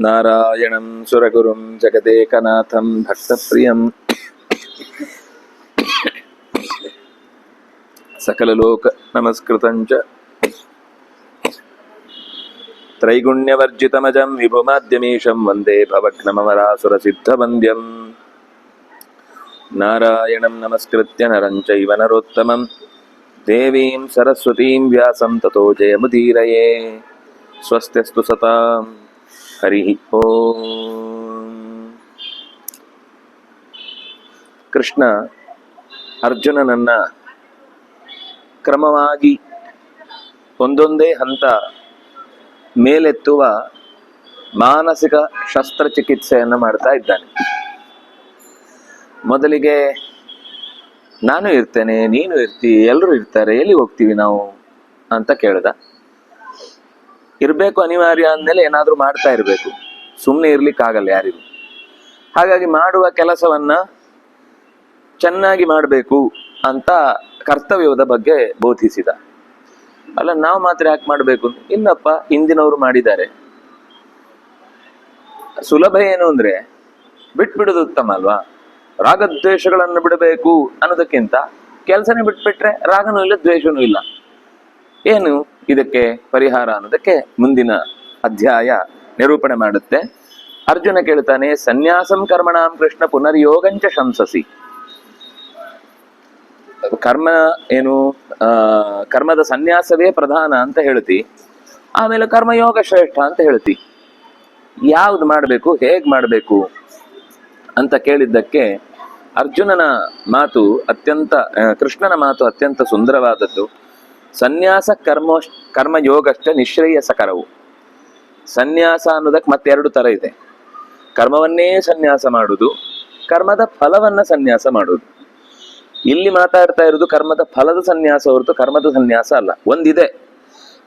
ನಾರಾಯಣಂ ಸುರಗುರುಂ ಜಗದೇಕನಾಥಂ ಭಕ್ತಪ್ರಿಯಂ ಸಕಲಲೋಕ ನಮಸ್ಕೃತಂಚ ತ್ರೈಗುಣ್ಯವರ್ಜಿತಮಜಂ ವಿಭುಮಾದ್ಯಮೀಶಂ ವಂದೇ ಭವಘ್ನಮರಾಸುರಸಿದ್ಧವಂದ್ಯಂ ನಾರಾಯಣಂ ನಮಸ್ಕೃತ್ಯ ನರಂ ಚೈವ ನರೋತ್ತಮಂ ದೇವೀಂ ಸರಸ್ವತೀಂ ವ್ಯಾಸಂ ತತೋ ಜಯಮುದೀರಯೇ. ಸ್ವಸ್ತ್ಯಸ್ತು ಸತಾಂ. ಹರಿ ಓಂ. ಕೃಷ್ಣ ಅರ್ಜುನನನ್ನ ಕ್ರಮವಾಗಿ ಒಂದೊಂದೇ ಹಂತ ಮೇಲೆತ್ತುವ ಮಾನಸಿಕ ಶಸ್ತ್ರಚಿಕಿತ್ಸೆಯನ್ನು ಮಾಡ್ತಾ ಇದ್ದಾನೆ. ಮೊದಲಿಗೆ ನಾನು ಇರ್ತೇನೆ, ನೀನು ಇರ್ತಿ, ಎಲ್ಲರೂ ಇರ್ತಾರೆ, ಎಲ್ಲಿ ಹೋಗ್ತೀವಿ ನಾವು ಅಂತ ಕೇಳ್ದ. ಇರ್ಬೇಕು ಅನಿವಾರ್ಯ ಅಂದಮೇಲೆ ಏನಾದ್ರೂ ಮಾಡ್ತಾ ಇರ್ಬೇಕು, ಸುಮ್ಮನೆ ಇರ್ಲಿಕ್ಕಾಗಲ್ಲ ಯಾರಿಗೂ. ಹಾಗಾಗಿ ಮಾಡುವ ಕೆಲಸವನ್ನ ಚೆನ್ನಾಗಿ ಮಾಡಬೇಕು ಅಂತ ಕರ್ತವ್ಯದ ಬಗ್ಗೆ ಬೋಧಿಸಿದ. ಅಲ್ಲ, ನಾವು ಮಾತ್ರ ಯಾಕೆ ಮಾಡ್ಬೇಕು? ಇಲ್ಲಪ್ಪ, ಹಿಂದಿನವರು ಮಾಡಿದ್ದಾರೆ. ಸುಲಭ ಏನು ಅಂದ್ರೆ ಬಿಟ್ಬಿಡೋದು ಉತ್ತಮ ಅಲ್ವಾ? ರಾಗದ್ವೇಷಗಳನ್ನು ಬಿಡಬೇಕು ಅನ್ನೋದಕ್ಕಿಂತ ಕೆಲಸನೇ ಬಿಟ್ಬಿಟ್ರೆ ರಾಗನೂ ಇಲ್ಲ, ದ್ವೇಷನೂ ಇಲ್ಲ. ಏನು ಇದಕ್ಕೆ ಪರಿಹಾರ ಅನ್ನೋದಕ್ಕೆ ಮುಂದಿನ ಅಧ್ಯಾಯ ನಿರೂಪಣೆ ಮಾಡುತ್ತೆ. ಅರ್ಜುನ ಕೇಳ್ತಾನೆ, ಸನ್ಯಾಸಂ ಕರ್ಮಣಾಂ ಕೃಷ್ಣ ಪುನರ್ಯೋಗಂಚ ಶಂಸಸಿ. ಕರ್ಮ ಏನು, ಕರ್ಮದ ಸನ್ಯಾಸವೇ ಪ್ರಧಾನ ಅಂತ ಹೇಳ್ತಿ, ಆಮೇಲೆ ಕರ್ಮಯೋಗ ಶ್ರೇಷ್ಠ ಅಂತ ಹೇಳ್ತಿ. ಯಾವ್ದು ಮಾಡಬೇಕು, ಹೇಗ್ ಮಾಡಬೇಕು ಅಂತ ಕೇಳಿದ್ದಕ್ಕೆ ಅರ್ಜುನನ ಮಾತು ಕೃಷ್ಣನ ಮಾತು ಅತ್ಯಂತ ಸುಂದರವಾದದ್ದು. ಸನ್ಯಾಸ ಕರ್ಮಯೋಗಶ್ಚ ನಿಶ್ರೇಯಸಕರವು. ಸನ್ಯಾಸ ಅನ್ನೋದಕ್ಕೆ ಮತ್ತೆರಡು ತರ ಇದೆ. ಕರ್ಮವನ್ನೇ ಸನ್ಯಾಸ ಮಾಡುವುದು, ಕರ್ಮದ ಫಲವನ್ನ ಸನ್ಯಾಸ ಮಾಡುವುದು. ಇಲ್ಲಿ ಮಾತಾಡ್ತಾ ಇರೋದು ಕರ್ಮದ ಫಲದ ಸನ್ಯಾಸ ಹೊರತು ಕರ್ಮದ ಸನ್ಯಾಸ ಅಲ್ಲ. ಒಂದಿದೆ,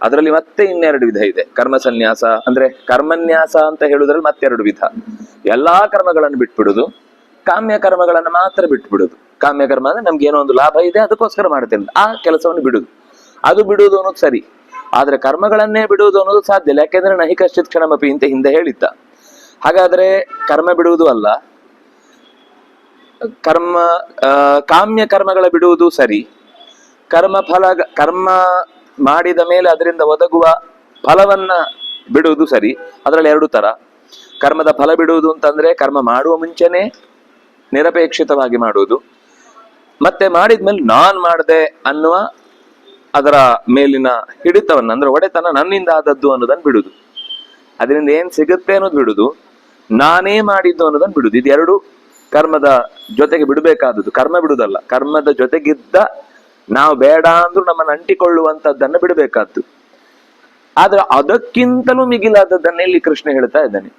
ಅದರಲ್ಲಿ ಮತ್ತೆ ಇನ್ನೆರಡು ವಿಧ ಇದೆ. ಕರ್ಮ ಸನ್ಯಾಸ ಅಂದ್ರೆ ಕರ್ಮನ್ಯಾಸ ಅಂತ ಹೇಳುದ್ರಲ್ಲಿ ಮತ್ತೆರಡು ವಿಧ. ಎಲ್ಲಾ ಕರ್ಮಗಳನ್ನು ಬಿಟ್ಬಿಡುದು, ಕಾಮ್ಯ ಕರ್ಮಗಳನ್ನು ಮಾತ್ರ ಬಿಟ್ಬಿಡುದು. ಕಾಮ್ಯ ಕರ್ಮ ಅಂದ್ರೆ ನಮ್ಗೆ ಏನೋ ಒಂದು ಲಾಭ ಇದೆ, ಅದಕ್ಕೋಸ್ಕರ ಮಾಡ್ತೇನೆ, ಆ ಕೆಲಸವನ್ನು ಬಿಡುದು. ಅದು ಬಿಡುವುದು ಅನ್ನೋದು ಸರಿ. ಆದ್ರೆ ಕರ್ಮಗಳನ್ನೇ ಬಿಡುವುದು ಅನ್ನೋದು ಸಾಧ್ಯ ಇಲ್ಲ. ಯಾಕೆಂದ್ರೆ ನಹಿ ಕಶ್ಚಿತ್ ಕ್ಷಣಮಪಿ ಅಂತ ಹಿಂದೆ ಹೇಳಿದ್ದ. ಹಾಗಾದ್ರೆ ಕರ್ಮ ಬಿಡುವುದು ಅಲ್ಲ, ಕಾಮ್ಯ ಕರ್ಮಗಳ ಬಿಡುವುದು ಸರಿ. ಕರ್ಮ ಮಾಡಿದ ಮೇಲೆ ಅದರಿಂದ ಒದಗುವ ಫಲವನ್ನ ಬಿಡುವುದು ಸರಿ. ಅದರಲ್ಲಿ ಎರಡು ತರ. ಕರ್ಮದ ಫಲ ಬಿಡುವುದು ಅಂತಂದ್ರೆ ಕರ್ಮ ಮಾಡುವ ಮುಂಚೆನೆ ನಿರಪೇಕ್ಷಿತವಾಗಿ ಮಾಡುವುದು, ಮತ್ತೆ ಮಾಡಿದ್ಮೇಲೆ ನಾನ್ ಮಾಡ್ದೆ ಅನ್ನುವ ಅದರ ಮೇಲಿನ ಹಿಡಿತವನ್ನ, ಅಂದ್ರೆ ಒಡೆತನ ನನ್ನಿಂದ ಆದದ್ದು ಅನ್ನೋದನ್ನ ಬಿಡುದು. ಅದರಿಂದ ಏನ್ ಸಿಗುತ್ತೆ ಅನ್ನೋದು ಬಿಡುದು, ನಾನೇ ಮಾಡಿದ್ದು ಅನ್ನೋದನ್ನ ಬಿಡುದು. ಇದೆರಡು ಕರ್ಮದ ಜೊತೆಗೆ ಬಿಡಬೇಕಾದದ್ದು. ಕರ್ಮ ಬಿಡುದಲ್ಲ, ಕರ್ಮದ ಜೊತೆಗಿದ್ದ ನಾವು ಬೇಡ ಅಂದ್ರೂ ನಮ್ಮನ್ನು ಅಂಟಿಕೊಳ್ಳುವಂತದ್ದನ್ನ ಬಿಡಬೇಕಾದ್ದು. ಆದ್ರೆ ಅದಕ್ಕಿಂತಲೂ ಮಿಗಿಲಾದದ್ದನ್ನ ಇಲ್ಲಿ ಕೃಷ್ಣ ಹೇಳ್ತಾ ಇದ್ದಾನೆ.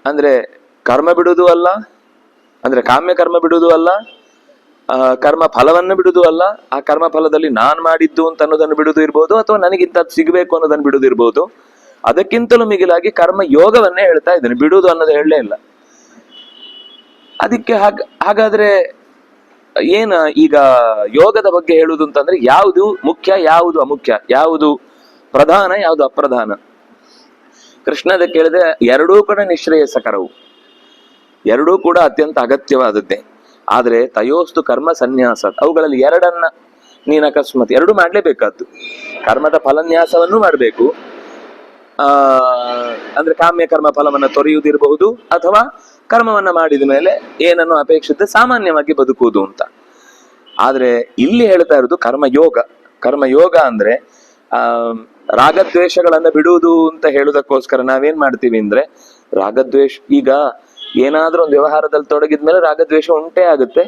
ಅಂದ್ರೆ ಕರ್ಮ ಬಿಡುವುದು ಅಲ್ಲ, ಅಂದ್ರೆ ಕಾಮ್ಯ ಕರ್ಮ ಬಿಡುವುದು ಅಲ್ಲ, ಕರ್ಮ ಫಲವನ್ನು ಬಿಡುವುದು ಅಲ್ಲ. ಆ ಕರ್ಮ ಫಲದಲ್ಲಿ ನಾನ್ ಮಾಡಿದ್ದು ಅಂತ ಅನ್ನೋದನ್ನು ಬಿಡುದು ಇರ್ಬೋದು, ಅಥವಾ ನನಗಿಂತ ಸಿಗಬೇಕು ಅನ್ನೋದನ್ನು ಬಿಡುದು ಇರ್ಬೋದು. ಅದಕ್ಕಿಂತಲೂ ಮಿಗಿಲಾಗಿ ಕರ್ಮ ಯೋಗವನ್ನೇ ಹೇಳ್ತಾ ಇದ್ದಾನೆ, ಬಿಡುವುದು ಅನ್ನೋದು ಹೇಳಲೇ ಇಲ್ಲ. ಅದಕ್ಕೆ ಹಾಗಾದ್ರೆ ಏನ ಈಗ ಯೋಗದ ಬಗ್ಗೆ ಹೇಳುವುದು ಅಂತಂದ್ರೆ ಯಾವುದು ಮುಖ್ಯ, ಯಾವುದು ಅಮುಖ್ಯ, ಯಾವುದು ಪ್ರಧಾನ, ಯಾವುದು ಅಪ್ರಧಾನ? ಕೃಷ್ಣದ ಕೇಳಿದ್ರೆ ಎರಡೂ ಕೂಡ ನಿಶ್ರೇಯಸಕರವು, ಎರಡೂ ಕೂಡ ಅತ್ಯಂತ ಅಗತ್ಯವಾದದ್ದೇ. ಆದ್ರೆ ತಯೋಸ್ತು ಕರ್ಮ ಸನ್ಯಾಸ, ಅವುಗಳಲ್ಲಿ ಎರಡನ್ನ ನೀನ್ ಅಕಸ್ಮಾತ್ ಎರಡು ಮಾಡ್ಲೇಬೇಕಾದ್ದು. ಕರ್ಮದ ಫಲನ್ಯಾಸವನ್ನು ಮಾಡಬೇಕು, ಅಂದ್ರೆ ಕಾಮ್ಯ ಕರ್ಮ ಫಲವನ್ನ ತೊರೆಯುವುದಿರಬಹುದು, ಅಥವಾ ಕರ್ಮವನ್ನ ಮಾಡಿದ ಮೇಲೆ ಏನನ್ನು ಅಪೇಕ್ಷಿತ ಸಾಮಾನ್ಯವಾಗಿ ಬದುಕುವುದು ಅಂತ. ಆದ್ರೆ ಇಲ್ಲಿ ಹೇಳ್ತಾ ಇರೋದು ಕರ್ಮಯೋಗ. ಕರ್ಮಯೋಗ ಅಂದ್ರೆ ರಾಗದ್ವೇಷಗಳನ್ನ ಬಿಡುವುದು ಅಂತ ಹೇಳುವುದಕ್ಕೋಸ್ಕರ ನಾವೇನ್ ಮಾಡ್ತೀವಿ ಅಂದ್ರೆ, ರಾಗದ್ವೇಷ ಈಗ ಏನಾದ್ರೂ ಒಂದು ವ್ಯವಹಾರದಲ್ಲಿ ತೊಡಗಿದ್ಮೇಲೆ ರಾಗದ್ವೇಷ ಉಂಟೇ ಆಗುತ್ತೆ,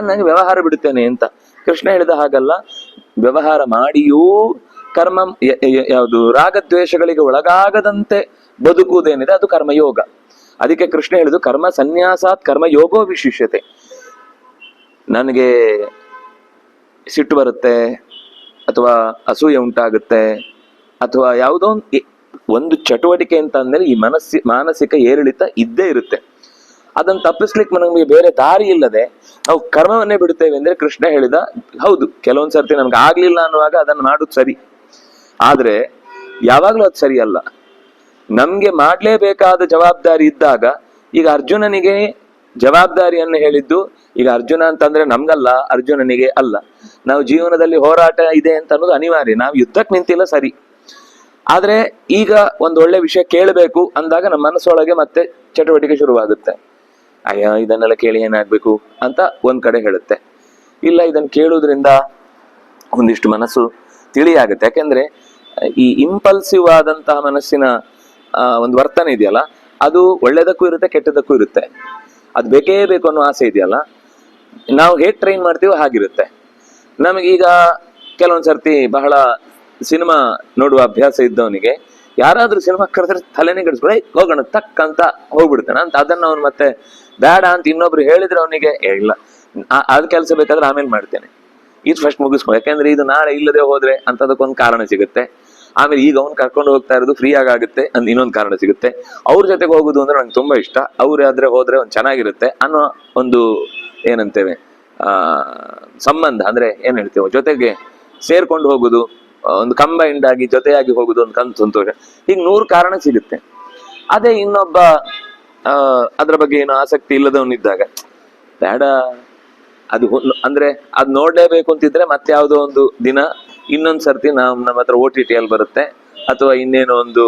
ನನಗೆ ವ್ಯವಹಾರ ಬಿಡುತ್ತೇನೆ ಅಂತ. ಕೃಷ್ಣ ಹೇಳಿದ ಹಾಗಲ್ಲ, ವ್ಯವಹಾರ ಮಾಡಿಯೂ ಕರ್ಮ ಯಾವುದು ರಾಗದ್ವೇಷಗಳಿಗೆ ಒಳಗಾಗದಂತೆ ಬದುಕುವುದೇನಿದೆ ಅದು ಕರ್ಮಯೋಗ. ಅದಕ್ಕೆ ಕೃಷ್ಣ ಹೇಳಿದು ಕರ್ಮ ಸನ್ಯಾಸಾತ್ ಕರ್ಮಯೋಗೋ ವಿಶಿಷ್ಯತೆ. ನನಗೆ ಸಿಟ್ಟು ಬರುತ್ತೆ, ಅಥವಾ ಅಸೂಯೆ ಉಂಟಾಗುತ್ತೆ, ಅಥವಾ ಯಾವುದೋ ಒಂದು ಚಟುವಟಿಕೆ ಅಂತ ಅಂದ್ಮೇಲೆ ಈ ಮಾನಸಿಕ ಏರಿಳಿತ ಇದ್ದೇ ಇರುತ್ತೆ. ಅದನ್ನು ತಪ್ಪಿಸ್ಲಿಕ್ಕೆ ನಮಗೆ ಬೇರೆ ದಾರಿ ಇಲ್ಲದೆ ನಾವು ಕರ್ಮವನ್ನೇ ಬಿಡುತ್ತೇವೆ ಅಂದ್ರೆ ಕೃಷ್ಣ ಹೇಳಿದ ಹೌದು, ಕೆಲವೊಂದ್ ಸರ್ತಿ ನಮ್ಗೆ ಆಗ್ಲಿಲ್ಲ ಅನ್ನುವಾಗ ಅದನ್ನು ಮಾಡುದು ಸರಿ. ಆದ್ರೆ ಯಾವಾಗ್ಲೂ ಅದು ಸರಿ ಅಲ್ಲ. ನಮ್ಗೆ ಮಾಡ್ಲೇಬೇಕಾದ ಜವಾಬ್ದಾರಿ ಇದ್ದಾಗ, ಈಗ ಅರ್ಜುನನಿಗೆ ಜವಾಬ್ದಾರಿಯನ್ನು ಹೇಳಿದ್ದು, ಈಗ ಅರ್ಜುನ ಅಂತಂದ್ರೆ ನಮ್ಗಲ್ಲ, ಅರ್ಜುನನಿಗೆ ಅಲ್ಲ. ನಾವು ಜೀವನದಲ್ಲಿ ಹೋರಾಟ ಇದೆ ಅಂತ ಅನ್ನೋದು ಅನಿವಾರ್ಯ. ನಾವು ಯುದ್ಧಕ್ಕೆ ನಿಂತಿಲ್ಲ ಸರಿ, ಆದ್ರೆ ಈಗ ಒಂದು ಒಳ್ಳೆ ವಿಷಯ ಕೇಳಬೇಕು ಅಂದಾಗ ನಮ್ಮ ಮನಸ್ಸೊಳಗೆ ಮತ್ತೆ ಚಟುವಟಿಕೆ ಶುರುವಾಗುತ್ತೆ. ಅಯ್ಯ ಇದನ್ನೆಲ್ಲ ಕೇಳಿ ಏನಾಗ್ಬೇಕು ಅಂತ ಒಂದ್ ಕಡೆ ಹೇಳುತ್ತೆ. ಇಲ್ಲ, ಇದನ್ನ ಕೇಳುವುದ್ರಿಂದ ಒಂದಿಷ್ಟು ಮನಸ್ಸು ತಿಳಿಯಾಗುತ್ತೆ. ಯಾಕೆಂದ್ರೆ ಈ ಇಂಪಲ್ಸಿವ್ ಆದಂತಹ ಮನಸ್ಸಿನ ಒಂದು ವರ್ತನೆ ಇದೆಯಲ್ಲ, ಅದು ಒಳ್ಳೇದಕ್ಕೂ ಇರುತ್ತೆ, ಕೆಟ್ಟದಕ್ಕೂ ಇರುತ್ತೆ. ಅದು ಬೇಕೇ ಬೇಕು ಅನ್ನೋ ಆಸೆ ಇದೆಯಲ್ಲ, ನಾವು ಹೇಗೆ ಟ್ರೈನ್ ಮಾಡ್ತೀವೋ ಹಾಗಿರುತ್ತೆ. ನಮಗೀಗ ಕೆಲವೊಂದ್ಸರ್ತಿ ಬಹಳ ಸಿನಿಮಾ ನೋಡುವ ಅಭ್ಯಾಸ ಇದ್ದವನಿಗೆ ಯಾರಾದ್ರೂ ಸಿನಿಮಾ ಕರೆದ್ರೆ ತಲೆನೇ ಕೆಡಿಸ್ಬಿಡ, ಹೋಗೋಣ ತಕ್ ಅಂತ ಹೋಗ್ಬಿಡ್ತಾನೆ ಅಂತ. ಅದನ್ನ ಅವ್ನು ಮತ್ತೆ ಬೇಡ ಅಂತ ಇನ್ನೊಬ್ರು ಹೇಳಿದ್ರೆ ಅವನಿಗೆ ಇಲ್ಲ, ಅದ್ ಕೆಲಸ ಬೇಕಾದ್ರೆ ಆಮೇಲೆ ಮಾಡ್ತೇನೆ, ಇದು ಫಸ್ಟ್ ಮುಗಿಸ್ಕೊ, ಯಾಕೆಂದ್ರೆ ಇದು ನಾಳೆ ಇಲ್ಲದೆ ಹೋದ್ರೆ ಅಂತ ಅದಕ್ಕೊಂದು ಕಾರಣ ಸಿಗುತ್ತೆ. ಆಮೇಲೆ ಈಗ ಅವ್ನು ಕರ್ಕೊಂಡು ಹೋಗ್ತಾ ಇರೋದು ಫ್ರೀ ಆಗುತ್ತೆ ಅಂತ ಇನ್ನೊಂದು ಕಾರಣ ಸಿಗುತ್ತೆ. ಅವ್ರ ಜೊತೆಗೆ ಹೋಗುದು ಅಂದ್ರೆ ನಂಗೆ ತುಂಬಾ ಇಷ್ಟ, ಅವ್ರಾದ್ರೆ ಹೋದ್ರೆ ಒಂದು ಚೆನ್ನಾಗಿರುತ್ತೆ ಅನ್ನೋ ಒಂದು ಏನಂತೇವೆ ಸಂಬಂಧ, ಅಂದ್ರೆ ಏನ್ ಹೇಳ್ತೇವೆ, ಜೊತೆಗೆ ಸೇರ್ಕೊಂಡು ಹೋಗುದು, ಒಂದು ಕಂಬೈಂಡ್ ಆಗಿ ಜೊತೆಯಾಗಿ ಹೋಗುದು, ಒಂದು ಕನ್ ಸಂತೋಷ. ಈಗ 100 ಕಾರಣ ಸಿಗುತ್ತೆ. ಅದೇ ಇನ್ನೊಬ್ಬ ಅದ್ರ ಬಗ್ಗೆ ಏನು ಆಸಕ್ತಿ ಇಲ್ಲದವನಿದ್ದಾಗ ಬೇಡ, ಅದು ಅಂದ್ರೆ ಅದ್ ನೋಡ್ಲೇಬೇಕು ಅಂತಿದ್ರೆ ಮತ್ತೆ ಯಾವ್ದೋ ಒಂದು ದಿನ ಇನ್ನೊಂದ್ ಸರ್ತಿ ನಮ್ಮ ಹತ್ರ OTT ಅಲ್ಲಿ ಬರುತ್ತೆ, ಅಥವಾ ಇನ್ನೇನೋ ಒಂದು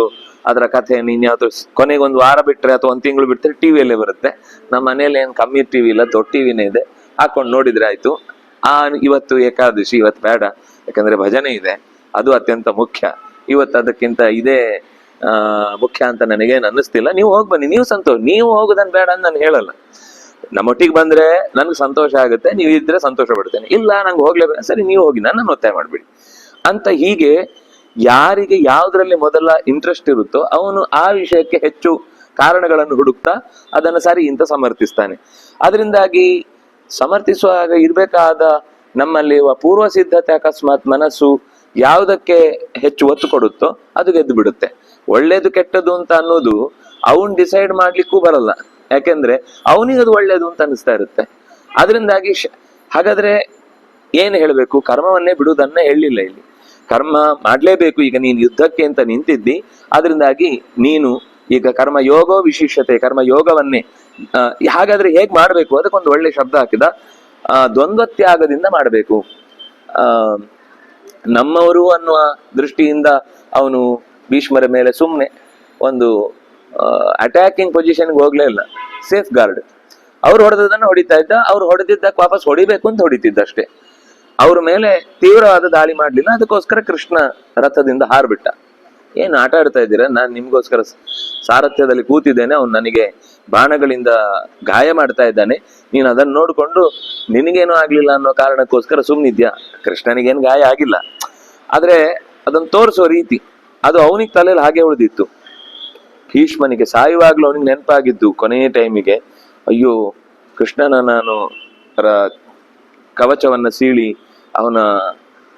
ಅದರ ಕಥೆಯನ್ನು ಇನ್ಯಾವ್ದು ಕೊನೆಗೆ ಒಂದು ವಾರ ಬಿಟ್ರೆ ಅಥವಾ ಒಂದು ತಿಂಗಳು ಬಿಟ್ರೆ ಟಿವಿಯಲ್ಲೇ ಬರುತ್ತೆ. ನಮ್ಮ ಮನೇಲಿ ಏನ್ ಕಮ್ಮಿ ಟಿವಿ ಇಲ್ಲ, ದೊಡ್ಡ ಟಿವಿನೇ ಇದೆ, ಹಾಕೊಂಡು ನೋಡಿದ್ರೆ ಆಯ್ತು. ಇವತ್ತು ಏಕಾದಶಿ, ಇವತ್ತು ಬೇಡ ಯಾಕಂದ್ರೆ ಭಜನೆ ಇದೆ, ಅದು ಅತ್ಯಂತ ಮುಖ್ಯ, ಇವತ್ತು ಅದಕ್ಕಿಂತ ಇದೇ ಮುಖ್ಯ ಅಂತ ನನಗೇನು ಅನ್ನಿಸ್ತಿಲ್ಲ, ನೀವು ಹೋಗಿ ಬನ್ನಿ, ನೀವು ಸಂತೋಷ, ನೀವು ಹೋಗುದನ್ ಬೇಡ ಅಂತ ನಾನು ಹೇಳಲ್ಲ. ನಮ್ಮೊಟ್ಟಿಗೆ ಬಂದ್ರೆ ನನ್ಗೆ ಸಂತೋಷ ಆಗುತ್ತೆ, ನೀವು ಇದ್ರೆ ಸಂತೋಷ ಪಡ್ತೇನೆ, ಇಲ್ಲ ನಂಗೆ ಹೋಗ್ಲೇಬೇಕು, ಸರಿ ನೀವು ಹೋಗಿ, ನನ್ನನ್ನು ಒತ್ತಾಯ ಮಾಡ್ಬಿಡಿ ಅಂತ. ಹೀಗೆ ಯಾರಿಗೆ ಯಾವ್ದ್ರಲ್ಲಿ ಮೊದಲ ಇಂಟ್ರೆಸ್ಟ್ ಇರುತ್ತೋ ಅವನು ಆ ವಿಷಯಕ್ಕೆ ಹೆಚ್ಚು ಕಾರಣಗಳನ್ನು ಹುಡುಕ್ತಾ ಅದನ್ನು ಸರಿ ಅಂತ ಸಮರ್ಥಿಸ್ತಾನೆ. ಅದರಿಂದಾಗಿ ಸಮರ್ಥಿಸುವಾಗ ಇರ್ಬೇಕಾದ ನಮ್ಮಲ್ಲಿ ಪೂರ್ವ ಸಿದ್ಧತೆ, ಅಕಸ್ಮಾತ್ ಮನಸ್ಸು ಯಾವುದಕ್ಕೆ ಹೆಚ್ಚು ಒತ್ತು ಕೊಡುತ್ತೋ ಅದು ಗೆದ್ದು ಬಿಡುತ್ತೆ. ಒಳ್ಳೇದು ಕೆಟ್ಟದ್ದು ಅಂತ ಅನ್ನೋದು ಅವನ್ ಡಿಸೈಡ್ ಮಾಡ್ಲಿಕ್ಕೂ ಬರಲ್ಲ, ಯಾಕೆಂದ್ರೆ ಅವನಿಗೆ ಅದು ಒಳ್ಳೇದು ಅಂತ ಅನಿಸ್ತಾ ಇರುತ್ತೆ. ಅದರಿಂದಾಗಿ ಹಾಗಾದ್ರೆ ಏನ್ ಹೇಳ್ಬೇಕು, ಕರ್ಮವನ್ನೇ ಬಿಡುವುದನ್ನ ಹೇಳಿಲ್ಲ ಇಲ್ಲಿ. ಕರ್ಮ ಮಾಡ್ಲೇಬೇಕು. ಈಗ ನೀನು ಯುದ್ಧಕ್ಕೆ ಅಂತ ನಿಂತಿದ್ದಿ, ಅದರಿಂದಾಗಿ ನೀನು ಈಗ ಕರ್ಮಯೋಗೋ ವಿಶಿಷ್ಟತೆ, ಕರ್ಮಯೋಗವನ್ನೇ ಹಾಗಾದ್ರೆ ಹೇಗ್ ಮಾಡ್ಬೇಕು ಅದಕ್ಕೊಂದು ಒಳ್ಳೆ ಶಬ್ದ ಹಾಕಿದ, ದ್ವಂದ್ವತ್ಯಾಗದಿಂದ ಮಾಡಬೇಕು. ನಮ್ಮವರು ಅನ್ನುವ ದೃಷ್ಟಿಯಿಂದ ಅವನು ಭೀಷ್ಮರ ಮೇಲೆ ಸುಮ್ಮನೆ ಒಂದು ಅಟ್ಯಾಕಿಂಗ್ ಪೊಸಿಷನ್ಗೆ ಹೋಗ್ಲೇ ಇಲ್ಲ, ಸೇಫ್ ಗಾರ್ಡ್. ಅವ್ರು ಹೊಡೆದದನ್ನು ಹೊಡಿತಾ ಇದ್ದ, ಅವ್ರು ಹೊಡೆದಿದ್ದಕ್ಕೆ ವಾಪಸ್ ಹೊಡಿಬೇಕು ಅಂತ ಹೊಡಿತಿದ್ದ ಅಷ್ಟೇ. ಅವ್ರ ಮೇಲೆ ತೀವ್ರವಾದ ದಾಳಿ ಮಾಡ್ಲಿಲ್ಲ. ಅದಕ್ಕೋಸ್ಕರ ಕೃಷ್ಣ ರಥದಿಂದ ಹಾರ್ಬಿಟ್ಟ. ಏನು ಆಟ ಆಡ್ತಾ ಇದ್ದೀರಾ, ನಾನು ನಿಮ್ಗೋಸ್ಕರ ಸಾರಥ್ಯದಲ್ಲಿ ಕೂತಿದ್ದೇನೆ, ಅವ್ನು ನನಗೆ ಬಾಣಗಳಿಂದ ಗಾಯ ಮಾಡ್ತಾ ಇದ್ದಾನೆ, ನೀನು ಅದನ್ನ ನೋಡ್ಕೊಂಡು ನಿನಗೇನು ಆಗ್ಲಿಲ್ಲ ಅನ್ನೋ ಕಾರಣಕ್ಕೋಸ್ಕರ ಸುಮ್ನಿದ್ಯಾ. ಕೃಷ್ಣನಿಗೇನು ಗಾಯ ಆಗಿಲ್ಲ, ಆದ್ರೆ ಅದನ್ನ ತೋರಿಸೋ ರೀತಿ ಅದು ಅವನಿಗೆ ತಲೆಯಲ್ಲಿ ಹಾಗೆ ಉಳಿದಿತ್ತು. ಭೀಷ್ಮನಿಗೆ ಸಾಯುವಾಗ್ಲೂ ಅವನಿಗೆ ನೆನಪಾಗಿದ್ದು ಕೊನೆಯ ಟೈಮಿಗೆ, ಅಯ್ಯೋ ಕೃಷ್ಣನ ನಾನು ಕವಚವನ್ನ ಸೀಳಿ ಅವನ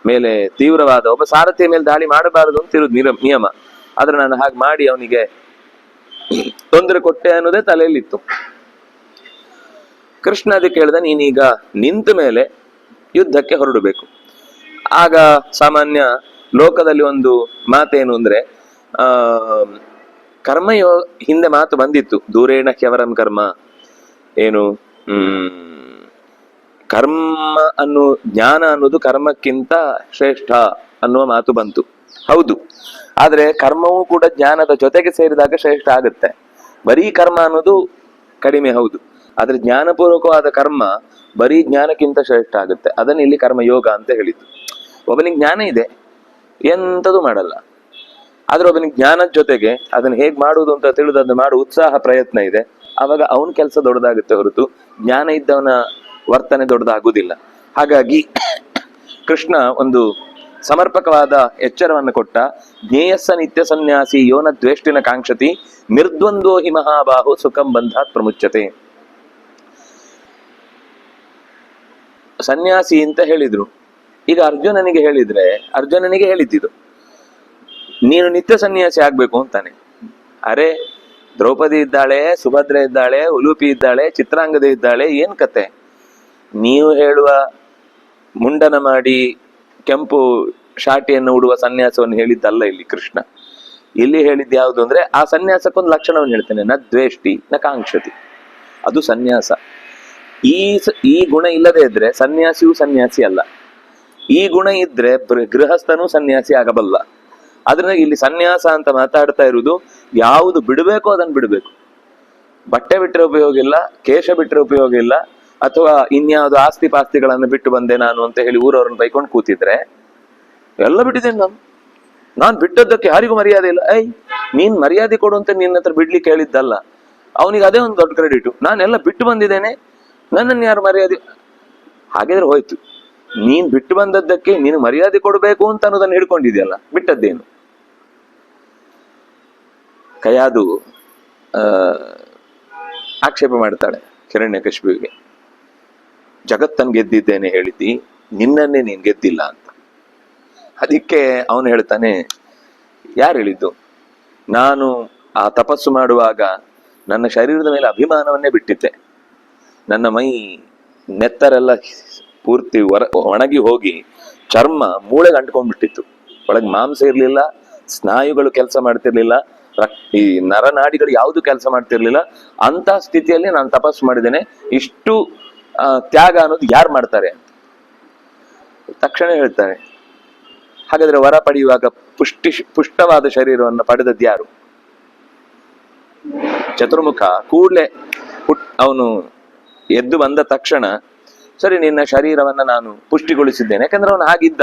ಮೇಲೆ ತೀವ್ರವಾದ ಒಬ್ಬ ಸಾರಥಿಯ ಮೇಲೆ ದಾಳಿ ಮಾಡಬಾರದು ಅಂತ ಇರುವುದು ನಿಯಮ, ಆದ್ರೆ ನಾನು ಹಾಗೆ ಮಾಡಿ ಅವನಿಗೆ ತೊಂದರೆ ಕೊಟ್ಟೆ ಅನ್ನೋದೇ ತಲೆಯಲ್ಲಿತ್ತು. ಕೃಷ್ಣ ಅದಕ್ಕೆ ಹೇಳ್ದ, ನೀನೀಗ ನಿಂತ ಮೇಲೆ ಯುದ್ಧಕ್ಕೆ ಹೊರಡಬೇಕು. ಆಗ ಸಾಮಾನ್ಯ ಲೋಕದಲ್ಲಿ ಒಂದು ಮಾತೇನು ಅಂದ್ರೆ, ಕರ್ಮಯೋ ಹಿಂದೆ ಮಾತು ಬಂದಿತ್ತು, ದೂರೇಣ ಹ್ಯವರಂ ಕರ್ಮ, ಏನು ಕರ್ಮ ಅನ್ನೋ ಜ್ಞಾನ ಅನ್ನೋದು ಕರ್ಮಕ್ಕಿಂತ ಶ್ರೇಷ್ಠ ಅನ್ನುವ ಮಾತು ಬಂತು. ಹೌದು, ಆದ್ರೆ ಕರ್ಮವೂ ಕೂಡ ಜ್ಞಾನದ ಜೊತೆಗೆ ಸೇರಿದಾಗ ಶ್ರೇಷ್ಠ ಆಗುತ್ತೆ. ಬರೀ ಕರ್ಮ ಅನ್ನೋದು ಕಡಿಮೆ, ಹೌದು, ಆದ್ರೆ ಜ್ಞಾನಪೂರ್ವಕವಾದ ಕರ್ಮ ಬರೀ ಜ್ಞಾನಕ್ಕಿಂತ ಶ್ರೇಷ್ಠ ಆಗುತ್ತೆ. ಅದನ್ನ ಇಲ್ಲಿ ಕರ್ಮಯೋಗ ಅಂತ ಹೇಳಿದ್ದು. ಒಬ್ಬನಿಗೆ ಜ್ಞಾನ ಇದೆ, ಎಂಥದು ಮಾಡಲ್ಲ, ಆದ್ರೆ ಒಬ್ಬನಿಗೆ ಜ್ಞಾನದ ಜೊತೆಗೆ ಅದನ್ನ ಹೇಗ್ ಮಾಡುವುದು ಅಂತ ತಿಳಿದು ಅದನ್ನ ಮಾಡೋ ಉತ್ಸಾಹ ಪ್ರಯತ್ನ ಇದೆ, ಅವಾಗ ಅವನ ಕೆಲಸ ದೊಡ್ಡದಾಗುತ್ತೆ ಹೊರತು ಜ್ಞಾನ ಇದ್ದವನ ವರ್ತನೆ ದೊಡ್ಡದಾಗುವುದಿಲ್ಲ. ಹಾಗಾಗಿ ಕೃಷ್ಣ ಒಂದು ಸಮರ್ಪಕವಾದ ಎಚ್ಚರವನ್ನು ಕೊಟ್ಟ, ಜ್ಞೇಯಸ್ಸ ನಿತ್ಯ ಸನ್ಯಾಸಿ ಯೋನ ದ್ವೇಷ್ಟಿನ ಕಾಂಕ್ಷತಿ ನಿರ್ದ್ವಂದ್ವೋ ಹಿ ಮಹಾಬಾಹು ಸುಖಂ ಬಂಧಾತ್ ಪ್ರಮುಚ್ಯತೆ. ಸನ್ಯಾಸಿ ಅಂತ ಹೇಳಿದ್ರು. ಈಗ ಅರ್ಜುನನಿಗೆ ಹೇಳಿದ್ರೆ, ಅರ್ಜುನನಿಗೆ ಹೇಳಿದ್ದಿದ್ದು ನೀನು ನಿತ್ಯ ಸನ್ಯಾಸಿ ಆಗ್ಬೇಕು ಅಂತಾನೆ. ಅರೆ, ದ್ರೌಪದಿ ಇದ್ದಾಳೆ, ಸುಭದ್ರೆ ಇದ್ದಾಳೆ, ಉಲೂಪಿ ಇದ್ದಾಳೆ, ಚಿತ್ರಾಂಗದೆ ಇದ್ದಾಳೆ, ಏನ್ ಕತೆ? ನೀವು ಹೇಳುವ ಮುಂಡನ ಮಾಡಿ ಕೆಂಪು ಶಾಟಿಯನ್ನು ಉಡುವ ಸನ್ಯಾಸವನ್ನು ಹೇಳಿದ್ದಲ್ಲ ಇಲ್ಲಿ ಕೃಷ್ಣ. ಇಲ್ಲಿ ಹೇಳಿದ್ದು ಯಾವುದು ಅಂದ್ರೆ ಆ ಸನ್ಯಾಸಕ್ಕೊಂದು ಲಕ್ಷಣವನ್ನು ಹೇಳ್ತೇನೆ, ನ ದ್ವೇಷ್ಟಿ ನ ಕಾಂಕ್ಷತಿ, ಅದು ಸನ್ಯಾಸ. ಈ ಗುಣ ಇಲ್ಲದೆ ಇದ್ರೆ ಸನ್ಯಾಸಿಯೂ ಸನ್ಯಾಸಿ ಅಲ್ಲ. ಈ ಗುಣ ಇದ್ರೆ ಗೃಹಸ್ಥನೂ ಸನ್ಯಾಸಿ ಆಗಬಲ್ಲ. ಅದ್ರಿಂದ ಇಲ್ಲಿ ಸನ್ಯಾಸ ಅಂತ ಮಾತಾಡ್ತಾ ಇರುವುದು ಯಾವುದು ಬಿಡಬೇಕೋ ಅದನ್ನು ಬಿಡಬೇಕು. ಬಟ್ಟೆ ಬಿಟ್ಟರೆ ಉಪಯೋಗ ಇಲ್ಲ, ಕೇಶ ಬಿಟ್ಟರೆ ಉಪಯೋಗ ಇಲ್ಲ, ಅಥವಾ ಇನ್ಯಾವುದು ಆಸ್ತಿ ಪಾಸ್ತಿಗಳನ್ನು ಬಿಟ್ಟು ಬಂದೆ ನಾನು ಅಂತ ಹೇಳಿ ಊರವ್ರನ್ನ ಬೈಕೊಂಡು ಕೂತಿದ್ರೆ ಎಲ್ಲ ಬಿಟ್ಟಿದ್ದೇನೆ ನಾನು ಬಿಟ್ಟದ್ದಕ್ಕೆ ಯಾರಿಗೂ ಮರ್ಯಾದೆ ಇಲ್ಲ. ನೀನ್ ಮರ್ಯಾದೆ ಕೊಡು ಅಂತ ನಿನ್ನ ಹತ್ರ ಬಿಡ್ಲಿಕ್ಕೆ ಹೇಳಿದ್ದಲ್ಲ, ಅವನಿಗೆ ಅದೇ ಒಂದು ದೊಡ್ಡ ಕ್ರೆಡಿಟ್. ನಾನೆಲ್ಲ ಬಿಟ್ಟು ಬಂದಿದ್ದೇನೆ, ನನ್ನನ್ನು ಯಾರು ಮರ್ಯಾದೆ, ಹಾಗಿದ್ರೆ ಹೋಯ್ತು. ನೀನ್ ಬಿಟ್ಟು ಬಂದದ್ದಕ್ಕೆ ನೀನು ಮರ್ಯಾದೆ ಕೊಡಬೇಕು ಅಂತ ಅನ್ನೋದನ್ನು ಹಿಡ್ಕೊಂಡಿದ್ಯಲ್ಲ, ಬಿಟ್ಟದ್ದೇನು? ಕಯಾದು ಆಕ್ಷೇಪ ಮಾಡ್ತಾಳೆ ಹಿರಣ್ಯಕಶಿಪುವಿಗೆ, ಜಗತ್ತನ್ನು ಗೆದ್ದಿದ್ದೇನೆ ಹೇಳಿದ್ದಿ, ನಿನ್ನನ್ನೇ ನೀನ್ ಗೆದ್ದಿಲ್ಲ ಅಂತ. ಅದಕ್ಕೆ ಅವನು ಹೇಳ್ತಾನೆ, ಯಾರು ಹೇಳಿದ್ದು? ನಾನು ಆ ತಪಸ್ಸು ಮಾಡುವಾಗ ನನ್ನ ಶರೀರದ ಮೇಲೆ ಅಭಿಮಾನವನ್ನೇ ಬಿಟ್ಟಿದ್ದೆ. ನನ್ನ ಮೈ ನೆತ್ತರೆಲ್ಲ ಪೂರ್ತಿ ಒಣಗಿ ಹೋಗಿ ಚರ್ಮ ಮೂಳೆಗೆ ಅಂಟ್ಕೊಂಡ್ಬಿಟ್ಟಿತ್ತು. ಒಳಗೆ ಮಾಂಸ ಇರ್ಲಿಲ್ಲ, ಸ್ನಾಯುಗಳು ಕೆಲಸ ಮಾಡ್ತಿರ್ಲಿಲ್ಲ, ಈ ನರನಾಡಿಗಳು ಯಾವುದು ಕೆಲಸ ಮಾಡ್ತಿರ್ಲಿಲ್ಲ. ಅಂತ ಸ್ಥಿತಿಯಲ್ಲಿ ನಾನು ತಪಸ್ಸು ಮಾಡಿದ್ದೇನೆ. ಇಷ್ಟು ತ್ಯಾಗ ಅನ್ನೋದು ಯಾರು ಮಾಡ್ತಾರೆ ಅಂತ ತಕ್ಷಣ ಹೇಳ್ತಾರೆ, ಹಾಗಾದ್ರೆ ವರ ಪಡೆಯುವಾಗ ಪುಷ್ಟವಾದ ಶರೀರವನ್ನು ಪಡೆದದ್ದು ಯಾರು? ಚತುರ್ಮುಖ ಕೂಡ್ಲೆ ಅವನು ಎದ್ದು ಬಂದ ತಕ್ಷಣ, ಸರಿ ನಿನ್ನ ಶರೀರವನ್ನ ನಾನು ಪುಷ್ಟಿಗೊಳಿಸಿದ್ದೇನೆ, ಯಾಕಂದ್ರೆ ಅವನು ಹಾಗಿದ್ದ,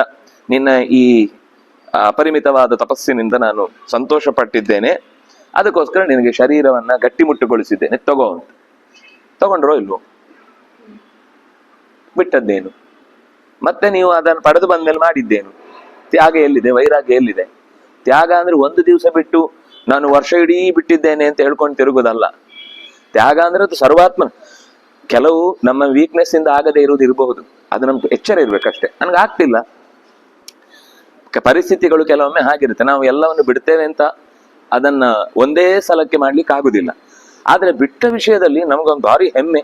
ನಿನ್ನ ಈ ಅಪರಿಮಿತವಾದ ತಪಸ್ಸಿನಿಂದ ನಾನು ಸಂತೋಷ ಪಟ್ಟಿದ್ದೇನೆ, ಅದಕ್ಕೋಸ್ಕರ ನಿನಗೆ ಶರೀರವನ್ನ ಗಟ್ಟಿಮುಟ್ಟುಗೊಳಿಸಿದ್ದೇನೆ, ತಗೋ ಅಂತ. ತಗೊಂಡ್ರೋ ಇಲ್ವೋ? ಬಿಟ್ಟದ್ದೇನು? ಮತ್ತೆ ನೀವು ಅದನ್ನು ಪಡೆದು ಬಂದ್ಮೇಲೆ ಮಾಡಿದ್ದೇನು? ತ್ಯಾಗ ಎಲ್ಲಿದೆ? ವೈರಾಗ್ಯ ಎಲ್ಲಿದೆ? ತ್ಯಾಗ ಅಂದ್ರೆ ಒಂದು ದಿವಸ ಬಿಟ್ಟು ನಾನು ವರ್ಷ ಇಡೀ ಬಿಟ್ಟಿದ್ದೇನೆ ಅಂತ ಹೇಳ್ಕೊಂಡು ತಿರುಗುದಲ್ಲ. ತ್ಯಾಗ ಅಂದ್ರೆ ಅದು ಸರ್ವಾತ್ಮ. ಕೆಲವು ನಮ್ಮ ವೀಕ್ನೆಸ್ ಇಂದ ಆಗದೆ ಇರುವುದು ಇರಬಹುದು, ಅದು ನಮ್ಗೆ ಎಚ್ಚರ ಇರ್ಬೇಕಷ್ಟೇ. ನನ್ಗೆ ಆಗ್ತಿಲ್ಲ, ಪರಿಸ್ಥಿತಿಗಳು ಕೆಲವೊಮ್ಮೆ ಹಾಗಿರುತ್ತೆ, ನಾವು ಎಲ್ಲವನ್ನು ಬಿಡ್ತೇವೆ ಅಂತ ಅದನ್ನ ಒಂದೇ ಸಲಕ್ಕೆ ಮಾಡ್ಲಿಕ್ಕೆ ಆಗುದಿಲ್ಲ. ಆದ್ರೆ ಬಿಟ್ಟ ವಿಷಯದಲ್ಲಿ ನಮಗೊಂದು ಭಾರಿ ಹೆಮ್ಮೆ,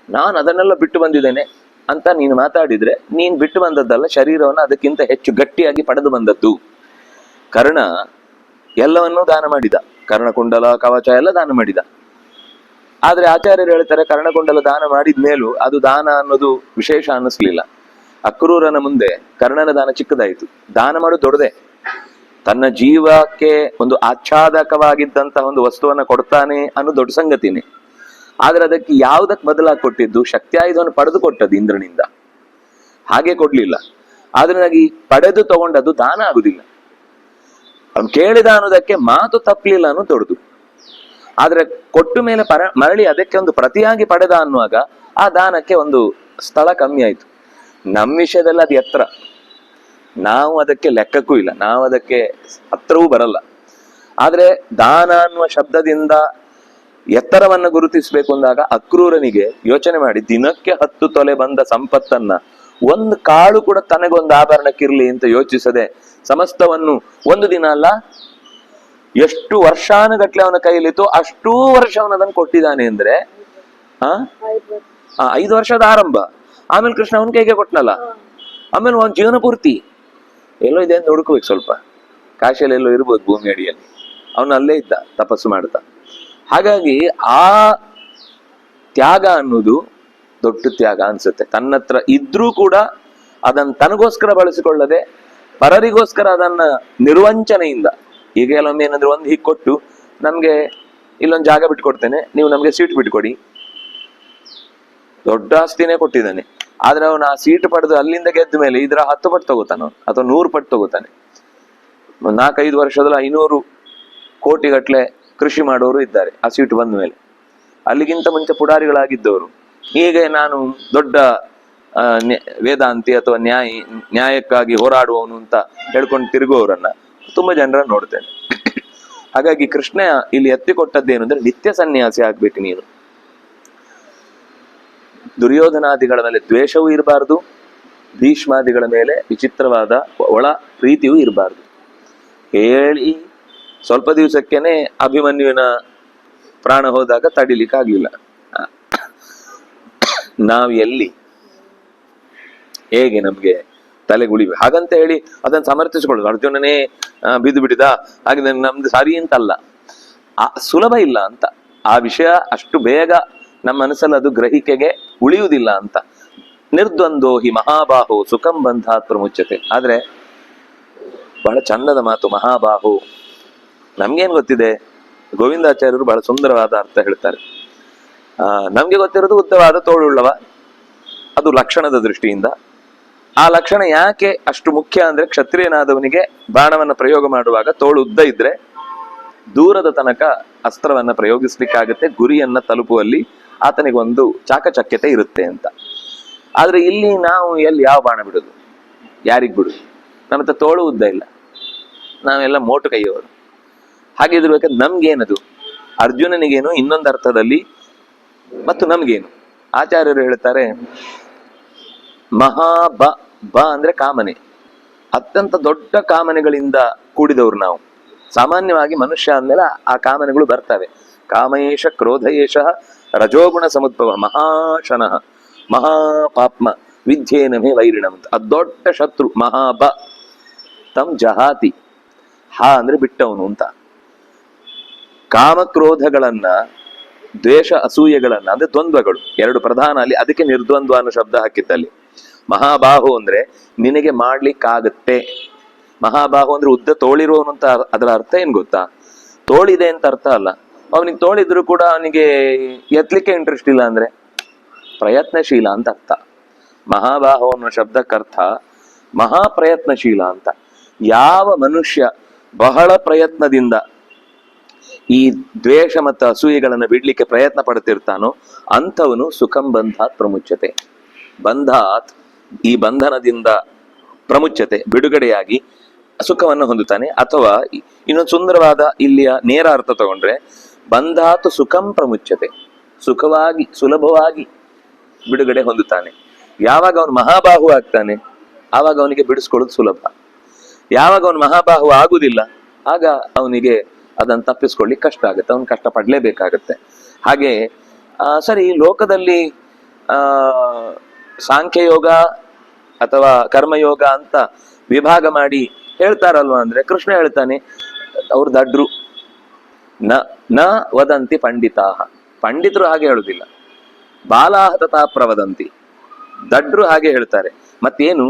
ನಾನು ಅದನ್ನೆಲ್ಲ ಬಿಟ್ಟು ಬಂದಿದ್ದೇನೆ ಅಂತ ನೀನು ಮಾತಾಡಿದ್ರೆ ನೀನ್ ಬಿಟ್ಟು ಬಂದದ್ದಲ್ಲ, ಶರೀರವನ್ನು ಅದಕ್ಕಿಂತ ಹೆಚ್ಚು ಗಟ್ಟಿಯಾಗಿ ಪಡೆದು ಬಂದದ್ದು. ಕರ್ಣ ಎಲ್ಲವನ್ನೂ ದಾನ ಮಾಡಿದ, ಕರ್ಣಕುಂಡಲ ಕವಚ ಎಲ್ಲ ದಾನ ಮಾಡಿದ. ಆದ್ರೆ ಆಚಾರ್ಯರು ಹೇಳ್ತಾರೆ, ಕರ್ಣಕುಂಡಲ ದಾನ ಮಾಡಿದ ಮೇಲೂ ಅದು ದಾನ ಅನ್ನೋದು ವಿಶೇಷ ಅನ್ನಿಸ್ಲಿಲ್ಲ. ಅಕ್ರೂರನ ಮುಂದೆ ಕರ್ಣನ ದಾನ ಚಿಕ್ಕದಾಯಿತು. ದಾನ ಮಾಡೋದು ದೊಡ್ಡದೆ. ತನ್ನ ಜೀವಕ್ಕೆ ಒಂದು ಆಚ್ಛಾದಕವಾಗಿದ್ದಂತಹ ಒಂದು ವಸ್ತುವನ್ನ ಕೊಡ್ತಾನೆ ಅನ್ನೋ ದೊಡ್ಡ ಸಂಗತಿನೇ. ಆದ್ರೆ ಅದಕ್ಕೆ ಯಾವುದಕ್ಕೆ ಬದಲಾಗಿ ಕೊಟ್ಟಿದ್ದು? ಶಕ್ತಿಯಾಯುಧವನ್ನು ಪಡೆದು ಕೊಟ್ಟದ್ದು ಇಂದ್ರನಿಂದ, ಹಾಗೆ ಕೊಡ್ಲಿಲ್ಲ. ಆದ್ರಿಂದಾಗಿ ಪಡೆದು ತಗೊಂಡದ್ದು ದಾನ ಆಗುದಿಲ್ಲ. ಅವ್ನು ಕೇಳಿದ ಅನ್ನೋದಕ್ಕೆ ಮಾತು ತಪ್ಪಲಿಲ್ಲ ಅನ್ನೋ ದೊಡ್ಡದು. ಆದ್ರೆ ಕೊಟ್ಟು ಮೇಲೆ ಮರಳಿ ಅದಕ್ಕೆ ಒಂದು ಪ್ರತಿಯಾಗಿ ಪಡೆದ ಅನ್ನುವಾಗ ಆ ದಾನಕ್ಕೆ ಒಂದು ಸ್ಥಳ ಕಮ್ಮಿ ಆಯ್ತು. ನಮ್ಮ ವಿಷಯದಲ್ಲಿ ಅದು ಎತ್ತರ, ನಾವು ಅದಕ್ಕೆ ಲೆಕ್ಕಕ್ಕೂ ಇಲ್ಲ, ನಾವು ಅದಕ್ಕೆ ಹತ್ರವೂ ಬರಲ್ಲ. ಆದ್ರೆ ದಾನ ಅನ್ನುವ ಶಬ್ದದಿಂದ ಎತ್ತರವನ್ನು ಗುರುತಿಸ್ಬೇಕು ಅಂದಾಗ ಅಕ್ರೂರನಿಗೆ ಯೋಚನೆ ಮಾಡಿ, ದಿನಕ್ಕೆ 10 ತೊಲೆ ಬಂದ ಸಂಪತ್ತನ್ನ ಒಂದು ಕಾಳು ಕೂಡ ತನಗೊಂದು ಆಭರಣಕ್ಕಿರ್ಲಿ ಅಂತ ಯೋಚಿಸದೆ ಸಮಸ್ತವನ್ನು ಒಂದು ದಿನ ಅಲ್ಲ, ಎಷ್ಟು ವರ್ಷಾನುಗಟ್ಲೆ ಅವನ ಕೈಲಿತ್ತು ಅಷ್ಟೂ ವರ್ಷ ಅವನದನ್ನು ಕೊಟ್ಟಿದ್ದಾನೆ. ಅಂದ್ರೆ 5 ವರ್ಷದ ಆರಂಭ, ಆಮೇಲೆ ಕೃಷ್ಣ ಅವನ ಕೈಗೆ ಕೊಟ್ಟನಲ್ಲ, ಆಮೇಲೆ ಅವನ ಜೀವನ ಪೂರ್ತಿ ಎಲ್ಲೋ ಇದೆ ಅಂತ ಹುಡುಕ್ಬೇಕು. ಸ್ವಲ್ಪ ಕಾಶಿಯಲ್ಲಿ ಎಲ್ಲೋ ಇರ್ಬೋದು ಭೂಮಿ ಅಡಿಯಲ್ಲಿ, ಅವನು ಅಲ್ಲೇ ಇದ್ದ ತಪಸ್ಸು ಮಾಡ್ತಾ. ಹಾಗಾಗಿ ಆ ತ್ಯಾಗ ಅನ್ನೋದು ದೊಡ್ಡ ತ್ಯಾಗ ಅನ್ಸುತ್ತೆ. ತನ್ನತ್ರ ಇದ್ರೂ ಕೂಡ ಅದನ್ನ ತನಗೋಸ್ಕರ ಬಳಸಿಕೊಳ್ಳದೆ ಪರರಿಗೋಸ್ಕರ ಅದನ್ನ ನಿರ್ವಂಚನೆಯಿಂದ, ಈಗ ಕೆಲವೊಮ್ಮೆ ಏನಂದ್ರೆ ಒಂದು ಹೀಗೆ ಕೊಟ್ಟು, ನಮ್ಗೆ ಇಲ್ಲೊಂದು ಜಾಗ ಬಿಟ್ಕೊಡ್ತೇನೆ, ನೀವು ನಮ್ಗೆ ಸೀಟ್ ಬಿಟ್ಕೊಡಿ, ದೊಡ್ಡ ಆಸ್ತಿನೇ ಕೊಟ್ಟಿದ್ದಾನೆ. ಆದ್ರೆ ಅವನು ಆ ಸೀಟ್ ಪಡೆದು ಅಲ್ಲಿಂದ ಗೆದ್ದ ಮೇಲೆ ಇದರ 10 ಪಟ್ಟು ತಗೋತಾನ ಅಥವಾ 100 ಪಟ್ಟು ತಗೋತಾನೆ. 4-5 ವರ್ಷದಲ್ಲಿ 500 ಕೋಟಿ ಗಟ್ಲೆ ಕೃಷಿ ಮಾಡೋರು ಇದ್ದಾರೆ ಆ ಸೀಟು ಬಂದ ಮೇಲೆ. ಅಲ್ಲಿಗಿಂತ ಮುಂಚೆ ಪುಡಾರಿಗಳಾಗಿದ್ದವರು ಹೀಗೆ ನಾನು ದೊಡ್ಡ ವೇದಾಂತಿ ಅಥವಾ ನ್ಯಾಯಕ್ಕಾಗಿ ಹೋರಾಡುವವನು ಅಂತ ಹೇಳ್ಕೊಂಡು ತಿರುಗುವವರನ್ನ ತುಂಬಾ ಜನರನ್ನ ನೋಡ್ತೇನೆ. ಹಾಗಾಗಿ ಕೃಷ್ಣ ಇಲ್ಲಿ ಎತ್ತಿಕೊಟ್ಟದ್ದೇನು ಅಂದ್ರೆ, ನಿತ್ಯ ಸನ್ಯಾಸಿ ಆಗ್ಬೇಕು ನೀನು. ದುರ್ಯೋಧನಾದಿಗಳ ಮೇಲೆ ದ್ವೇಷವೂ ಇರಬಾರ್ದು, ಭೀಷ್ಮಾದಿಗಳ ಮೇಲೆ ವಿಚಿತ್ರವಾದ ಒಳ ಪ್ರೀತಿಯೂ ಇರಬಾರ್ದು. ಹೇಳಿ ಸ್ವಲ್ಪ ದಿವಸಕ್ಕೇನೆ ಅಭಿಮನ್ಯುವಿನ ಪ್ರಾಣ ಹೋದಾಗ ತಡಿಲಿಕ್ಕಾಗ್ಲಿಲ್ಲ. ನಾವು ಎಲ್ಲಿ ಹೇಗೆ ನಮ್ಗೆ ತಲೆಗುಳಿವೆ ಹಾಗಂತ ಹೇಳಿ ಅದನ್ನು ಸಮರ್ಥಿಸಿಕೊಳ್ಳೋದು ಅರ್ಜುನನೇ ಬಿದ್ದು ಬಿಟ್ಟಿದ ಹಾಗೆ ನಮ್ದು ಸರಿ ಅಂತಲ್ಲ, ಸುಲಭ ಇಲ್ಲ ಅಂತ. ಆ ವಿಷಯ ಅಷ್ಟು ಬೇಗ ನಮ್ಮ ಮನಸ್ಸಲ್ಲಿ ಅದು ಗ್ರಹಿಕೆಗೆ ಉಳಿಯುವುದಿಲ್ಲ ಅಂತ. ನಿರ್ದ್ವಂದ್ವೋ ಹಿ ಮಹಾಬಾಹು ಸುಖಂ ಬಂಧಾತ್ ಪ್ರಮುಚ್ಯತೆ. ಆದ್ರೆ ಬಹಳ ಚಂದದ ಮಾತು ಮಹಾಬಾಹು. ನಮ್ಗೇನ್ ಗೊತ್ತಿದೆ? ಗೋವಿಂದಾಚಾರ್ಯರು ಬಹಳ ಸುಂದರವಾದ ಅರ್ಥ ಹೇಳ್ತಾರೆ. ನಮ್ಗೆ ಗೊತ್ತಿರೋದು ಉದ್ದವಾದ ತೋಳುಳ್ಳವ, ಅದು ಲಕ್ಷಣದ ದೃಷ್ಟಿಯಿಂದ. ಆ ಲಕ್ಷಣ ಯಾಕೆ ಅಷ್ಟು ಮುಖ್ಯ ಅಂದ್ರೆ, ಕ್ಷತ್ರಿಯನಾದವನಿಗೆ ಬಾಣವನ್ನ ಪ್ರಯೋಗ ಮಾಡುವಾಗ ತೋಳು ಉದ್ದ ಇದ್ರೆ ದೂರದ ತನಕ ಅಸ್ತ್ರವನ್ನ ಪ್ರಯೋಗಿಸ್ಲಿಕ್ಕಾಗತ್ತೆ, ಗುರಿಯನ್ನ ತಲುಪುವಲ್ಲಿ ಆತನಿಗೆ ಒಂದು ಚಾಕಚಕ್ಯತೆ ಇರುತ್ತೆ ಅಂತ. ಆದ್ರೆ ಇಲ್ಲಿ ನಾವು ಎಲ್ಲಿ ಯಾವ ಬಾಣ ಬಿಡುದು, ಯಾರಿಗ್ ಬಿಡುದು? ನಮ್ಮ ಹತ್ರ ತೋಳು ಉದ್ದ ಇಲ್ಲ, ನಾವೆಲ್ಲ ಮೋಟು ಕೈಯವರು. ಹಾಗಿರ್ಬೇಕಾದ್ರೆ ನಮ್ಗೇನದು? ಅರ್ಜುನನಿಗೇನು ಇನ್ನೊಂದು ಅರ್ಥದಲ್ಲಿ, ಮತ್ತು ನಮ್ಗೇನು? ಆಚಾರ್ಯರು ಹೇಳ್ತಾರೆ, ಬ ಅಂದ್ರೆ ಕಾಮನೆ. ಅತ್ಯಂತ ದೊಡ್ಡ ಕಾಮನೆಗಳಿಂದ ಕೂಡಿದವರು ನಾವು. ಸಾಮಾನ್ಯವಾಗಿ ಮನುಷ್ಯ ಅಂದ್ಮೇಲೆ ಆ ಕಾಮನೆಗಳು ಬರ್ತವೆ. ಕಾಮಯೇಶ ಕ್ರೋಧಯೇಶ ರಜೋಗುಣ ಸಮುದ್ಭವ ಮಹಾಶನಃ ಮಹಾಪಾಪ್ಮ ವಿದ್ಯೇನಮೇ ವೈರಿಣಂ ಅಂತ. ಅದು ದೊಡ್ಡ ಶತ್ರು. ಮಹಾಬ ತಂ ಜಹಾತಿ, ಅಂದ್ರೆ ಬಿಟ್ಟವನು ಅಂತ. ಕಾಮಕ್ರೋಧಗಳನ್ನ, ದ್ವೇಷ ಅಸೂಯೆಗಳನ್ನ, ಅಂದ್ರೆ ದ್ವಂದ್ವಗಳು ಎರಡು ಪ್ರಧಾನ ಅಲ್ಲಿ. ಅದಕ್ಕೆ ನಿರ್ದ್ವಂದ್ವ ಅನ್ನೋ ಶಬ್ದ ಹಾಕಿದ್ದಲ್ಲಿ. ಮಹಾಬಾಹು ಅಂದ್ರೆ ನಿನಗೆ ಮಾಡ್ಲಿಕ್ಕಾಗತ್ತೆ. ಮಹಾಬಾಹು ಅಂದ್ರೆ ಉದ್ದ ತೋಳಿರುವವನು ಅಂತ. ಅದರ ಅರ್ಥ ಏನ್ ಗೊತ್ತಾ? ತೋಳಿದೆ ಅಂತ ಅರ್ಥ ಅಲ್ಲ. ಅವನಿಗೆ ತೋಳಿದ್ರು ಕೂಡ ಅವನಿಗೆ ಎತ್ತಲಿಕ್ಕೆ ಇಂಟ್ರೆಸ್ಟ್ ಇಲ್ಲ ಅಂದ್ರೆ ಪ್ರಯತ್ನಶೀಲ ಅಂತ ಅರ್ಥ. ಮಹಾಬಾಹು ಅನ್ನೋ ಶಬ್ದಕ್ಕರ್ಥ ಮಹಾಪ್ರಯತ್ನಶೀಲ ಅಂತ. ಯಾವ ಮನುಷ್ಯ ಬಹಳ ಪ್ರಯತ್ನದಿಂದ ಈ ದ್ವೇಷ ಮತ್ತು ಅಸೂಯೆಗಳನ್ನು ಬಿಡ್ಲಿಕ್ಕೆ ಪ್ರಯತ್ನ ಪಡ್ತಿರ್ತಾನೋ ಅಂಥವನು ಸುಖಂ ಬಂಧಾತ್ ಪ್ರಮುಚ್ಯತೆ. ಬಂಧಾತ್, ಈ ಬಂಧನದಿಂದ ಪ್ರಮುಚ್ಯತೆ, ಬಿಡುಗಡೆಯಾಗಿ ಸುಖವನ್ನು ಹೊಂದುತ್ತಾನೆ. ಅಥವಾ ಇನ್ನೊಂದು ಸುಂದರವಾದ ಇಲ್ಲಿಯ ನೇರ ಅರ್ಥ ತಗೊಂಡ್ರೆ, ಬಂಧಾತು ಸುಖಂ ಪ್ರಮುಚ್ಯತೆ, ಸುಖವಾಗಿ ಸುಲಭವಾಗಿ ಬಿಡುಗಡೆ ಹೊಂದುತ್ತಾನೆ. ಯಾವಾಗ ಅವನು ಮಹಾಬಾಹು ಆಗ್ತಾನೆ ಆವಾಗ ಅವನಿಗೆ ಬಿಡಿಸ್ಕೊಳ್ಳೋದು ಸುಲಭ. ಯಾವಾಗ ಅವನು ಮಹಾಬಾಹು ಆಗುದಿಲ್ಲ ಆಗ ಅವನಿಗೆ ಅದನ್ನು ತಪ್ಪಿಸ್ಕೊಳ್ಳಿಕ್ಕೆ ಕಷ್ಟ ಆಗುತ್ತೆ, ಅವನು ಕಷ್ಟ ಪಡ್ಲೇಬೇಕಾಗತ್ತೆ. ಹಾಗೆ ಸರಿ, ಲೋಕದಲ್ಲಿ ಸಾಂಖ್ಯಯೋಗ ಅಥವಾ ಕರ್ಮಯೋಗ ಅಂತ ವಿಭಾಗ ಮಾಡಿ ಹೇಳ್ತಾರಲ್ವಾ ಅಂದ್ರೆ, ಕೃಷ್ಣ ಹೇಳ್ತಾನೆ ಅವ್ರು ದಡ್ರು. ನ ವದಂತಿ ಪಂಡಿತಾ, ಪಂಡಿತರು ಹಾಗೆ ಹೇಳುದಿಲ್ಲ. ಬಾಲಾಹ ತಥಾ ಪ್ರವದಂತಿ, ದಡ್ರು ಹಾಗೆ ಹೇಳ್ತಾರೆ. ಮತ್ತೇನು?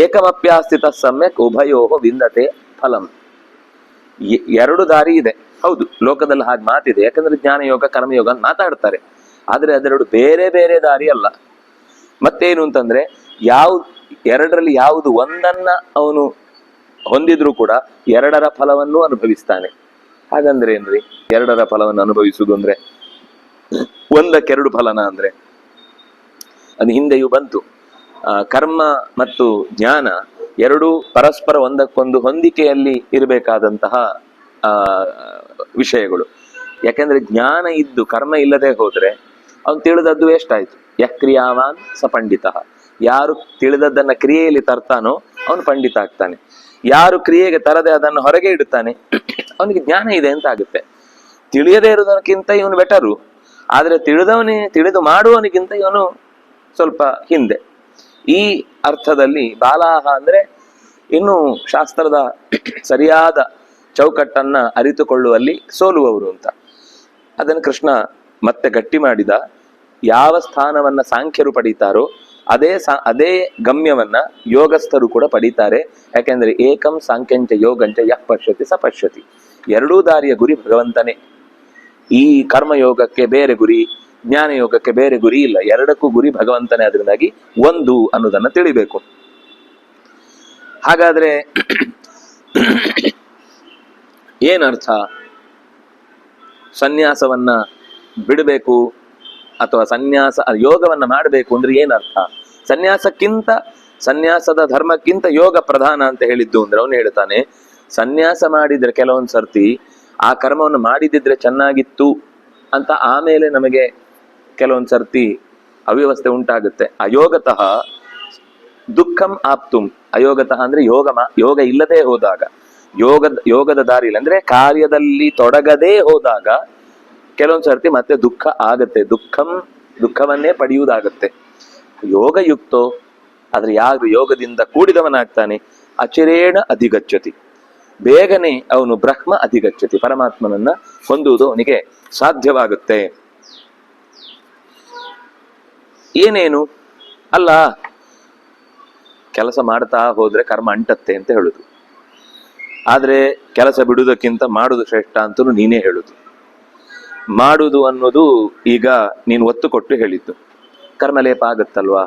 ಏಕಮಪ್ಯಾಸ್ಥಿತ ಸಮ್ಯಕ್ ಉಭಯೋ ವಿಂದತೆ ಫಲಂ. ಎರಡು ದಾರಿ ಇದೆ, ಹೌದು, ಲೋಕದಲ್ಲಿ ಹಾಗೆ ಮಾತಿದೆ. ಯಾಕಂದ್ರೆ ಜ್ಞಾನಯೋಗ ಕರ್ಮಯೋಗ ಅಂತ ಮಾತಾಡ್ತಾರೆ. ಆದ್ರೆ ಅದೆರಡು ಬೇರೆ ಬೇರೆ ದಾರಿ ಅಲ್ಲ. ಮತ್ತೇನು ಅಂತಂದ್ರೆ, ಎರಡರಲ್ಲಿ ಯಾವುದು ಒಂದನ್ನ ಅವನು ಹೊಂದಿದ್ರು ಕೂಡ ಎರಡರ ಫಲವನ್ನು ಅನುಭವಿಸ್ತಾನೆ. ಹಾಗಂದ್ರೆ ಏನ್ರಿ ಎರಡರ ಫಲವನ್ನು ಅನುಭವಿಸುವುದು ಅಂದ್ರೆ? ಒಂದಕ್ಕೆರಡು ಫಲನ ಅಂದ್ರೆ ಅದು ಹಿಂದೆಯೂ ಬಂತು. ಕರ್ಮ ಮತ್ತು ಜ್ಞಾನ ಎರಡೂ ಪರಸ್ಪರ ಒಂದಕ್ಕೊಂದು ಹೊಂದಿಕೆಯಲ್ಲಿ ಇರಬೇಕಾದಂತಹ ವಿಷಯಗಳು. ಯಾಕೆಂದ್ರೆ ಜ್ಞಾನ ಇದ್ದು ಕರ್ಮ ಇಲ್ಲದೆ ಹೋದ್ರೆ ಅವನು ತಿಳಿದದ್ದು ಎಷ್ಟಾಯ್ತು? ಯಕ್ರಿಯಾವಾನ್ ಸ ಪಂಡಿತ. ಯಾರು ತಿಳಿದದ್ದನ್ನ ಕ್ರಿಯೆಯಲ್ಲಿ ತರ್ತಾನೋ ಅವನು ಪಂಡಿತ ಆಗ್ತಾನೆ. ಯಾರು ಕ್ರಿಯೆಗೆ ತರದೆ ಅದನ್ನು ಹೊರಗೆ ಇಡುತ್ತಾನೆ ಅವನಿಗೆ ಜ್ಞಾನ ಇದೆ ಅಂತ ಆಗುತ್ತೆ. ತಿಳಿಯದೇ ಇರುವುದಕ್ಕಿಂತ ಇವನು ಬೆಟರು, ಆದ್ರೆ ತಿಳಿದು ಮಾಡುವವನಿಗಿಂತ ಇವನು ಸ್ವಲ್ಪ ಹಿಂದೆ. ಈ ಅರ್ಥದಲ್ಲಿ ಬಾಲಾಹ ಅಂದ್ರೆ ಇನ್ನು ಶಾಸ್ತ್ರದ ಸರಿಯಾದ ಚೌಕಟ್ಟನ್ನ ಅರಿತುಕೊಳ್ಳುವಲ್ಲಿ ಸೋಲುವವರು ಅಂತ. ಅದನ್ನು ಕೃಷ್ಣ ಮತ್ತೆ ಗಟ್ಟಿ ಮಾಡಿದ. ಯಾವ ಸ್ಥಾನವನ್ನ ಸಾಂಖ್ಯರು ಪಡೀತಾರೋ ಅದೇ ಗಮ್ಯವನ್ನ ಯೋಗಸ್ಥರು ಕೂಡ ಪಡೀತಾರೆ. ಯಾಕೆಂದ್ರೆ ಏಕಂ ಸಾಂಖ್ಯಂಚ ಯೋಗಂಚ ಯಃ ಪಶ್ಯತಿ ಸ ಪಶ್ಯತಿ. ಎರಡೂ ದಾರಿಯ ಗುರಿ ಭಗವಂತನೇ. ಈ ಕರ್ಮಯೋಗಕ್ಕೆ ಬೇರೆ ಗುರಿ, ಜ್ಞಾನ ಯೋಗಕ್ಕೆ ಬೇರೆ ಗುರಿ ಇಲ್ಲ. ಎರಡಕ್ಕೂ ಗುರಿ ಭಗವಂತನೇ. ಅದರಿಂದಾಗಿ ಒಂದು ಅನ್ನೋದನ್ನ ತಿಳಿಬೇಕು. ಹಾಗಾದ್ರೆ ಏನರ್ಥ? ಸನ್ಯಾಸವನ್ನ ಬಿಡಬೇಕು ಅಥವಾ ಯೋಗವನ್ನ ಮಾಡಬೇಕು ಅಂದ್ರೆ ಏನರ್ಥ? ಸನ್ಯಾಸದ ಧರ್ಮಕ್ಕಿಂತ ಯೋಗ ಪ್ರಧಾನ ಅಂತ ಹೇಳಿದ್ದು ಅಂದ್ರೆ ಅವನು ಹೇಳ್ತಾನೆ, ಸನ್ಯಾಸ ಮಾಡಿದ್ರೆ ಕೆಲವೊಂದು ಸರ್ತಿ ಆ ಕರ್ಮವನ್ನು ಮಾಡಿದಿದ್ರೆ ಚೆನ್ನಾಗಿತ್ತು ಅಂತ ಆಮೇಲೆ ನಮಗೆ ಕೆಲವೊಂದು ಸರ್ತಿ ಅವ್ಯವಸ್ಥೆ ಉಂಟಾಗುತ್ತೆ. ಅಯೋಗತಃ ದುಃಖಂ ಆಪ್ತುಂ. ಅಯೋಗತಃ ಅಂದ್ರೆ ಯೋಗ ಇಲ್ಲದೆ ಹೋದಾಗ, ಯೋಗದ ದಾರಿಯಲ್ಲಿ ಅಂದ್ರೆ ಕಾರ್ಯದಲ್ಲಿ ತೊಡಗದೇ ಹೋದಾಗ ಕೆಲವೊಂದು ಸರ್ತಿ ಮತ್ತೆ ದುಃಖ ಆಗತ್ತೆ. ದುಃಖವನ್ನೇ ಪಡೆಯುವುದಾಗತ್ತೆ. ಯೋಗಯುಕ್ತೋ ಆದ್ರೆ ಯಾರು ಯೋಗದಿಂದ ಕೂಡಿದವನಾಗ್ತಾನೆ ಅಚಿರೇಣ ಅಧಿಗಚ್ಚತಿ, ಬೇಗನೆ ಅವನು ಬ್ರಹ್ಮ ಅಧಿಗಚ್ಚತಿ, ಪರಮಾತ್ಮನನ್ನ ಹೊಂದುವುದು ಅವನಿಗೆ ಸಾಧ್ಯವಾಗುತ್ತೆ. ಏನೇನು ಅಲ್ಲ, ಕೆಲಸ ಮಾಡ್ತಾ ಹೋದ್ರೆ ಕರ್ಮ ಅಂಟತ್ತೆ ಅಂತ ಹೇಳುದು, ಆದ್ರೆ ಕೆಲಸ ಬಿಡುವುದಕ್ಕಿಂತ ಮಾಡುದು ಶ್ರೇಷ್ಠ ಅಂತಲೂ ನೀನೇ ಹೇಳುದು. ಮಾಡುದು ಅನ್ನೋದು ಈಗ ನೀನು ಒತ್ತು ಕೊಟ್ಟು ಹೇಳಿದ್ದು, ಕರ್ಮಲೇಪ ಆಗತ್ತಲ್ವಾ.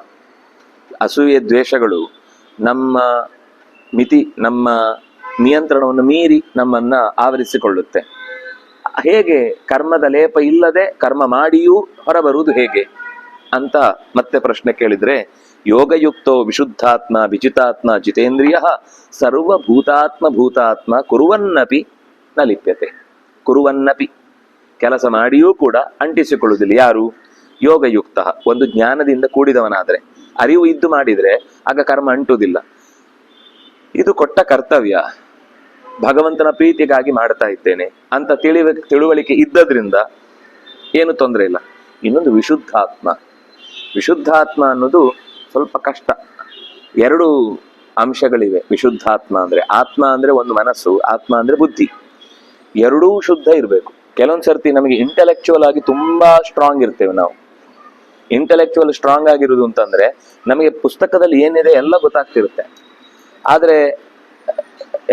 ಅಸೂಯೆ ದ್ವೇಷಗಳು ನಮ್ಮ ಮಿತಿ, ನಮ್ಮ ನಿಯಂತ್ರಣವನ್ನು ಮೀರಿ ನಮ್ಮನ್ನ ಆವರಿಸಿಕೊಳ್ಳುತ್ತೆ. ಹೇಗೆ ಕರ್ಮದ ಲೇಪ ಇಲ್ಲದೆ ಕರ್ಮ ಮಾಡಿಯೂ ಹೊರಬರುವುದು ಹೇಗೆ ಅಂತ ಮತ್ತೆ ಪ್ರಶ್ನೆ ಕೇಳಿದ್ರೆ, ಯೋಗಯುಕ್ತೋ ವಿಶುದ್ಧಾತ್ಮ ವಿಜಿತಾತ್ಮ ಜಿತೇಂದ್ರಿಯ ಸರ್ವಭೂತಾತ್ಮ ಭೂತಾತ್ಮ ಕುರುವನ್ನಪಿ ನ ಲಿಪ್ಯತೆ. ಕುರುವನ್ನಪಿ, ಕೆಲಸ ಮಾಡಿಯೂ ಕೂಡ ಅಂಟಿಸಿಕೊಳ್ಳುವುದಿಲ್ಲ. ಯಾರು? ಯೋಗಯುಕ್ತ, ಒಂದು ಜ್ಞಾನದಿಂದ ಕೂಡಿದವನಾದ್ರೆ, ಅರಿವು ಇದ್ದು ಮಾಡಿದ್ರೆ ಆಗ ಕರ್ಮ ಅಂಟುವುದಿಲ್ಲ. ಇದು ಕೊಟ್ಟ ಕರ್ತವ್ಯ, ಭಗವಂತನ ಪ್ರೀತಿಗಾಗಿ ಮಾಡ್ತಾ ಇದ್ದೇನೆ ಅಂತ ತಿಳುವಳಿಕೆ ಇದ್ದದ್ರಿಂದ ಏನು ತೊಂದರೆ ಇಲ್ಲ. ಇನ್ನೊಂದು ವಿಶುದ್ಧಾತ್ಮ. ವಿಶುದ್ಧಾತ್ಮ ಅನ್ನೋದು ಸ್ವಲ್ಪ ಕಷ್ಟ. ಎರಡು ಅಂಶಗಳಿವೆ ವಿಶುದ್ಧಾತ್ಮ ಅಂದ್ರೆ. ಆತ್ಮ ಅಂದ್ರೆ ಒಂದು ಮನಸ್ಸು, ಆತ್ಮ ಅಂದ್ರೆ ಬುದ್ಧಿ, ಎರಡೂ ಶುದ್ಧ ಇರಬೇಕು. ಕೆಲವೊಂದ್ ಸರ್ತಿ ನಮಗೆ ಇಂಟೆಲೆಕ್ಚುವಲ್ ಆಗಿ ತುಂಬಾ ಸ್ಟ್ರಾಂಗ್ ಇರ್ತೇವೆ ನಾವು. ಇಂಟೆಲೆಕ್ಚುವಲ್ ಸ್ಟ್ರಾಂಗ್ ಆಗಿರುವುದು ಅಂತಂದ್ರೆ ನಮಗೆ ಪುಸ್ತಕದಲ್ಲಿ ಏನಿದೆ ಎಲ್ಲ ಗೊತ್ತಾಗ್ತಿರುತ್ತೆ, ಆದ್ರೆ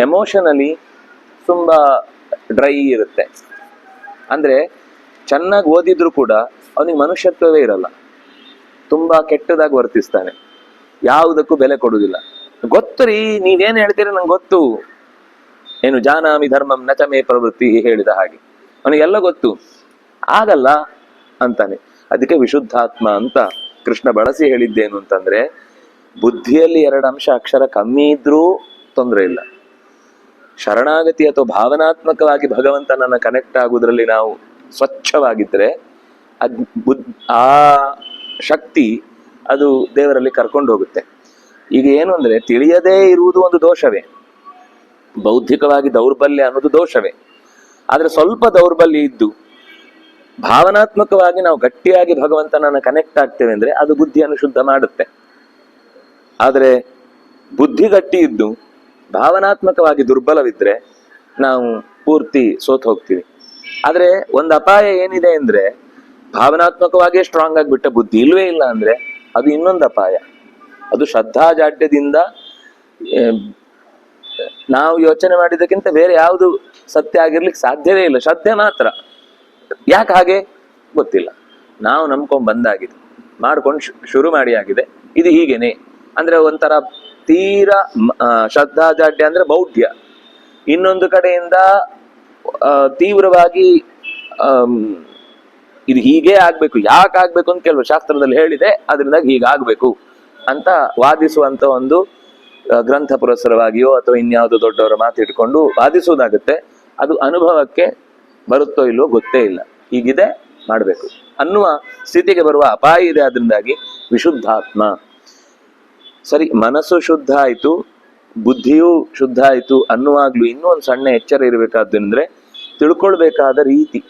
ಎಮೋಷನಲಿ ತುಂಬಾ ಡ್ರೈ ಇರುತ್ತೆ. ಅಂದ್ರೆ ಚೆನ್ನಾಗಿ ಓದಿದ್ರು ಕೂಡ ಅವನಿಗೆ ಮನುಷ್ಯತ್ವವೇ ಇರಲ್ಲ, ತುಂಬಾ ಕೆಟ್ಟದಾಗಿ ವರ್ತಿಸ್ತಾನೆ, ಯಾವುದಕ್ಕೂ ಬೆಲೆ ಕೊಡುವುದಿಲ್ಲ. ಗೊತ್ತು ರೀ, ನೀವೇನ್ ಹೇಳ್ತೀರಿ ನಂಗೆ ಗೊತ್ತು, ಏನು ಜಾನಾಮಿ ಧರ್ಮಂ ನಚಮೇ ಪ್ರವೃತ್ತಿ ಹೇಳಿದ ಹಾಗೆ, ಅವನಿಗೆಲ್ಲ ಗೊತ್ತು, ಆಗಲ್ಲ ಅಂತಾನೆ. ಅದಕ್ಕೆ ವಿಶುದ್ಧಾತ್ಮ ಅಂತ ಕೃಷ್ಣ ಬಳಸಿ ಹೇಳಿದ್ದೇನು ಅಂತಂದ್ರೆ, ಬುದ್ಧಿಯಲ್ಲಿ 2 ಅಂಶ ಅಕ್ಷರ ಕಮ್ಮಿ ಇದ್ರೂ ತೊಂದರೆ ಇಲ್ಲ. ಶರಣಾಗತಿ ಅಥವಾ ಭಾವನಾತ್ಮಕವಾಗಿ ಭಗವಂತನನ್ನ ಕನೆಕ್ಟ್ ಆಗುವುದರಲ್ಲಿ ನಾವು ಸ್ವಚ್ಛವಾಗಿದ್ರೆ ಆ ಶಕ್ತಿ ಅದು ದೇವರಲ್ಲಿ ಕರ್ಕೊಂಡು ಹೋಗುತ್ತೆ. ಈಗ ಏನು ಅಂದ್ರೆ, ತಿಳಿಯದೇ ಇರುವುದು ಒಂದು ದೋಷವೇ, ಬೌದ್ಧಿಕವಾಗಿ ದೌರ್ಬಲ್ಯ ಅನ್ನೋದು ದೋಷವೇ. ಆದ್ರೆ ಸ್ವಲ್ಪ ದೌರ್ಬಲ್ಯ ಇದ್ದು ಭಾವನಾತ್ಮಕವಾಗಿ ನಾವು ಗಟ್ಟಿಯಾಗಿ ಭಗವಂತನನ್ನ ಕನೆಕ್ಟ್ ಆಗ್ತೇವೆ ಅಂದ್ರೆ ಅದು ಬುದ್ಧಿಯನ್ನು ಶುದ್ಧ ಮಾಡುತ್ತೆ. ಆದ್ರೆ ಬುದ್ಧಿ ಗಟ್ಟಿ ಇದ್ದು ಭಾವನಾತ್ಮಕವಾಗಿ ದುರ್ಬಲವಿದ್ರೆ ನಾವು ಪೂರ್ತಿ ಸೋತ್ ಹೋಗ್ತೀವಿ. ಆದ್ರೆ ಒಂದು ಅಪಾಯ ಏನಿದೆ ಅಂದ್ರೆ, ಭಾವನಾತ್ಮಕವಾಗಿ ಸ್ಟ್ರಾಂಗ್ ಆಗಿಬಿಟ್ಟ ಬುದ್ಧಿ ಇಲ್ವೇ ಇಲ್ಲ ಅಂದ್ರೆ ಅದು ಇನ್ನೊಂದು ಅಪಾಯ. ಅದು ಶ್ರದ್ಧಾಜಾಡ್ಯದಿಂದ ನಾವು ಯೋಚನೆ ಮಾಡಿದ್ದಕ್ಕಿಂತ ಬೇರೆ ಯಾವುದು ಸತ್ಯ ಆಗಿರ್ಲಿಕ್ಕೆ ಸಾಧ್ಯವೇ ಇಲ್ಲ, ಶ್ರದ್ಧೆ ಮಾತ್ರ. ಯಾಕೆ ಹಾಗೆ ಗೊತ್ತಿಲ್ಲ, ನಾವು ನಂಬ್ಕೊಂಡ್ ಬಂದಾಗಿದೆ, ಮಾಡ್ಕೊಂಡು ಶುರು ಮಾಡಿ ಆಗಿದೆ, ಇದು ಹೀಗೇನೆ ಅಂದ್ರೆ ಒಂಥರ ತೀರಾ ಶ್ರದ್ಧಾಜಾಡ್ಯ ಅಂದ್ರೆ ಮೌಢ್ಯ. ಇನ್ನೊಂದು ಕಡೆಯಿಂದ ತೀವ್ರವಾಗಿ ಇದು ಹೀಗೆ ಆಗ್ಬೇಕು, ಯಾಕೆ ಆಗ್ಬೇಕು ಅಂತ ಕೆಲವು ಶಾಸ್ತ್ರದಲ್ಲಿ ಹೇಳಿದೆ, ಅದರಿಂದ ಹೀಗಾಗ್ಬೇಕು ಅಂತ ವಾದಿಸುವಂತ ಒಂದು ಗ್ರಂಥ ಪುರಸ್ಸರವಾಗಿಯೋ ಅಥವಾ ಇನ್ಯಾವುದೋ ದೊಡ್ಡವರ ಮಾತಿಟ್ಕೊಂಡು ವಾದಿಸುವುದಾಗುತ್ತೆ. ಅದು ಅನುಭವಕ್ಕೆ ಬರುತ್ತೋ ಇಲ್ವೋ ಗೊತ್ತೇ ಇಲ್ಲ, ಹೀಗಿದೆ ಮಾಡ್ಬೇಕು ಅನ್ನುವ ಸ್ಥಿತಿಗೆ ಬರುವ ಅಪಾಯ ಇದೆ. ಅದರಿಂದಾಗಿ ವಿಶುದ್ಧಾತ್ಮ. ಸರಿ, ಮನಸ್ಸು ಶುದ್ಧ ಆಯ್ತು, ಬುದ್ಧಿಯೂ ಶುದ್ಧ ಆಯ್ತು ಅನ್ನುವಾಗ್ಲೂ ಇನ್ನೂ ಒಂದು ಸಣ್ಣ ಎಚ್ಚರ ಇರಬೇಕಾದ್ರೆ, ತಿಳ್ಕೊಳ್ಬೇಕಾದ ರೀತಿ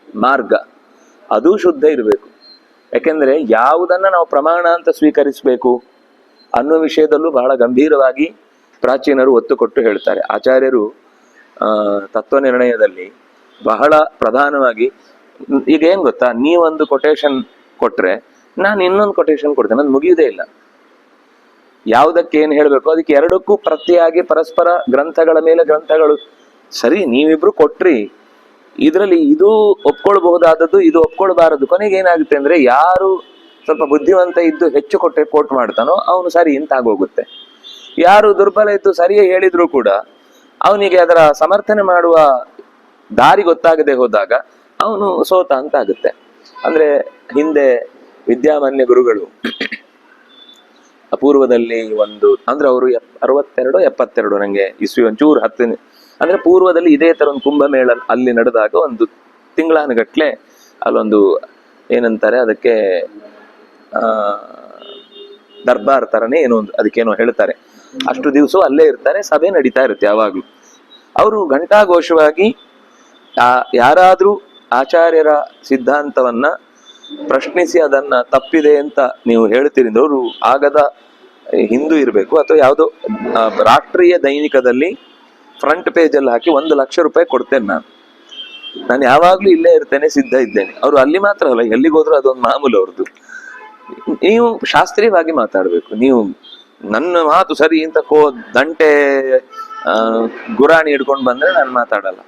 ಮಾರ್ಗ ಅದೂ ಶುದ್ಧ ಇರಬೇಕು. ಯಾಕೆಂದ್ರೆ ಯಾವುದನ್ನ ನಾವು ಪ್ರಮಾಣ ಅಂತ ಸ್ವೀಕರಿಸಬೇಕು ಅನ್ನುವ ವಿಷಯದಲ್ಲೂ ಬಹಳ ಗಂಭೀರವಾಗಿ ಪ್ರಾಚೀನರು ಒತ್ತು ಕೊಟ್ಟು ಹೇಳ್ತಾರೆ. ಆಚಾರ್ಯರು ತತ್ವ ನಿರ್ಣಯದಲ್ಲಿ ಬಹಳ ಪ್ರಧಾನವಾಗಿ, ಈಗ ಏನ್ ಗೊತ್ತಾ, ನೀವೊಂದು ಕೊಟೇಶನ್ ಕೊಟ್ರೆ ನಾನು ಇನ್ನೊಂದು ಕೊಟೇಶನ್ ಕೊಡ್ತೇನೆ, ಅದು ಮುಗಿಯುವುದೇ ಇಲ್ಲ. ಯಾವುದಕ್ಕೆ ಏನು ಹೇಳಬೇಕು ಅದಕ್ಕೆ ಎರಡಕ್ಕೂ ಪ್ರತಿಯಾಗಿ ಪರಸ್ಪರ ಗ್ರಂಥಗಳ ಮೇಲೆ ಗ್ರಂಥಗಳು. ಸರಿ, ನೀವಿಬ್ರು ಕೊಟ್ರಿ, ಇದರಲ್ಲಿ ಇದು ಒಪ್ಕೊಳ್ಬಹುದಾದದ್ದು, ಇದು ಒಪ್ಕೊಳ್ಬಾರದು. ಕೊನೆಗೆ ಏನಾಗುತ್ತೆ ಅಂದ್ರೆ, ಯಾರು ಸ್ವಲ್ಪ ಬುದ್ಧಿವಂತ ಇದ್ದು ಹೆಚ್ಚು ಕೋಟ್ ಮಾಡ್ತಾನೋ ಅವನು ಸರಿ ಅಂತ ಆಗೋಗುತ್ತೆ. ಯಾರು ದುರ್ಬಲ ಇದ್ದು ಸರಿಯೇ ಹೇಳಿದ್ರು ಕೂಡ ಅವನಿಗೆ ಅದರ ಸಮರ್ಥನೆ ಮಾಡುವ ದಾರಿ ಗೊತ್ತಾಗದೆ ಹೋದಾಗ ಅವನು ಸೋತ ಅಂತ ಆಗುತ್ತೆ. ಅಂದ್ರೆ ಹಿಂದೆ ವಿದ್ಯಾಮಾನ್ಯ ಗುರುಗಳು ಅಪೂರ್ವದಲ್ಲಿ ಒಂದು, ಅಂದ್ರೆ ಅವರು 62 72 ನಂಗೆ ಇಸ್ವಿ ಒಂಚೂರು 10 ಅಂದ್ರೆ ಪೂರ್ವದಲ್ಲಿ ಇದೇ ತರ ಒಂದು ಕುಂಭಮೇಳ ಅಲ್ಲಿ ನಡೆದಾಗ ಒಂದು ತಿಂಗಳಾನುಗಟ್ಲೆ ಅಲ್ಲೊಂದು ಏನಂತಾರೆ ಅದಕ್ಕೆ ದರ್ಬಾರ್ ತರನೇ ಏನೋ ಒಂದು ಅದಕ್ಕೇನೋ ಹೇಳ್ತಾರೆ, ಅಷ್ಟು ದಿವಸ ಅಲ್ಲೇ ಇರ್ತಾರೆ, ಸಭೆ ನಡೀತಾ ಇರುತ್ತೆ ಯಾವಾಗ್ಲೂ. ಅವರು ಘಂಟಾಘೋಷವಾಗಿ ಯಾರಾದ್ರೂ ಆಚಾರ್ಯರ ಸಿದ್ಧಾಂತವನ್ನ ಪ್ರಶ್ನಿಸಿ ಅದನ್ನ ತಪ್ಪಿದೆ ಅಂತ ನೀವು ಹೇಳ್ತೀರಿ, ಅವರು ಆಗದ ಹಿಂದೂ ಇರಬೇಕು ಅಥವಾ ಯಾವುದೋ ರಾಷ್ಟ್ರೀಯ ದೈನಿಕದಲ್ಲಿ ಫ್ರಂಟ್ ಪೇಜ್ ಅಲ್ಲಿ ಹಾಕಿ 1,00,000 ರೂಪಾಯಿ ಕೊಡ್ತೇನೆ ನಾನು ಯಾವಾಗ್ಲೂ ಇಲ್ಲೇ ಇರ್ತೇನೆ, ಸಿದ್ಧ ಇದ್ದೇನೆ. ಅವರು ಅಲ್ಲಿ ಮಾತ್ರ ಅಲ್ಲ, ಎಲ್ಲಿಗೆ ಹೋದ್ರು ಅದೊಂದು ಮಾಮೂಲು ಅವ್ರದ್ದು. ನೀವು ಶಾಸ್ತ್ರೀಯವಾಗಿ ಮಾತಾಡ್ಬೇಕು. ನೀವು ನನ್ನ ಮಾತು ಸರಿ ಅಂತ ದಂಟೆ ಗುರಾಣಿ ಹಿಡ್ಕೊಂಡು ಬಂದ್ರೆ ನಾನು ಮಾತಾಡಲ್ಲ.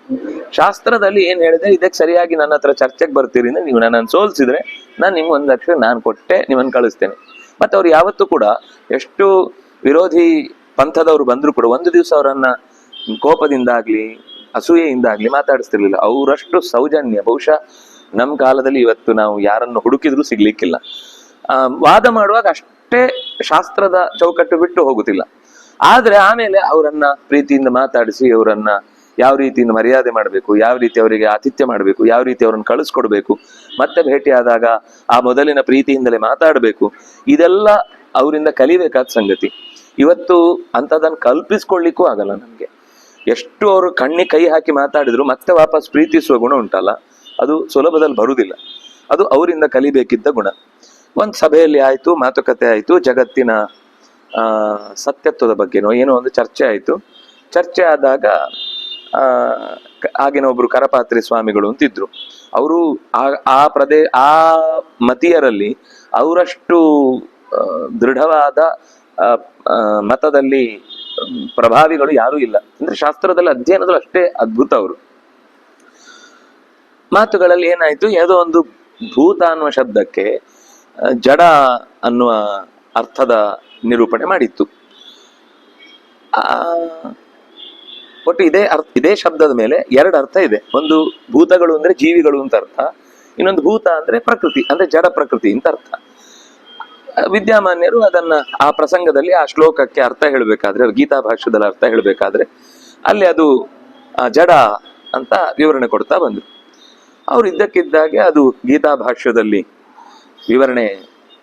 ಶಾಸ್ತ್ರದಲ್ಲಿ ಏನ್ ಹೇಳಿದೆ ಇದಕ್ಕೆ ಸರಿಯಾಗಿ ನನ್ನ ಹತ್ರ ಚರ್ಚೆಗೆ ಬರ್ತೀರಿ ಅಂದ್ರೆ ನೀವು ನನ್ನನ್ನು ಸೋಲ್ಸಿದ್ರೆ ನಾನು ನಿಮ್ಗೆ 1,00,000 ನಾನು ಕೊಟ್ಟೆ ನಿಮ್ಮನ್ನು ಕಳಿಸ್ತೇನೆ. ಮತ್ತೆ ಅವ್ರು ಯಾವತ್ತೂ ಕೂಡ ಎಷ್ಟು ವಿರೋಧಿ ಪಂಥದವ್ರು ಬಂದ್ರು ಕೂಡ ಒಂದು ದಿವಸ ಅವರನ್ನ ಕೋಪದಿಂದಾಗ್ಲಿ ಅಸೂಯೆಯಿಂದಾಗ್ಲಿ ಮಾತಾಡಿಸ್ತಿರ್ಲಿಲ್ಲ. ಅವರಷ್ಟು ಸೌಜನ್ಯ ಬಹುಶಃ ನಮ್ಮ ಕಾಲದಲ್ಲಿ ಇವತ್ತು ನಾವು ಯಾರನ್ನು ಹುಡುಕಿದ್ರು ಸಿಗ್ಲಿಕ್ಕಿಲ್ಲ. ವಾದ ಮಾಡುವಾಗ ಅಷ್ಟೇ ಶಾಸ್ತ್ರದ ಚೌಕಟ್ಟು ಬಿಟ್ಟು ಹೋಗುತ್ತಿಲ್ಲ. ಆದ್ರೆ ಆಮೇಲೆ ಅವರನ್ನ ಪ್ರೀತಿಯಿಂದ ಮಾತಾಡಿಸಿ ಅವರನ್ನ ಯಾವ ರೀತಿಯಿಂದ ಮರ್ಯಾದೆ ಮಾಡಬೇಕು, ಯಾವ ರೀತಿ ಅವರಿಗೆ ಆತಿಥ್ಯ ಮಾಡಬೇಕು, ಯಾವ ರೀತಿ ಅವರನ್ನು ಕಳಿಸ್ಕೊಡ್ಬೇಕು, ಮತ್ತೆ ಭೇಟಿಯಾದಾಗ ಆ ಮೊದಲಿನ ಪ್ರೀತಿಯಿಂದಲೇ ಮಾತಾಡಬೇಕು, ಇದೆಲ್ಲ ಅವರಿಂದ ಕಲಿಬೇಕಾದ ಸಂಗತಿ. ಇವತ್ತು ಅಂಥದನ್ನು ಕಲ್ಪಿಸ್ಕೊಳ್ಳಿಕ್ಕೂ ಆಗಲ್ಲ ನಮ್ಗೆ. ಎಷ್ಟು ಅವರು ಕೈ ಹಾಕಿ ಮಾತಾಡಿದ್ರು ಮತ್ತೆ ವಾಪಸ್ ಪ್ರೀತಿಸುವ ಗುಣ ಉಂಟಲ್ಲ, ಅದು ಸುಲಭದಲ್ಲಿ ಬರುವುದಿಲ್ಲ. ಅದು ಅವರಿಂದ ಕಲಿಬೇಕಿದ್ದ ಗುಣ. ಒಂದು ಸಭೆಯಲ್ಲಿ ಆಯ್ತು, ಮಾತುಕತೆ ಆಯ್ತು, ಜಗತ್ತಿನ ಸತ್ಯತ್ವದ ಬಗ್ಗೆನೋ ಏನೋ ಒಂದು ಚರ್ಚೆ ಆಯ್ತು. ಚರ್ಚೆ ಆದಾಗ ಆಗಿನ ಒಬ್ರು ಕರಪಾತ್ರಿ ಸ್ವಾಮಿಗಳು ಅಂತಿದ್ರು. ಅವರು ಆ ಮತೀಯರಲ್ಲಿ ಅವರಷ್ಟು ದೃಢವಾದ ಮತದಲ್ಲಿ ಪ್ರಭಾವಿಗಳು ಯಾರೂ ಇಲ್ಲ. ಅಂದ್ರೆ ಶಾಸ್ತ್ರದಲ್ಲಿ ಅಧ್ಯಯನದಲ್ಲಿ ಅಷ್ಟೇ ಅದ್ಭುತ ಅವರು. ಮಾತುಗಳಲ್ಲಿ ಏನಾಯ್ತು, ಯಾವುದೋ ಒಂದು ಭೂತ ಅನ್ನುವ ಶಬ್ದಕ್ಕೆ ಜಡ ಅನ್ನುವ ಅರ್ಥದ ನಿರೂಪಣೆ ಮಾಡಿತ್ತು. ಒಟ್ಟು ಇದೇ ಶಬ್ದದ ಮೇಲೆ 2 ಅರ್ಥ ಇದೆ. ಒಂದು ಭೂತಗಳು ಅಂದ್ರೆ ಜೀವಿಗಳು ಅಂತ ಅರ್ಥ, ಇನ್ನೊಂದು ಭೂತ ಅಂದ್ರೆ ಪ್ರಕೃತಿ, ಅಂದ್ರೆ ಜಡ ಪ್ರಕೃತಿ ಅಂತ ಅರ್ಥ. ವಿದ್ಯಾಮಾನ್ಯರು ಅದನ್ನ ಆ ಪ್ರಸಂಗದಲ್ಲಿ ಆ ಶ್ಲೋಕಕ್ಕೆ ಅರ್ಥ ಹೇಳಬೇಕಾದ್ರೆ, ಗೀತಾ ಭಾಷ್ಯದಲ್ಲಿ ಅರ್ಥ ಹೇಳಬೇಕಾದ್ರೆ ಅಲ್ಲಿ ಅದು ಜಡ ಅಂತ ವಿವರಣೆ ಕೊಡ್ತಾ ಬಂದ್ರು. ಅವ್ರು ಇದ್ದಕ್ಕಿದ್ದಾಗೆ ಅದು ಗೀತಾ ಭಾಷ್ಯದಲ್ಲಿ ವಿವರಣೆ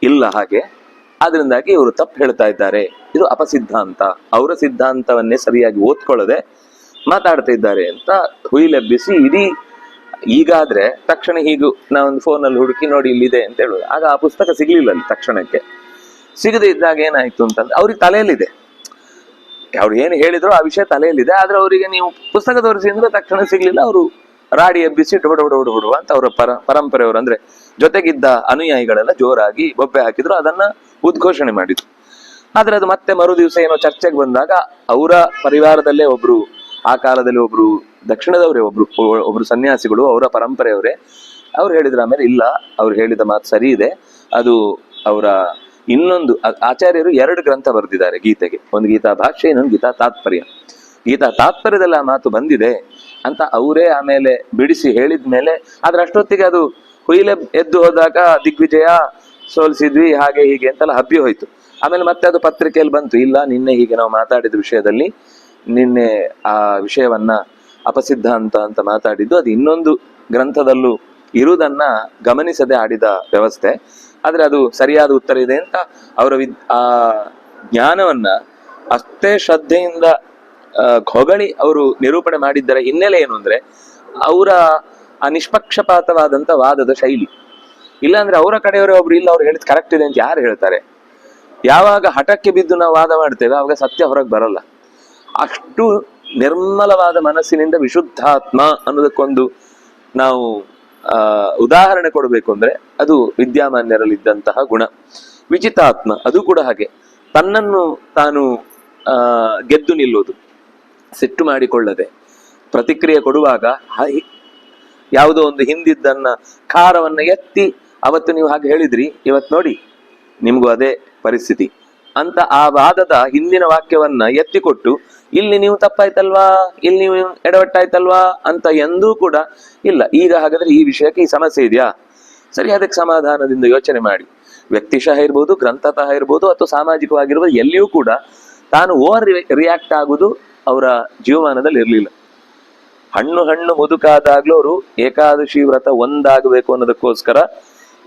ಇಲ್ಲ ಹಾಗೆ, ಆದ್ರಿಂದಾಗಿ ಇವರು ತಪ್ಪು ಹೇಳ್ತಾ ಇದ್ದಾರೆ, ಇದು ಅಪಸಿದ್ಧಾಂತ, ಅವರ ಸಿದ್ಧಾಂತವನ್ನೇ ಸರಿಯಾಗಿ ಓದ್ಕೊಳ್ಳದೆ ಮಾತಾಡ್ತಾ ಇದ್ದಾರೆ ಅಂತ ಹುಯಿಲೆಬ್ಬಿಸಿ ಇಡೀ. ಈಗಾದ್ರೆ ತಕ್ಷಣ ಹೀಗೂ ನಾವೊಂದು ಫೋನಲ್ಲಿ ಹುಡುಕಿ ನೋಡಿ ಇಲ್ಲಿದೆ ಅಂತ ಹೇಳುದು. ಆಗ ಆ ಪುಸ್ತಕ ಸಿಗ್ಲಿಲ್ಲ ಅಲ್ಲಿ ತಕ್ಷಣಕ್ಕೆ. ಸಿಗದೆ ಇದ್ದಾಗ ಏನಾಯ್ತು ಅಂತಂದ್ರೆ ಅವ್ರಿಗೆ ತಲೆಯಲ್ಲಿದೆ, ಅವ್ರು ಏನು ಹೇಳಿದ್ರು ಆ ವಿಷಯ ತಲೆಯಲ್ಲಿದೆ. ಆದ್ರೆ ಅವರಿಗೆ ನೀವು ಪುಸ್ತಕ ತೋರಿಸಿ ಅಂದ್ರೆ ತಕ್ಷಣ ಸಿಗ್ಲಿಲ್ಲ. ಅವರು ರಾಡಿ ಎಬ್ಬಿಸಿ ಹುಡುಡುವ ಅಂತ ಅವರ ಪರಂಪರೆಯವರು ಅಂದ್ರೆ ಜೊತೆಗಿದ್ದ ಅನುಯಾಯಿಗಳೆಲ್ಲ ಜೋರಾಗಿ ಬೊಬ್ಬೆ ಹಾಕಿದ್ರು, ಅದನ್ನ ಉದ್ಘೋಷಣೆ ಮಾಡಿದ್ರು. ಆದ್ರೆ ಅದು ಮತ್ತೆ ಮರು ದಿವಸ ಏನೋ ಚರ್ಚೆಗೆ ಬಂದಾಗ ಅವರ ಪರಿವಾರದಲ್ಲೇ ಒಬ್ರು, ಆ ಕಾಲದಲ್ಲಿ ಒಬ್ರು ದಕ್ಷಿಣದವರೇ ಒಬ್ರು ಸನ್ಯಾಸಿಗಳು, ಅವರ ಪರಂಪರೆಯವರೇ, ಅವ್ರು ಹೇಳಿದ್ರ ಆಮೇಲೆ ಇಲ್ಲ, ಅವ್ರು ಹೇಳಿದ ಮಾತು ಸರಿ ಇದೆ. ಅದು ಅವರ ಇನ್ನೊಂದು ಆಚಾರ್ಯರು 2 ಗ್ರಂಥ ಬರೆದಿದ್ದಾರೆ ಗೀತೆಗೆ, ಒಂದು ಗೀತಾ ಭಾಷ್ಯ, ಇನ್ನೊಂದು ಗೀತಾ ತಾತ್ಪರ್ಯ. ಗೀತಾ ತಾತ್ಪರ್ಯದಲ್ಲಿ ಆ ಮಾತು ಬಂದಿದೆ ಅಂತ ಅವರೇ ಆಮೇಲೆ ಬಿಡಿಸಿ ಹೇಳಿದ್ಮೇಲೆ, ಆದ್ರೆ ಅಷ್ಟೊತ್ತಿಗೆ ಅದು ಹುಯಿಲೆ ಎದ್ದು ಹೋದಾಗ ದಿಗ್ವಿಜಯ ಸೋಲಿಸಿದ್ವಿ ಹಾಗೆ ಹೀಗೆ ಅಂತೆಲ್ಲ ಹಬ್ಬಿ ಹೋಯ್ತು. ಆಮೇಲೆ ಮತ್ತೆ ಅದು ಪತ್ರಿಕೆಯಲ್ಲಿ ಬಂತು, ಇಲ್ಲ ನಿನ್ನೆ ಹೀಗೆ ನಾವು ಮಾತಾಡಿದ ವಿಷಯದಲ್ಲಿ ನಿನ್ನೆ ಆ ವಿಷಯವನ್ನ ಅಪಸಿದ್ಧಾಂತ ಅಂತ ಮಾತಾಡಿದ್ದು ಅದು ಇನ್ನೊಂದು ಗ್ರಂಥದಲ್ಲೂ ಇರುವುದನ್ನ ಗಮನಿಸದೆ ಆಡಿದ ವ್ಯವಸ್ಥೆ. ಆದ್ರೆ ಅದು ಸರಿಯಾದ ಉತ್ತರ ಇದೆ ಅಂತ ಅವರ ಆ ಜ್ಞಾನವನ್ನ ಅಷ್ಟೇ ಶ್ರದ್ಧೆಯಿಂದ ಹೊಗಳಿ ಅವರು ನಿರೂಪಣೆ ಮಾಡಿದ್ದರ ಹಿನ್ನೆಲೆ ಏನು ಅಂದ್ರೆ ಅವರ ಆ ನಿಷ್ಪಕ್ಷಪಾತವಾದಂತ ವಾದದ ಶೈಲಿ. ಇಲ್ಲಾಂದ್ರೆ ಅವರ ಕಡೆಯವರೇ ಒಬ್ರು ಇಲ್ಲ ಅವ್ರು ಹೇಳಿದ್ ಕರೆಕ್ಟ್ ಇದೆ ಅಂತ ಯಾರು ಹೇಳ್ತಾರೆ? ಯಾವಾಗ ಹಠಕ್ಕೆ ಬಿದ್ದು ನಾವು ವಾದ ಮಾಡ್ತೇವೆ ಆವಾಗ ಸತ್ಯ ಹೊರಗೆ ಬರಲ್ಲ. ಅಷ್ಟು ನಿರ್ಮಲವಾದ ಮನಸ್ಸಿನಿಂದ ವಿಶುದ್ಧಾತ್ಮ ಅನ್ನೋದಕ್ಕೊಂದು ನಾವು ಉದಾಹರಣೆ ಕೊಡಬೇಕು ಅಂದ್ರೆ ಅದು ವಿದ್ಯಾಮಾನ್ಯರಲ್ಲಿದ್ದಂತಹ ಗುಣ. ವಿಜಿತಾತ್ಮ ಅದು ಕೂಡ ಹಾಗೆ, ತನ್ನನ್ನು ತಾನು ಗೆದ್ದು ನಿಲ್ಲೋದು, ಸಿಟ್ಟು ಮಾಡಿಕೊಳ್ಳದೆ ಪ್ರತಿಕ್ರಿಯೆ ಕೊಡುವಾಗ ಯಾವುದೋ ಒಂದು ಹಿಂದಿದ್ದನ್ನ ಖಾರವನ್ನ ಎತ್ತಿ, ಅವತ್ತು ನೀವು ಹಾಗೆ ಹೇಳಿದ್ರಿ, ಇವತ್ತು ನೋಡಿ ನಿಮ್ಗೂ ಅದೇ ಪರಿಸ್ಥಿತಿ ಅಂತ ಆ ವಾದದ ಹಿಂದಿನ ವಾಕ್ಯವನ್ನ ಎತ್ತಿಕೊಟ್ಟು, ಇಲ್ಲಿ ನೀವು ತಪ್ಪಾಯ್ತಲ್ವಾ, ಇಲ್ಲಿ ನೀವು ಎಡವಟ್ಟಾಯ್ತಲ್ವಾ ಅಂತ ಎಂದೂ ಕೂಡ ಇಲ್ಲ. ಈಗ ಹಾಗಾದ್ರೆ ಈ ವಿಷಯಕ್ಕೆ ಈ ಸಮಸ್ಯೆ ಇದೆಯಾ, ಸರಿ, ಅದಕ್ಕೆ ಸಮಾಧಾನದಿಂದ ಯೋಚನೆ ಮಾಡಿ. ವ್ಯಕ್ತಿಶಃ ಇರ್ಬೋದು, ಗ್ರಂಥತಃ ಇರ್ಬೋದು, ಅಥವಾ ಸಾಮಾಜಿಕವಾಗಿರ್ಬೋದು, ಎಲ್ಲಿಯೂ ಕೂಡ ತಾನು ಓವರ್ ರಿಯಾಕ್ಟ್ ಆಗುವುದು ಅವರ ಜೀವಮಾನದಲ್ಲಿ ಇರಲಿಲ್ಲ. ಹಣ್ಣು ಮುದುಕಾದಾಗ್ಲೂ ಅವರು ಏಕಾದಶಿ ವ್ರತ ಒಂದಾಗಬೇಕು ಅನ್ನೋದಕ್ಕೋಸ್ಕರ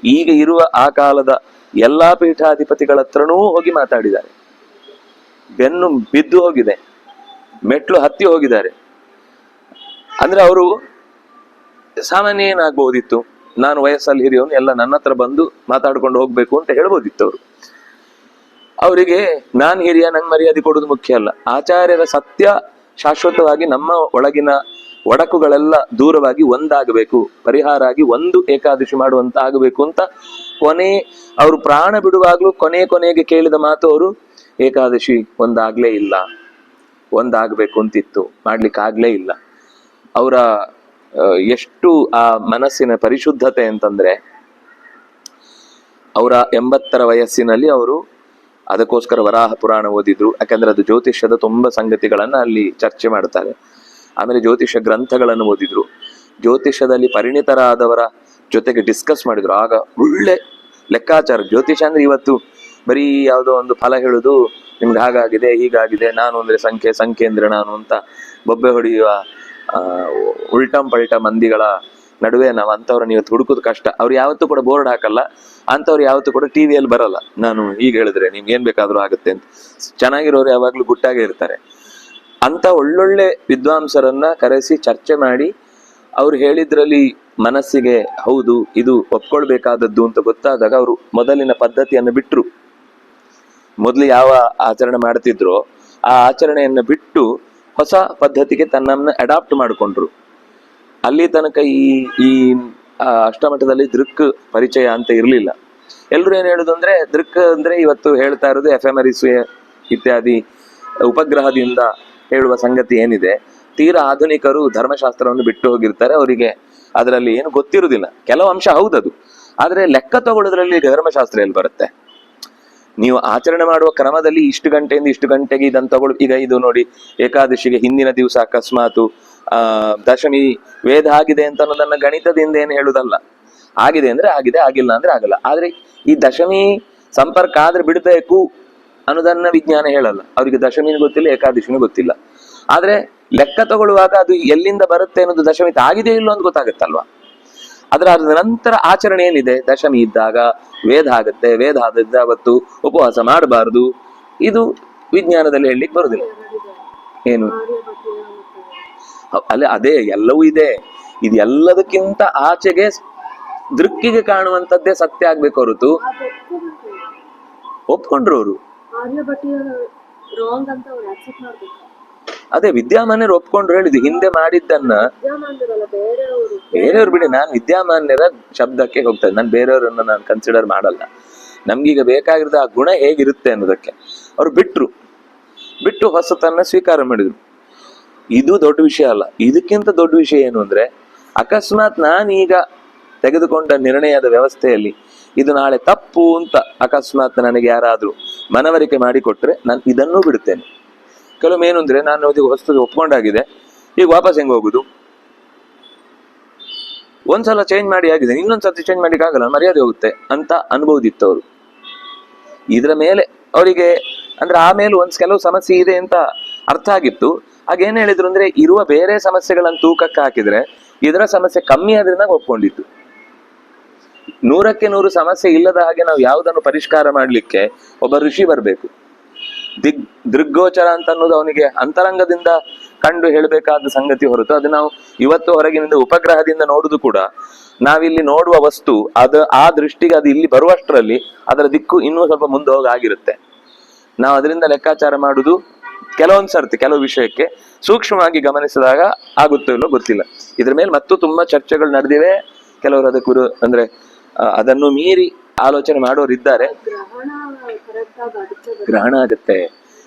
ಈಗ ಇರುವ ಆ ಕಾಲದ ಎಲ್ಲಾ ಪೀಠಾಧಿಪತಿಗಳ ಹತ್ರನೂ ಹೋಗಿ ಮಾತಾಡಿದ್ದಾರೆ. ಬೆನ್ನು ಬಿದ್ದು ಹೋಗಿದೆ, ಮೆಟ್ಲು ಹತ್ತಿ ಹೋಗಿದ್ದಾರೆ. ಅಂದ್ರೆ ಅವರು ಸಾಮಾನ್ಯ ಏನಾಗ್ಬೋದಿತ್ತು, ನಾನು ವಯಸ್ಸಲ್ಲಿ ಹಿರಿಯವನು, ಎಲ್ಲ ನನ್ನ ಹತ್ರ ಬಂದು ಮಾತಾಡ್ಕೊಂಡು ಹೋಗ್ಬೇಕು ಅಂತ ಹೇಳ್ಬೋದಿತ್ತು ಅವರು. ಅವರಿಗೆ ನಾನ್ ಹಿರಿಯ ನಂಗೆ ಮರ್ಯಾದೆ ಕೊಡುವುದು ಮುಖ್ಯ ಅಲ್ಲ. ಆಚಾರ್ಯರ ಸತ್ಯ ಶಾಶ್ವತವಾಗಿ ನಮ್ಮ ಒಳಗಿನ ಒಡಕುಗಳೆಲ್ಲ ದೂರವಾಗಿ ಒಂದಾಗಬೇಕು, ಪರಿಹಾರ ಆಗಿ ಒಂದು ಏಕಾದಶಿ ಮಾಡುವಂತ ಆಗಬೇಕು ಅಂತ ಅವರು ಪ್ರಾಣ ಬಿಡುವಾಗ್ಲೂ ಕೊನೆಗೆ ಕೇಳಿದ ಮಾತು ಅವರು ಏಕಾದಶಿ ಒಂದಾಗ್ಲೇ ಇಲ್ಲ, ಒಂದಾಗಬೇಕು ಅಂತಿತ್ತು, ಮಾಡ್ಲಿಕ್ಕೆ ಆಗ್ಲೇ ಇಲ್ಲ. ಅವರ ಎಷ್ಟು ಆ ಮನಸ್ಸಿನ ಪರಿಶುದ್ಧತೆ ಅಂತಂದ್ರೆ, ಅವರ 80ರ ವಯಸ್ಸಿನಲ್ಲಿ ಅವರು ಅದಕ್ಕೋಸ್ಕರ ವರಾಹ ಪುರಾಣ ಓದಿದ್ರು. ಯಾಕಂದ್ರೆ ಅದು ಜ್ಯೋತಿಷ್ಯದ ತುಂಬಾ ಸಂಗತಿಗಳನ್ನ ಅಲ್ಲಿ ಚರ್ಚೆ ಮಾಡ್ತಾರೆ. ಆಮೇಲೆ ಜ್ಯೋತಿಷ್ಯ ಗ್ರಂಥಗಳನ್ನು ಓದಿದ್ರು, ಜ್ಯೋತಿಷ್ಯದಲ್ಲಿ ಪರಿಣಿತರಾದವರ ಜೊತೆಗೆ ಡಿಸ್ಕಸ್ ಮಾಡಿದ್ರು. ಆಗ ಒಳ್ಳೆ ಲೆಕ್ಕಾಚಾರ. ಜ್ಯೋತಿಷ ಅಂದ್ರೆ ಇವತ್ತು ಬರೀ ಯಾವುದೋ ಒಂದು ಫಲ ಹೇಳುದು, ನಿಮ್ಗೆ ಹಾಗಾಗಿದೆ ಹೀಗಾಗಿದೆ, ನಾನು ಅಂದ್ರೆ ಸಂಖ್ಯೆ ಅಂದ್ರೆ ನಾನು ಅಂತ ಬೊಬ್ಬೆ ಹೊಡೆಯುವ ಉಲ್ಟಂ ಪಲ್ಟ ಮಂದಿಗಳ ನಡುವೆ ನಾವು ಅಂಥವ್ರನ್ನ ಇವತ್ತು ಹುಡುಕೋದು ಕಷ್ಟ. ಅವ್ರು ಯಾವತ್ತೂ ಕೂಡ ಬೋರ್ಡ್ ಹಾಕಲ್ಲ, ಅಂಥವ್ರು ಯಾವತ್ತೂ ಕೂಡ ಟಿವಿಯಲ್ಲಿ ಬರಲ್ಲ. ನಾನು ಹೀಗೆ ಹೇಳಿದ್ರೆ ನಿಮ್ಗೆ ಏನ್ ಬೇಕಾದ್ರೂ ಆಗುತ್ತೆ ಅಂತ. ಚೆನ್ನಾಗಿರೋರು ಯಾವಾಗ್ಲೂ ಗುಟ್ಟಾಗೆ ಇರ್ತಾರೆ. ಅಂತ ಒಳ್ಳೊಳ್ಳೆ ವಿದ್ವಾಂಸರನ್ನ ಕರೆಸಿ ಚರ್ಚೆ ಮಾಡಿ ಅವ್ರು ಹೇಳಿದ್ರಲ್ಲಿ ಮನಸ್ಸಿಗೆ ಹೌದು ಇದು ಒಪ್ಕೊಳ್ಬೇಕಾದದ್ದು ಅಂತ ಗೊತ್ತಾದಾಗ ಅವರು ಮೊದಲಿನ ಪದ್ಧತಿಯನ್ನು ಬಿಟ್ರು. ಮೊದಲು ಯಾವ ಆಚರಣೆ ಮಾಡ್ತಿದ್ರೋ ಆ ಆಚರಣೆಯನ್ನು ಬಿಟ್ಟು ಹೊಸ ಪದ್ಧತಿಗೆ ತನ್ನನ್ನು ಅಡಾಪ್ಟ್ ಮಾಡಿಕೊಂಡ್ರು. ಅಲ್ಲಿ ತನಕ ಈ ಅಷ್ಟಮಠದಲ್ಲಿ ದೃಕ್ ಪರಿಚಯ ಅಂತ ಇರಲಿಲ್ಲ. ಎಲ್ರು ಏನ್ ಹೇಳುದು ಅಂದ್ರೆ, ದೃಕ್ ಅಂದ್ರೆ ಇವತ್ತು ಹೇಳ್ತಾ ಇರೋದು ಎಫೆಮರಿಸ್ ಇತ್ಯಾದಿ ಉಪಗ್ರಹದಿಂದ ಹೇಳುವ ಸಂಗತಿ ಏನಿದೆ. ತೀರಾ ಆಧುನಿಕರು ಧರ್ಮಶಾಸ್ತ್ರವನ್ನು ಬಿಟ್ಟು ಹೋಗಿರ್ತಾರೆ, ಅವರಿಗೆ ಅದರಲ್ಲಿ ಏನು ಗೊತ್ತಿರುವುದಿಲ್ಲ. ಕೆಲವು ಅಂಶ ಹೌದದು, ಆದ್ರೆ ಲೆಕ್ಕ ತಗೊಳ್ಳೋದ್ರಲ್ಲಿ ಧರ್ಮಶಾಸ್ತ್ರ ಎಲ್ಲಿ ಬರುತ್ತೆ? ನೀವು ಆಚರಣೆ ಮಾಡುವ ಕ್ರಮದಲ್ಲಿ ಇಷ್ಟು ಗಂಟೆಯಿಂದ ಇಷ್ಟು ಗಂಟೆಗೆ ಇದನ್ನು ತಗೊಳ್ಳು. ಈಗ ಇದು ನೋಡಿ, ಏಕಾದಶಿಗೆ ಹಿಂದಿನ ದಿವಸ ಅಕಸ್ಮಾತು ದಶಮಿ ವೇದ ಆಗಿದೆ ಅಂತ ಅನ್ನೋದನ್ನ ಗಣಿತದಿಂದ ಏನು ಹೇಳುದಲ್ಲ. ಆಗಿದೆ ಅಂದ್ರೆ ಆಗಿದೆ, ಆಗಿಲ್ಲ ಅಂದ್ರೆ ಆಗಲ್ಲ. ಆದ್ರೆ ಈ ದಶಮಿ ಸಂಪರ್ಕ ಆದ್ರೆ ಬಿಡ್ಬೇಕು ಅನ್ನೋದನ್ನ ವಿಜ್ಞಾನ ಹೇಳಲ್ಲ. ಅವ್ರಿಗೆ ದಶಮಿನೂ ಗೊತ್ತಿಲ್ಲ, ಏಕಾದಶಿನೂ ಗೊತ್ತಿಲ್ಲ. ಆದ್ರೆ ಲೆಕ್ಕ ತಗೊಳ್ಳುವಾಗ ಅದು ಎಲ್ಲಿಂದ ಬರುತ್ತೆ ಅನ್ನೋದು ದಶಮಿ ಆಗಿದೆ ಇಲ್ಲೋ ಅಂತ ಗೊತ್ತಾಗತ್ತಲ್ವಾ. ಅದರ ನಂತರ ಆಚರಣೆ ಏನಿದೆ, ದಶಮಿ ಇದ್ದಾಗ ವೇದ ಆಗುತ್ತೆ, ವೇದ ಆದದ್ದು ಅವತ್ತು ಉಪವಾಸ ಮಾಡಬಾರದು. ಇದು ವಿಜ್ಞಾನದಲ್ಲಿ ಹೇಳಲಿಕ್ಕೆ ಬರುದಿಲ್ಲ. ಏನು ಅದೇ ಎಲ್ಲವೂ ಇದೆ. ಇದು ಎಲ್ಲದಕ್ಕಿಂತ ಆಚೆಗೆ ದೃಕ್ಕಿಗೆ ಕಾಣುವಂತದ್ದೇ ಸತ್ಯ ಆಗ್ಬೇಕು ಹೊರತು. ಒಪ್ಕೊಂಡ್ರು ಅವರು. ಅದೇ ವಿದ್ಯಾಮಾನ್ಯರು ಒಪ್ಕೊಂಡ್ರು. ಹೇಳಿದ್ದು ಹಿಂದೆ ಮಾಡಿದ್ದನ್ನ ಬೇರೆಯವ್ರು ಬಿಡಿ, ನಾನು ವಿದ್ಯಾಮಾನ್ಯರ ಶಬ್ದಕ್ಕೆ ಹೋಗ್ತೇನೆ. ನಾನು ಬೇರೆಯವರನ್ನ ನಾನು ಕನ್ಸಿಡರ್ ಮಾಡಲ್ಲ. ನಮ್ಗೀಗ ಬೇಕಾಗಿರೋದು ಆ ಗುಣ ಹೇಗಿರುತ್ತೆ ಅನ್ನೋದಕ್ಕೆ. ಅವ್ರು ಬಿಟ್ಟು ಹೊಸತನ್ನ ಸ್ವೀಕಾರ ಮಾಡಿದ್ರು. ಇದು ದೊಡ್ಡ ವಿಷಯ ಅಲ್ಲ. ಇದಕ್ಕಿಂತ ದೊಡ್ಡ ವಿಷಯ ಏನು ಅಂದ್ರೆ, ಅಕಸ್ಮಾತ್ ನಾನೀಗ ತೆಗೆದುಕೊಂಡ ನಿರ್ಣಯದ ವ್ಯವಸ್ಥೆಯಲ್ಲಿ ಇದು ನಾಳೆ ತಪ್ಪು ಅಂತ ಅಕಸ್ಮಾತ್ ನನಗೆ ಯಾರಾದ್ರೂ ಮನವರಿಕೆ ಮಾಡಿಕೊಟ್ರೆ ನಾನು ಇದನ್ನೂ ಬಿಡುತ್ತೇನೆ. ಕೆಲವೊಮ್ಮೆ ಏನು ಅಂದ್ರೆ, ನಾನು ಇದು ಹೊಸದು ಒಪ್ಕೊಂಡಾಗಿದೆ, ಈಗ ವಾಪಸ್ ಹೆಂಗ್ ಹೋಗುದು? ಒಂದ್ಸಲ ಚೇಂಜ್ ಮಾಡಿ ಆಗಿದೆ, ಇನ್ನೊಂದ್ಸತಿ ಚೇಂಜ್ ಮಾಡ್ಲಿಕ್ಕೆ ಆಗಲ್ಲ, ಮರ್ಯಾದೆ ಹೋಗುತ್ತೆ ಅಂತ ಅನುಭವದಿತ್ತು ಅವರು. ಇದ್ರ ಮೇಲೆ ಅವರಿಗೆ ಅಂದ್ರೆ ಆಮೇಲೆ ಕೆಲವು ಸಮಸ್ಯೆ ಇದೆ ಅಂತ ಅರ್ಥ ಆಗಿತ್ತು. ಹಾಗೇನ್ ಹೇಳಿದ್ರು ಅಂದ್ರೆ, ಇರುವ ಬೇರೆ ಸಮಸ್ಯೆಗಳನ್ನು ತೂಕಕ್ಕೆ ಹಾಕಿದ್ರೆ ಇದರ ಸಮಸ್ಯೆ ಕಮ್ಮಿ ಆದ್ರಿಂದ ಒಪ್ಕೊಂಡಿದ್ದು. 100ಕ್ಕೆ 100 ಸಮಸ್ಯೆ ಇಲ್ಲದ ಹಾಗೆ ನಾವು ಯಾವುದನ್ನು ಪರಿಷ್ಕಾರ ಮಾಡ್ಲಿಕ್ಕೆ ಒಬ್ಬ ಋಷಿ ಬರ್ಬೇಕು. ದೃಗ್ಗೋಚರ ಅಂತ ಅನ್ನೋದು ಅವನಿಗೆ ಅಂತರಂಗದಿಂದ ಕಂಡು ಹೇಳಬೇಕಾದ ಸಂಗತಿ ಹೊರತು, ಅದು ನಾವು ಇವತ್ತು ಹೊರಗಿನಿಂದ ಉಪಗ್ರಹದಿಂದ ನೋಡುದು ಕೂಡ, ನಾವಿಲ್ಲಿ ನೋಡುವ ವಸ್ತು ಆ ದೃಷ್ಟಿಗೆ ಅದು ಇಲ್ಲಿ ಬರುವಷ್ಟರಲ್ಲಿ ಅದರ ದಿಕ್ಕು ಇನ್ನೂ ಸ್ವಲ್ಪ ಮುಂದೆ ಹೋಗಾಗಿರುತ್ತೆ. ನಾವು ಅದರಿಂದ ಲೆಕ್ಕಾಚಾರ ಮಾಡುದು ಕೆಲವೊಂದು ಸರ್ತಿ ಕೆಲವು ವಿಷಯಕ್ಕೆ ಸೂಕ್ಷ್ಮವಾಗಿ ಗಮನಿಸಿದಾಗ ಆಗುತ್ತೋ ಇಲ್ಲೋ ಗೊತ್ತಿಲ್ಲ. ಇದ್ರ ಮೇಲೆ ಮತ್ತೂ ತುಂಬಾ ಚರ್ಚೆಗಳು ನಡೆದಿವೆ. ಕೆಲವರು ಅದಕ್ಕೆ ಅಂದ್ರೆ ಅದನ್ನು ಮೀರಿ ಆಲೋಚನೆ ಮಾಡೋರಿದ್ದಾರೆ. ಗ್ರಹಣ ಆಗುತ್ತೆ,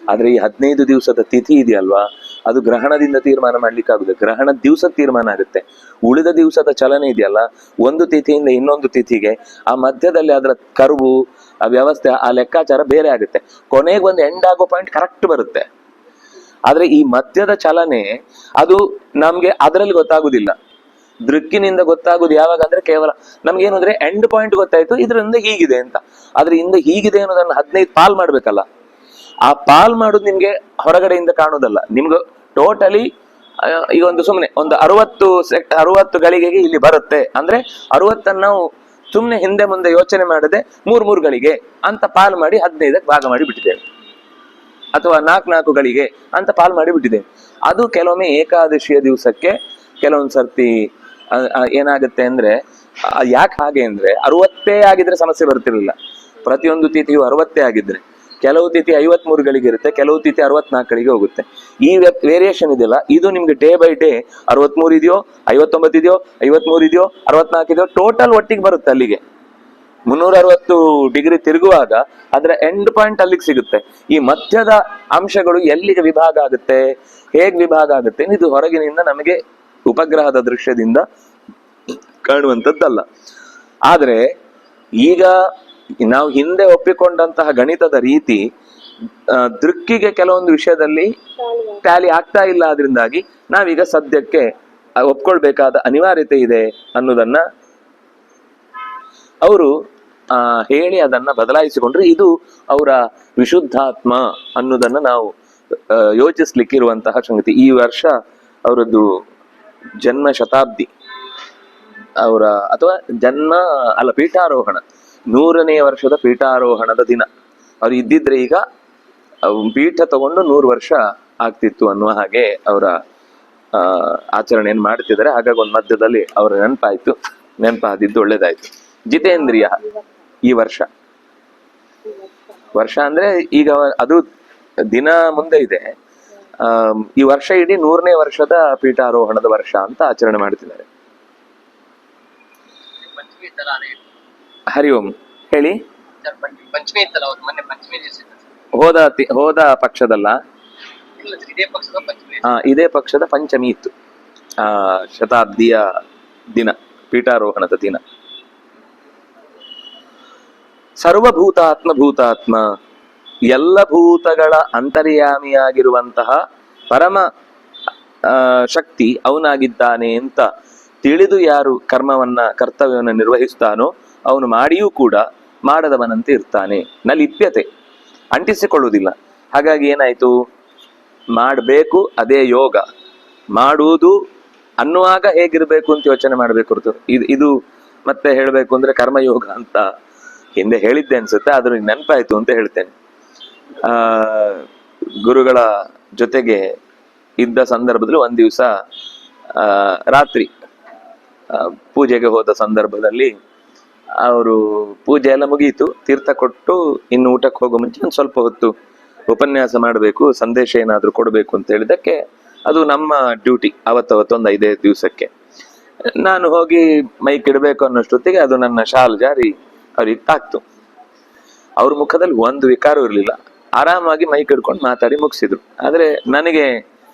ಆದ್ರೆ ಈ 15 ದಿವಸದ ತಿಥಿ ಇದೆಯಲ್ವಾ, ಅದು ಗ್ರಹಣದಿಂದ ತೀರ್ಮಾನ ಮಾಡ್ಲಿಕ್ಕೆ ಆಗುದು. ಗ್ರಹಣ ದಿವಸ ತೀರ್ಮಾನ ಆಗುತ್ತೆ. ಉಳಿದ ದಿವಸದ ಚಲನೆ ಇದೆಯಲ್ಲ, ಒಂದು ತಿಥಿಯಿಂದ ಇನ್ನೊಂದು ತಿಥಿಗೆ ಆ ಮಧ್ಯದಲ್ಲಿ ಅದರ ಕರ್ವು, ಆ ವ್ಯವಸ್ಥೆ, ಆ ಲೆಕ್ಕಾಚಾರ ಬೇರೆ ಆಗುತ್ತೆ. ಕೊನೆಗೆ ಒಂದು ಎಂಡ್ ಆಗೋ ಪಾಯಿಂಟ್ ಕರೆಕ್ಟ್ ಬರುತ್ತೆ. ಆದ್ರೆ ಈ ಮಧ್ಯದ ಚಲನೆ ಅದು ನಮ್ಗೆ ಅದರಲ್ಲಿ ಗೊತ್ತಾಗುದಿಲ್ಲ. ದೃಕ್ಕಿನಿಂದ ಗೊತ್ತಾಗುದು ಯಾವಾಗ ಅಂದ್ರೆ, ಕೇವಲ ನಮ್ಗೇನು ಅಂದ್ರೆ ಎಂಡ್ ಪಾಯಿಂಟ್ ಗೊತ್ತಾಯ್ತು, ಇದರಿಂದ ಹೀಗಿದೆ ಅಂತ. ಆದ್ರೆ ಇಂದ ಹೀಗಿದೆ ಅನ್ನೋದನ್ನ 15 ಪಾಲ್ ಮಾಡ್ಬೇಕಲ್ಲ. ಆ ಪಾಲ್ ಮಾಡುದು ನಿಮ್ಗೆ ಹೊರಗಡೆಯಿಂದ ಕಾಣುದಲ್ಲ. ನಿಮ್ಗೆ ಟೋಟಲಿ ಈಗ ಒಂದು ಸುಮ್ಮನೆ ಒಂದು 60 ಗಳಿಗೆಗೆ ಇಲ್ಲಿ ಬರುತ್ತೆ ಅಂದ್ರೆ 60 ನಾವು ಸುಮ್ನೆ ಹಿಂದೆ ಮುಂದೆ ಯೋಚನೆ ಮಾಡದೆ 3 ಗಳಿಗೆ ಅಂತ ಪಾಲ್ ಮಾಡಿ 15ಕ್ಕೆ ಭಾಗ ಮಾಡಿ ಬಿಟ್ಟಿದ್ದೇವೆ, ಅಥವಾ 4 ಗಳಿಗೆ ಅಂತ ಪಾಲ್ ಮಾಡಿ ಬಿಟ್ಟಿದ್ದೇವೆ. ಅದು ಕೆಲವೊಮ್ಮೆ ಏಕಾದಶಿಯ ದಿವಸಕ್ಕೆ ಕೆಲವೊಂದ್ ಸರ್ತಿ ಏನಾಗುತ್ತೆ ಅಂದ್ರೆ, ಯಾಕೆ ಹಾಗೆ ಅಂದ್ರೆ 60 ಆಗಿದ್ರೆ ಸಮಸ್ಯೆ ಬರ್ತಿರ್ಲಿಲ್ಲ. ಪ್ರತಿಯೊಂದು ತಿಥಿಯು 60 ಆಗಿದ್ರೆ ಕೆಲವು ತಿಥಿ 53ಗಳಿಗೆ ಇರುತ್ತೆ, ಕೆಲವು ತಿಥಿ 64ಗಳಿಗೆ ಹೋಗುತ್ತೆ. ಈ ವೇರಿಯೇಷನ್ ಇದೆಯಲ್ಲ, ಇದು ನಿಮ್ಗೆ ಡೇ ಬೈ ಡೇ 63 ಇದೆಯೋ, 59 ಇದೆಯೋ, 53 ಇದೆಯೋ, 64 ಇದೆಯೋ, ಟೋಟಲ್ ಒಟ್ಟಿಗೆ ಬರುತ್ತೆ ಅಲ್ಲಿಗೆ. 360 ಡಿಗ್ರಿ ತಿರುಗುವಾಗ ಅದರ ಎಂಡ್ ಪಾಯಿಂಟ್ ಅಲ್ಲಿಗೆ ಸಿಗುತ್ತೆ. ಈ ಮಧ್ಯದ ಅಂಶಗಳು ಎಲ್ಲಿಗೆ ವಿಭಾಗ ಆಗುತ್ತೆ, ಹೇಗ್ ವಿಭಾಗ ಆಗುತ್ತೆ, ಇದು ಹೊರಗಿನಿಂದ ನಮಗೆ ಉಪಗ್ರಹದ ದೃಶ್ಯದಿಂದ ಕಾಣುವಂಥದ್ದಲ್ಲ. ಆದ್ರೆ ಈಗ ನಾವು ಹಿಂದೆ ಒಪ್ಪಿಕೊಂಡಂತಹ ಗಣಿತದ ರೀತಿ ದೃಕ್ಕಿಗೆ ಕೆಲವೊಂದು ವಿಷಯದಲ್ಲಿ ಟ್ಯಾಲಿ ಆಗ್ತಾ ಇಲ್ಲ. ಅದರಿಂದಾಗಿ ನಾವೀಗ ಸದ್ಯಕ್ಕೆ ಒಪ್ಕೊಳ್ಬೇಕಾದ ಅನಿವಾರ್ಯತೆ ಇದೆ ಅನ್ನೋದನ್ನ ಅವರು ಹೇಳಿ ಅದನ್ನ ಬದಲಾಯಿಸಿಕೊಂಡ್ರೆ ಇದು ಅವರ ವಿಶುದ್ಧಾತ್ಮ ಅನ್ನೋದನ್ನ ನಾವು ಯೋಚಿಸ್ಲಿಕ್ಕಿರುವಂತಹ ಸಂಗತಿ. ಈ ವರ್ಷ ಅವರದ್ದು ಜನ್ಮ ಶತಾಬ್ದಿ, ಅವರ ಅಥವಾ ಪೀಠಾರೋಹಣ 100ನೇ ವರ್ಷದ ಪೀಠಾರೋಹಣದ ದಿನ. ಅವ್ರು ಇದ್ದಿದ್ರೆ ಈಗ ಪೀಠ ತಗೊಂಡು 100 ವರ್ಷ ಆಗ್ತಿತ್ತು ಅನ್ನುವ ಹಾಗೆ ಅವರ ಆಚರಣೆಯನ್ನು ಮಾಡ್ತಿದ್ದಾರೆ. ಹಾಗಾಗಿ ಒಂದು ಮಧ್ಯದಲ್ಲಿ ಅವರ ನೆನಪಾದಿದ್ದು ಒಳ್ಳೇದಾಯ್ತು. ಜಿತೇಂದ್ರಿಯ ಈ ವರ್ಷ ಅಂದ್ರೆ ಈಗ ಅದು ದಿನ ಮುಂದೆ ಇದೆ. ಈ ವರ್ಷ ಇಡೀ 100ನೇ ವರ್ಷದ ಪೀಠಾರೋಹಣದ ವರ್ಷ ಅಂತ ಆಚರಣೆ ಮಾಡ್ತಿದ್ದಾರೆ. ಹರಿ ಓಂ ಹೇಳಿ. ಹೋದ ಪಕ್ಷದಲ್ಲ, ಇದೇ ಪಕ್ಷದ ಪಂಚಮಿ ಇತ್ತು, ಶತಾಬ್ದಿಯ ದಿನ, ಪೀಠಾರೋಹಣದ ದಿನ. ಭೂತಾತ್ಮ ಎಲ್ಲ ಭೂತಗಳ ಅಂತರ್ಯಾಮಿಯಾಗಿರುವಂತಹ ಪರಮ ಶಕ್ತಿ ಅವನಾಗಿದ್ದಾನೆ ಅಂತ ತಿಳಿದು ಯಾರು ಕರ್ತವ್ಯವನ್ನು ನಿರ್ವಹಿಸ್ತಾನೋ ಅವನು ಮಾಡಿಯೂ ಕೂಡ ಮಾಡದವನಂತೆ ಇರ್ತಾನೆ. ಲಿಪ್ಯತೆ ಅಂಟಿಸಿಕೊಳ್ಳುವುದಿಲ್ಲ. ಹಾಗಾಗಿ ಏನಾಯ್ತು, ಮಾಡಬೇಕು ಅದೇ ಯೋಗ, ಮಾಡುವುದು ಅನ್ನುವಾಗ ಹೇಗಿರ್ಬೇಕು ಅಂತ ಯೋಚನೆ ಮಾಡ್ಬೇಕು ಹೊರತು ಇದು ಮತ್ತೆ ಹೇಳ್ಬೇಕು ಅಂದ್ರೆ ಕರ್ಮಯೋಗ ಅಂತ ಹಿಂದೆ ಹೇಳಿದ್ದೆ ಅನ್ಸುತ್ತೆ, ಆದ್ರೂ ನೆನಪಾಯ್ತು ಅಂತ ಹೇಳ್ತೇನೆ. ಗುರುಗಳ ಜೊತೆಗೆ ಇದ್ದ ಸಂದರ್ಭದಲ್ಲಿ ಒಂದ್ ದಿವಸ ರಾತ್ರಿ ಪೂಜೆಗೆ ಹೋದ ಸಂದರ್ಭದಲ್ಲಿ ಅವರು ಪೂಜೆ ಎಲ್ಲ ಮುಗಿಯಿತು, ತೀರ್ಥ ಕೊಟ್ಟು ಇನ್ನು ಊಟಕ್ಕೆ ಹೋಗೋ ಮುಂಚೆ ಒಂದು ಸ್ವಲ್ಪ ಹೊತ್ತು ಉಪನ್ಯಾಸ ಮಾಡಬೇಕು, ಸಂದೇಶ ಏನಾದ್ರು ಕೊಡಬೇಕು ಅಂತ ಹೇಳಿದಕ್ಕೆ ಅದು ನಮ್ಮ ಡ್ಯೂಟಿ ಅವತ್ತೊಂದು 5 ದಿವಸಕ್ಕೆ. ನಾನು ಹೋಗಿ ಮೈಕ್ ಇಡಬೇಕು ಅನ್ನೋಷ್ಟೊತ್ತಿಗೆ ಅದು ನನ್ನ ಶಾಲ್ ಜಾರಿ ಅವ್ರಿಗೆ ತಾಕ್ತು. ಅವ್ರ ಮುಖದಲ್ಲಿ ಒಂದು ವಿಕಾರ ಇರ್ಲಿಲ್ಲ, ಆರಾಮಾಗಿ ಮೈಕ್ ಹಿಡ್ಕೊಂಡು ಮಾತಾಡಿ ಮುಗಿಸಿದ್ರು. ಆದ್ರೆ ನನಗೆ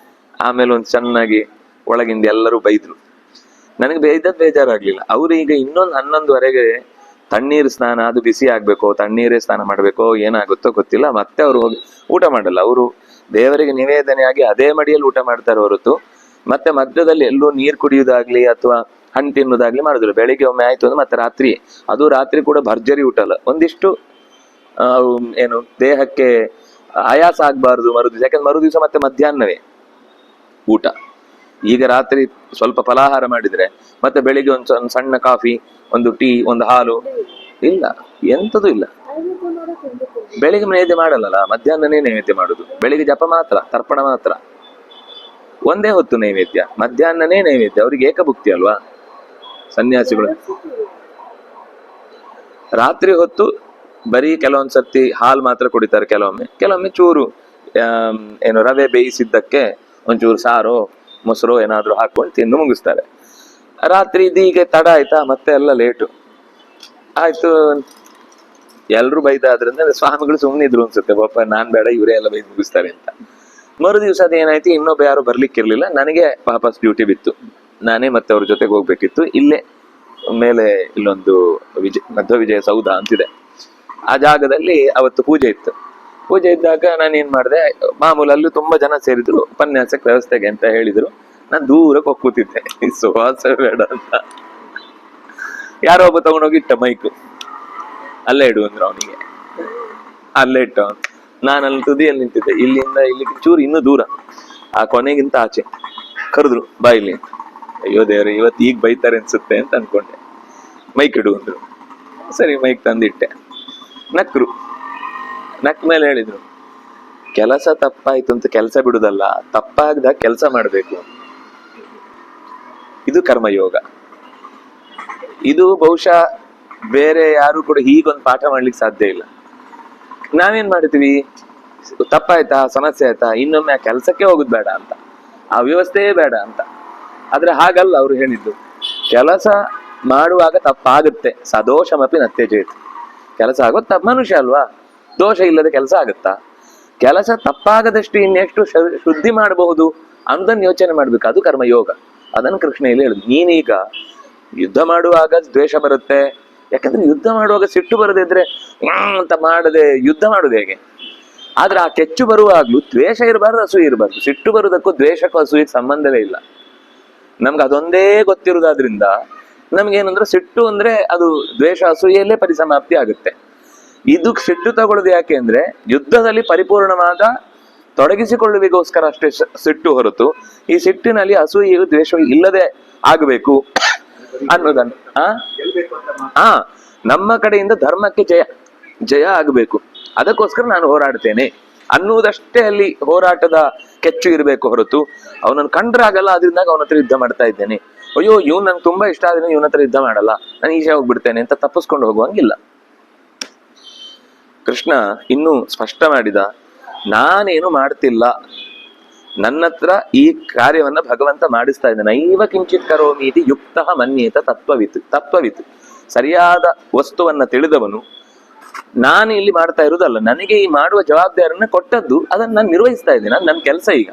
ಆಮೇಲೆ ಒಂದು ಚೆನ್ನಾಗಿ ಒಳಗಿಂದ ಎಲ್ಲರೂ ಬೈದ್ರು. ನನಗೆ ಬೇಜಾರಾಗ್ಲಿಲ್ಲ. ಅವ್ರು ಈಗ ಇನ್ನೊಂದು 11:30ಗೆ ತಣ್ಣೀರು ಸ್ನಾನ, ಅದು ಬಿಸಿ ಆಗ್ಬೇಕು, ತಣ್ಣೀರೇ ಸ್ನಾನ ಮಾಡ್ಬೇಕು, ಏನಾಗುತ್ತೋ ಗೊತ್ತಿಲ್ಲ, ಮತ್ತೆ ಅವ್ರು ಹೋಗಿ ಊಟ ಮಾಡಲ್ಲ. ಅವರು ದೇವರಿಗೆ ನಿವೇದನೆಯಾಗಿ ಅದೇ ಮಡಿಯಲ್ಲಿ ಊಟ ಮಾಡ್ತಾರೆ ಹೊರತು ಮತ್ತೆ ಮಧ್ಯದಲ್ಲಿ ಎಲ್ಲೂ ನೀರು ಕುಡಿಯುವುದಾಗ್ಲಿ ಅಥವಾ ಹಣ್ಣು ತಿನ್ನುವುದಾಗ್ಲಿ ಮಾಡುದಿಲ್ಲ. ಬೆಳಿಗ್ಗೆ ಒಮ್ಮೆ ಆಯ್ತು ಅಂದ್ರೆ ಮತ್ತೆ ರಾತ್ರಿ ಕೂಡ ಭರ್ಜರಿ ಊಟ ಅಲ್ಲ, ಒಂದಿಷ್ಟು ದೇಹಕ್ಕೆ ಆಯಾಸ ಆಗ್ಬಾರ್ದು ಮರುದಿವಸ. ಯಾಕಂದ್ರೆ ಮರುದಿವಸ ಮತ್ತೆ ಮಧ್ಯಾಹ್ನವೇ ಊಟ. ಈಗ ರಾತ್ರಿ ಸ್ವಲ್ಪ ಫಲಾಹಾರ ಮಾಡಿದ್ರೆ ಮತ್ತೆ ಬೆಳಿಗ್ಗೆ ಒಂದು ಸಣ್ಣ ಕಾಫಿ, ಒಂದು ಟೀ, ಒಂದು ಹಾಲು, ಇಲ್ಲ ಎಂತದೂ ಇಲ್ಲ. ಬೆಳಿಗ್ಗೆ ನೈವೇದ್ಯ ಮಾಡಲ್ಲ, ಮಧ್ಯಾಹ್ನನೇ ನೈವೇದ್ಯ ಮಾಡುದು. ಬೆಳಿಗ್ಗೆ ಜಪ ಮಾತ್ರ, ತರ್ಪಣ ಮಾತ್ರ, ಒಂದೇ ಹೊತ್ತು ನೈವೇದ್ಯ, ಮಧ್ಯಾಹ್ನನೇ ನೈವೇದ್ಯ. ಅವ್ರಿಗೆ ಏಕಭುಕ್ತಿ ಅಲ್ವಾ ಸನ್ಯಾಸಿಗಳು. ರಾತ್ರಿ ಹೊತ್ತು ಬರೀ ಕೆಲವೊಂದ್ಸರ್ತಿ ಹಾಲು ಮಾತ್ರ ಕುಡಿತಾರೆ, ಕೆಲವೊಮ್ಮೆ ಚೂರು ರವೆ ಬೇಯಿಸಿದ್ದಕ್ಕೆ ಒಂಚೂರು ಸಾರೋ ಮೊಸರು ಏನಾದ್ರು ಹಾಕೊಂಡು ತಿಂದು ಮುಗಿಸ್ತಾರೆ. ರಾತ್ರಿ ಇದೀಗ ತಡ ಆಯ್ತಾ, ಮತ್ತೆ ಎಲ್ಲ ಲೇಟು ಆಯ್ತು. ಎಲ್ರು ಬೈದಾದ್ರಿಂದ ಸ್ವಾಮಿಗಳು ಸುಮ್ಮನಿದ್ರು ಅನ್ಸುತ್ತೆ, ಪಾಪ ನಾನ್ ಬೇಡ ಇವರೇ ಎಲ್ಲ ಬೈದು ಮುಗಿಸ್ತಾರೆ ಅಂತ. ಮರು ದಿವಸ ಅದೇನಾಯ್ತು, ಇನ್ನೊಬ್ಬ ಯಾರು ಬರ್ಲಿಕ್ಕಿರ್ಲಿಲ್ಲ, ನನಗೆ ವಾಪಸ್ ಡ್ಯೂಟಿ ಬಿತ್ತು. ನಾನೇ ಮತ್ತೆ ಅವ್ರ ಜೊತೆಗೆ ಹೋಗ್ಬೇಕಿತ್ತು. ಇಲ್ಲೇ ಮೇಲೆ ಇಲ್ಲೊಂದು ಮಧ್ವ ವಿಜಯ ಸೌಧ ಅಂತಿದೆ, ಆ ಜಾಗದಲ್ಲಿ ಅವತ್ತು ಪೂಜೆ ಇತ್ತು. ಪೂಜೆ ಇದ್ದಾಗ ನಾನು ಏನ್ ಮಾಡಿದೆ, ಮಾಮೂಲಲ್ಲೂ ತುಂಬಾ ಜನ ಸೇರಿದ್ರು, ಉಪನ್ಯಾಸಕ್ಕೆ ವ್ಯವಸ್ಥೆಗೆ ಅಂತ ಹೇಳಿದ್ರು. ನಾನು ದೂರಕ್ಕೆ ಹೋಗಿ ಕೂತಿದ್ದೆ, ಸುವಾಸ ಬೇಡ ಅಂತ. ಯಾರೋ ಒಬ್ಬ ತಗೊಂಡೋಗಿ ಇಟ್ಟ ಮೈಕು, ಅಲ್ಲೇ ಇಡು ಅಂದ್ರು ಅವನಿಗೆ. ಅಲ್ಲೇ ಇಟ್ಟ ಅವನು. ನಾನು ಅಲ್ಲಿ ತುದಿಯಲ್ಲಿ ನಿಂತಿದ್ದೆ, ಇಲ್ಲಿಂದ ಇಲ್ಲಿ ಚೂರು ಇನ್ನೂ ದೂರ, ಆ ಕೊನೆಗಿಂತ ಆಚೆ. ಕರೆದ್ರು, ಬಾ ಇಲ್ಲಿ. ಅಯ್ಯೋ ದೇವ್ರೆ, ಇವತ್ತು ಈಗ ಬೈತಾರೆ ಅನ್ಸುತ್ತೆ ಅಂತ ಅನ್ಕೊಂಡೆ. ಮೈಕ್ ಇಡು ಅಂದ್ರು. ಸರಿ ಮೈಕ್ ತಂದಿಟ್ಟೆ. ನಕ್ರು. ನಕ್ ಮೇಲೆ ಹೇಳಿದ್ರು, ಕೆಲಸ ತಪ್ಪಾಯ್ತು ಅಂತ ಕೆಲಸ ಬಿಡುದಲ್ಲ, ತಪ್ಪಾಗ್ದ ಕೆಲಸ ಮಾಡ್ಬೇಕು. ಇದು ಕರ್ಮಯೋಗ. ಇದು ಬಹುಶಃ ಬೇರೆ ಯಾರು ಕೂಡ ಹೀಗೊಂದು ಪಾಠ ಮಾಡ್ಲಿಕ್ಕೆ ಸಾಧ್ಯ ಇಲ್ಲ. ನಾವೇನ್ ಮಾಡ್ತೀವಿ, ತಪ್ಪಾಯ್ತಾ, ಸಮಸ್ಯೆ ಆಯ್ತಾ, ಇನ್ನೊಮ್ಮೆ ಆ ಕೆಲಸಕ್ಕೆ ಹೋಗುದು ಬೇಡ ಅಂತ, ಆ ವ್ಯವಸ್ಥೆಯೇ ಬೇಡ ಅಂತ. ಆದ್ರೆ ಹಾಗಲ್ಲ ಅವ್ರು ಹೇಳಿದ್ದು. ಕೆಲಸ ಮಾಡುವಾಗ ತಪ್ಪಾಗುತ್ತೆ, ಸದೋಷಮಪಿ ನತ್ಯಜೇತ್. ಕೆಲಸ ಆಗೋದು ಮನುಷ್ಯ ಅಲ್ವಾ, ದೋಷ ಇಲ್ಲದೆ ಕೆಲಸ ಆಗುತ್ತಾ? ಕೆಲಸ ತಪ್ಪಾಗದಷ್ಟು ಇನ್ನೆಷ್ಟು ಶುದ್ಧಿ ಮಾಡಬಹುದು ಅನ್ನೋದನ್ನ ಯೋಚನೆ ಮಾಡ್ಬೇಕು. ಅದು ಕರ್ಮಯೋಗ. ಅದನ್ನು ಕೃಷ್ಣ ಇಲ್ಲಿ ಹೇಳುದು. ನೀನೀಗ ಯುದ್ಧ ಮಾಡುವಾಗ ದ್ವೇಷ ಬರುತ್ತೆ, ಯಾಕಂದ್ರೆ ಯುದ್ಧ ಮಾಡುವಾಗ ಸಿಟ್ಟು ಬರದಿದ್ರೆ ಅಂತ ಮಾಡದೆ ಯುದ್ಧ ಮಾಡುದು ಹೇಗೆ? ಆದ್ರೆ ಆ ಕೆಚ್ಚು ಬರುವಾಗ್ಲೂ ದ್ವೇಷ ಇರಬಾರ್ದು, ಅಸೂಯೆ ಇರಬಾರ್ದು. ಸಿಟ್ಟು ಬರುವುದಕ್ಕೂ ದ್ವೇಷಕ್ಕೂ ಅಸೂಯೆಗೆ ಸಂಬಂಧವೇ ಇಲ್ಲ. ನಮ್ಗೆ ಅದೊಂದೇ ಗೊತ್ತಿರುವುದಾದ್ರಿಂದ ನಮ್ಗೇನಂದ್ರೆ ಸಿಟ್ಟು ಅಂದ್ರೆ ಅದು ದ್ವೇಷ ಅಸೂಯೆಯಲ್ಲೇ ಪರಿಸಮಾಪ್ತಿ ಆಗುತ್ತೆ. ಇದು ಸಿಟ್ಟು ತಗೊಳ್ಳೋದು ಯಾಕೆ ಅಂದ್ರೆ ಯುದ್ಧದಲ್ಲಿ ಪರಿಪೂರ್ಣವಾದ ತೊಡಗಿಸಿಕೊಳ್ಳುವಿಗೋಸ್ಕರ ಅಷ್ಟೇ ಸಿಟ್ಟು ಹೊರತು ಈ ಸಿಟ್ಟಿನಲ್ಲಿ ಅಸೂಯೆಯು ದ್ವೇಷವು ಇಲ್ಲದೆ ಆಗಬೇಕು ಅನ್ನೋದನ್ನು ನಮ್ಮ ಕಡೆಯಿಂದ ಧರ್ಮಕ್ಕೆ ಜಯ ಆಗಬೇಕು, ಅದಕ್ಕೋಸ್ಕರ ನಾನು ಹೋರಾಡ್ತೇನೆ ಅನ್ನುವುದಷ್ಟೇ ಅಲ್ಲಿ ಹೋರಾಟದ ಕೆಚ್ಚು ಇರಬೇಕು ಹೊರತು ಅವನನ್ನು ಕಂಡ್ರಾಗಲ್ಲ ಅದರಿಂದಾಗ ಅವನ ಹತ್ರ ಯುದ್ಧ ಮಾಡ್ತಾ ಇದ್ದೇನೆ, ಅಯ್ಯೋ ಇವ್ ನಂಗೆ ತುಂಬಾ ಇಷ್ಟ ಆದ್ರೆ ಇವನ ಹತ್ರ ಯುದ್ಧ ಮಾಡಲ್ಲ, ನಾನು ಈಶೆ ಹೋಗ್ಬಿಡ್ತೇನೆ ಅಂತ ತಪ್ಪಿಸ್ಕೊಂಡು ಹೋಗುವಂಗಿಲ್ಲ. ಕೃಷ್ಣ ಇನ್ನೂ ಸ್ಪಷ್ಟ ಮಾಡಿದ, ನಾನೇನು ಮಾಡ್ತಿಲ್ಲ, ನನ್ನ ಹತ್ರ ಈ ಕಾರ್ಯವನ್ನ ಭಗವಂತ ಮಾಡಿಸ್ತಾ ಇದ್ದಾನೆ. ನೈವ ಕಿಂಚಿತ್ ಕರೋಮೀತಿ ಯುಕ್ತ ಮನ್ಯೇತ ತತ್ವವಿತ್. ಸರಿಯಾದ ವಸ್ತುವನ್ನ ತಿಳಿದವನು ನಾನು ಇಲ್ಲಿ ಮಾಡ್ತಾ ಇರುವುದಲ್ಲ, ನನಗೆ ಈ ಮಾಡುವ ಜವಾಬ್ದಾರಿಯನ್ನ ಕೊಟ್ಟದ್ದು, ಅದನ್ನ ನಾನು ನಿರ್ವಹಿಸ್ತಾ ಇದ್ದೇನೆ, ನನ್ನ ಕೆಲಸ ಈಗ.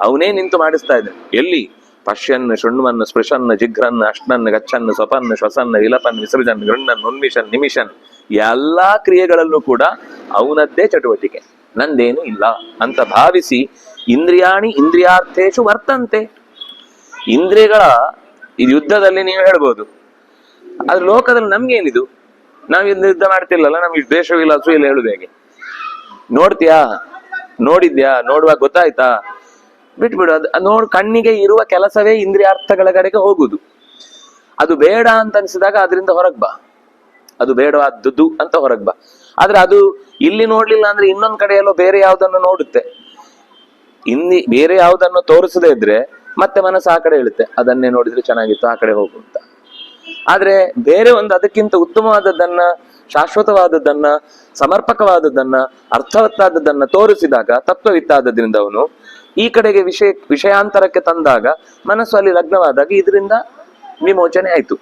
ಅವನೇ ನಿಂತು ಮಾಡಿಸ್ತಾ ಇದ್ದಾನೆ. ಎಲ್ಲಿ? ಪಶ್ಯನ್ ಶೃಣ್ವನ್ ಸ್ಪೃಶನ್ ಜಿಘ್ರನ್ ಅಶ್ನನ್ ಗಚ್ಚನ್ ಸ್ವಪನ್ ಶ್ವಸನ್ ವಿಲಪನ್ ವಿಸರ್ಜನ್ ಗೃಣ್ಣನ್ ಉನ್ಮಿಷನ್ ನಿಮಿಷನ್, ಎಲ್ಲಾ ಕ್ರಿಯೆಗಳಲ್ಲೂ ಕೂಡ ಅವನದ್ದೇ ಚಟುವಟಿಕೆ, ನಂದೇನು ಇಲ್ಲ ಅಂತ ಭಾವಿಸಿ ಇಂದ್ರಿಯಾಣಿ ಇಂದ್ರಿಯಾರ್ಥೇಶು ವರ್ತಂತೆ. ಇಂದ್ರಿಯಗಳ ಇದು ಯುದ್ಧದಲ್ಲಿ ನೀವು ಹೇಳ್ಬೋದು, ಆದ್ರೆ ಲೋಕದಲ್ಲಿ ನಮ್ಗೇನಿದು? ನಾವ್ ಯುದ್ಧ ಮಾಡ್ತಿಲ್ಲಲ್ಲ, ನಮ್ಗೆ ದ್ವೇಷವಿಲ್ಲ ಅಸೂಯಿಲ್ಲ ಹೇಳುದು ಹೇಗೆ? ನೋಡ್ತೀಯಾ, ನೋಡಿದ್ಯಾ, ನೋಡುವಾಗ ಗೊತ್ತಾಯ್ತಾ, ಬಿಟ್ಬಿಡು. ಅದು ಕಣ್ಣಿಗೆ ಇರುವ ಕೆಲಸವೇ ಇಂದ್ರಿಯಾರ್ಥಗಳ ಕಡೆಗೆ ಹೋಗುದು. ಅದು ಬೇಡ ಅಂತ ಅನ್ಸಿದಾಗ ಅದರಿಂದ ಹೊರಗ್ ಬಾ, ಅದು ಬೇಡವಾದದ್ದು ಅಂತ ಹೊರಗ್ ಬಾ. ಆದ್ರೆ ಅದು ಇಲ್ಲಿ ನೋಡ್ಲಿಲ್ಲ ಅಂದ್ರೆ ಇನ್ನೊಂದ್ ಕಡೆಯಲ್ಲೋ ಬೇರೆ ಯಾವ್ದನ್ನು ನೋಡುತ್ತೆ. ಬೇರೆ ಯಾವ್ದನ್ನು ತೋರಿಸದೇ ಇದ್ರೆ ಮತ್ತೆ ಮನಸ್ಸು ಆ ಕಡೆ ಹೇಳುತ್ತೆ, ಅದನ್ನೇ ನೋಡಿದ್ರೆ ಚೆನ್ನಾಗಿತ್ತು, ಆ ಕಡೆ ಹೋಗು ಅಂತ. ಆದ್ರೆ ಬೇರೆ ಒಂದು ಅದಕ್ಕಿಂತ ಉತ್ತಮವಾದದ್ದನ್ನ, ಶಾಶ್ವತವಾದದ್ದನ್ನ, ಸಮರ್ಪಕವಾದದ್ದನ್ನ, ಅರ್ಥವತ್ತಾದದ್ದನ್ನ ತೋರಿಸಿದಾಗ ತತ್ವವಿತ್ತಾದದ್ರಿಂದ ಅವನು ಈ ಕಡೆಗೆ ವಿಷಯಾಂತರಕ್ಕೆ ತಂದಾಗ ಮನಸ್ಸು ಅಲ್ಲಿ ಲಗ್ನವಾದಾಗ ಇದರಿಂದ ವಿಮೋಚನೆ ಆಯ್ತು.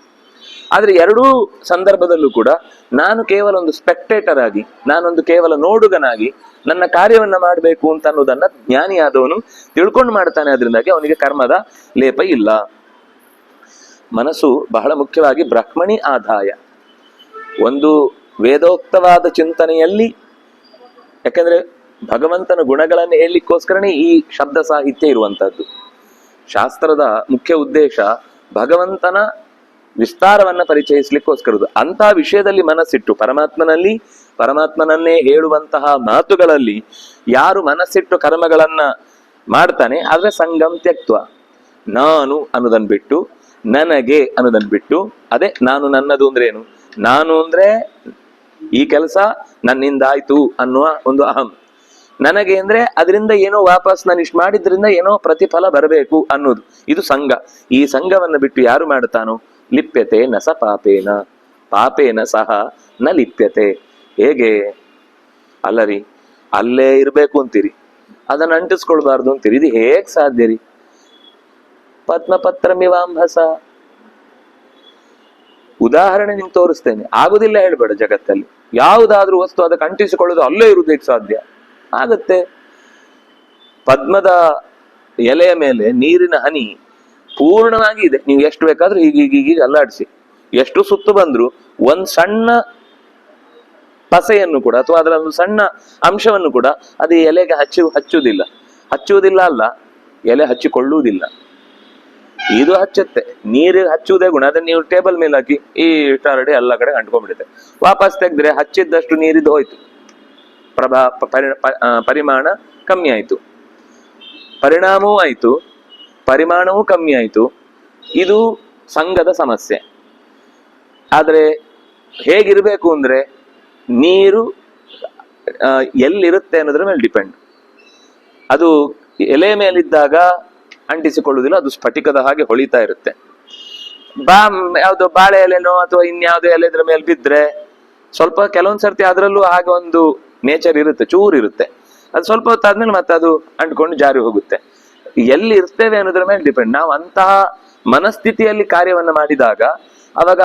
ಆದ್ರೆ ಎರಡೂ ಸಂದರ್ಭದಲ್ಲೂ ಕೂಡ ನಾನು ಕೇವಲ ಒಂದು ಸ್ಪೆಕ್ಟೇಟರ್ ಆಗಿ, ನಾನೊಂದು ಕೇವಲ ನೋಡುಗನಾಗಿ ನನ್ನ ಕಾರ್ಯವನ್ನ ಮಾಡಬೇಕು ಅಂತ ಅನ್ನೋದನ್ನ ಜ್ಞಾನಿಯಾದವನು ತಿಳ್ಕೊಂಡು ಮಾಡ್ತಾನೆ. ಅದರಿಂದಾಗಿ ಅವನಿಗೆ ಕರ್ಮದ ಲೇಪ ಇಲ್ಲ. ಮನಸ್ಸು ಬಹಳ ಮುಖ್ಯವಾಗಿ ಬ್ರಹ್ಮಣಿ ಆದಾಯ. ಒಂದು ವೇದೋಕ್ತವಾದ ಚಿಂತನೆಯಲ್ಲಿ, ಯಾಕಂದ್ರೆ ಭಗವಂತನ ಗುಣಗಳನ್ನು ಹೇಳಲಿಕ್ಕೋಸ್ಕರನೇ ಈ ಶಬ್ದ ಸಾಹಿತ್ಯ ಇರುವಂತಹದ್ದು. ಶಾಸ್ತ್ರದ ಮುಖ್ಯ ಉದ್ದೇಶ ಭಗವಂತನ ವಿಸ್ತಾರವನ್ನ ಪರಿಚಯಿಸ್ಲಿಕ್ಕೋಸ್ಕರದು. ಅಂತಹ ವಿಷಯದಲ್ಲಿ ಮನಸ್ಸಿಟ್ಟು ಪರಮಾತ್ಮನನ್ನೇ ಹೇಳುವಂತಹ ಮಾತುಗಳಲ್ಲಿ ಯಾರು ಮನಸ್ಸಿಟ್ಟು ಕರ್ಮಗಳನ್ನ ಮಾಡ್ತಾನೆ, ಆದ್ರೆ ಸಂಗಮ್ ತ್ಯಕ್ತ್ವ, ನಾನು ಅನ್ನೋದನ್ ಬಿಟ್ಟು, ನನಗೆ ಅನ್ನೋದನ್ ಬಿಟ್ಟು, ಅದೇ ನಾನು ನನ್ನದು ಅಂದ್ರೆ ಏನು, ನಾನು ಅಂದ್ರೆ ಈ ಕೆಲಸ ನನ್ನಿಂದ ಆಯ್ತು ಅನ್ನುವ ಒಂದು ಅಹಂ, ನನಗೆ ಅಂದ್ರೆ ಅದರಿಂದ ಏನೋ ವಾಪಸ್ ನಾನು ಇಷ್ಟು ಮಾಡಿದ್ರಿಂದ ಏನೋ ಪ್ರತಿಫಲ ಬರಬೇಕು ಅನ್ನೋದು, ಇದು ಸಂಘ. ಈ ಸಂಘವನ್ನ ಬಿಟ್ಟು ಯಾರು ಮಾಡ್ತಾನೋ ಲಿಪ್ಯತೆ ನ ಸ ಪಾಪೇನ, ಪಾಪೇನ ಸಹ ನ ಲಿಪ್ಯತೆ. ಹೇಗೆ? ಅಲ್ಲರಿ, ಅಲ್ಲೇ ಇರ್ಬೇಕು ಅಂತೀರಿ, ಅದನ್ನ ಅಂಟಿಸ್ಕೊಳ್ಬಾರ್ದು ಅಂತೀರಿ, ಇದು ಹೇಗ್ ಸಾಧ್ಯ ರೀ? ಪದ್ಮಪತ್ರ ಮಿವಾಂಭಸ ಉದಾಹರಣೆ ನಿಮ್ಗೆ ತೋರಿಸ್ತೇನೆ, ಆಗುದಿಲ್ಲ ಹೇಳ್ಬೇಡ. ಜಗತ್ತಲ್ಲಿ ಯಾವುದಾದ್ರೂ ವಸ್ತು ಅದಕ್ಕೆ ಅಂಟಿಸಿಕೊಳ್ಳೋದು ಅಲ್ಲೇ ಇರುವುದಕ್ಕೆ ಸಾಧ್ಯ ಆಗತ್ತೆ. ಪದ್ಮದ ಎಲೆಯ ಮೇಲೆ ನೀರಿನ ಹನಿ ಪೂರ್ಣವಾಗಿ ಇದೆ, ನೀವು ಎಷ್ಟು ಬೇಕಾದ್ರೂ ಹೀಗೀಗೀಗ ಅಲ್ಲಾಡಿಸಿ, ಎಷ್ಟು ಸುತ್ತು ಬಂದ್ರು ಒಂದ್ ಸಣ್ಣ ಪಸೆಯನ್ನು ಕೂಡ ಅಥವಾ ಅದರ ಒಂದು ಸಣ್ಣ ಅಂಶವನ್ನು ಕೂಡ ಅದು ಎಲೆಗೆ ಹಚ್ಚುವುದಿಲ್ಲ ಅಲ್ಲ, ಎಲೆ ಹಚ್ಚಿಕೊಳ್ಳುವುದಿಲ್ಲ. ಇದು ಹಚ್ಚುತ್ತೆ, ನೀರಿಗೆ ಹಚ್ಚುವುದೇ ಗುಣ. ಅದನ್ನ ನೀವು ಟೇಬಲ್ ಮೇಲೆ ಹಾಕಿ ಈ ಟಾರಡೆ ಎಲ್ಲ ಕಡೆ ಅಂಟ್ಕೊಂಡ್ಬಿಡುತ್ತೆ. ವಾಪಸ್ ತೆಗೆದ್ರೆ ಹಚ್ಚಿದ್ದಷ್ಟು ನೀರಿದ್ದು ಹೋಯ್ತು, ಪರಿಮಾಣ ಕಮ್ಮಿ ಆಯ್ತು, ಪರಿಣಾಮವೂ ಆಯ್ತು, ಪರಿಮಾಣವೂ ಕಮ್ಮಿ ಆಯ್ತು. ಇದು ಸಂಘದ ಸಮಸ್ಯೆ. ಆದ್ರೆ ಹೇಗಿರ್ಬೇಕು ಅಂದ್ರೆ ನೀರು ಎಲ್ಲಿರುತ್ತೆ ಅನ್ನೋದ್ರ ಮೇಲೆ ಡಿಪೆಂಡ್. ಅದು ಎಲೆ ಮೇಲಿದ್ದಾಗ ಅಂಟಿಸಿಕೊಳ್ಳುವುದಿಲ್ಲ, ಅದು ಸ್ಫಟಿಕದ ಹಾಗೆ ಹೊಳಿತಾ ಇರುತ್ತೆ. ಯಾವ್ದೋ ಬಾಳೆ ಎಲೆನೋ ಅಥವಾ ಇನ್ಯಾವುದೋ ಎಲೆ ಇದ್ರ ಮೇಲೆ ಬಿದ್ರೆ ಸ್ವಲ್ಪ ಕೆಲವೊಂದ್ ಸರ್ತಿ ಅದರಲ್ಲೂ ಹಾಗೆ ಒಂದು ನೇಚರ್ ಇರುತ್ತೆ, ಚೂರು ಇರುತ್ತೆ. ಅದು ಸ್ವಲ್ಪ ಹೊತ್ತಾದ್ಮೇಲೆ ಮತ್ತೆ ಅದು ಅಂಟ್ಕೊಂಡು ಜಾರಿ ಹೋಗುತ್ತೆ. ಎಲ್ಲಿ ಇರ್ತೇವೆ ಅನ್ನೋದ್ರ ಮೇಲೆ ಡಿಪೆಂಡ್. ನಾವು ಅಂತಹ ಮನಸ್ಥಿತಿಯಲ್ಲಿ ಕಾರ್ಯವನ್ನ ಮಾಡಿದಾಗ ಅವಾಗ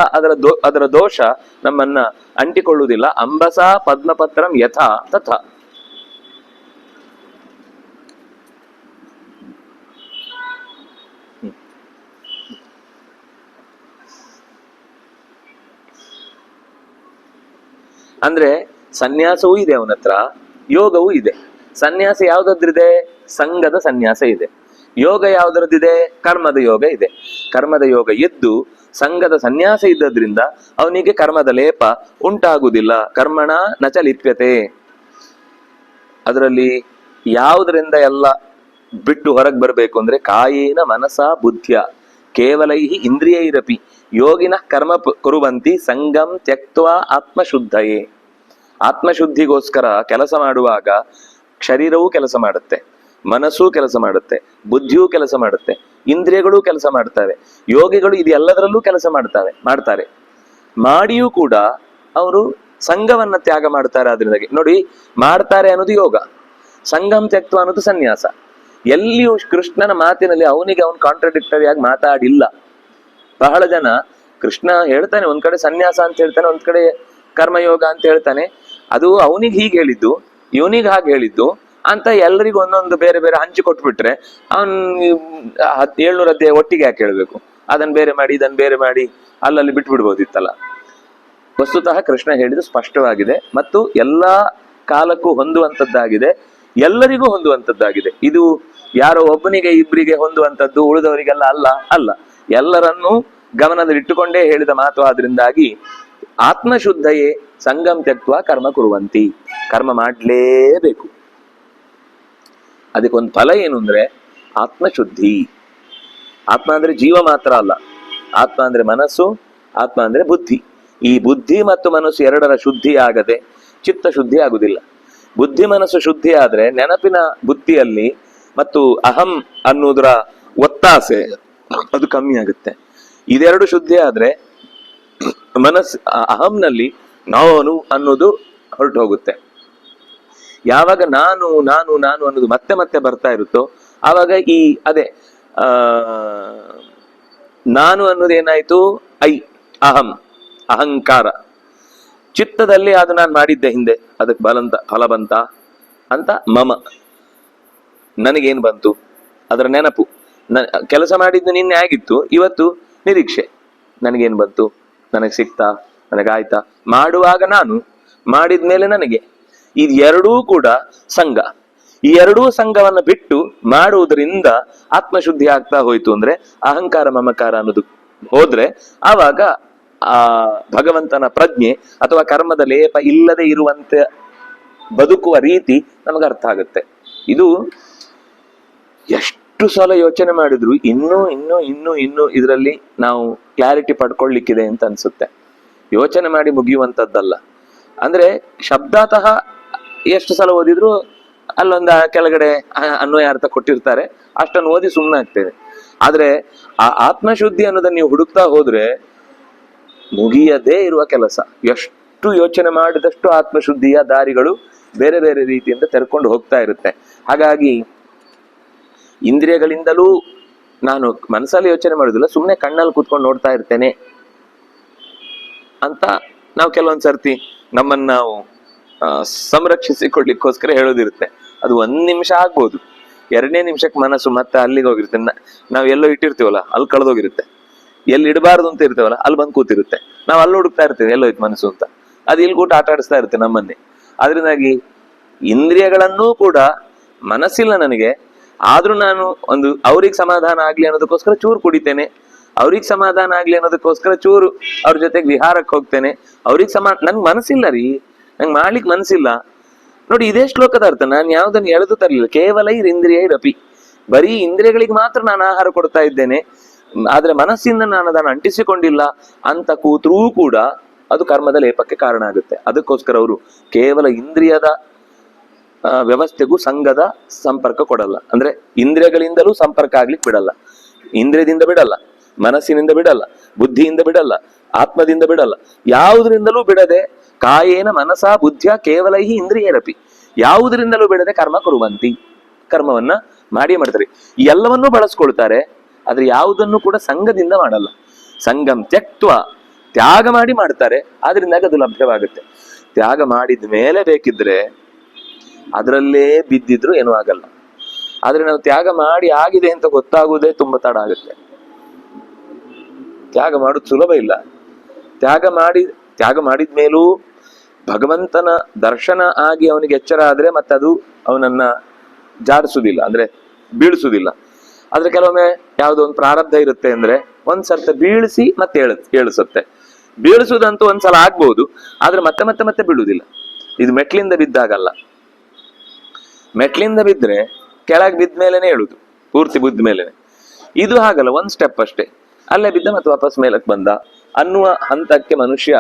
ಅದರ ದೋಷ ನಮ್ಮನ್ನ ಅಂಟಿಕೊಳ್ಳುವುದಿಲ್ಲ. ಅಂಬಸ ಪದ್ಮಪತ್ರಂ ಯಥಾ ತಥಾ. ಅಂದ್ರೆ ಸನ್ಯಾಸವೂ ಇದೆ ಅವನ ಹತ್ರ, ಯೋಗವೂ ಇದೆ. ಸನ್ಯಾಸ ಯಾವ್ದಾದ್ರಿದೆ? ಸಂಘದ ಸನ್ಯಾಸ ಇದೆ. ಯೋಗ ಯಾವ್ದ್ರದ್ದಿದೆ? ಕರ್ಮದ ಯೋಗ ಇದೆ. ಕರ್ಮದ ಯೋಗ ಇದ್ದು ಸಂಘದ ಸನ್ಯಾಸ ಇದ್ದದ್ರಿಂದ ಅವನಿಗೆ ಕರ್ಮದ ಲೇಪ ಉಂಟಾಗುವುದಿಲ್ಲ. ಕರ್ಮಣ ನಚ ಲಿಪ್ಯತೆ. ಅದರಲ್ಲಿ ಯಾವುದರಿಂದ ಎಲ್ಲ ಬಿಟ್ಟು ಹೊರಗೆ ಬರಬೇಕು ಅಂದ್ರೆ ಕಾಯೇನ ಮನಸ ಬುದ್ಧಿಯ ಕೇವಲೈ ಇಂದ್ರಿಯೈರಪಿ ಯೋಗಿನ ಕರ್ಮ ಕುರುವಂತಿ ಸಂಗಂ ತ್ಯಕ್ತ್ವ ಆತ್ಮಶುದ್ಧಯೇ. ಆತ್ಮಶುದ್ಧಿಗೋಸ್ಕರ ಕೆಲಸ ಮಾಡುವಾಗ ಶರೀರವೂ ಕೆಲಸ ಮಾಡುತ್ತೆ, ಮನಸ್ಸೂ ಕೆಲಸ ಮಾಡುತ್ತೆ, ಬುದ್ಧಿಯೂ ಕೆಲಸ ಮಾಡುತ್ತೆ, ಇಂದ್ರಿಯಗಳೂ ಕೆಲಸ ಮಾಡ್ತವೆ. ಯೋಗಿಗಳು ಇದು ಎಲ್ಲದರಲ್ಲೂ ಕೆಲಸ ಮಾಡ್ತಾರೆ. ಮಾಡಿಯೂ ಕೂಡ ಅವರು ಸಂಘವನ್ನ ತ್ಯಾಗ ಮಾಡ್ತಾರೆ. ಆದ್ರಿಂದಾಗಿ ನೋಡಿ, ಮಾಡ್ತಾರೆ ಅನ್ನೋದು ಯೋಗ, ಸಂಗಂ ತ್ಯಕ್ತ್ವ ಅನ್ನೋದು ಸನ್ಯಾಸ. ಎಲ್ಲಿಯೂ ಕೃಷ್ಣನ ಮಾತಿನಲ್ಲಿ ಅವನಿಗೆ ಅವನು ಕಾಂಟ್ರಡಿಕ್ಟರಿ ಆಗಿ ಮಾತಾಡಿಲ್ಲ. ಬಹಳ ಜನ ಕೃಷ್ಣ ಹೇಳ್ತಾನೆ, ಒಂದ್ ಕಡೆ ಸನ್ಯಾಸ ಅಂತ ಹೇಳ್ತಾನೆ, ಒಂದ್ ಕಡೆ ಕರ್ಮಯೋಗ ಅಂತ ಹೇಳ್ತಾನೆ. ಅದು ಅವನಿಗೆ ಹೀಗೆ ಹೇಳಿದ್ದು, ಇವನಿಗೆ ಹಾಗೆ ಹೇಳಿದ್ದು ಅಂತ ಎಲ್ಲರಿಗೂ ಒಂದೊಂದು ಬೇರೆ ಬೇರೆ ಹಂಚಿ ಕೊಟ್ಬಿಟ್ರೆ ಅವನ್ 700 ಅಧ್ಯಾಯ ಒಟ್ಟಿಗೆ ಯಾಕೆ ಹೇಳ್ಬೇಕು? ಅದನ್ನ ಬೇರೆ ಮಾಡಿ ಇದನ್ನ ಬೇರೆ ಮಾಡಿ ಅಲ್ಲಲ್ಲಿ ಬಿಟ್ಬಿಡ್ಬೋದಿತ್ತಲ್ಲ. ವಸ್ತುತಃ ಕೃಷ್ಣ ಹೇಳಿದ್ದು ಸ್ಪಷ್ಟವಾಗಿದೆ ಮತ್ತು ಎಲ್ಲಾ ಕಾಲಕ್ಕೂ ಹೊಂದುವಂತದ್ದಾಗಿದೆ, ಎಲ್ಲರಿಗೂ ಹೊಂದುವಂತದ್ದಾಗಿದೆ. ಇದು ಯಾರೋ ಒಬ್ಬನಿಗೆ ಇಬ್ಬರಿಗೆ ಹೊಂದುವಂತದ್ದು, ಉಳಿದವರಿಗೆಲ್ಲ ಅಲ್ಲ. ಎಲ್ಲರನ್ನೂ ಗಮನದಲ್ಲಿಟ್ಟುಕೊಂಡೇ ಹೇಳಿದ ಮಾತು. ಆದ್ರಿಂದಾಗಿ ಆತ್ಮಶುದ್ಧಯೇ ಸಂಗಂ ತ್ಯಕ್ತ್ವ ಕರ್ಮ ಕುರುವಂತಿ. ಕರ್ಮ ಮಾಡ್ಲೇಬೇಕು. ಅದಕ್ಕೊಂದು ಫಲ ಏನು ಅಂದ್ರೆ ಆತ್ಮಶುದ್ಧಿ. ಆತ್ಮ ಅಂದ್ರೆ ಜೀವ ಮಾತ್ರ ಅಲ್ಲ, ಆತ್ಮ ಅಂದ್ರೆ ಮನಸ್ಸು, ಆತ್ಮ ಅಂದ್ರೆ ಬುದ್ಧಿ. ಈ ಬುದ್ಧಿ ಮತ್ತು ಮನಸ್ಸು ಎರಡರ ಶುದ್ಧಿ ಆಗದೆ ಚಿತ್ತ ಶುದ್ಧಿ ಆಗುದಿಲ್ಲ. ಬುದ್ಧಿ ಮನಸ್ಸು ಶುದ್ಧಿ ಆದ್ರೆ ನೆನಪಿನ ಬುದ್ಧಿಯಲ್ಲಿ ಮತ್ತು ಅಹಂ ಅನ್ನೋದ್ರ ಒತ್ತಾಸೆ ಅದು ಕಮ್ಮಿ ಆಗುತ್ತೆ. ಇದೆರಡು ಶುದ್ಧಿ ಆದ್ರೆ ಅಹಂನಲ್ಲಿ ನಾನು ಅನ್ನೋದು ಹೊರಟು ಹೋಗುತ್ತೆ. ಯಾವಾಗ ನಾನು ನಾನು ನಾನು ಅನ್ನೋದು ಮತ್ತೆ ಮತ್ತೆ ಬರ್ತಾ ಇರುತ್ತೋ ಆವಾಗ ಈ ನಾನು ಅನ್ನೋದು ಏನಾಯ್ತು? ಅಹಂ, ಅಹಂಕಾರ. ಚಿತ್ತದಲ್ಲಿ ಅದು ನಾನು ಮಾಡಿದ್ದೆ ಹಿಂದೆ, ಅದಕ್ಕೆ ಫಲ ಬಂತ ಅಂತ ಮಮ. ನನಗೇನು ಬಂತು? ಅದರ ನೆನಪು. ಕೆಲಸ ಮಾಡಿದ್ದು ನಿನ್ನೆ ಆಗಿತ್ತು, ಇವತ್ತು ನಿರೀಕ್ಷೆ. ನನಗೇನು ಬಂತು? ನನಗೆ ಸಿಕ್ತಾ? ನನಗಾಯ್ತಾ? ಮಾಡುವಾಗ ನಾನು, ಮಾಡಿದ್ಮೇಲೆ ನನಗೆ. ಇದು ಎರಡೂ ಕೂಡ ಸಂಘ. ಈ ಎರಡೂ ಸಂಘವನ್ನ ಬಿಟ್ಟು ಮಾಡುವುದರಿಂದ ಆತ್ಮಶುದ್ಧಿ ಆಗ್ತಾ ಹೋಯ್ತು ಅಂದ್ರೆ, ಅಹಂಕಾರ ಮಮಕಾರ ಅನ್ನೋದು ಹೋದ್ರೆ ಆವಾಗ ಆ ಭಗವಂತನ ಪ್ರಜ್ಞೆ ಅಥವಾ ಕರ್ಮದ ಲೇಪ ಇಲ್ಲದೆ ಇರುವಂತೆ ಬದುಕುವ ರೀತಿ ನಮಗೆ ಅರ್ಥ ಆಗುತ್ತೆ. ಇದು ಎಷ್ಟು ಸಲ ಯೋಚನೆ ಮಾಡಿದ್ರು ಇನ್ನೂ ಇನ್ನೂ ಇನ್ನೂ ಇನ್ನೂ ಇದರಲ್ಲಿ ನಾವು ಕ್ಲಾರಿಟಿ ಪಡ್ಕೊಳ್ಳಿಕ್ಕಿದೆ ಅಂತ ಅನ್ಸುತ್ತೆ. ಯೋಚನೆ ಮಾಡಿ ಮುಗಿಯುವಂಥದ್ದಲ್ಲ. ಅಂದ್ರೆ ಶಬ್ದಾತಃ ಎಷ್ಟು ಸಲ ಓದಿದ್ರು ಅಲ್ಲೊಂದ ಕೆಳಗಡೆ ಅನ್ವಯ ಅರ್ಥ ಕೊಟ್ಟಿರ್ತಾರೆ, ಅಷ್ಟನ್ನು ಓದಿ ಸುಮ್ಮನೆ ಆಗ್ತೇವೆ. ಆದ್ರೆ ಆ ಆತ್ಮಶುದ್ಧಿ ಅನ್ನೋದನ್ನ ನೀವು ಹುಡುಕ್ತಾ ಹೋದ್ರೆ ಮುಗಿಯದೇ ಇರುವ ಕೆಲಸ. ಎಷ್ಟು ಯೋಚನೆ ಮಾಡಿದಷ್ಟು ಆತ್ಮಶುದ್ಧಿಯ ದಾರಿಗಳು ಬೇರೆ ಬೇರೆ ರೀತಿಯಿಂದ ತೆರ್ಕೊಂಡು ಹೋಗ್ತಾ ಇರುತ್ತೆ. ಹಾಗಾಗಿ ಇಂದ್ರಿಯಗಳಿಂದಲೂ ನಾನು ಮನಸ್ಸಲ್ಲಿ ಯೋಚನೆ ಮಾಡುದಿಲ್ಲ, ಸುಮ್ಮನೆ ಕಣ್ಣಲ್ಲಿ ಕೂತ್ಕೊಂಡು ನೋಡ್ತಾ ಇರ್ತೇನೆ ಅಂತ ನಾವು ಕೆಲವೊಂದ್ ಸರ್ತಿ ನಮ್ಮನ್ನು ನಾವು ಸಂರಕ್ಷಿಸಿಕೊಳ್ಳಿಕ್ಕೋಸ್ಕರ ಹೇಳೋದಿರುತ್ತೆ. ಅದು 1 ನಿಮಿಷ ಆಗ್ಬೋದು, 2ನೇ ನಿಮಿಷಕ್ಕೆ ಮನಸ್ಸು ಮತ್ತೆ ಅಲ್ಲಿಗೆ ಹೋಗಿರುತ್ತೆ. ನಾವು ಎಲ್ಲೋ ಇಟ್ಟಿರ್ತೀವಲ್ಲ ಅಲ್ಲಿ ಕಳೆದೋಗಿರುತ್ತೆ, ಎಲ್ಲಿ ಇಡಬಾರ್ದು ಅಂತ ಇರ್ತೇವಲ್ಲ ಅಲ್ಲಿ ಬಂದು ಕೂತಿರುತ್ತೆ. ನಾವು ಅಲ್ಲಿ ಹುಡುಕ್ತಾ ಇರ್ತೇವೆ ಎಲ್ಲೋ ಇತ್ತು ಮನಸ್ಸು ಅಂತ, ಅದು ಇಲ್ಲಿ ಕೂಟ ಆಟ ಆಡಿಸ್ತಾ ಇರುತ್ತೆ ನಮ್ಮನ್ನೇ. ಅದರಿಂದಾಗಿ ಇಂದ್ರಿಯಗಳನ್ನೂ ಕೂಡ ಮನಸ್ಸಿಲ್ಲ ನನಗೆ, ಆದ್ರೂ ನಾನು ಒಂದು ಅವ್ರಿಗೆ ಸಮಾಧಾನ ಆಗ್ಲಿ ಅನ್ನೋದಕ್ಕೋಸ್ಕರ ಚೂರು ಕುಡಿತೇನೆ, ಅವ್ರಿಗೆ ಸಮಾಧಾನ ಆಗ್ಲಿ ಅನ್ನೋದಕ್ಕೋಸ್ಕರ ಚೂರು ಅವ್ರ ಜೊತೆಗೆ ವಿಹಾರಕ್ಕೆ ಹೋಗ್ತೇನೆ. ಅವ್ರಿಗೆ ನನ್ಗೆ ಮನಸ್ಸಿಲ್ಲ ರೀ, ನಂಗೆ ಮಾಡ್ಲಿಕ್ಕೆ ಮನಸ್ಸಿಲ್ಲ. ನೋಡಿ, ಇದೇ ಶ್ಲೋಕದ ಅರ್ಥ. ನಾನು ಯಾವ್ದನ್ನು ಎಳೆದು ತರಲಿಲ್ಲ. ಕೇವಲ ಇಂದ್ರಿಯೈರಪಿ, ಬರೀ ಇಂದ್ರಿಯಗಳಿಗೆ ಮಾತ್ರ ನಾನು ಆಹಾರ ಕೊಡ್ತಾ ಇದ್ದೇನೆ, ಆದ್ರೆ ಮನಸ್ಸಿಂದ ನಾನು ಅದನ್ನು ಅಂಟಿಸಿಕೊಂಡಿಲ್ಲ ಅಂತ ಕೂತ್ರೂ ಕೂಡ ಅದು ಕರ್ಮದ ಲೇಪಕ್ಕೆ ಕಾರಣ ಆಗುತ್ತೆ. ಅದಕ್ಕೋಸ್ಕರ ಅವರು ಕೇವಲ ಇಂದ್ರಿಯದ ವ್ಯವಸ್ಥೆಗೂ ಸಂಘದ ಸಂಪರ್ಕ ಕೊಡಲ್ಲ. ಅಂದ್ರೆ ಇಂದ್ರಿಯಗಳಿಂದಲೂ ಸಂಪರ್ಕ ಆಗ್ಲಿಕ್ಕೆ ಬಿಡಲ್ಲ, ಇಂದ್ರಿಯದಿಂದ ಬಿಡಲ್ಲ, ಮನಸ್ಸಿನಿಂದ ಬಿಡಲ್ಲ, ಬುದ್ಧಿಯಿಂದ ಬಿಡಲ್ಲ, ಆತ್ಮದಿಂದ ಬಿಡಲ್ಲ, ಯಾವುದರಿಂದಲೂ ಬಿಡದೆ ಕಾಯೇನ ಮನಸಾ ಬುದ್ಧಿಯ ಕೇವಲ ಈ ಇಂದ್ರಿಯರಪಿ, ಯಾವುದರಿಂದಲೂ ಬಿಡದೆ ಕರ್ಮ ಕುರುವಂತಿ, ಕರ್ಮವನ್ನ ಮಾಡ್ತಾರೆ. ಎಲ್ಲವನ್ನೂ ಬಳಸ್ಕೊಳ್ತಾರೆ, ಆದ್ರೆ ಯಾವುದನ್ನು ಕೂಡ ಸಂಘದಿಂದ ಮಾಡಲ್ಲ. ಸಂಘಂ ತ್ಯಕ್ತ್ವ, ತ್ಯಾಗ ಮಾಡಿ ಮಾಡ್ತಾರೆ, ಆದ್ರಿಂದಾಗ ಅದು ಲಭ್ಯವಾಗುತ್ತೆ. ತ್ಯಾಗ ಮಾಡಿದ ಮೇಲೆ ಬೇಕಿದ್ರೆ ಅದರಲ್ಲೇ ಬಿದ್ದಿದ್ರು ಏನೂ ಆಗಲ್ಲ. ಆದ್ರೆ ನಾವು ತ್ಯಾಗ ಮಾಡಿ ಆಗಿದೆ ಅಂತ ಗೊತ್ತಾಗುವುದೇ ತುಂಬಾ ತಡ ಆಗುತ್ತೆ. ತ್ಯಾಗ ಮಾಡೋದು ಸುಲಭ ಇಲ್ಲ. ತ್ಯಾಗ ಮಾಡಿದ ಮೇಲೂ ಭಗವಂತನ ದರ್ಶನ ಆಗಿ ಅವನಿಗೆ ಎಚ್ಚರ ಆದ್ರೆ ಮತ್ತೆ ಅದು ಅವನನ್ನ ಜಾಡಿಸುದಿಲ್ಲ, ಅಂದ್ರೆ ಬೀಳಿಸುದಿಲ್ಲ. ಆದ್ರೆ ಕೆಲವೊಮ್ಮೆ ಯಾವುದೋ ಒಂದು ಪ್ರಾರಬ್ಧ ಇರುತ್ತೆ ಅಂದ್ರೆ ಒಂದ್ಸರ್ತ ಬೀಳಿಸಿ ಮತ್ತೆ ಏಳಿಸುತ್ತೆ. ಬೀಳಿಸುವುದಂತೂ ಒಂದ್ಸಲ ಆಗ್ಬಹುದು, ಆದ್ರೆ ಮತ್ತೆ ಮತ್ತೆ ಮತ್ತೆ ಬೀಳುವುದಿಲ್ಲ. ಇದು ಮೆಟ್ಲಿಂದ ಬಿದ್ದಾಗಲ್ಲ. ಮೆಟ್ಲಿಂದ ಬಿದ್ರೆ ಕೆಳಗೆ ಬಿದ್ದ ಮೇಲೆನೆ ಹೇಳುದು, ಪೂರ್ತಿ ಬಿದ್ದ ಮೇಲೆನೆ. ಇದು ಹಾಗಲ್ಲ, ಒಂದ್ ಸ್ಟೆಪ್ ಅಷ್ಟೇ, ಅಲ್ಲೇ ಬಿದ್ದ ಮತ್ತೆ ವಾಪಸ್ ಮೇಲಕ್ಕೆ ಬಂದ ಅನ್ನುವ ಹಂತಕ್ಕೆ ಮನುಷ್ಯ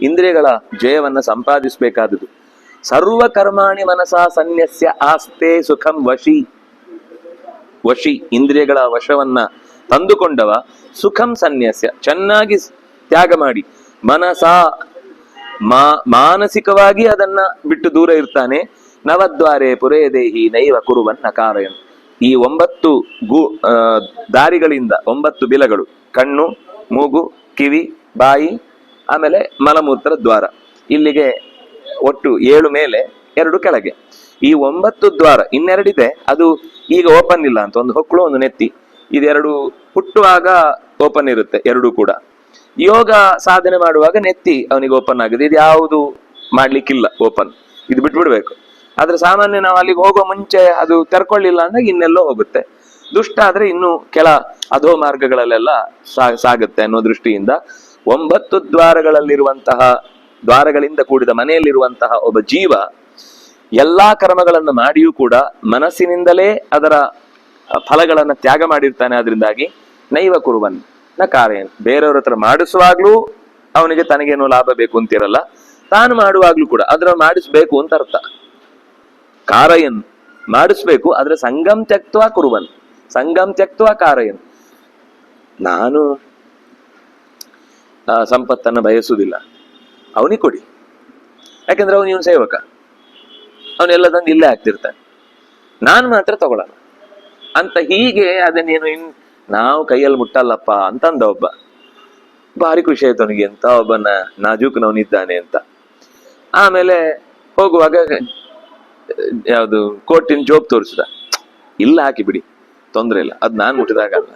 ಇಂದ್ರಿಯಗಳ ಜಯವನ್ನ ಸಂಪಾದಿಸಬೇಕಾದುದು. ಸರ್ವ ಕರ್ಮಾಣಿ ಮನಸಾ ಸನ್ಯಸ್ಯ ಆಸ್ತೆ ಸುಖಂ ವಶಿ, ಇಂದ್ರಿಯಗಳ ವಶವನ್ನ ತಂದುಕೊಂಡವ ಸುಖಂ ಸನ್ಯಸ್ಯ, ಚೆನ್ನಾಗಿ ತ್ಯಾಗ ಮಾಡಿ ಮನಸಾ ಮಾನಸಿಕವಾಗಿ ಅದನ್ನ ಬಿಟ್ಟು ದೂರ ಇರ್ತಾನೆ. ನವದ್ವಾರೆ ಪುರೇ ದೇಹಿ ನೈವ ಕುರುವನ್ ನಕಾರಯನ್, ಈ 9 ದಾರಿಗಳಿಂದ 9 ಬಿಲಗಳು, ಕಣ್ಣು, ಮೂಗು, ಕಿವಿ, ಬಾಯಿ, ಆಮೇಲೆ ಮಲಮೂತ್ರ ದ್ವಾರ, ಇಲ್ಲಿಗೆ ಒಟ್ಟು 7 ಮೇಲೆ 2 ಕೆಳಗೆ. ಈ 9 ದ್ವಾರ, ಇನ್ನೆರಡಿದೆ, ಅದು ಈಗ ಓಪನ್ ಇಲ್ಲ ಅಂತ, ಒಂದು ಹೊಕ್ಕಳು ಒಂದು ನೆತ್ತಿ, ಇದೆರಡು ಹುಟ್ಟುವಾಗ ಓಪನ್ ಇರುತ್ತೆ ಎರಡೂ ಕೂಡ. ಯೋಗ ಸಾಧನೆ ಮಾಡುವಾಗ ನೆತ್ತಿ ಅವನಿಗೆ ಓಪನ್ ಆಗಿದೆ, ಇದು ಯಾವುದು ಮಾಡ್ಲಿಕ್ಕಿಲ್ಲ ಓಪನ್, ಇದು ಬಿಟ್ಬಿಡ್ಬೇಕು. ಆದ್ರೆ ಸಾಮಾನ್ಯ ನಾವು ಅಲ್ಲಿಗೆ ಹೋಗೋ ಮುಂಚೆ ಅದು ತೆರ್ಕೊಳ್ಳಿಲ್ಲ ಅಂದಾಗ ಇನ್ನೆಲ್ಲೋ ಹೋಗುತ್ತೆ. ದುಷ್ಟ ಆದ್ರೆ ಇನ್ನು ಕೆಲ ಅಧೋ ಮಾರ್ಗಗಳಲ್ಲೆಲ್ಲ ಸಾಗುತ್ತೆ ಅನ್ನೋ ದೃಷ್ಟಿಯಿಂದ 9 ದ್ವಾರಗಳಿಂದ ಕೂಡಿದ ಮನೆಯಲ್ಲಿರುವಂತಹ ಒಬ್ಬ ಜೀವ ಎಲ್ಲಾ ಕರ್ಮಗಳನ್ನು ಮಾಡಿಯೂ ಕೂಡ ಮನಸ್ಸಿನಿಂದಲೇ ಅದರ ಫಲಗಳನ್ನ ತ್ಯಾಗ ಮಾಡಿರ್ತಾನೆ. ಅದರಿಂದಾಗಿ ನೈವ ಕುರುವನ್ ನ ಕಾರ್ಯನ್, ಬೇರೆಯವ್ರ ಹತ್ರ ಮಾಡಿಸುವಾಗ್ಲೂ ಅವನಿಗೆ ತನಗೇನೋ ಲಾಭ ಬೇಕು ಅಂತಿರಲ್ಲ, ತಾನು ಮಾಡುವಾಗ್ಲೂ ಕೂಡ ಅದ್ರ ಮಾಡಿಸ್ಬೇಕು ಅಂತ ಅರ್ಥ. ಕಾರಯನ್ ಮಾಡಿಸ್ಬೇಕು, ಆದ್ರೆ ಸಂಗಂ ತ್ಯಕ್ತ್ವ ಕುರುವನ್, ಸಂಗಂ ತ್ಯಕ್ತ್ವ ಕಾರಯನ್. ನಾನು ಸಂಪತ್ತನ್ನ ಬಯಸುವುದಿಲ್ಲ, ಅವನಿಗೆ ಕೊಡಿ, ಯಾಕಂದ್ರೆ ಅವನು ಇವನು ಸೇವಕ, ಅವನೆಲ್ಲದನ್ನು ಇಲ್ಲೇ ಆಗ್ತಿರ್ತಾನೆ, ನಾನು ಮಾತ್ರ ತಗೊಳ್ಳಲ್ಲ ಅಂತ. ಹೀಗೆ ಅದನ್ನೇನು ನಾವು ಕೈಯಲ್ಲಿ ಮುಟ್ಟಲ್ಲಪ್ಪ ಅಂತಂದ ಒಬ್ಬ. ಭಾರಿ ಖುಷಿ ಆಯ್ತು ಅವನಿಗೆ, ಅಂತ ಒಬ್ಬನ ನಾಜೂಕ್ನವನಿದ್ದಾನೆ ಅಂತ. ಆಮೇಲೆ ಹೋಗುವಾಗ ಯಾವುದು ಕೋಟಿನ ಜೋಬ್ ತೋರಿಸಿದ, ಇಲ್ಲ ಹಾಕಿ ಬಿಡಿ ತೊಂದ್ರೆ ಇಲ್ಲ, ಅದ್ ನಾನ್ ಮುಟ್ಟಿದಾಗಲ್ಲ.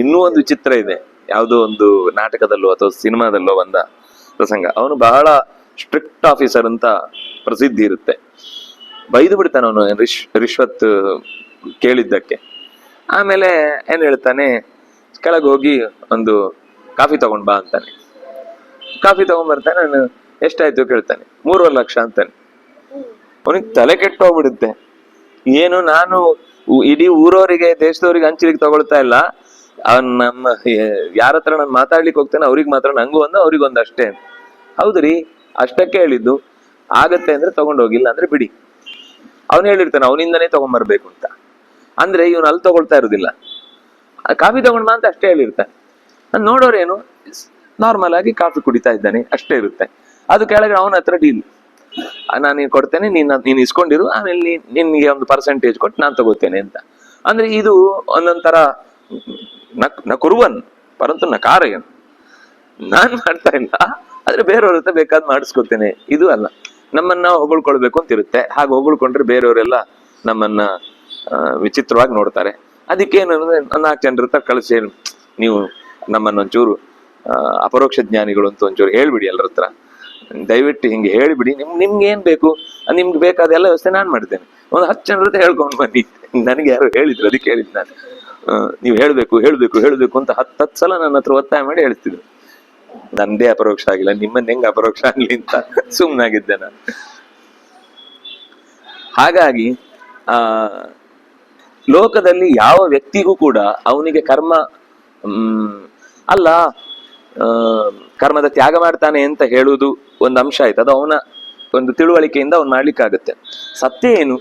ಇನ್ನೂ ಒಂದು ಚಿತ್ರ ಇದೆ, ಯಾವುದೋ ಒಂದು ನಾಟಕದಲ್ಲೋ ಅಥವಾ ಸಿನಿಮಾದಲ್ಲೋ ಬಂದ ಪ್ರಸಂಗ. ಅವನು ಬಹಳ ಸ್ಟ್ರಿಕ್ಟ್ ಆಫೀಸರ್ ಅಂತ ಪ್ರಸಿದ್ಧಿ ಇರುತ್ತೆ. ಬೈದು ಬಿಡ್ತಾನೆ ಅವನು ರಿಶ್ವತ್ ಕೇಳಿದ್ದಕ್ಕೆ. ಆಮೇಲೆ ಏನ್ ಹೇಳ್ತಾನೆ, ಕೆಳಗೆ ಹೋಗಿ ಒಂದು ಕಾಫಿ ತಗೊಂಡ್ ಬಾ ಅಂತಾನೆ. ಕಾಫಿ ತಗೊಂಡ್ ಬರ್ತಾನೆ, ನಾನು ಎಷ್ಟಾಯ್ತು ಕೇಳ್ತಾನೆ, 3.5 ಲಕ್ಷ ಅಂತಾನೆ. ಅವನಿಗೆ ತಲೆ ಕೆಟ್ಟು ಹೋಗ್ಬಿಡುತ್ತೆ. ಏನು ನಾನು ಇಡೀ ಊರವರಿಗೆ ದೇಶದವರಿಗೆ ಹಂಚಲಿಕ್ಕೆ ತಗೊಳ್ತಾ ಇಲ್ಲ, ಅವನ್ ನಮ್ಮ ಯಾರ ಹತ್ರ ನಾನು ಮಾತಾಡ್ಲಿಕ್ಕೆ ಹೋಗ್ತೇನೆ ಅವ್ರಿಗೆ ಮಾತ್ರ ನಂಗೂ ಒಂದು ಅವ್ರಿಗೊಂದು ಅಷ್ಟೇ. ಹೌದ್ರಿ, ಅಷ್ಟಕ್ಕೆ ಹೇಳಿದ್ದು, ಆಗತ್ತೆ ಅಂದ್ರೆ ತಗೊಂಡೋಗಿಲ್ಲ ಅಂದ್ರೆ ಬಿಡಿ. ಅವನು ಹೇಳಿರ್ತಾನೆ ಅವನಿಂದನೇ ತಗೊಂಡ್ಬರ್ಬೇಕು ಅಂತ. ಅಂದ್ರೆ ಇವನು ಅಲ್ಲಿ ತಗೊಳ್ತಾ ಇರುದಿಲ್ಲ, ಕಾಫಿ ತಗೊಂಡ್ ಬಾ ಅಂತ ಅಷ್ಟೇ ಹೇಳಿರ್ತಾನೆ. ನಾನು ನೋಡೋರೇನು ನಾರ್ಮಲ್ ಆಗಿ ಕಾಫಿ ಕುಡಿತಾ ಇದ್ದಾನೆ ಅಷ್ಟೇ ಇರುತ್ತೆ. ಅದು ಕೆಳಗೆ ಅವನ ಹತ್ರ ಡೀಲ್, ನಾನು ಕೊಡ್ತೇನೆ, ನೀನ್ ಇಸ್ಕೊಂಡಿರು, ಆಮೇಲೆ ನಿನ್ಗೆ ಒಂದು ಪರ್ಸೆಂಟೇಜ್ ಕೊಟ್ಟು ನಾನು ತಗೋತೇನೆ ಅಂತ. ಅಂದ್ರೆ ಇದು ಒಂದೊಂಥರ ನ ಕುರುವನ್ ಪರಂತು ನ ಕಾರಯನ್, ನಾನ್ ಮಾಡ್ತಾ ಇಲ್ಲ, ಆದ್ರೆ ಬೇರೆಯವ್ರ ಹತ್ರ ಬೇಕಾದ್ ಮಾಡಿಸ್ಕೊತೇನೆ. ಇದು ಅಲ್ಲ, ನಮ್ಮನ್ನ ಹೊಗಳ್ಕೊಳ್ಬೇಕು ಅಂತ ಇರುತ್ತೆ. ಹಾಗೆ ಹೊಗಳ್ಕೊಂಡ್ರೆ ಬೇರೆಯವರೆಲ್ಲ ನಮ್ಮನ್ನ ವಿಚಿತ್ರವಾಗಿ ನೋಡ್ತಾರೆ. ಅದಕ್ಕೇನು 4 ಜನರ ಹತ್ರ ಕಳಿಸಿ, ನೀವು ನಮ್ಮನ್ನೊಂಚೂರು ಅಪರೋಕ್ಷ ಜ್ಞಾನಿಗಳು ಅಂತ ಒಂಚೂರು ಹೇಳ್ಬಿಡಿ, ಎಲ್ಲರ ಹತ್ರ ದಯವಿಟ್ಟು ಹಿಂಗೆ ಹೇಳಿಬಿಡಿ, ನಿಮ್ಗೆ ಏನ್ ಬೇಕು, ನಿಮ್ಗೆ ಬೇಕಾದ ಎಲ್ಲ ವ್ಯವಸ್ಥೆ ನಾನ್ ಮಾಡ್ತೇನೆ. ಒಂದು 10 ಜನರ ಹತ್ರ ಹೇಳ್ಕೊಂಡು ಬನ್ನಿ, ನನಗೆ ಯಾರು ಹೇಳಿದ್ರು, ಅದಕ್ಕೆ ಹೇಳಿದ್ ನಾನು. ನೀವು ಹೇಳ್ಬೇಕು ಹೇಳ್ಬೇಕು ಹೇಳ್ಬೇಕು ಅಂತ 10 ಸಲ ನನ್ನ ಹತ್ರ ಒತ್ತಾಯ ಮಾಡಿ ಹೇಳ್ತಿದ್ರು. ನಂದೇ ಅಪರೋಕ್ಷ ಆಗಿಲ್ಲ, ನಿಮ್ಮನ್ನ ಹೆಂಗ್ ಅಪರೋಕ್ಷ ಆಗ್ಲಿ ಅಂತ ಸುಮ್ನಾಗಿದ್ದೆ ನಾನು. ಹಾಗಾಗಿ ಲೋಕದಲ್ಲಿ ಯಾವ ವ್ಯಕ್ತಿಗೂ ಕೂಡ ಅವನಿಗೆ ಕರ್ಮ ಅಲ್ಲ, ಕರ್ಮದ ತ್ಯಾಗ ಮಾಡ್ತಾನೆ ಅಂತ ಹೇಳುವುದು ಒಂದು ಅಂಶ ಆಯ್ತು. ಅದು ಅವನ ಒಂದು ತಿಳುವಳಿಕೆಯಿಂದ ಅವ್ನು ಮಾಡ್ಲಿಕ್ಕಾಗತ್ತೆ. ಸತ್ಯ ಏನು,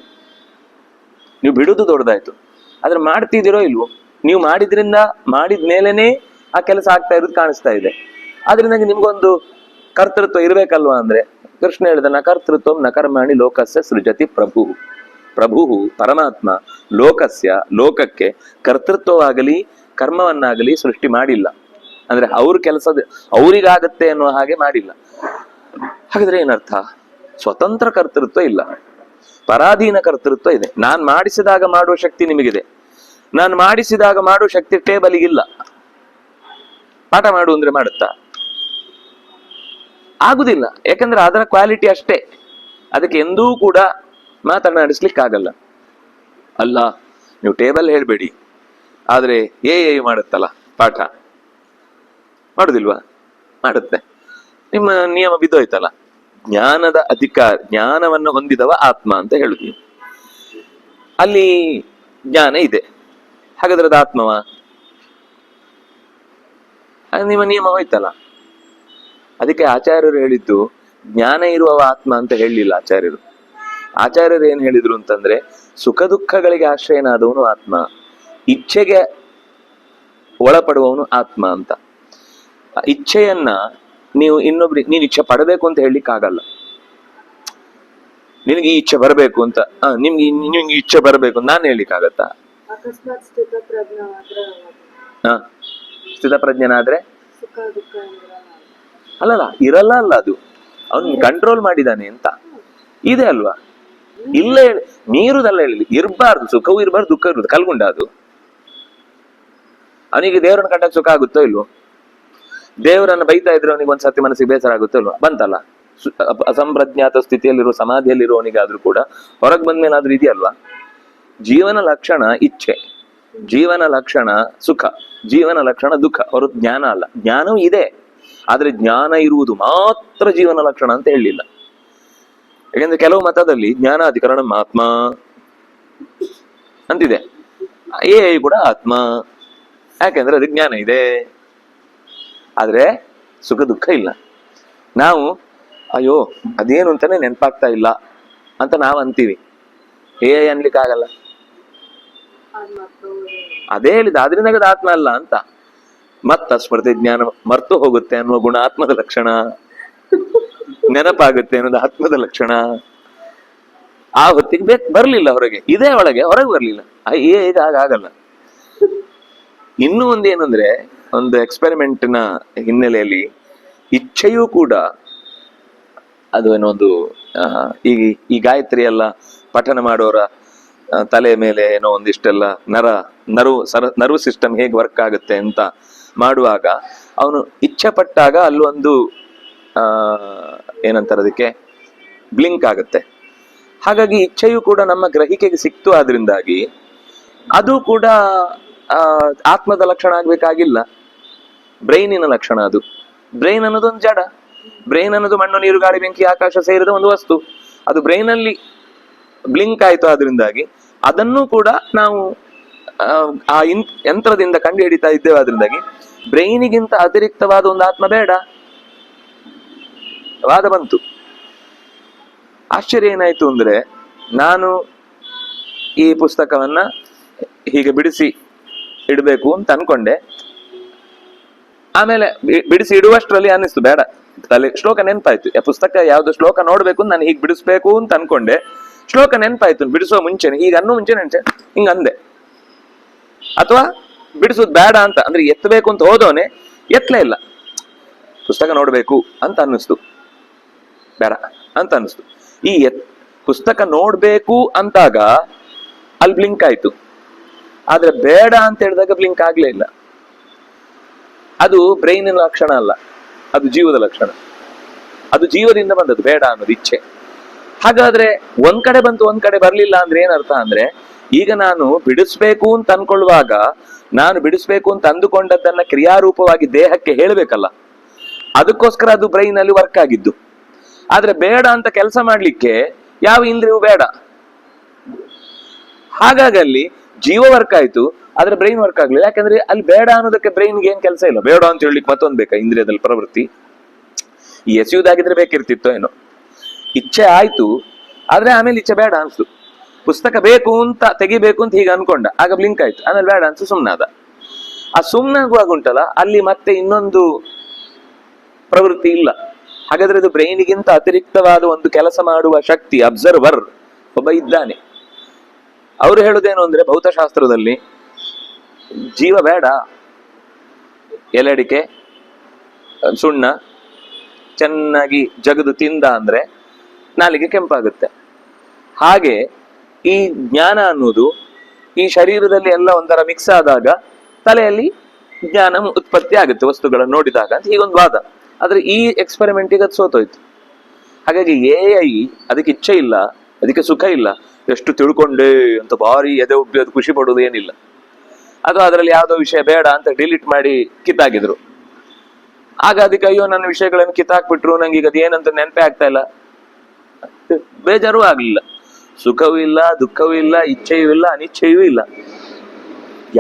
ನೀವು ಬಿಡುದು ದೊಡ್ಡದಾಯ್ತು, ಆದ್ರೆ ಮಾಡ್ತಿದ್ದೀರೋ ಇಲ್ವೋ, ನೀವು ಮಾಡಿದ್ರಿಂದ ಮಾಡಿದ ಮೇಲೇನೆ ಆ ಕೆಲಸ ಆಗ್ತಾ ಇರೋದು ಕಾಣಿಸ್ತಾ ಇದೆ. ಆದ್ರಿಂದ ನಿಮ್ಗೊಂದು ಕರ್ತೃತ್ವ ಇರ್ಬೇಕಲ್ವಾ ಅಂದ್ರೆ ಕೃಷ್ಣ ಹೇಳಿದ ನ ಕರ್ತೃತ್ವ ನ ಕರ್ಮಾಣಿ ಲೋಕಸ್ಯ ಸೃಜತಿ ಪ್ರಭು. ಪ್ರಭು ಪರಮಾತ್ಮ ಲೋಕಸ್ಯ ಲೋಕಕ್ಕೆ ಕರ್ತೃತ್ವವಾಗಲಿ ಕರ್ಮವನ್ನಾಗಲಿ ಸೃಷ್ಟಿ ಮಾಡಿಲ್ಲ. ಅಂದ್ರೆ ಅವ್ರ ಕೆಲಸದ ಅವರಿಗಾಗತ್ತೆ ಅನ್ನುವ ಹಾಗೆ ಮಾಡಿಲ್ಲ. ಹಾಗಾದ್ರೆ ಏನರ್ಥ? ಸ್ವತಂತ್ರ ಕರ್ತೃತ್ವ ಇಲ್ಲ, ಪರಾಧೀನ ಕರ್ತೃತ್ವ ಇದೆ. ನಾನ್ ಮಾಡಿಸಿದಾಗ ಮಾಡುವ ಶಕ್ತಿ ನಿಮಗಿದೆ, ನಾನು ಮಾಡಿಸಿದಾಗ ಮಾಡುವ ಶಕ್ತಿ ಟೇಬಲಿಗಿಲ್ಲ. ಪಾಠ ಮಾಡು ಅಂದ್ರೆ ಮಾಡುತ್ತಾ? ಆಗುದಿಲ್ಲ. ಯಾಕಂದ್ರೆ ಅದರ ಕ್ವಾಲಿಟಿ ಅಷ್ಟೇ, ಅದಕ್ಕೆ ಎಂದೂ ಕೂಡ ಮಾತನಾಡಿಸ್ಲಿಕ್ಕಾಗಲ್ಲ. ಅಲ್ಲ, ನೀವು ಟೇಬಲ್ ಹೇಳ್ಬೇಡಿ, ಆದ್ರೆ ಏ ಮಾಡುತ್ತಲ್ಲ ಪಾಠ, ಮಾಡುದಿಲ್ವಾ? ಮಾಡುತ್ತೆ. ನಿಮ್ಮ ನಿಯಮ ಬಿದ್ದೋಯ್ತಲ್ಲ. ಜ್ಞಾನದ ಅಧಿಕಾರ, ಜ್ಞಾನವನ್ನು ಹೊಂದಿದವ ಆತ್ಮ ಅಂತ ಹೇಳುದು. ಅಲ್ಲಿ ಜ್ಞಾನ ಇದೆ, ಹಾಗಾದ್ರೆ ಅದು ಆತ್ಮವ? ನಿಮ್ಮ ನಿಯಮ ಹೋಯ್ತಲ್ಲ. ಅದಕ್ಕೆ ಆಚಾರ್ಯರು ಹೇಳಿದ್ದು ಜ್ಞಾನ ಇರುವವ ಆತ್ಮ ಅಂತ ಹೇಳಲಿಲ್ಲ ಆಚಾರ್ಯರು. ಆಚಾರ್ಯರು ಏನ್ ಹೇಳಿದ್ರು ಅಂತಂದ್ರೆ, ಸುಖ ದುಃಖಗಳಿಗೆ ಆಶ್ರಯನಾದವನು ಆತ್ಮ, ಇಚ್ಛೆಗೆ ಒಳಪಡುವವನು ಆತ್ಮ ಅಂತ. ಇಚ್ಛೆಯನ್ನ ನೀವು ನೀನ್ ಇಚ್ಛೆ ಪಡಬೇಕು ಅಂತ ಹೇಳಲಿಕ್ಕೆ ಆಗಲ್ಲ. ನಿನಗೆ ಈ ಇಚ್ಛೆ ಬರಬೇಕು ಅಂತ, ನಿಮ್ಗೆ ಇಚ್ಛೆ ಬರಬೇಕು ಅಂತ ನಾನು ಹೇಳಲಿಕ್ಕೆ ಆಗತ್ತಾ? ಸ್ಥಿತ ಪ್ರಜ್ಞನಾದ್ರೆ ಅಲ್ಲಲ್ಲ, ಇರಲ್ಲ ಅಲ್ಲ, ಅದು ಅವನು ಕಂಟ್ರೋಲ್ ಮಾಡಿದಾನೆ ಅಂತ ಇದೆ ಅಲ್ವಾ? ಇಲ್ಲ ಮೀರುದಲ್ಲ, ಹೇಳಿ ಇರಬಾರ್ದು, ಸುಖವೂ ಇರಬಾರ್ದು ದುಃಖ ಇರುದು, ಕಲ್ಗುಂಡ ಅದು. ಅವನಿಗೆ ದೇವರನ್ನ ಕಂಡಾಗ ಸುಖ ಆಗುತ್ತೋ ಇಲ್ವೋ? ದೇವರನ್ನ ಬೈತಾ ಇದ್ರೆ ಅವನಿಗೆ ಒಂದ್ಸತಿ ಮನಸ್ಸಿಗೆ ಬೇಸರ ಆಗುತ್ತೋ ಇಲ್ವೋ? ಬಂತಲ್ಲ, ಅಸಂಪ್ರಜ್ಞಾತ ಸ್ಥಿತಿಯಲ್ಲಿರೋ ಸಮಾಧಿಯಲ್ಲಿರೋವನಿಗಾದ್ರೂ ಕೂಡ ಹೊರಗೆ ಬಂದ್ಮೇಲಾದ್ರೂ ಇದೆಯಲ್ವಾ? ಜೀವನ ಲಕ್ಷಣ ಇಚ್ಛೆ, ಜೀವನ ಲಕ್ಷಣ ಸುಖ, ಜೀವನ ಲಕ್ಷಣ ದುಃಖ, ಹೊರತು ಜ್ಞಾನ ಅಲ್ಲ. ಜ್ಞಾನವೂ ಇದೆ, ಆದ್ರೆ ಜ್ಞಾನ ಇರುವುದು ಮಾತ್ರ ಜೀವನ ಲಕ್ಷಣ ಅಂತ ಹೇಳಲಿಲ್ಲ. ಯಾಕಂದ್ರೆ ಕೆಲವು ಮತದಲ್ಲಿ ಜ್ಞಾನಾಧಿಕರಣ ಆತ್ಮ ಅಂತಿದೆ, ಕೂಡ ಆತ್ಮ, ಯಾಕೆಂದ್ರೆ ಅದಕ್ಕೆ ಜ್ಞಾನ ಇದೆ, ಆದ್ರೆ ಸುಖ ದುಃಖ ಇಲ್ಲ. ನಾವು ಅಯ್ಯೋ ಅದೇನು ಅಂತಾನೆ ನೆನಪಾಗ್ತಾ ಇಲ್ಲ ಅಂತ ನಾವು ಅಂತೀವಿ, ಅನ್ಲಿಕ್ಕೆ ಆಗಲ್ಲ. ಅದೇ ಹೇಳಿದ, ಆದ್ರಿಂದ ಅದು ಆತ್ಮ ಅಲ್ಲ ಅಂತ. ಮತ್ತ ಸ್ಮೃತಿ ಜ್ಞಾನ ಮರ್ತು ಹೋಗುತ್ತೆ ಅನ್ನುವ ಗುಣ ಆತ್ಮದ ಲಕ್ಷಣ, ನೆನಪಾಗುತ್ತೆ ಅನ್ನೋದು ಆತ್ಮದ ಲಕ್ಷಣ. ಆ ಹೊತ್ತಿಗೆ ಬರ್ಲಿಲ್ಲ ಹೊರಗೆ, ಇದೇ ಒಳಗೆ ಹೊರಗೆ ಬರ್ಲಿಲ್ಲ, ಈಗ ಆಗಲ್ಲ. ಇನ್ನೂ ಒಂದೇನಂದ್ರೆ, ಒಂದು ಎಕ್ಸ್ಪೆರಿಮೆಂಟ್ ನ ಹಿನ್ನೆಲೆಯಲ್ಲಿ ಇಚ್ಛೆಯೂ ಕೂಡ ಅದು ಏನೊಂದು ಈ ಗಾಯತ್ರಿ ಎಲ್ಲ ಪಠನ ಮಾಡೋರ ತಲೆ ಮೇಲೆ ಏನೋ ಒಂದಿಷ್ಟೆಲ್ಲ ನರ್ವ್ ಸಿಸ್ಟಮ್ ಹೇಗೆ ವರ್ಕ್ ಆಗುತ್ತೆ ಅಂತ ಮಾಡುವಾಗ ಅವನು ಇಚ್ಛೆ ಪಟ್ಟಾಗ ಅಲ್ಲೊಂದು ಏನಂತಾರೆ ಅದಕ್ಕೆ, ಬ್ಲಿಂಕ್ ಆಗುತ್ತೆ. ಹಾಗಾಗಿ ಇಚ್ಛೆಯು ಕೂಡ ನಮ್ಮ ಗ್ರಹಿಕೆಗೆ ಸಿಕ್ತು, ಆದ್ರಿಂದಾಗಿ ಅದು ಕೂಡ ಆತ್ಮದ ಲಕ್ಷಣ ಆಗ್ಬೇಕಾಗಿಲ್ಲ, ಬ್ರೈನಿನ ಲಕ್ಷಣ ಅದು. ಬ್ರೈನ್ ಅನ್ನೋದು ಒಂದು ಜಡ, ಬ್ರೈನ್ ಅನ್ನೋದು ಮಣ್ಣು ನೀರು ಗಾಳಿ ಬೆಂಕಿ ಆಕಾಶ ಸೇರಿದ ಒಂದು ವಸ್ತು. ಅದು ಬ್ರೈನ್ ಅಲ್ಲಿ ಬ್ಲಿಂಕ್ ಆಯ್ತು, ಆದ್ರಿಂದಾಗಿ ಅದನ್ನು ಕೂಡ ನಾವು ಆ ಯಂತ್ರದಿಂದ ಕಂಡು ಹಿಡಿತಾ ಇದ್ದೇವೆ. ಆದ್ರಿಂದಾಗಿ ಬ್ರೈನಿಗಿಂತ ಅತಿರಿಕ್ತವಾದ ಒಂದು ಆತ್ಮ ಬೇಡ, ವಾದ ಬಂತು. ಆಶ್ಚರ್ಯ ಏನಾಯ್ತು ಅಂದ್ರೆ, ನಾನು ಈ ಪುಸ್ತಕವನ್ನ ಹೀಗೆ ಬಿಡಿಸಿ ಇಡಬೇಕು ಅಂತ ಅನ್ಕೊಂಡೆ. ಆಮೇಲೆ ಬಿಡಿಸಿ ಇಡುವಷ್ಟರಲ್ಲಿ ಅನ್ನಿಸ್ತು ಬೇಡ, ತಲೆ ಶ್ಲೋಕ ನೆನ್ಪಾಯ್ತು. ಪುಸ್ತಕ ಯಾವ್ದು ಶ್ಲೋಕ ನೋಡ್ಬೇಕು ಅಂತ ನಾನು ಹೀಗೆ ಬಿಡಿಸ್ಬೇಕು ಅಂತ ಅನ್ಕೊಂಡೆ. ಶ್ಲೋಕ ನೆನ್ಪಾಯ್ತು ಬಿಡಿಸೋ ಮುಂಚೆನೆ, ಈಗ ಅನ್ನೋ ಮುಂಚೆನೆ ಹಿಂಗ ಅಂದೆ. ಅಥವಾ ಬಿಡಿಸೋದು ಬೇಡ ಅಂತ ಅಂದ್ರೆ ಎತ್ತಬೇಕು ಅಂತ ಹೋದವನೇ ಎತ್ತಲೇ ಇಲ್ಲ, ಪುಸ್ತಕ ನೋಡ್ಬೇಕು ಅಂತ ಅನ್ನಿಸ್ತು, ಬೇಡ ಅಂತ ಅನ್ನಿಸ್ತು. ಈ ಪುಸ್ತಕ ನೋಡ್ಬೇಕು ಅಂತಾಗ ಅಲ್ಲಿ ಬ್ಲಿಂಕ್ ಆಯ್ತು, ಆದ್ರೆ ಬೇಡ ಅಂತ ಹೇಳಿದಾಗ ಬ್ಲಿಂಕ್ ಆಗ್ಲೇ ಇಲ್ಲ. ಅದು ಬ್ರೈನಿನ ಲಕ್ಷಣ ಅಲ್ಲ, ಅದು ಜೀವದ ಲಕ್ಷಣ. ಅದು ಜೀವದಿಂದ ಬಂದದ್ದು, ಬೇಡ ಅನ್ನೋದು ಇಚ್ಛೆ. ಹಾಗಾದ್ರೆ ಒಂದ್ ಕಡೆ ಬಂತು ಒಂದ್ ಕಡೆ ಬರ್ಲಿಲ್ಲ ಅಂದ್ರೆ ಏನರ್ಥ ಅಂದ್ರೆ, ಈಗ ನಾನು ಬಿಡಿಸ್ಬೇಕು ಅಂತ ಅನ್ಕೊಳ್ಳುವಾಗ ನಾನು ಬಿಡಿಸ್ಬೇಕು ಅಂತ ಅಂದುಕೊಂಡದ್ದನ್ನ ಕ್ರಿಯಾರೂಪವಾಗಿ ದೇಹಕ್ಕೆ ಹೇಳ್ಬೇಕಲ್ಲ, ಅದಕ್ಕೋಸ್ಕರ ಅದು ಬ್ರೈನ್ ಅಲ್ಲಿ ವರ್ಕ್ ಆಗಿದ್ದು. ಆದ್ರೆ ಬೇಡ ಅಂತ ಕೆಲಸ ಮಾಡ್ಲಿಕ್ಕೆ ಯಾವ ಇಂದ್ರಿಯೂ ಬೇಡ. ಹಾಗಾಗಿ ಅಲ್ಲಿ ಜೀವ ವರ್ಕ್ ಆಯ್ತು, ಆದ್ರೆ ಬ್ರೈನ್ ವರ್ಕ್ ಆಗ್ಲಿಲ್ಲ. ಯಾಕಂದ್ರೆ ಅಲ್ಲಿ ಬೇಡ ಅನ್ನೋದಕ್ಕೆ ಬ್ರೈನ್ಗೆ ಏನ್ ಕೆಲಸ ಇಲ್ಲ. ಬೇಡ ಅಂತ ಹೇಳಲಿಕ್ಕೆ ಮತ್ತೊಂದು ಬೇಕಾ ಇಂದ್ರಿಯದಲ್ಲಿ ಪ್ರವೃತ್ತಿ? ಈ ಎಸೆಯುವುದಾಗಿದ್ರೆ ಬೇಕಿರ್ತಿತ್ತೋ ಏನೋ. ಇಚ್ಛೆ ಆಯ್ತು, ಆದ್ರೆ ಆಮೇಲೆ ಇಚ್ಛೆ ಬೇಡ ಅನ್ಸ್ತು. ಪುಸ್ತಕ ಬೇಕು ಅಂತ ತೆಗಿಬೇಕು ಅಂತ ಹೀಗೆ ಅನ್ಕೊಂಡ, ಆಗ ಬ್ಲಿಂಕ್ ಆಯ್ತು, ಆಮೇಲೆ ಬೇಡ ಅನ್ಸು ಸುಮ್ನಾದ. ಆ ಸುಮ್ನಾಗುವಾಗ ಉಂಟಲ್ಲ, ಅಲ್ಲಿ ಮತ್ತೆ ಇನ್ನೊಂದು ಪ್ರವೃತ್ತಿ ಇಲ್ಲ. ಹಾಗಾದ್ರೆ ಇದು ಬ್ರೈನಿಗಿಂತ ಅತಿರಿಕ್ತವಾದ ಒಂದು ಕೆಲಸ ಮಾಡುವ ಶಕ್ತಿ ಅಬ್ಸರ್ವರ್ ಒಬ್ಬ ಇದ್ದಾನೆ. ಅವರು ಹೇಳುದೇನು ಅಂದ್ರೆ ಭೌತಶಾಸ್ತ್ರದಲ್ಲಿ ಜೀವ ಬೇಡ, ಎಲೆಡಿಕೆ ಸುಣ್ಣ ಚೆನ್ನಾಗಿ ಜಗದು ತಿಂದ ಅಂದ್ರೆ ನಾಲಿಗೆ ಕೆಂಪಾಗುತ್ತೆ. ಹಾಗೆ ಈ ಜ್ಞಾನ ಅನ್ನೋದು ಈ ಶರೀರದಲ್ಲಿ ಎಲ್ಲ ಒಂಥರ ಮಿಕ್ಸ್ ಆದಾಗ ತಲೆಯಲ್ಲಿ ಜ್ಞಾನ ಉತ್ಪತ್ತಿ ಆಗುತ್ತೆ ವಸ್ತುಗಳನ್ನು ನೋಡಿದಾಗ ಅಂತ ಹೀಗೊಂದು ವಾದ. ಆದ್ರೆ ಈ ಎಕ್ಸ್ಪೆರಿಮೆಂಟಿಗೆ ಅದು ಸೋತೋಯ್ತು. ಹಾಗಾಗಿ AI ಅದಕ್ಕೆ ಇಚ್ಛೆ ಇಲ್ಲ, ಅದಕ್ಕೆ ಸುಖ ಇಲ್ಲ, ಎಷ್ಟು ತಿಳ್ಕೊಂಡೆ ಅಂತ ಭಾರಿ ಎದೆ ಉಬ್ಬಿ ಅದು ಖುಷಿ ಪಡೋದು ಏನಿಲ್ಲ. ಅಥವಾ ಅದರಲ್ಲಿ ಯಾವುದೋ ವಿಷಯ ಬೇಡ ಅಂತ ಡಿಲೀಟ್ ಮಾಡಿ ಕಿತ್ತಾಕಿದ್ರು. ಆಗ ಅದಕ್ಕೆ ಅಯ್ಯೋ ನನ್ನ ವಿಷಯಗಳನ್ನು ಕಿತ್ತಾಕ್ಬಿಟ್ರು, ನಂಗೆ ಈಗ ಅದು ಏನಂತ ನೆನಪೇ ಆಗ್ತಾ ಇಲ್ಲ, ಬೇಜಾರು ಆಗ್ಲಿಲ್ಲ. ಸುಖವೂ ಇಲ್ಲ, ದುಃಖವೂ ಇಲ್ಲ, ಇಚ್ಛೆಯೂ ಇಲ್ಲ, ಅನಿಚ್ಛೆಯೂ ಇಲ್ಲ.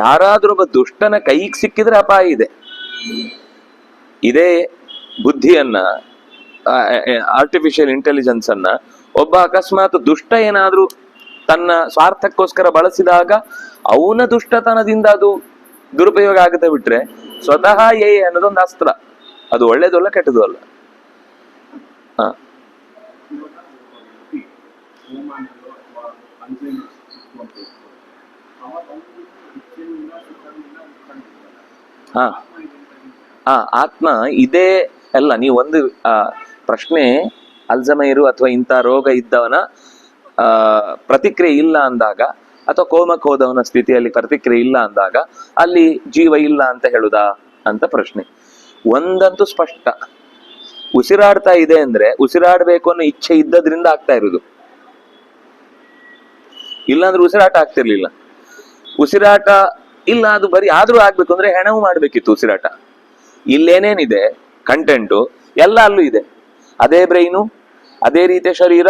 ಯಾರಾದ್ರೂ ಒಬ್ಬ ದುಷ್ಟನ ಕೈಗೆ ಸಿಕ್ಕಿದ್ರೆ ಅಪಾಯ ಇದೆ. ಇದೇ ಬುದ್ಧಿಯನ್ನ, ಆರ್ಟಿಫಿಷಿಯಲ್ ಇಂಟೆಲಿಜೆನ್ಸ್ ಅನ್ನ ಒಬ್ಬ ಅಕಸ್ಮಾತ್ ದುಷ್ಟ ಏನಾದ್ರೂ ತನ್ನ ಸ್ವಾರ್ಥಕ್ಕೋಸ್ಕರ ಬಳಸಿದಾಗ ಅವನ ದುಷ್ಟತನದಿಂದ ಅದು ದುರುಪಯೋಗ ಆಗದೆ ಬಿಟ್ರೆ ಸ್ವತಃ AI ಅನ್ನೋದೊಂದು ಅಸ್ತ್ರ. ಅದು ಒಳ್ಳೇದು ಅಲ್ಲ, ಕೆಟ್ಟದು ಅಲ್ಲ. ಆತ್ಮ ಇದೇ ಅಲ್ಲ. ನೀವು ಒಂದು ಪ್ರಶ್ನೆ, ಅಲ್ಝಮೈರು ಅಥವಾ ಇಂಥ ರೋಗ ಇದ್ದವನ ಪ್ರತಿಕ್ರಿಯೆ ಇಲ್ಲ ಅಂದಾಗ, ಅಥವಾ ಕೋಮಕ್ಕೆ ಹೋದವನ ಸ್ಥಿತಿಯಲ್ಲಿ ಪ್ರತಿಕ್ರಿಯೆ ಇಲ್ಲ ಅಂದಾಗ ಅಲ್ಲಿ ಜೀವ ಇಲ್ಲ ಅಂತ ಹೇಳುದಾ ಅಂತ ಪ್ರಶ್ನೆ. ಒಂದಂತೂ ಸ್ಪಷ್ಟ, ಉಸಿರಾಡ್ತಾ ಇದೆ ಅಂದ್ರೆ ಉಸಿರಾಡ್ಬೇಕು ಅನ್ನೋ ಇಚ್ಛೆ ಇದ್ದದ್ರಿಂದ ಆಗ್ತಾ ಇರುದು. ಇಲ್ಲಾಂದ್ರೆ ಉಸಿರಾಟ ಆಗ್ತಿರ್ಲಿಲ್ಲ. ಉಸಿರಾಟ ಇಲ್ಲ, ಅದು ಬರೀ ಆದ್ರೂ ಆಗ್ಬೇಕು ಅಂದ್ರೆ ಹೆಣವು ಮಾಡ್ಬೇಕಿತ್ತು ಉಸಿರಾಟ. ಇಲ್ಲೇನೇನಿದೆ ಕಂಟೆಂಟು ಎಲ್ಲ ಅಲ್ಲೂ ಇದೆ. ಅದೇ ಬ್ರೈನು, ಅದೇ ರೀತಿಯ ಶರೀರ,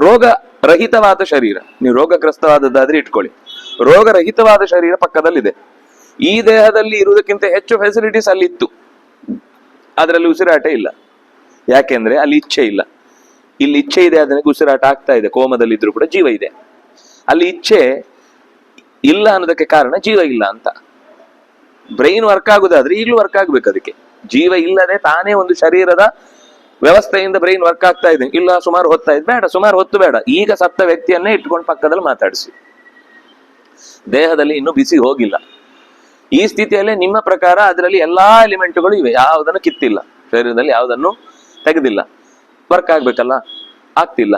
ರೋಗ ರಹಿತವಾದ ಶರೀರ. ನೀವು ರೋಗಗ್ರಸ್ತವಾದದ್ದಾದ್ರೆ ಇಟ್ಕೊಳ್ಳಿ, ರೋಗರಹಿತವಾದ ಶರೀರ ಪಕ್ಕದಲ್ಲಿದೆ. ಈ ದೇಹದಲ್ಲಿ ಇರುವುದಕ್ಕಿಂತ ಹೆಚ್ಚು ಫೆಸಿಲಿಟೀಸ್ ಅಲ್ಲಿ ಇತ್ತು, ಅದರಲ್ಲಿ ಉಸಿರಾಟ ಇಲ್ಲ. ಯಾಕೆಂದ್ರೆ ಅಲ್ಲಿ ಇಚ್ಛೆ ಇಲ್ಲ. ಇಲ್ಲಿ ಇಚ್ಛೆ ಇದೆ, ಅದಕ್ಕೆ ಉಸಿರಾಟ ಆಗ್ತಾ ಇದೆ. ಕೋಮದಲ್ಲಿ ಇದ್ರೂ ಕೂಡ ಜೀವ ಇದೆ. ಅಲ್ಲಿ ಇಚ್ಛೆ ಇಲ್ಲ ಅನ್ನೋದಕ್ಕೆ ಕಾರಣ ಜೀವ ಇಲ್ಲ ಅಂತ. ಬ್ರೈನ್ ವರ್ಕ್ ಆಗುದಾದ್ರೆ ಈಗಲೂ ವರ್ಕ್ ಆಗ್ಬೇಕು. ಅದಕ್ಕೆ ಜೀವ ಇಲ್ಲದೆ ತಾನೇ ಒಂದು ಶರೀರದ ವ್ಯವಸ್ಥೆಯಿಂದ ಬ್ರೈನ್ ವರ್ಕ್ ಆಗ್ತಾ ಇದೆ. ಇಲ್ಲ ಸುಮಾರು ಹೊತ್ತ ಇದೆ, ಬೇಡ ಸುಮಾರು ಹೊತ್ತು ಬೇಡ. ಈಗ ಸತ್ತ ವ್ಯಕ್ತಿಯನ್ನೇ ಇಟ್ಕೊಂಡು ಪಕ್ಕದಲ್ಲಿ ಮಾತಾಡಿಸಿ, ದೇಹದಲ್ಲಿ ಇನ್ನೂ ಬಿಸಿ ಹೋಗಿಲ್ಲ. ಈ ಸ್ಥಿತಿಯಲ್ಲೇ ನಿಮ್ಮ ಪ್ರಕಾರ ಅದರಲ್ಲಿ ಎಲ್ಲಾ ಎಲಿಮೆಂಟ್ಗಳು ಇವೆ, ಯಾವುದನ್ನು ಕಿತ್ತಿಲ್ಲ, ಶರೀರದಲ್ಲಿ ಯಾವುದನ್ನು ತೆಗೆದಿಲ್ಲ. ವರ್ಕ್ ಆಗ್ಬೇಕಲ್ಲ, ಆಗ್ತಿಲ್ಲ.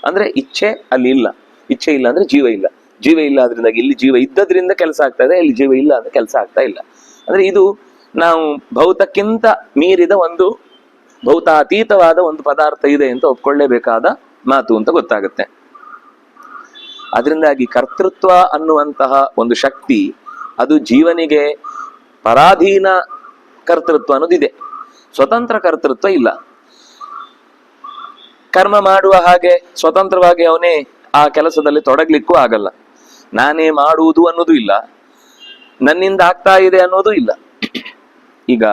ಅಂದ್ರೆ ಇಚ್ಛೆ ಅಲ್ಲಿ ಇಲ್ಲ. ಇಚ್ಛೆ ಇಲ್ಲ ಅಂದ್ರೆ ಜೀವ ಇಲ್ಲ. ಜೀವ ಇಲ್ಲ ಆದ್ರಿಂದ ಇಲ್ಲಿ ಜೀವ ಇದ್ದದ್ರಿಂದ ಕೆಲಸ ಆಗ್ತಾ ಇದೆ, ಇಲ್ಲಿ ಜೀವ ಇಲ್ಲ ಅಂದ್ರೆ ಕೆಲಸ ಆಗ್ತಾ ಇಲ್ಲ. ಅಂದ್ರೆ ಇದು ನಾವು ಭೌತಕ್ಕಿಂತ ಮೀರಿದ ಒಂದು ಭೌತಾತೀತವಾದ ಒಂದು ಪದಾರ್ಥ ಇದೆ ಅಂತ ಒಪ್ಕೊಳ್ಳೇಬೇಕಾದ ಮಾತು ಅಂತ ಗೊತ್ತಾಗುತ್ತೆ. ಅದರಿಂದಾಗಿ ಕರ್ತೃತ್ವ ಅನ್ನುವಂತಹ ಒಂದು ಶಕ್ತಿ ಅದು ಜೀವನಿಗೆ ಪರಾಧೀನ ಕರ್ತೃತ್ವ ಅನ್ನೋದಿದೆ, ಸ್ವತಂತ್ರ ಕರ್ತೃತ್ವ ಇಲ್ಲ. ಕರ್ಮ ಮಾಡುವ ಹಾಗೆ ಸ್ವತಂತ್ರವಾಗಿ ಅವನೇ ಆ ಕೆಲಸದಲ್ಲಿ ತೊಡಗ್ಲಿಕ್ಕೂ ಆಗಲ್ಲ. ನಾನೇ ಮಾಡುವುದು ಅನ್ನೋದು ಇಲ್ಲ, ನನ್ನಿಂದ ಆಗ್ತಾ ಇದೆ ಅನ್ನೋದು ಇಲ್ಲ. ಈಗ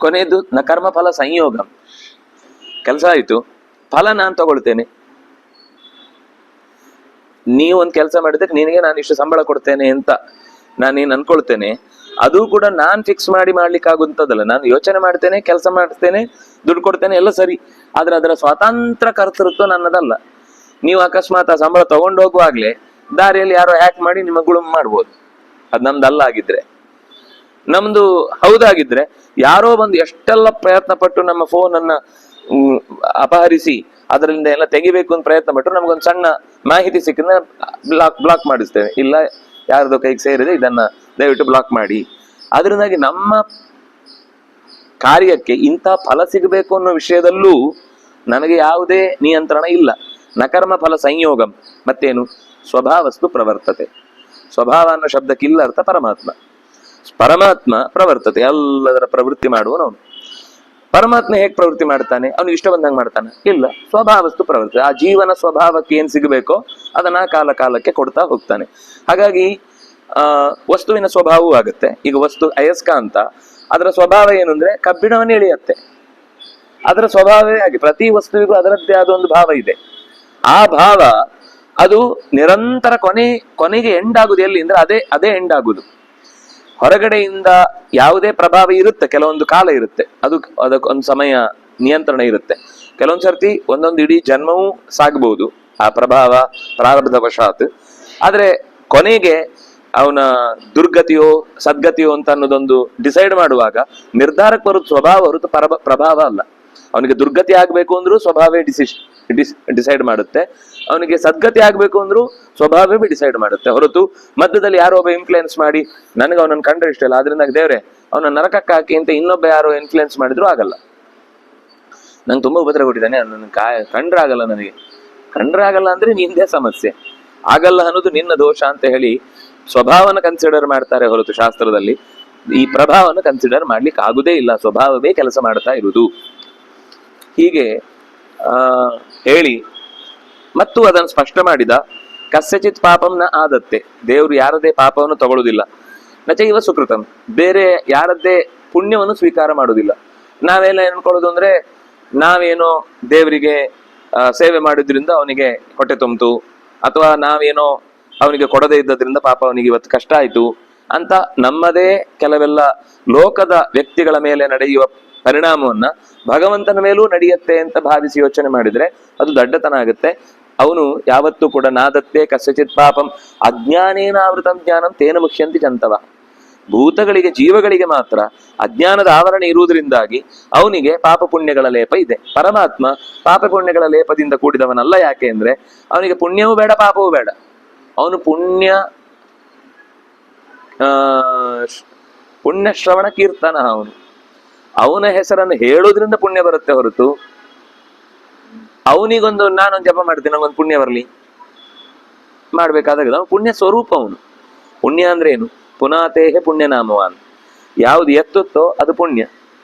ಕೊನೆಯದು ಕರ್ಮ ಫಲ ಸಂಯೋಗ. ಕೆಲಸ ಆಯ್ತು, ಫಲ ನಾನು ತಗೊಳ್ತೇನೆ. ನೀವು ಒಂದು ಕೆಲಸ ಮಾಡಿದಕ್ಕೆ ನಿನಗೆ ನಾನು ಇಷ್ಟು ಸಂಬಳ ಕೊಡ್ತೇನೆ ಅಂತ ನಾನೇನು ಅನ್ಕೊಳ್ತೇನೆ, ಅದು ಕೂಡ ನಾನ್ ಫಿಕ್ಸ್ ಮಾಡಿ ಮಾಡ್ಲಿಕ್ಕೆ ಆಗುವಂಥದ್ದಲ್ಲ. ನಾನು ಯೋಚನೆ ಮಾಡ್ತೇನೆ, ಕೆಲಸ ಮಾಡ್ತೇನೆ, ದುಡ್ಡು ಕೊಡ್ತೇನೆ, ಎಲ್ಲ ಸರಿ. ಆದ್ರೆ ಅದರ ಸ್ವತಂತ್ರ ಕರ್ತೃತ್ವ ನನ್ನದಲ್ಲ. ನೀವು ಅಕಸ್ಮಾತ್ ಆ ಸಂಬಳ ತಗೊಂಡು ಹೋಗುವಾಗ್ಲೇ ದಾರಿಯಲ್ಲಿ ಯಾರೋ ಹ್ಯಾಕ್ ಮಾಡಿ ನಿಮ್ಮ ಗುಳುಮ್ ಮಾಡ್ಬೋದು. ಅದು ನಮ್ದಲ್ಲ ಆಗಿದ್ರೆ. ನಮ್ದು ಹೌದಾಗಿದ್ರೆ ಯಾರೋ ಬಂದು ಎಷ್ಟೆಲ್ಲ ಪ್ರಯತ್ನ ಪಟ್ಟು ನಮ್ಮ ಫೋನ್ ಅನ್ನ ಅಪಹರಿಸಿ ಅದರಿಂದ ಎಲ್ಲ ತೆಗಿಬೇಕು ಅಂತ ಪ್ರಯತ್ನ ಪಟ್ಟು ನಮ್ಗೊಂದು ಸಣ್ಣ ಮಾಹಿತಿ ಸಿಕ್ಕಿದ್ರೆ ಬ್ಲಾಕ್ ಮಾಡಿಸ್ತೇವೆ. ಇಲ್ಲ, ಯಾರ್ದೋ ಕೈಗೆ ಸೇರಿದೆ, ಇದನ್ನ ದಯವಿಟ್ಟು ಬ್ಲಾಕ್ ಮಾಡಿ. ಅದರಿಂದಾಗಿ ನಮ್ಮ ಕಾರ್ಯಕ್ಕೆ ಇಂಥ ಫಲ ಸಿಗಬೇಕು ಅನ್ನೋ ವಿಷಯದಲ್ಲೂ ನನಗೆ ಯಾವುದೇ ನಿಯಂತ್ರಣ ಇಲ್ಲ. ನಕರ್ಮ ಫಲ ಸಂಯೋಗಂ. ಮತ್ತೇನು? ಸ್ವಭಾವಸ್ತು ಪ್ರವರ್ತತೆ. ಸ್ವಭಾವ ಅನ್ನೋ ಶಬ್ದಕ್ಕೆ ಇಲ್ಲ ಅರ್ಥ ಪರಮಾತ್ಮ. ಪರಮಾತ್ಮ ಪ್ರವರ್ತತೆ, ಎಲ್ಲದರ ಪ್ರವೃತ್ತಿ ಮಾಡುವನು. ಪರಮಾತ್ಮ ಹೇಗೆ ಪ್ರವೃತ್ತಿ ಮಾಡ್ತಾನೆ? ಅವನು ಇಷ್ಟ ಬಂದಂಗೆ ಮಾಡ್ತಾನೆ? ಇಲ್ಲ, ಸ್ವಭಾವಸ್ತು ಪ್ರವೃತ್ತಿ. ಆ ಜೀವನ ಸ್ವಭಾವಕ್ಕೆ ಏನ್ ಸಿಗಬೇಕೋ ಅದನ್ನ ಕಾಲಕ್ಕೆ ಕೊಡ್ತಾ ಹೋಗ್ತಾನೆ. ಹಾಗಾಗಿ ವಸ್ತುವಿನ ಸ್ವಭಾವವೂ ಆಗುತ್ತೆ. ಈಗ ವಸ್ತು ಅಯಸ್ಕಾಂತ, ಅದರ ಸ್ವಭಾವ ಏನು ಅಂದ್ರೆ ಕಬ್ಬಿಣವನ್ನು ಎಳೆಯುತ್ತೆ. ಅದರ ಸ್ವಭಾವವೇ ಹಾಗೆ. ಪ್ರತಿ ವಸ್ತುವಿಗೂ ಅದರದ್ದೇ ಆದ ಒಂದು ಭಾವ ಇದೆ. ಆ ಭಾವ ಅದು ನಿರಂತರ ಕೊನೆಗೆ ಎಂಡ್ ಆಗುದು ಎಲ್ಲಿ ಅಂದ್ರೆ ಅದೇ ಎಂಡ್ ಆಗುದು. ಹೊರಗಡೆಯಿಂದ ಯಾವುದೇ ಪ್ರಭಾವ ಇರುತ್ತೆ, ಕೆಲವೊಂದು ಕಾಲ ಇರುತ್ತೆ, ಅದಕ್ಕೊಂದು ಸಮಯ ನಿಯಂತ್ರಣ ಇರುತ್ತೆ. ಕೆಲವೊಂದು ಸರ್ತಿ ಒಂದೊಂದು ಇಡೀ ಜನ್ಮವೂ ಸಾಗಬಹುದು ಆ ಪ್ರಭಾವ ಪ್ರಾರಬ್ಧವಶಾತ್. ಆದ್ರೆ ಕೊನೆಗೆ ಅವನ ದುರ್ಗತಿಯೋ ಸದ್ಗತಿಯೋ ಅಂತ ಅನ್ನೋದೊಂದು ಡಿಸೈಡ್ ಮಾಡುವಾಗ ನಿರ್ಧಾರಕ್ಕೆ ಬರುತ್ತ ಸ್ವಭಾವ ಹೊರತು ಪ್ರಭಾವ ಅಲ್ಲ. ಅವನಿಗೆ ದುರ್ಗತಿ ಆಗ್ಬೇಕು ಅಂದ್ರೂ ಸ್ವಭಾವೇ ಡಿಸೈಡ್ ಮಾಡುತ್ತೆ, ಅವನಿಗೆ ಸದ್ಗತಿ ಆಗ್ಬೇಕು ಅಂದ್ರೂ ಸ್ವಭಾವವೇ ಡಿಸೈಡ್ ಮಾಡುತ್ತೆ, ಹೊರತು ಮಧ್ಯದಲ್ಲಿ ಯಾರೋ ಒಬ್ಬ ಇನ್ಫ್ಲುಯೆನ್ಸ್ ಮಾಡಿ ನನಗೆ ಅವನನ್ನು ಕಂಡ್ರೆ ಇಷ್ಟ ಇಲ್ಲ ಆದ್ರಿಂದ ದೇವ್ರೆ ಅವನ ನರಕಕ್ಕೆ ಹಾಕಿ ಅಂತ ಇನ್ನೊಬ್ಬ ಯಾರೋ ಇನ್ಫ್ಲುಯೆನ್ಸ್ ಮಾಡಿದ್ರು ಆಗಲ್ಲ. ನಂಗೆ ತುಂಬಾ ಉಪದ್ರ ಕೊಟ್ಟಿದ್ದಾನೆ, ನನ್ನ ಕಂಡ್ರಾಗಲ್ಲ, ನನಗೆ ಕಂಡ್ರಾಗಲ್ಲ ಅಂದ್ರೆ ನಿಂದೇ ಸಮಸ್ಯೆ, ಆಗಲ್ಲ ಅನ್ನೋದು ನಿನ್ನ ದೋಷ ಅಂತ ಹೇಳಿ ಸ್ವಭಾವನ ಕನ್ಸಿಡರ್ ಮಾಡ್ತಾರೆ ಹೊರತು ಶಾಸ್ತ್ರದಲ್ಲಿ ಈ ಪ್ರಭಾವನ ಕನ್ಸಿಡರ್ ಮಾಡ್ಲಿಕ್ಕೆ ಆಗುದೇ ಇಲ್ಲ, ಸ್ವಭಾವವೇ ಕೆಲಸ ಮಾಡ್ತಾ ಇರುವುದು. ಹೀಗೆ ಹೇಳಿ ಮತ್ತು ಅದನ್ನು ಸ್ಪಷ್ಟ ಮಾಡಿದ. ಕಸ್ಯಚಿತ್ ಪಾಪಂ ನ ಆದತ್ತೆ, ದೇವರು ಯಾರದೇ ಪಾಪವನ್ನು ತಗೊಳ್ಳುದಿಲ್ಲ. ನಚೈವ ಸುಕೃತಂ, ಬೇರೆ ಯಾರದ್ದೇ ಪುಣ್ಯವನ್ನು ಸ್ವೀಕಾರ ಮಾಡುವುದಿಲ್ಲ. ನಾವೆಲ್ಲ ಏನ್ಕೊಳ್ಳೋದು ಅಂದ್ರೆ ನಾವೇನೋ ದೇವರಿಗೆ ಸೇವೆ ಮಾಡಿದ್ರಿಂದ ಅವನಿಗೆ ಹೊಟ್ಟೆ ತುಂಬಿತು, ಅಥವಾ ನಾವೇನೋ ಅವನಿಗೆ ಕೊಡದೇ ಇದ್ದದ್ರಿಂದ ಪಾಪ ಅವನಿಗೆ ಇವತ್ತು ಕಷ್ಟ ಆಯ್ತು ಅಂತ ನಮ್ಮದೇ ಕೆಲವೆಲ್ಲ ಲೋಕದ ವ್ಯಕ್ತಿಗಳ ಮೇಲೆ ನಡೆಯುವ ಪರಿಣಾಮವನ್ನ ಭಗವಂತನ ಮೇಲೂ ನಡೆಯುತ್ತೆ ಅಂತ ಭಾವಿಸಿ ಯೋಚನೆ ಮಾಡಿದ್ರೆ ಅದು ದಡ್ಡತನ ಆಗುತ್ತೆ. ಅವನು ಯಾವತ್ತೂ ಕೂಡ ನಾದತ್ತೆ ಕಸ್ಯಚಿತ್ ಪಾಪಂ ಅಜ್ಞಾನೇನಾವೃತಂ ಜ್ಞಾನಂ ತೇನ ಮುಖ್ಯಂತಿ ಜಂತವ. ಭೂತಗಳಿಗೆ ಜೀವಗಳಿಗೆ ಮಾತ್ರ ಅಜ್ಞಾನದ ಆವರಣ ಇರುವುದರಿಂದಾಗಿ ಅವನಿಗೆ ಪಾಪ ಪುಣ್ಯಗಳ ಲೇಪ ಇದೆ. ಪರಮಾತ್ಮ ಪಾಪ ಪುಣ್ಯಗಳ ಲೇಪದಿಂದ ಕೂಡಿದವನಲ್ಲ. ಯಾಕೆ ಅಂದ್ರೆ ಅವನಿಗೆ ಪುಣ್ಯವೂ ಬೇಡ ಪಾಪವೂ ಬೇಡ. ಅವನು ಪುಣ್ಯ ಶ್ರವಣ ಕೀರ್ತನ. ಅವನ ಹೆಸರನ್ನು ಹೇಳೋದ್ರಿಂದ ಪುಣ್ಯ ಬರುತ್ತೆ ಹೊರತು ಅವನಿಗೊಂದು ನಾನೊಂದು ಜಪ ಮಾಡ್ತೀನಿ ನಂಗೊಂದು ಪುಣ್ಯ ಬರಲಿ ಮಾಡ್ಬೇಕಾದಾಗ ಅವನು ಪುಣ್ಯ ಸ್ವರೂಪ. ಅವನು ಪುಣ್ಯ ಅಂದ್ರೆ ಏನು? ಪುನಾತೇಹೆ ಪುಣ್ಯನಾಮವಾನ್. ಯಾವುದು ಎತ್ತುತ್ತೋ ಅದು ಪುಣ್ಯ,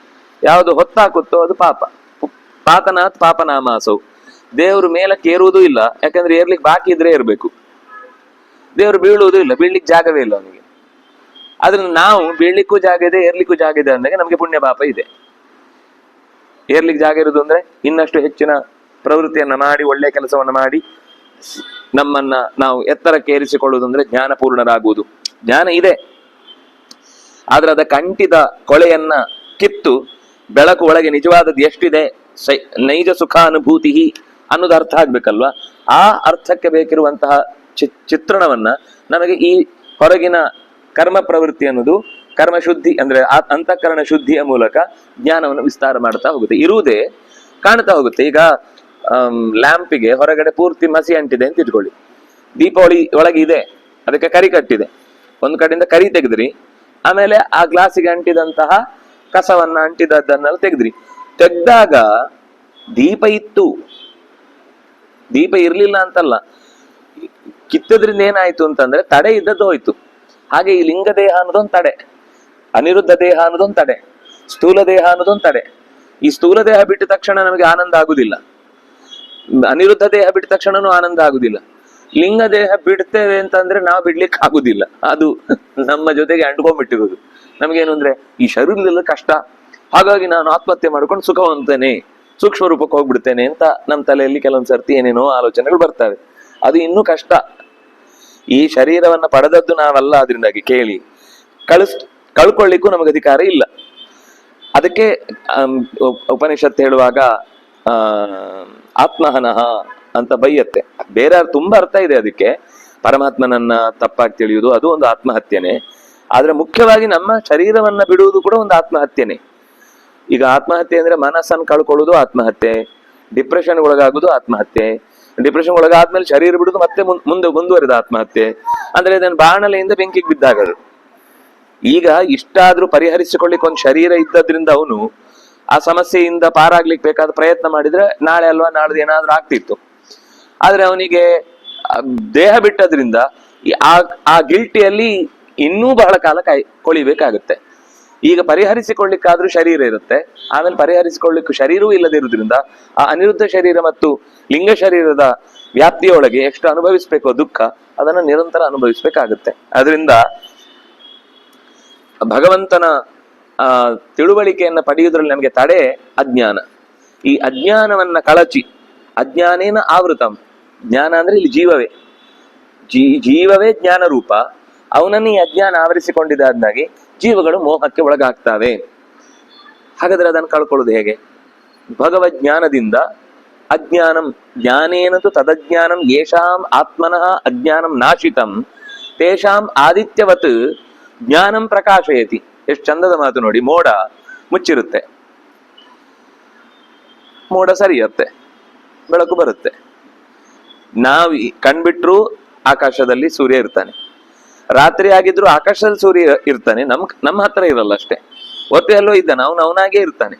ಯಾವುದು ಹೊತ್ತಾಕುತ್ತೋ ಅದು ಪಾಪ. ಪಾತನಾಥ್ ಪಾಪನಾಮಾಸೌ. ದೇವರು ಮೇಲಕ್ಕೆ ಏರುವುದೂ ಇಲ್ಲ, ಯಾಕಂದ್ರೆ ಏರ್ಲಿಕ್ಕೆ ಬಾಕಿ ಇದ್ರೆ ಇರ್ಬೇಕು. ದೇವರು ಬೀಳುವುದೂ ಇಲ್ಲ, ಬೀಳ್ಲಿಕ್ಕೆ ಜಾಗವೇ ಇಲ್ಲ ಅವನಿಗೆ. ಆದ್ರಿಂದ ನಾವು ಬೀಳ್ಲಿಕ್ಕೂ ಜಾಗ ಇದೆ, ಏರ್ಲಿಕ್ಕೂ ಜಾಗ ಇದೆ ಅಂದಾಗ ನಮಗೆ ಪುಣ್ಯ ಪಾಪ ಇದೆ. ಏರ್ಲಿಕ್ಕೆ ಜಾಗ ಇರುವುದು ಅಂದ್ರೆ ಇನ್ನಷ್ಟು ಹೆಚ್ಚಿನ ಪ್ರವೃತ್ತಿಯನ್ನ ಮಾಡಿ ಒಳ್ಳೆ ಕೆಲಸವನ್ನ ಮಾಡಿ ನಮ್ಮನ್ನ ನಾವು ಎತ್ತರಕ್ಕೆ ಏರಿಸಿಕೊಳ್ಳುವುದು ಅಂದ್ರೆ ಜ್ಞಾನಪೂರ್ಣರಾಗುವುದು. ಜ್ಞಾನ ಇದೆ, ಆದ್ರೆ ಅದಕ್ಕೆ ಅಂಟಿದ ಕೊಳೆಯನ್ನ ಕಿತ್ತು ಬೆಳಕು ಒಳಗೆ ನಿಜವಾದದ್ದು ಎಷ್ಟಿದೆ ನೈಜ ಸುಖಾನುಭೂತಿ ಅನ್ನೋದು ಅರ್ಥ ಆಗ್ಬೇಕಲ್ವಾ. ಆ ಅರ್ಥಕ್ಕೆ ಬೇಕಿರುವಂತಹ ಚಿತ್ರಣವನ್ನ ನಮಗೆ ಈ ಹೊರಗಿನ ಕರ್ಮ ಪ್ರವೃತ್ತಿ ಅನ್ನೋದು ಕರ್ಮ ಶುದ್ಧಿ ಅಂದ್ರೆ ಅಂತಃಕರಣ ಶುದ್ಧಿಯ ಮೂಲಕ ಜ್ಞಾನವನ್ನು ವಿಸ್ತಾರ ಮಾಡ್ತಾ ಹೋಗುತ್ತೆ, ಇರುವುದೇ ಕಾಣ್ತಾ ಹೋಗುತ್ತೆ. ಈಗ ಲ್ಯಾಂಪಿಗೆ ಹೊರಗಡೆ ಪೂರ್ತಿ ಮಸಿ ಅಂಟಿದೆ ಅಂತ ಇಟ್ಕೊಳ್ಳಿ, ದೀಪಾವಳಿ ಒಳಗೆ ಇದೆ, ಅದಕ್ಕೆ ಕರಿ ಕಟ್ಟಿದೆ, ಒಂದು ಕಡೆಯಿಂದ ಕರಿ ತೆಗೆದ್ರಿ, ಆಮೇಲೆ ಆ ಗ್ಲಾಸಿಗೆ ಅಂಟಿದಂತಹ ಕಸವನ್ನ ಅಂಟಿದದ್ದನ್ನೆಲ್ಲ ತೆಗ್ದಾಗ ದೀಪ ಇತ್ತು, ದೀಪ ಇರ್ಲಿಲ್ಲ ಅಂತಲ್ಲ. ಕಿತ್ತದ್ರಿಂದ ಏನಾಯ್ತು ಅಂತಂದ್ರೆ ತಡೆ ಇದ್ದದ್ದು ಹೋಯ್ತು. ಹಾಗೆ ಈ ಲಿಂಗ ದೇಹ ಅನ್ನೋದೊಂದು ತಡೆ, ಅನಿರುದ್ಧ ದೇಹ ಅನ್ನೋದೊಂದು ತಡೆ, ಸ್ಥೂಲ ದೇಹ ಅನ್ನೋದೊಂದು ತಡೆ. ಈ ಸ್ಥೂಲ ದೇಹ ಬಿಟ್ಟ ತಕ್ಷಣ ನಮಗೆ ಆನಂದ ಆಗುದಿಲ್ಲ, ಅನಿರುದ್ಧ ದೇಹ ಬಿಟ್ಟ ತಕ್ಷಣನೂ ಆನಂದ ಆಗುದಿಲ್ಲ. ಲಿಂಗ ದೇಹ ಬಿಡ್ತೇವೆ ಅಂತಂದ್ರೆ ನಾವು ಬಿಡ್ಲಿಕ್ಕೆ ಆಗುದಿಲ್ಲ, ಅದು ನಮ್ಮ ಜೊತೆಗೆ ಅಂಟ್ಕೊಂಡ್ಬಿಟ್ಟಿರೋದು. ನಮಗೇನು ಅಂದ್ರೆ ಈ ಶರೀರದಲ್ಲಿ ಕಷ್ಟ, ಹಾಗಾಗಿ ನಾನು ಆತ್ಮಹತ್ಯೆ ಮಾಡ್ಕೊಂಡು ಸುಖವಂತೇನೆ, ಸೂಕ್ಷ್ಮ ರೂಪಕ್ಕೆ ಹೋಗ್ಬಿಡ್ತೇನೆ ಅಂತ ನಮ್ಮ ತಲೆಯಲ್ಲಿ ಕೆಲವೊಂದ್ ಸರ್ತಿ ಏನೇನೋ ಆಲೋಚನೆಗಳು ಬರ್ತವೆ. ಅದು ಇನ್ನೂ ಕಷ್ಟ. ಈ ಶರೀರವನ್ನ ಪಡೆದದ್ದು ನಾವಲ್ಲ, ಅದರಿಂದಾಗಿ ಕೇಳಿ ಕಳ್ಕೊಳ್ಳಿಕ್ಕೂ ನಮಗೆ ಅಧಿಕಾರ ಇಲ್ಲ. ಅದಕ್ಕೆ ಉಪನಿಷತ್ತು ಹೇಳುವಾಗ ಆತ್ಮಹನಃ ಅಂತ ಬೈಯತ್ತೆ. ಬೇರೆ ತುಂಬಾ ಅರ್ಥ ಇದೆ ಅದಕ್ಕೆ. ಪರಮಾತ್ಮನನ್ನ ತಪ್ಪಾಗಿ ತಿಳಿಯುವುದು ಅದು ಒಂದು ಆತ್ಮಹತ್ಯೆನೆ. ಆದ್ರೆ ಮುಖ್ಯವಾಗಿ ನಮ್ಮ ಶರೀರವನ್ನ ಬಿಡುವುದು ಕೂಡ ಒಂದು ಆತ್ಮಹತ್ಯೆನೆ. ಈಗ ಆತ್ಮಹತ್ಯೆ ಅಂದ್ರೆ ಮನಸ್ಸನ್ನು ಕಳ್ಕೊಳ್ಳೋದು ಆತ್ಮಹತ್ಯೆ, ಡಿಪ್ರೆಷನ್ ಒಳಗಾಗುದು ಆತ್ಮಹತ್ಯೆ, ಡಿಪ್ರೆಷನ್ ಒಳಗಾದ್ಮೇಲೆ ಶರೀರ ಬಿಡುದು ಮತ್ತೆ ಮುಂದುವರಿದ ಆತ್ಮಹತ್ಯೆ. ಅಂದ್ರೆ ಇದನ್ನು ಬಾಣಲೆಯಿಂದ ಬೆಂಕಿಗೆ ಬಿದ್ದಾಗದು. ಈಗ ಇಷ್ಟಾದ್ರೂ ಪರಿಹರಿಸಿಕೊಳ್ಳಿಕ್ಕೆ ಒಂದು ಶರೀರ ಇದ್ದದ್ರಿಂದ ಅವನು ಆ ಸಮಸ್ಯೆಯಿಂದ ಪಾರಾಗ್ಲಿಕ್ಕೆ ಬೇಕಾದ ಪ್ರಯತ್ನ ಮಾಡಿದ್ರೆ ನಾಳೆ ಅಲ್ವಾ ನಾಳ್ದು ಏನಾದ್ರೂ ಆಗ್ತಿತ್ತು. ಆದ್ರೆ ಅವನಿಗೆ ದೇಹ ಬಿಟ್ಟದ್ರಿಂದ ಆ ಗಿಲ್ಟಿಯಲ್ಲಿ ಇನ್ನೂ ಬಹಳ ಕಾಲ ಕೊಳಿಬೇಕಾಗುತ್ತೆ. ಈಗ ಪರಿಹರಿಸಿಕೊಳ್ಳಿಕ್ಕಾದ್ರೂ ಶರೀರ ಇರುತ್ತೆ, ಆಮೇಲೆ ಪರಿಹರಿಸಿಕೊಳ್ಳಿಕ್ಕೂ ಶರೀರವೂ ಇಲ್ಲದಿರುವುದರಿಂದ ಆ ಅನಿರುದ್ಧ ಶರೀರ ಮತ್ತು ಲಿಂಗ ಶರೀರದ ವ್ಯಾಪ್ತಿಯೊಳಗೆ ಎಷ್ಟು ಅನುಭವಿಸ್ಬೇಕೋ ದುಃಖ ಅದನ್ನ ನಿರಂತರ ಅನುಭವಿಸ್ಬೇಕಾಗುತ್ತೆ. ಅದರಿಂದ ಭಗವಂತನ ತಿಳುವಳಿಕೆಯನ್ನ ಪಡೆಯುವುದ್ರಲ್ಲಿ ನಮಗೆ ತಡೆ ಅಜ್ಞಾನ. ಈ ಅಜ್ಞಾನವನ್ನ ಕಳಚಿ, ಅಜ್ಞಾನೇನ ಆವೃತಂ, ಜ್ಞಾನ ಅಂದ್ರೆ ಇಲ್ಲಿ ಜೀವವೇ ಜ್ಞಾನ ರೂಪ. ಅವನನ್ನು ಈ ಅಜ್ಞಾನ ಆವರಿಸಿಕೊಂಡಿದ್ದಾಗಿ ಜೀವಗಳು ಮೋಹಕ್ಕೆ ಒಳಗಾಗ್ತವೆ. ಹಾಗಾದ್ರೆ ಅದನ್ನು ಕಳ್ಕೊಳ್ಳೋದು ಹೇಗೆ? ಭಗವಜ್ಞಾನದಿಂದ ಅಜ್ಞಾನಂ ಜ್ಞಾನೇನತು ತದಜ್ಞಾನಂ ಯೇಷಾಂ ಆತ್ಮನಃ ಅಜ್ಞಾನಂ ನಾಶಿತಂ ತೇಷಾಂ ಆದಿತ್ಯವತ್ ಜ್ಞಾನಂ ಪ್ರಕಾಶಯತಿ. ಎಷ್ಟು ಚಂದದ ಮಾತು ನೋಡಿ. ಮೋಡ ಮುಚ್ಚಿರುತ್ತೆ, ಮೋಡ ಸರಿಯತ್ತೆ, ಬೆಳಕು ಬರುತ್ತೆ. ನಾವು ಕಣ್ಬಿಟ್ರು ಆಕಾಶದಲ್ಲಿ ಸೂರ್ಯ ಇರ್ತಾನೆ, ರಾತ್ರಿ ಆಗಿದ್ರು ಆಕಾಶದಲ್ಲಿ ಸೂರ್ಯ ಇರ್ತಾನೆ, ನಮ್ಮ ಹತ್ರ ಇರಲ್ಲ ಅಷ್ಟೇ. ಒಟ್ಟು ಎಲ್ಲೋ ಇದ್ದಾನೆ, ಅವನಾಗೇ ಇರ್ತಾನೆ.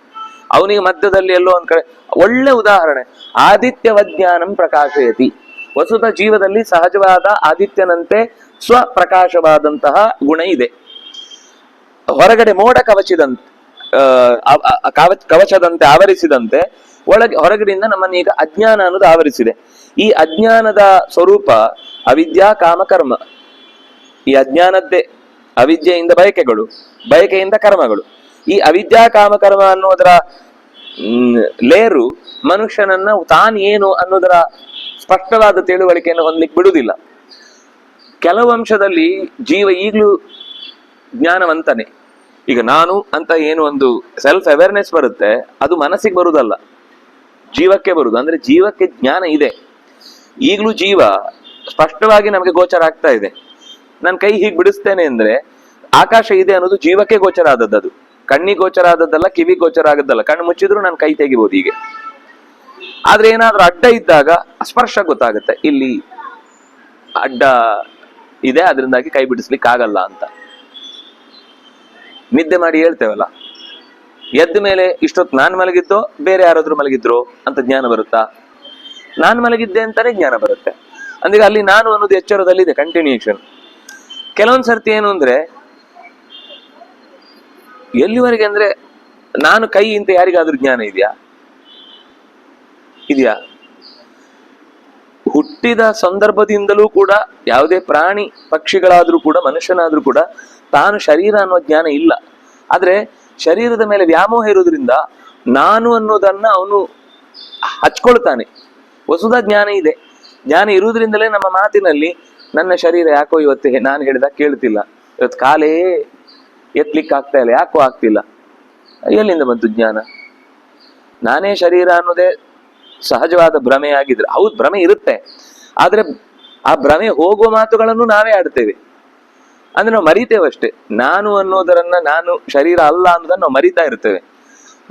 ಅವನಿಗೆ ಮಧ್ಯದಲ್ಲಿ ಎಲ್ಲೋ ಒಂದ್ ಕಡೆ. ಒಳ್ಳೆ ಉದಾಹರಣೆ, ಆದಿತ್ಯವಜ್ಞಾನಂ ಪ್ರಕಾಶಯತಿ. ವಸುತ ಜೀವದಲ್ಲಿ ಸಹಜವಾದ ಆದಿತ್ಯನಂತೆ ಸ್ವಪ್ರಕಾಶವಾದಂತಹ ಗುಣ ಇದೆ. ಹೊರಗಡೆ ಮೋಡ ಕವಚದಂತೆ ಆವರಿಸಿದಂತೆ ಹೊರಗಡೆಯಿಂದ ನಮ್ಮನ್ನ ಈಗ ಅಜ್ಞಾನ ಅನ್ನೋದು ಆವರಿಸಿದೆ. ಈ ಅಜ್ಞಾನದ ಸ್ವರೂಪ ಅವಿದ್ಯಾ ಕಾಮಕರ್ಮ. ಈ ಅಜ್ಞಾನದ್ದೇ ಅವಿದ್ಯೆಯಿಂದ ಬಯಕೆಗಳು, ಬಯಕೆಯಿಂದ ಕರ್ಮಗಳು. ಈ ಅವಿದ್ಯಾ ಕಾಮಕರ್ಮ ಅನ್ನೋದರ ಲೇರು ಮನುಷ್ಯನನ್ನ ತಾನ್ ಏನು ಅನ್ನೋದರ ಸ್ಪಷ್ಟವಾದ ತಿಳುವಳಿಕೆಯನ್ನು ಹೊಂದಲಿಕ್ಕೆ ಬಿಡುವುದಿಲ್ಲ. ಕೆಲವು ಅಂಶದಲ್ಲಿ ಜೀವ ಈಗಲೂ ಜ್ಞಾನವಂತನೇ. ಈಗ ನಾನು ಅಂತ ಏನು ಒಂದು ಸೆಲ್ಫ್ ಅವೇರ್ನೆಸ್ ಬರುತ್ತೆ, ಅದು ಮನಸ್ಸಿಗೆ ಬರುವುದಲ್ಲ, ಜೀವಕ್ಕೆ ಬರುದು. ಅಂದ್ರೆ ಜೀವಕ್ಕೆ ಜ್ಞಾನ ಇದೆ. ಈಗಲೂ ಜೀವ ಸ್ಪಷ್ಟವಾಗಿ ನಮಗೆ ಗೋಚರ ಆಗ್ತಾ ಇದೆ. ನಾನು ಕೈ ಹೀಗೆ ಬಿಡಿಸ್ತೇನೆ ಅಂದ್ರೆ ಆಕಾಶ ಇದೆ ಅನ್ನೋದು ಜೀವಕ್ಕೆ ಗೋಚರ ಆದದ್ದು. ಅದು ಕಣ್ಣಿಗೆ ಗೋಚರ ಆದದ್ದಲ್ಲ, ಕಿವಿ ಗೋಚರ ಆಗದ್ದಲ್ಲ. ಕಣ್ಣು ಮುಚ್ಚಿದ್ರು ನಾನು ಕೈ ತೆಗಿಬಹುದು ಹೀಗೆ. ಆದ್ರೆ ಏನಾದ್ರೂ ಅಡ್ಡ ಇದ್ದಾಗ ಸ್ಪರ್ಶ ಗೊತ್ತಾಗುತ್ತೆ, ಇಲ್ಲಿ ಅಡ್ಡ ಇದೆ, ಅದರಿಂದಾಗಿ ಕೈ ಬಿಡಿಸ್ಲಿಕ್ಕೆ ಆಗಲ್ಲ ಅಂತ. ನಿದ್ದೆ ಮಾಡಿ ಹೇಳ್ತೇವಲ್ಲ, ಎದ್ದ ಮೇಲೆ ಇಷ್ಟೊತ್ತು ನಾನ್ ಮಲಗಿದ್ದೋ ಬೇರೆ ಯಾರಾದ್ರೂ ಮಲಗಿದ್ರು ಅಂತ ಜ್ಞಾನ ಬರುತ್ತಾ? ನಾನ್ ಮಲಗಿದ್ದೆ ಅಂತಾನೆ ಜ್ಞಾನ ಬರುತ್ತೆ. ಅಂದ್ರೆ ಅಲ್ಲಿ ನಾನು ಅನ್ನೋದು ಎಚ್ಚರದಲ್ಲಿದೆ, ಕಂಟಿನ್ಯೂಷನ್. ಕೆಲವೊಂದ್ ಸರ್ತಿ ಏನು ಅಂದ್ರೆ ಎಲ್ಲಿವರೆಗೆ ಅಂದ್ರೆ ನಾನು ಕೈ ಅಂತ ಯಾರಿಗಾದ್ರೂ ಜ್ಞಾನ ಇದೆಯಾ? ಹುಟ್ಟಿದ ಸಂದರ್ಭದಿಂದಲೂ ಕೂಡ ಯಾವುದೇ ಪ್ರಾಣಿ ಪಕ್ಷಿಗಳಾದ್ರೂ ಕೂಡ ಮನುಷ್ಯನಾದ್ರೂ ಕೂಡ ತಾನು ಶರೀರ ಅನ್ನೋ ಜ್ಞಾನ ಇಲ್ಲ. ಆದ್ರೆ ಶರೀರದ ಮೇಲೆ ವ್ಯಾಮೋಹ ಇರುವುದರಿಂದ ನಾನು ಅನ್ನೋದನ್ನ ಅವನು ಹಚ್ಕೊಳ್ತಾನೆ. ವಸುದ ಜ್ಞಾನ ಇದೆ. ಜ್ಞಾನ ಇರುವುದರಿಂದಲೇ ನಮ್ಮ ಮಾತಿನಲ್ಲಿ ನನ್ನ ಶರೀರ ಯಾಕೋ ಇವತ್ತು ನಾನು ಹೇಳಿದಾಗ ಕೇಳ್ತಿಲ್ಲ, ಇವತ್ತು ಕಾಲೇ ಎತ್ತಲಿಕ್ಕೆ ಆಗ್ತಾ ಇಲ್ಲ, ಯಾಕೋ ಆಗ್ತಿಲ್ಲ. ಎಲ್ಲಿಂದ ಬಂತು ಜ್ಞಾನ? ನಾನೇ ಶರೀರ ಅನ್ನೋದೇ ಸಹಜವಾದ ಭ್ರಮೆ ಆಗಿದ್ರೆ, ಹೌದು ಭ್ರಮೆ ಇರುತ್ತೆ, ಆದ್ರೆ ಆ ಭ್ರಮೆ ಹೋಗುವ ಮಾತುಗಳನ್ನು ನಾವೇ ಆಡ್ತೇವೆ. ಅಂದ್ರೆ ನಾವು ಮರಿತೇವೆ ಅಷ್ಟೇ. ನಾನು ಅನ್ನೋದರನ್ನ ನಾನು ಶರೀರ ಅಲ್ಲ ಅನ್ನೋದನ್ನ ನಾವು ಮರಿತಾ ಇರ್ತೇವೆ.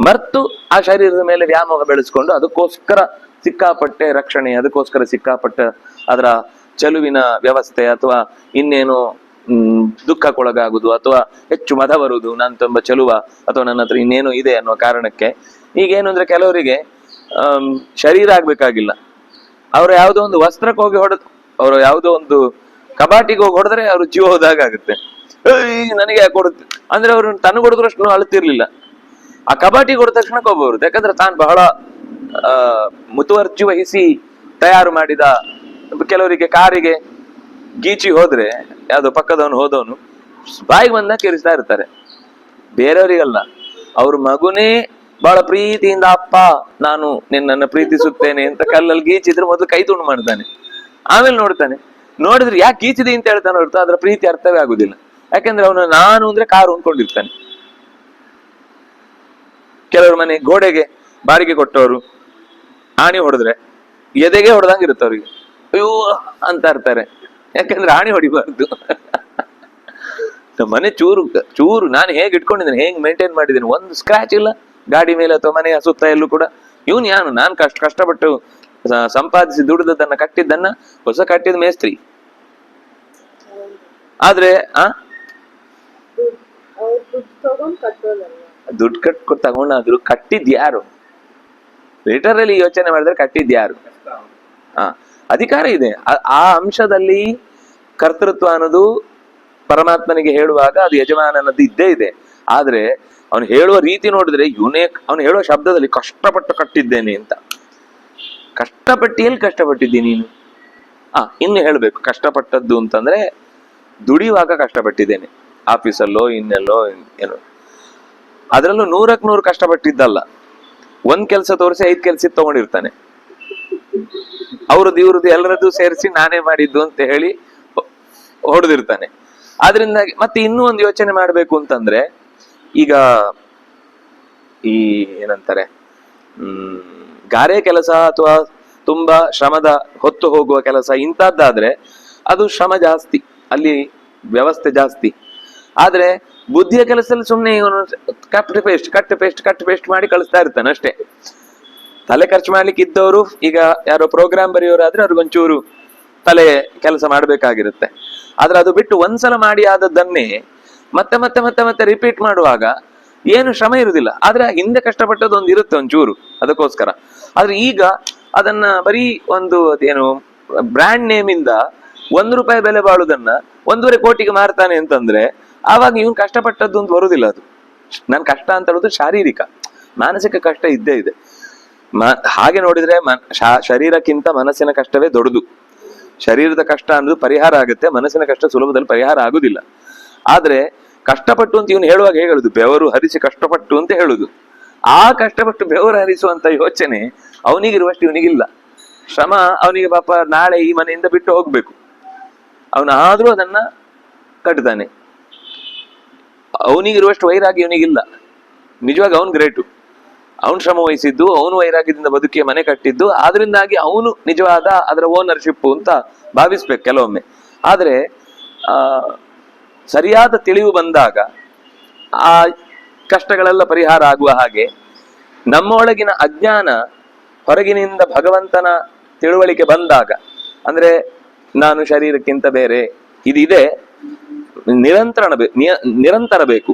ಮರ್ತು ಆ ಶರೀರದ ಮೇಲೆ ವ್ಯಾಮೋಹ ಬೆಳೆಸ್ಕೊಂಡು ಅದಕ್ಕೋಸ್ಕರ ಸಿಕ್ಕಾಪಟ್ಟೆ ರಕ್ಷಣೆ, ಅದಕ್ಕೋಸ್ಕರ ಸಿಕ್ಕಾಪಟ್ಟೆ ಅದರ ಚೆಲುವಿನ ವ್ಯವಸ್ಥೆ, ಅಥವಾ ಇನ್ನೇನು ದುಃಖಕ್ಕೊಳಗಾಗುದು, ಅಥವಾ ಹೆಚ್ಚು ಮದ ಬರುವುದು, ನಾನು ತುಂಬಾ ಚೆಲುವ, ಅಥವಾ ನನ್ನ ಹತ್ರ ಇನ್ನೇನು ಇದೆ ಅನ್ನುವ ಕಾರಣಕ್ಕೆ. ಈಗೇನು ಅಂದ್ರೆ ಕೆಲವರಿಗೆ ಶರೀರ ಆಗ್ಬೇಕಾಗಿಲ್ಲ, ಅವ್ರು ಯಾವುದೋ ಒಂದು ವಸ್ತ್ರಕ್ಕೆ ಹೋಗಿ ಅವರು ಯಾವುದೋ ಒಂದು ಕಬಾಟಿಗೆ ಹೋಗಿ ಹೊಡೆದ್ರೆ ಅವ್ರು ಜೀವ ಹೋದಾಗ ಆಗುತ್ತೆ. ನನಗೆ ಯಾಕೆ ಕೊಡುತ್ತೆ ಅಂದ್ರೆ ಅವ್ರು ತನಗೆ ಹೊಡೆದ್ರಷ್ಟು ಅಳುತ್ತಿರ್ಲಿಲ್ಲ, ಆ ಕಬಾಟಿಗೆ ಹೊಡೆದ ತಕ್ಷಣ ಕೋಪ ಬರುತ್ತೆ. ಯಾಕಂದ್ರೆ ತಾನು ಬಹಳ ಮುತುವರ್ಜಿ ವಹಿಸಿ ತಯಾರು ಮಾಡಿದ. ಕೆಲವರಿಗೆ ಕಾರಿಗೆ ಗೀಚಿ ಹೋದ್ರೆ ಯಾವ್ದೋ ಪಕ್ಕದವನು ಹೋದವನು ಬಾಯಿಗೆ ಬಂದ ಕಿರಿಸ್ತಾ ಇರ್ತಾರೆ. ಬೇರೆಯವರಿಗಲ್ಲ, ಅವ್ರ ಮಗುನೇ ಬಹಳ ಪ್ರೀತಿಯಿಂದ ಅಪ್ಪ ನಾನು ನಿನ್ನನ್ನು ಪ್ರೀತಿಸುತ್ತೇನೆ ಅಂತ ಕಲ್ಲಲ್ಲಿ ಗೀಚಿದ್ರೆ ಮೊದಲು ಕೈ ತುಂಡು ಮಾಡ್ತಾನೆ, ಆಮೇಲೆ ನೋಡಿದ್ರೆ ಯಾಕೆ ಗೀಚಿದೆ ಅಂತ ಹೇಳ್ತಾನೆ ಹೊರತು ಅದರ ಪ್ರೀತಿ ಅರ್ಥವೇ ಆಗುದಿಲ್ಲ. ಯಾಕಂದ್ರೆ ಅವನು ನಾನು ಅಂದ್ರೆ ಕಾರು ಅಂದ್ಕೊಂಡಿರ್ತಾನೆ. ಕೆಲವ್ರ ಮನೆ ಗೋಡೆಗೆ ಬಾಡಿಗೆ ಕೊಟ್ಟವರು ಆಣಿ ಹೊಡೆದ್ರೆ ಎದೆಗೆ ಹೊಡೆದಂಗ ಇರುತ್ತೆ ಅವ್ರಿಗೆ, ಅಯ್ಯೋ ಅಂತ ಇರ್ತಾರೆ. ಯಾಕಂದ್ರೆ ಆಣಿ ಹೊಡಿಬಾರ್ದು. ಮನೆ ಚೂರು ನಾನು ಹೇಗೆ ಇಟ್ಕೊಂಡಿದ್ದೇನೆ, ಹೇಗೆ ಮೇಂಟೈನ್ ಮಾಡಿದ್ದೇನೆ, ಒಂದು ಸ್ಕ್ರಾಚ್ ಇಲ್ಲ ಗಾಡಿ ಮೇಲೆ ಅಥವಾ ಮನೆಯ ಸುತ್ತ ಎಲ್ಲೂ ಕೂಡ. ನಾನು ಕಷ್ಟಪಟ್ಟು ಸಂಪಾದಿಸಿ ದುಡಿದದನ್ನ ಕಟ್ಟಿದ್ದನ್ನ ಹೊಸ ಕಟ್ಟಿದ ಮೇಸ್ತ್ರಿ. ಆದ್ರೆ ದುಡ್ಡು ಕಟ್ಕೊಟ್ಟು ತಗೊಂಡಾದ್ರು ಕಟ್ಟಿದ್ಯಾರು? ಲಿಟರಲಿ ಯೋಚನೆ ಮಾಡಿದ್ರೆ ಕಟ್ಟಿದ್ಯಾರು? ಅಧಿಕಾರ ಇದೆ. ಆ ಅಂಶದಲ್ಲಿ ಕರ್ತೃತ್ವ ಅನ್ನೋದು ಪರಮಾತ್ಮನಿಗೆ ಹೇಳುವಾಗ ಅದು ಯಜಮಾನನದ್ದು ಇದ್ದೇ ಇದೆ. ಆದ್ರೆ ಅವನು ಹೇಳುವ ರೀತಿ ನೋಡಿದ್ರೆ ಅವನು ಹೇಳುವ ಶಬ್ದದಲ್ಲಿ ಕಷ್ಟಪಟ್ಟು ಕಟ್ಟಿದ್ದೇನೆ ಅಂತ. ಕಷ್ಟಪಟ್ಟು ಎಲ್ಲಿ ಕಷ್ಟಪಟ್ಟಿದ್ದೀನಿ ನೀನು? ಇನ್ನು ಹೇಳ್ಬೇಕು ಕಷ್ಟಪಟ್ಟದ್ದು ಅಂತಂದ್ರೆ ದುಡಿಯುವಾಗ ಕಷ್ಟಪಟ್ಟಿದ್ದೇನೆ, ಆಫೀಸಲ್ಲೋ ಇನ್ನೆಲ್ಲೋ ಏನೋ. ಅದ್ರಲ್ಲೂ 100ಕ್ಕೆ 100 ಕಷ್ಟಪಟ್ಟಿದ್ದಲ್ಲ. ಒಂದ್ ಕೆಲಸ ತೋರಿಸಿ 5 ಕೆಲ್ಸ ತಗೊಂಡಿರ್ತಾನೆ. ಅವ್ರದ್ದು ಇವ್ರದ್ದು ಎಲ್ಲರದ್ದು ಸೇರಿಸಿ ನಾನೇ ಮಾಡಿದ್ದು ಅಂತ ಹೇಳಿ ಹೊಡೆದಿರ್ತಾನೆ. ಆದ್ರಿಂದ ಮತ್ತೆ ಇನ್ನೂ ಒಂದು ಯೋಚನೆ ಮಾಡ್ಬೇಕು ಅಂತಂದ್ರೆ, ಈಗ ಈ ಏನಂತಾರೆ ಗಾರೆ ಕೆಲಸ ಅಥವಾ ತುಂಬಾ ಶ್ರಮದ ಹೊತ್ತು ಹೋಗುವ ಕೆಲಸ ಇಂಥದ್ದಾದ್ರೆ ಅದು ಶ್ರಮ ಜಾಸ್ತಿ, ಅಲ್ಲಿ ವ್ಯವಸ್ಥೆ ಜಾಸ್ತಿ. ಆದ್ರೆ ಬುದ್ಧಿಯ ಕೆಲಸದಲ್ಲಿ ಸುಮ್ಮನೆ ಇವನು ಕಟ್ ಪೇಸ್ಟ್ ಮಾಡಿ ಕಳಿಸ್ತಾ ಇರ್ತಾನೆ ಅಷ್ಟೇ. ತಲೆ ಖರ್ಚು ಮಾಡ್ಲಿಕ್ಕೆ ಇದ್ದವರು, ಈಗ ಯಾರೋ ಪ್ರೋಗ್ರಾಮ್ ಬರೆಯೋರಾದ್ರೆ ಅವ್ರಿಗೊಂಚೂರು ತಲೆ ಕೆಲಸ ಮಾಡ್ಬೇಕಾಗಿರುತ್ತೆ. ಆದ್ರೆ ಅದು ಬಿಟ್ಟು ಒಂದ್ಸಲ ಮಾಡಿ ಆದದ್ದನ್ನೇ ಮತ್ತೆ ಮತ್ತೆ ಮತ್ತೆ ಮತ್ತೆ ರಿಪೀಟ್ ಮಾಡುವಾಗ ಏನು ಶ್ರಮ ಇರುವುದಿಲ್ಲ. ಆದ್ರೆ ಹಿಂದೆ ಕಷ್ಟಪಟ್ಟದ್ದು ಒಂದು ಇರುತ್ತೆ ಒಂಚೂರು ಅದಕ್ಕೋಸ್ಕರ. ಆದ್ರೆ ಈಗ ಅದನ್ನ ಬರೀ ಒಂದು ಏನು ಬ್ರ್ಯಾಂಡ್ ನೇಮ್ ಇಂದ ₹1 ಬೆಲೆ ಬಾಳುದನ್ನ 1.5 ಕೋಟಿಗೆ ಮಾರ್ತಾನೆ ಅಂತಂದ್ರೆ ಆವಾಗ ಇವನ್ ಕಷ್ಟಪಟ್ಟದ್ದು ಅಂತ ಬರುದಿಲ್ಲ. ಅದು ನನ್ ಕಷ್ಟ ಅಂತ ಹೇಳುದು ಶಾರೀರಿಕ, ಮಾನಸಿಕ ಕಷ್ಟ ಇದ್ದೇ ಇದೆ. ಹಾಗೆ ನೋಡಿದ್ರೆ ಶರೀರಕ್ಕಿಂತ ಮನಸ್ಸಿನ ಕಷ್ಟವೇ ದೊಡ್ಡದು. ಶರೀರದ ಕಷ್ಟ ಅನ್ನೋದು ಪರಿಹಾರ ಆಗುತ್ತೆ, ಮನಸ್ಸಿನ ಕಷ್ಟ ಸುಲಭದಲ್ಲಿ ಪರಿಹಾರ ಆಗುದಿಲ್ಲ. ಆದ್ರೆ ಕಷ್ಟಪಟ್ಟು ಅಂತ ಇವನು ಹೇಳುವಾಗ ಹೇಗೆ ಹೇಳುದು, ಬೆವರು ಹರಿಸಿ ಕಷ್ಟಪಟ್ಟು ಅಂತ ಹೇಳುದು. ಆ ಕಷ್ಟಪಟ್ಟು ಬೆವರು ಹರಿಸುವಂತ ಯೋಚನೆ ಅವನಿಗಿರುವಷ್ಟು ಇವನಿಗಿಲ್ಲ. ಶ್ರಮ ಅವನಿಗೆ ಪಾಪ ನಾಳೆ ಈ ಮನೆಯಿಂದ ಬಿಟ್ಟು ಹೋಗ್ಬೇಕು, ಅವನಾದ್ರೂ ಅದನ್ನ ಕಟ್ತಾನೆ. ಅವನಿಗಿರುವಷ್ಟು ವೈರಾಗ್ಯ ಇವನಿಗಿಲ್ಲ. ನಿಜವಾಗಿ ಅವನು ಗ್ರೇಟು. ಅವನು ಶ್ರಮ ವಹಿಸಿದ್ದು, ಅವನು ವೈರಾಗ್ಯದಿಂದ ಬದುಕಿಯ ಮನೆ ಕಟ್ಟಿದ್ದು, ಆದ್ರಿಂದಾಗಿ ಅವನು ನಿಜವಾದ ಅದರ ಓನರ್ಶಿಪ್ ಅಂತ ಭಾವಿಸ್ಬೇಕು ಕೆಲವೊಮ್ಮೆ. ಆದ್ರೆ ಸರಿಯಾದ ತಿಳಿವು ಬಂದಾಗ ಆ ಕಷ್ಟಗಳೆಲ್ಲ ಪರಿಹಾರ ಆಗುವ ಹಾಗೆ ನಮ್ಮೊಳಗಿನ ಅಜ್ಞಾನ ಹೊರಗಿನಿಂದ ಭಗವಂತನ ತಿಳುವಳಿಕೆ ಬಂದಾಗ, ಅಂದ್ರೆ ನಾನು ಶರೀರಕ್ಕಿಂತ ಬೇರೆ ಇದಿದೆ, ನಿರಂತರ ಬೇಕು,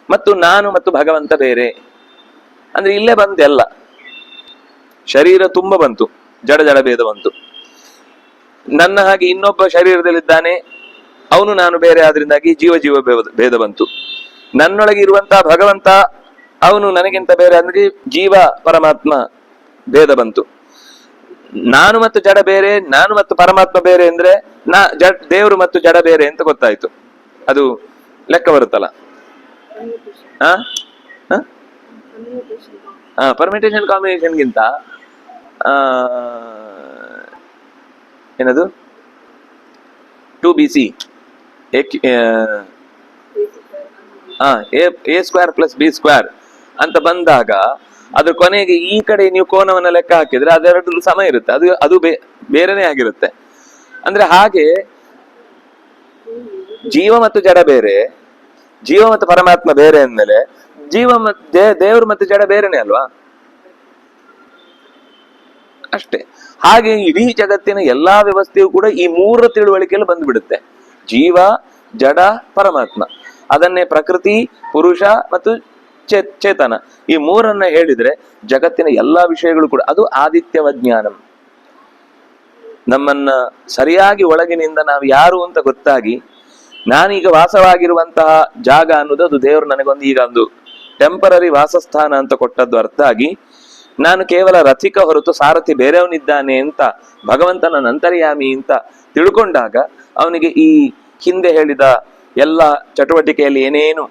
ಮತ್ತು ನಾನು ಮತ್ತು ಭಗವಂತ ಬೇರೆ ಅಂದ್ರೆ ಇಲ್ಲೇ ಬಂತೆಲ್ಲ. ಶರೀರ ತುಂಬ ಬಂತು, ಜಡ ಭೇದ ಬಂತು. ನನ್ನ ಹಾಗೆ ಇನ್ನೊಬ್ಬ ಶರೀರದಲ್ಲಿದ್ದಾನೆ, ಅವನು ನಾನು ಬೇರೆ, ಆದ್ರಿಂದಾಗಿ ಜೀವ ಭೇದ ಬಂತು. ನನ್ನೊಳಗೆ ಇರುವಂತಹ ಭಗವಂತ ಅವನು ನನಗಿಂತ ಬೇರೆ ಅಂದ್ರೆ ಜೀವ ಪರಮಾತ್ಮ ಭೇದ ಬಂತು. ನಾನು ಮತ್ತು ಜಡ ಬೇರೆ, ನಾನು ಮತ್ತು ಪರಮಾತ್ಮ ಬೇರೆ ಅಂದ್ರೆ ದೇವರು ಮತ್ತು ಜಡ ಬೇರೆ ಅಂತ ಗೊತ್ತಾಯ್ತು. ಅದು ಲೆಕ್ಕ ಬರುತ್ತಲ್ಲ. ಪರ್ಮಿಟೇಷನ್ ಕಾಂಬಿನೇಷನ್ಗಿಂತ ಏನದು 2BC A² + B² ಅಂತ ಬಂದಾಗ ಅದ್ರ ಕೊನೆಗೆ ಈ ಕಡೆ ನೀವು ಕೋನವನ್ನ ಲೆಕ್ಕ ಹಾಕಿದ್ರೆ ಅದೆರಡು ಸಮ ಇರುತ್ತೆ. ಅದು ಬೇರೆನೇ ಆಗಿರುತ್ತೆ. ಅಂದ್ರೆ ಹಾಗೆ ಜೀವ ಮತ್ತು ಜಡ ಬೇರೆ, ಜೀವ ಮತ್ತು ಪರಮಾತ್ಮ ಬೇರೆ ಅಂದ್ಮೇಲೆ ಜೀವ ಮತ್ತೆ ದೇವರು ಮತ್ತು ಜಡ ಬೇರೆನೆ ಅಲ್ವಾ? ಅಷ್ಟೇ. ಹಾಗೆ ಇಡೀ ಜಗತ್ತಿನ ಎಲ್ಲಾ ವ್ಯವಸ್ಥೆಯು ಕೂಡ ಈ 3 ತಿಳುವಳಿಕೆಯಲ್ಲಿ ಬಂದ್ಬಿಡುತ್ತೆ. ಜೀವ, ಜಡ, ಪರಮಾತ್ಮ. ಅದನ್ನೇ ಪ್ರಕೃತಿ, ಪುರುಷ ಮತ್ತು ಚೇತನ, ಈ 3 ಹೇಳಿದ್ರೆ ಜಗತ್ತಿನ ಎಲ್ಲಾ ವಿಷಯಗಳು ಕೂಡ ಅದು ಆದಿತ್ಯವ ಜ್ಞಾನಂ. ನಮ್ಮನ್ನ ಸರಿಯಾಗಿ ಒಳಗಿನಿಂದ ನಾವು ಯಾರು ಅಂತ ಗೊತ್ತಾಗಿ, ನಾನೀಗ ವಾಸವಾಗಿರುವಂತಹ ಜಾಗ ಅನ್ನೋದು ಅದು ದೇವರು ನನಗೊಂದು ಈಗ ಒಂದು ಟೆಂಪರರಿ ವಾಸಸ್ಥಾನ ಅಂತ ಕೊಟ್ಟದ್ದು ಅರ್ಥ ಆಗಿ, ನಾನು ಕೇವಲ ರಥಿಕ ಹೊರತು ಸಾರಥಿ ಬೇರೆಯವನಿದ್ದಾನೆ ಅಂತ ಭಗವಂತನ ಅಂತರ್ಯಾಮಿ ಅಂತ ತಿಳ್ಕೊಂಡಾಗ ಅವನಿಗೆ ಈ ಹಿಂದೆ ಹೇಳಿದ ಎಲ್ಲ ಚಟುವಟಿಕೆಯಲ್ಲಿ ಏನೇನು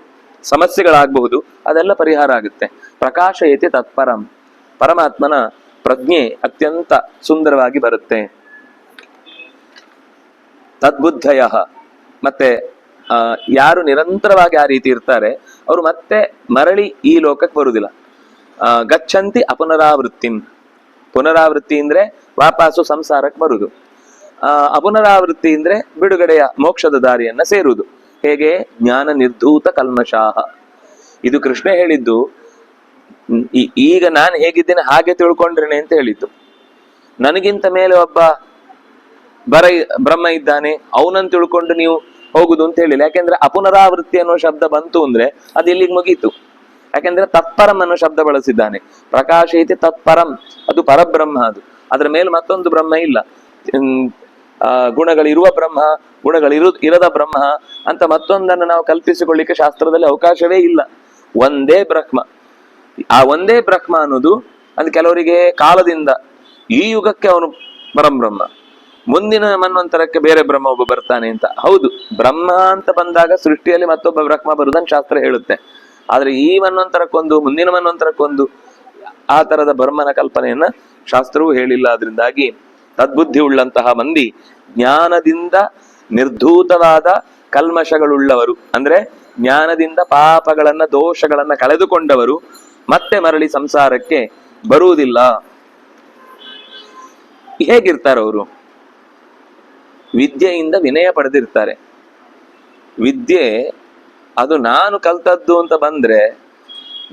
ಸಮಸ್ಯೆಗಳಾಗಬಹುದು ಅದೆಲ್ಲ ಪರಿಹಾರ ಆಗುತ್ತೆ. ಪ್ರಕಾಶಯತಿ ತತ್ಪರಂ, ಪರಮಾತ್ಮನ ಪ್ರಜ್ಞೆ ಅತ್ಯಂತ ಸುಂದರವಾಗಿ ಬರುತ್ತೆ. ತದ್ಬುದ್ಧಯ, ಮತ್ತೆ ಯಾರು ನಿರಂತರವಾಗಿ ಆ ರೀತಿ ಇರ್ತಾರೆ ಅವರು ಮತ್ತೆ ಮರಳಿ ಈ ಲೋಕಕ್ಕೆ ಬರುವುದಿಲ್ಲ. ಗಚ್ಚಂತಿ ಅಪುನರಾವೃತ್ತಿಂ, ಪುನರಾವೃತ್ತಿ ಅಂದ್ರೆ ವಾಪಸ್ಸು ಸಂಸಾರಕ್ಕೆ ಬರುವುದು. ಅಪುನರಾವೃತ್ತಿ ಅಂದ್ರೆ ಬಿಡುಗಡೆಯ ಮೋಕ್ಷದ ದಾರಿಯನ್ನ ಸೇರುವುದು. ಹೇಗೆ? ಜ್ಞಾನ ನಿರ್ಧೂತ ಕಲ್ಮಷಾಹ. ಇದು ಕೃಷ್ಣ ಹೇಳಿದ್ದು. ಈಗ ನಾನು ಹೇಗಿದ್ದೇನೆ ಹಾಗೆ ತಿಳ್ಕೊಂಡ್ರೇನೆ ಅಂತ ಹೇಳಿದ್ದು. ನನಗಿಂತ ಮೇಲೆ ಒಬ್ಬ ಬ್ರಹ್ಮ ಇದ್ದಾನೆ, ಅವನನ್ನು ತಿಳ್ಕೊಂಡು ನೀವು ಹೋಗುದು ಅಂತ ಹೇಳಿಲ್ಲ. ಯಾಕೆಂದ್ರೆ ಅಪುನರಾವೃತ್ತಿ ಅನ್ನೋ ಶಬ್ದ ಬಂತು ಅಂದ್ರೆ ಅದು ಇಲ್ಲಿಗೆ ಮುಗೀತು. ಯಾಕೆಂದ್ರೆ ತತ್ಪರಂ ಅನ್ನೋ ಶಬ್ದ ಬಳಸಿದ್ದಾನೆ. ಪ್ರಕಾಶೈತಿ ತತ್ಪರಂ, ಅದು ಪರಬ್ರಹ್ಮ. ಅದು ಅದರ ಮೇಲೆ ಮತ್ತೊಂದು ಬ್ರಹ್ಮ ಇಲ್ಲ. ಗುಣಗಳಿರುವ ಬ್ರಹ್ಮ, ಇರದ ಬ್ರಹ್ಮ ಅಂತ ಮತ್ತೊಂದನ್ನು ನಾವು ಕಲ್ಪಿಸಿಕೊಳ್ಳಿಕ್ಕೆ ಶಾಸ್ತ್ರದಲ್ಲಿ ಅವಕಾಶವೇ ಇಲ್ಲ. ಒಂದೇ ಬ್ರಹ್ಮ. ಆ ಒಂದೇ ಬ್ರಹ್ಮ ಅನ್ನೋದು ಅದು ಕೆಲವರಿಗೆ ಕಾಲದಿಂದ ಈ ಯುಗಕ್ಕೆ ಅವನು ಪರಂಬ್ರಹ್ಮ, ಮುಂದಿನ ಮನ್ವಂತರಕ್ಕೆ ಬೇರೆ ಬ್ರಹ್ಮ ಒಬ್ಬ ಬರ್ತಾನೆ ಅಂತ. ಹೌದು, ಬ್ರಹ್ಮ ಅಂತ ಬಂದಾಗ ಸೃಷ್ಟಿಯಲ್ಲಿ ಮತ್ತೊಬ್ಬ ಬ್ರಹ್ಮ ಬರುವುದನ್ನು ಶಾಸ್ತ್ರ ಹೇಳುತ್ತೆ. ಆದ್ರೆ ಈ ಮನ್ವಂತರಕ್ಕೊಂದು, ಮುಂದಿನ ಮನ್ವಂತರಕ್ಕೊಂದು ಆ ತರದ ಬ್ರಹ್ಮನ ಕಲ್ಪನೆಯನ್ನ ಶಾಸ್ತ್ರವೂ ಹೇಳಿಲ್ಲ. ಅದರಿಂದಾಗಿ ತದ್ಬುದ್ಧಿ ಉಳ್ಳಂತಹ ಮಂದಿ ಜ್ಞಾನದಿಂದ ನಿರ್ಧೂತವಾದ ಕಲ್ಮಶಗಳುಳ್ಳವರು ಅಂದ್ರೆ ಜ್ಞಾನದಿಂದ ಪಾಪಗಳನ್ನ ದೋಷಗಳನ್ನ ಕಳೆದುಕೊಂಡವರು ಮತ್ತೆ ಮರಳಿ ಸಂಸಾರಕ್ಕೆ ಬರುವುದಿಲ್ಲ. ಹೇಗಿರ್ತಾರವರು? ವಿದ್ಯೆಯಿಂದ ವಿನಯ ಪಡೆದಿರ್ತಾರೆ. ವಿದ್ಯೆ ಅದು ನಾನು ಕಲ್ತದ್ದು ಅಂತ ಬಂದ್ರೆ,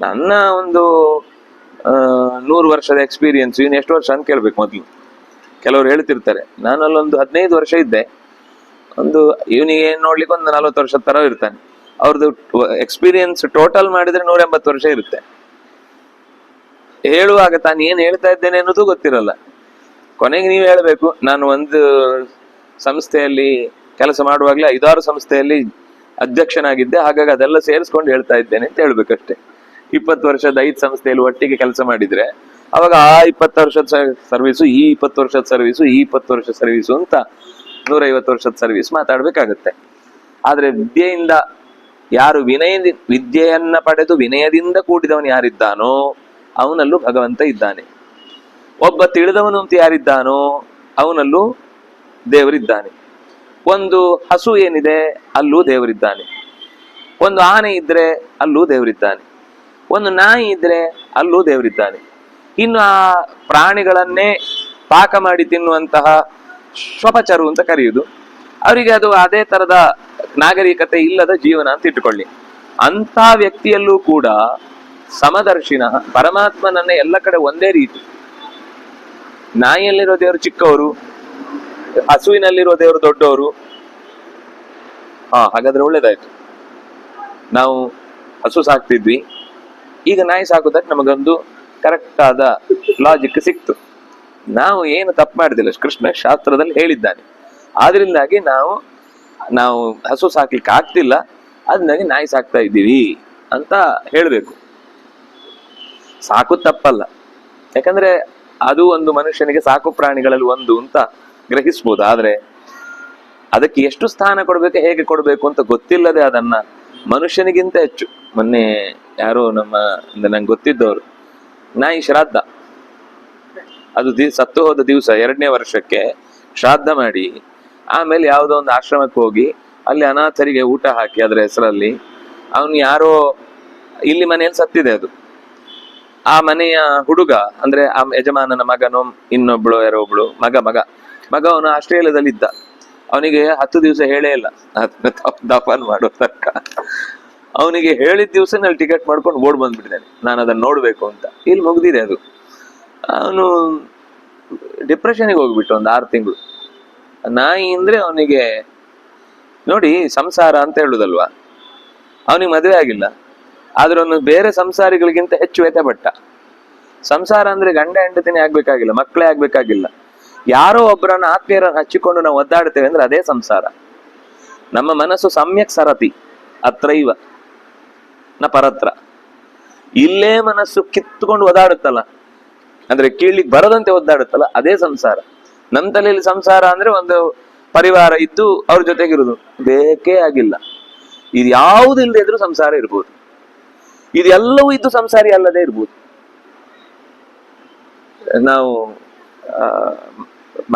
ನನ್ನ ಒಂದು 100 ವರ್ಷದ ಎಕ್ಸ್ಪೀರಿಯನ್ಸ್ ಇನ್ನು ಎಷ್ಟು ವರ್ಷ ಅಂತ ಕೇಳ್ಬೇಕು ಮೊದ್ಲು. ಕೆಲವರು ಹೇಳ್ತಿರ್ತಾರೆ, ನಾನು ಅಲ್ಲೊಂದು 15 ವರ್ಷ ಇದ್ದೆ, ಇವನಿಗೆ ಏನ್ ನೋಡ್ಲಿಕ್ಕೆ ಒಂದು 40 ವರ್ಷದ ತರ ಇರ್ತಾನೆ. ಅವ್ರದ್ದು ಎಕ್ಸ್ಪೀರಿಯನ್ಸ್ ಟೋಟಲ್ ಮಾಡಿದ್ರೆ 180 ವರ್ಷ ಇರುತ್ತೆ. ಹೇಳುವಾಗ ತಾನು ಏನ್ ಹೇಳ್ತಾ ಇದ್ದೇನೆ ಅನ್ನೋದು ಗೊತ್ತಿರಲ್ಲ. ಕೊನೆಗೆ ನೀವು ಹೇಳ್ಬೇಕು, ನಾನು ಒಂದು ಸಂಸ್ಥೆಯಲ್ಲಿ ಕೆಲಸ ಮಾಡುವಾಗ್ಲೇ 5-6 ಸಂಸ್ಥೆಯಲ್ಲಿ ಅಧ್ಯಕ್ಷನಾಗಿದ್ದೆ, ಹಾಗಾಗಿ ಅದೆಲ್ಲ ಸೇರಿಸ್ಕೊಂಡು ಹೇಳ್ತಾ ಇದ್ದೇನೆ ಅಂತ ಹೇಳ್ಬೇಕಷ್ಟೆ. 20 ವರ್ಷದ 5 ಸಂಸ್ಥೆಯಲ್ಲಿ ಒಟ್ಟಿಗೆ ಕೆಲಸ ಮಾಡಿದ್ರೆ ಅವಾಗ ಆ 20 ವರ್ಷದ ಸರ್ವೀಸು, ಈ 20 ವರ್ಷದ ಸರ್ವೀಸು, ಈ 20 ವರ್ಷದ ಸರ್ವೀಸು ಅಂತ 150 ವರ್ಷದ ಸರ್ವೀಸ್ ಮಾತಾಡ್ಬೇಕಾಗತ್ತೆ. ಆದ್ರೆ ವಿದ್ಯೆಯಿಂದ ಯಾರು ವಿದ್ಯೆಯನ್ನ ಪಡೆದು ವಿನಯದಿಂದ ಕೂಡಿದವನು ಯಾರಿದ್ದಾನೋ ಅವನಲ್ಲೂ ಭಗವಂತ ಇದ್ದಾನೆ. ಒಬ್ಬ ತಿಳಿದವನು ಅಂತ ಯಾರಿದ್ದಾನೋ ಅವನಲ್ಲೂ ದೇವರಿದ್ದಾನೆ. ಒಂದು ಹಸು ಏನಿದೆ ಅಲ್ಲೂ ದೇವರಿದ್ದಾನೆ. ಒಂದು ಆನೆ ಇದ್ರೆ ಅಲ್ಲೂ ದೇವರಿದ್ದಾನೆ. ಒಂದು ನಾಯಿ ಇದ್ರೆ ಅಲ್ಲೂ ದೇವರಿದ್ದಾನೆ. ಇನ್ನು ಆ ಪ್ರಾಣಿಗಳನ್ನೇ ಪಾಕ ಮಾಡಿ ತಿನ್ನುವಂತಹ ಶ್ವಪಚರು ಅಂತ ಕರೆಯುವುದು, ಅವರಿಗೆ ಅದು ಅದೇ ತರದ ನಾಗರಿಕತೆ ಇಲ್ಲದ ಜೀವನ ಅಂತ ಇಟ್ಟುಕೊಳ್ಳಿ. ಅಂತ ವ್ಯಕ್ತಿಯಲ್ಲೂ ಕೂಡ ಸಮದರ್ಶಿನ ಪರಮಾತ್ಮನನ್ನ ಎಲ್ಲ ಕಡೆ ಒಂದೇ ರೀತಿ. ನಾಯಿಯಲ್ಲಿರೋ ದೇವರು ಚಿಕ್ಕವರು, ಹಸುವಿನಲ್ಲಿರೋ ದೇವರು ದೊಡ್ಡವರು. ಹಾಗಾದ್ರೆ ಒಳ್ಳೇದಾಯ್ತು. ನಾವು ಹಸು ಸಾಕ್ತಿದ್ವಿ, ಈಗ ನಾಯಿ ಸಾಕುದಕ್ಕೆ ನಮಗೊಂದು ಕರೆಕ್ಟ್ ಆದ ಲಾಜಿಕ್ ಸಿಕ್ತು. ನಾವು ಏನು ತಪ್ಪು ಮಾಡಿದಿಲ್ಲ, ಕೃಷ್ಣ ಶಾಸ್ತ್ರದಲ್ಲಿ ಹೇಳಿದ್ದಾನೆ. ಆದ್ರಿಂದಾಗಿ ನಾವು ಹಸು ಸಾಕ್ಲಿಕ್ಕೆ ಆಗ್ತಿಲ್ಲ, ಅದನ್ನಾಗಿ ನಾಯಿ ಸಾಕ್ತಾ ಇದ್ದೀವಿ ಅಂತ ಹೇಳ್ಬೇಕು. ಸಾಕು ತಪ್ಪಲ್ಲ, ಯಾಕಂದ್ರೆ ಅದು ಒಂದು ಮನುಷ್ಯನಿಗೆ ಸಾಕು ಪ್ರಾಣಿಗಳಲ್ಲಿ ಒಂದು ಅಂತ ಗ್ರಹಿಸ್ಬೋದು. ಆದ್ರೆ ಅದಕ್ಕೆ ಎಷ್ಟು ಸ್ಥಾನ ಕೊಡ್ಬೇಕು, ಹೇಗೆ ಕೊಡ್ಬೇಕು ಅಂತ ಗೊತ್ತಿಲ್ಲದೆ ಅದನ್ನ ಮನುಷ್ಯನಿಗಿಂತ ಹೆಚ್ಚು. ಮೊನ್ನೆ ಯಾರೋ ನಂಗೆ ಗೊತ್ತಿದ್ದವರು, ನಾಯಿ ಶ್ರಾದ್ದ, ಅದು ಸತ್ತು ಹೋದ ದಿವಸ 2ನೇ ವರ್ಷಕ್ಕೆ ಶ್ರಾದ್ದ ಮಾಡಿ ಆಮೇಲೆ ಯಾವುದೋ ಒಂದು ಆಶ್ರಮಕ್ಕೆ ಹೋಗಿ ಅಲ್ಲಿ ಅನಾಥರಿಗೆ ಊಟ ಹಾಕಿ ಅದರ ಹೆಸರಲ್ಲಿ ಅವನು ಯಾರೋ ಇಲ್ಲಿ ಮನೆಯಲ್ಲಿ ಸತ್ತಿದೆ ಅದು. ಆ ಮನೆಯ ಹುಡುಗ ಅಂದ್ರೆ ಆ ಯಜಮಾನನ ಮಗನೋ ಇನ್ನೊಬ್ಳು ಯಾರೋ ಒಬ್ಳು ಮಗ ಅವನು ಆಸ್ಟ್ರೇಲಿಯಾದಲ್ಲಿ ಇದ್ದ. ಅವನಿಗೆ 10 ದಿವಸ ಹೇಳೇ ಇಲ್ಲ ದಫನ್ ಮಾಡೋ ತರ್ಕ. ಅವನಿಗೆ ಹೇಳಿದ ದಿವಸ ನಲ್ಲಿ ಟಿಕೆಟ್ ಮಾಡ್ಕೊಂಡು ಓಡ್ ಬಂದ್ಬಿಟ್ಟಿದ್ದಾನೆ, ನಾನು ಅದನ್ನ ನೋಡ್ಬೇಕು ಅಂತ. ಇಲ್ಲಿ ಮುಗ್ದಿದೆ ಅದು. ಅವನು ಡಿಪ್ರೆಷನ್ಗೆ ಹೋಗ್ಬಿಟ್ಟು ಒಂದು 6 ತಿಂಗಳು. ನಾಯಿ ಅಂದ್ರೆ ಅವನಿಗೆ ನೋಡಿ ಸಂಸಾರ ಅಂತ ಹೇಳುದಲ್ವಾ, ಅವನಿಗೆ ಮದುವೆ ಆಗಿಲ್ಲ, ಆದ್ರೆ ಅವನು ಬೇರೆ ಸಂಸಾರಿಗಳಿಗಿಂತ ಹೆಚ್ಚು ವ್ಯಥೆಪಟ್ಟ. ಸಂಸಾರ ಅಂದ್ರೆ ಗಂಡ ಹೆಂಡತಿನೇ ಆಗ್ಬೇಕಾಗಿಲ್ಲ, ಮಕ್ಕಳೇ ಆಗ್ಬೇಕಾಗಿಲ್ಲ, ಯಾರೋ ಒಬ್ಬರನ್ನ ಆತ್ಮೀಯರನ್ನು ಹಚ್ಚಿಕೊಂಡು ನಾವು ಒದ್ದಾಡ್ತೇವೆ ಅಂದ್ರೆ ಅದೇ ಸಂಸಾರ. ನಮ್ಮ ಮನಸ್ಸು ಸಮ್ಯಕ್ ಸರತಿ ಅತ್ರೈವ ನ ಪರತ್ರ. ಇಲ್ಲೇ ಮನಸ್ಸು ಕಿತ್ತುಕೊಂಡು ಒದ್ದಾಡುತ್ತಲ್ಲ, ಅಂದ್ರೆ ಕೀಳ್ಲಿಕ್ಕೆ ಬರದಂತೆ ಒದ್ದಾಡುತ್ತಲ್ಲ, ಅದೇ ಸಂಸಾರ. ನಮ್ಮ ತಲೆಯಲ್ಲಿ ಸಂಸಾರ ಅಂದ್ರೆ ಒಂದು ಪರಿವಾರ ಇದ್ದು ಅವ್ರ ಜೊತೆಗಿರುವುದು, ಬೇಕೇ ಆಗಿಲ್ಲ. ಇದು ಯಾವುದು ಇಲ್ಲದೆ ಇದ್ರೂ ಸಂಸಾರ ಇರ್ಬೋದು, ಇದೆಲ್ಲವೂ ಇದ್ದು ಸಂಸಾರಿ ಅಲ್ಲದೆ ಇರ್ಬೋದು. ನಾವು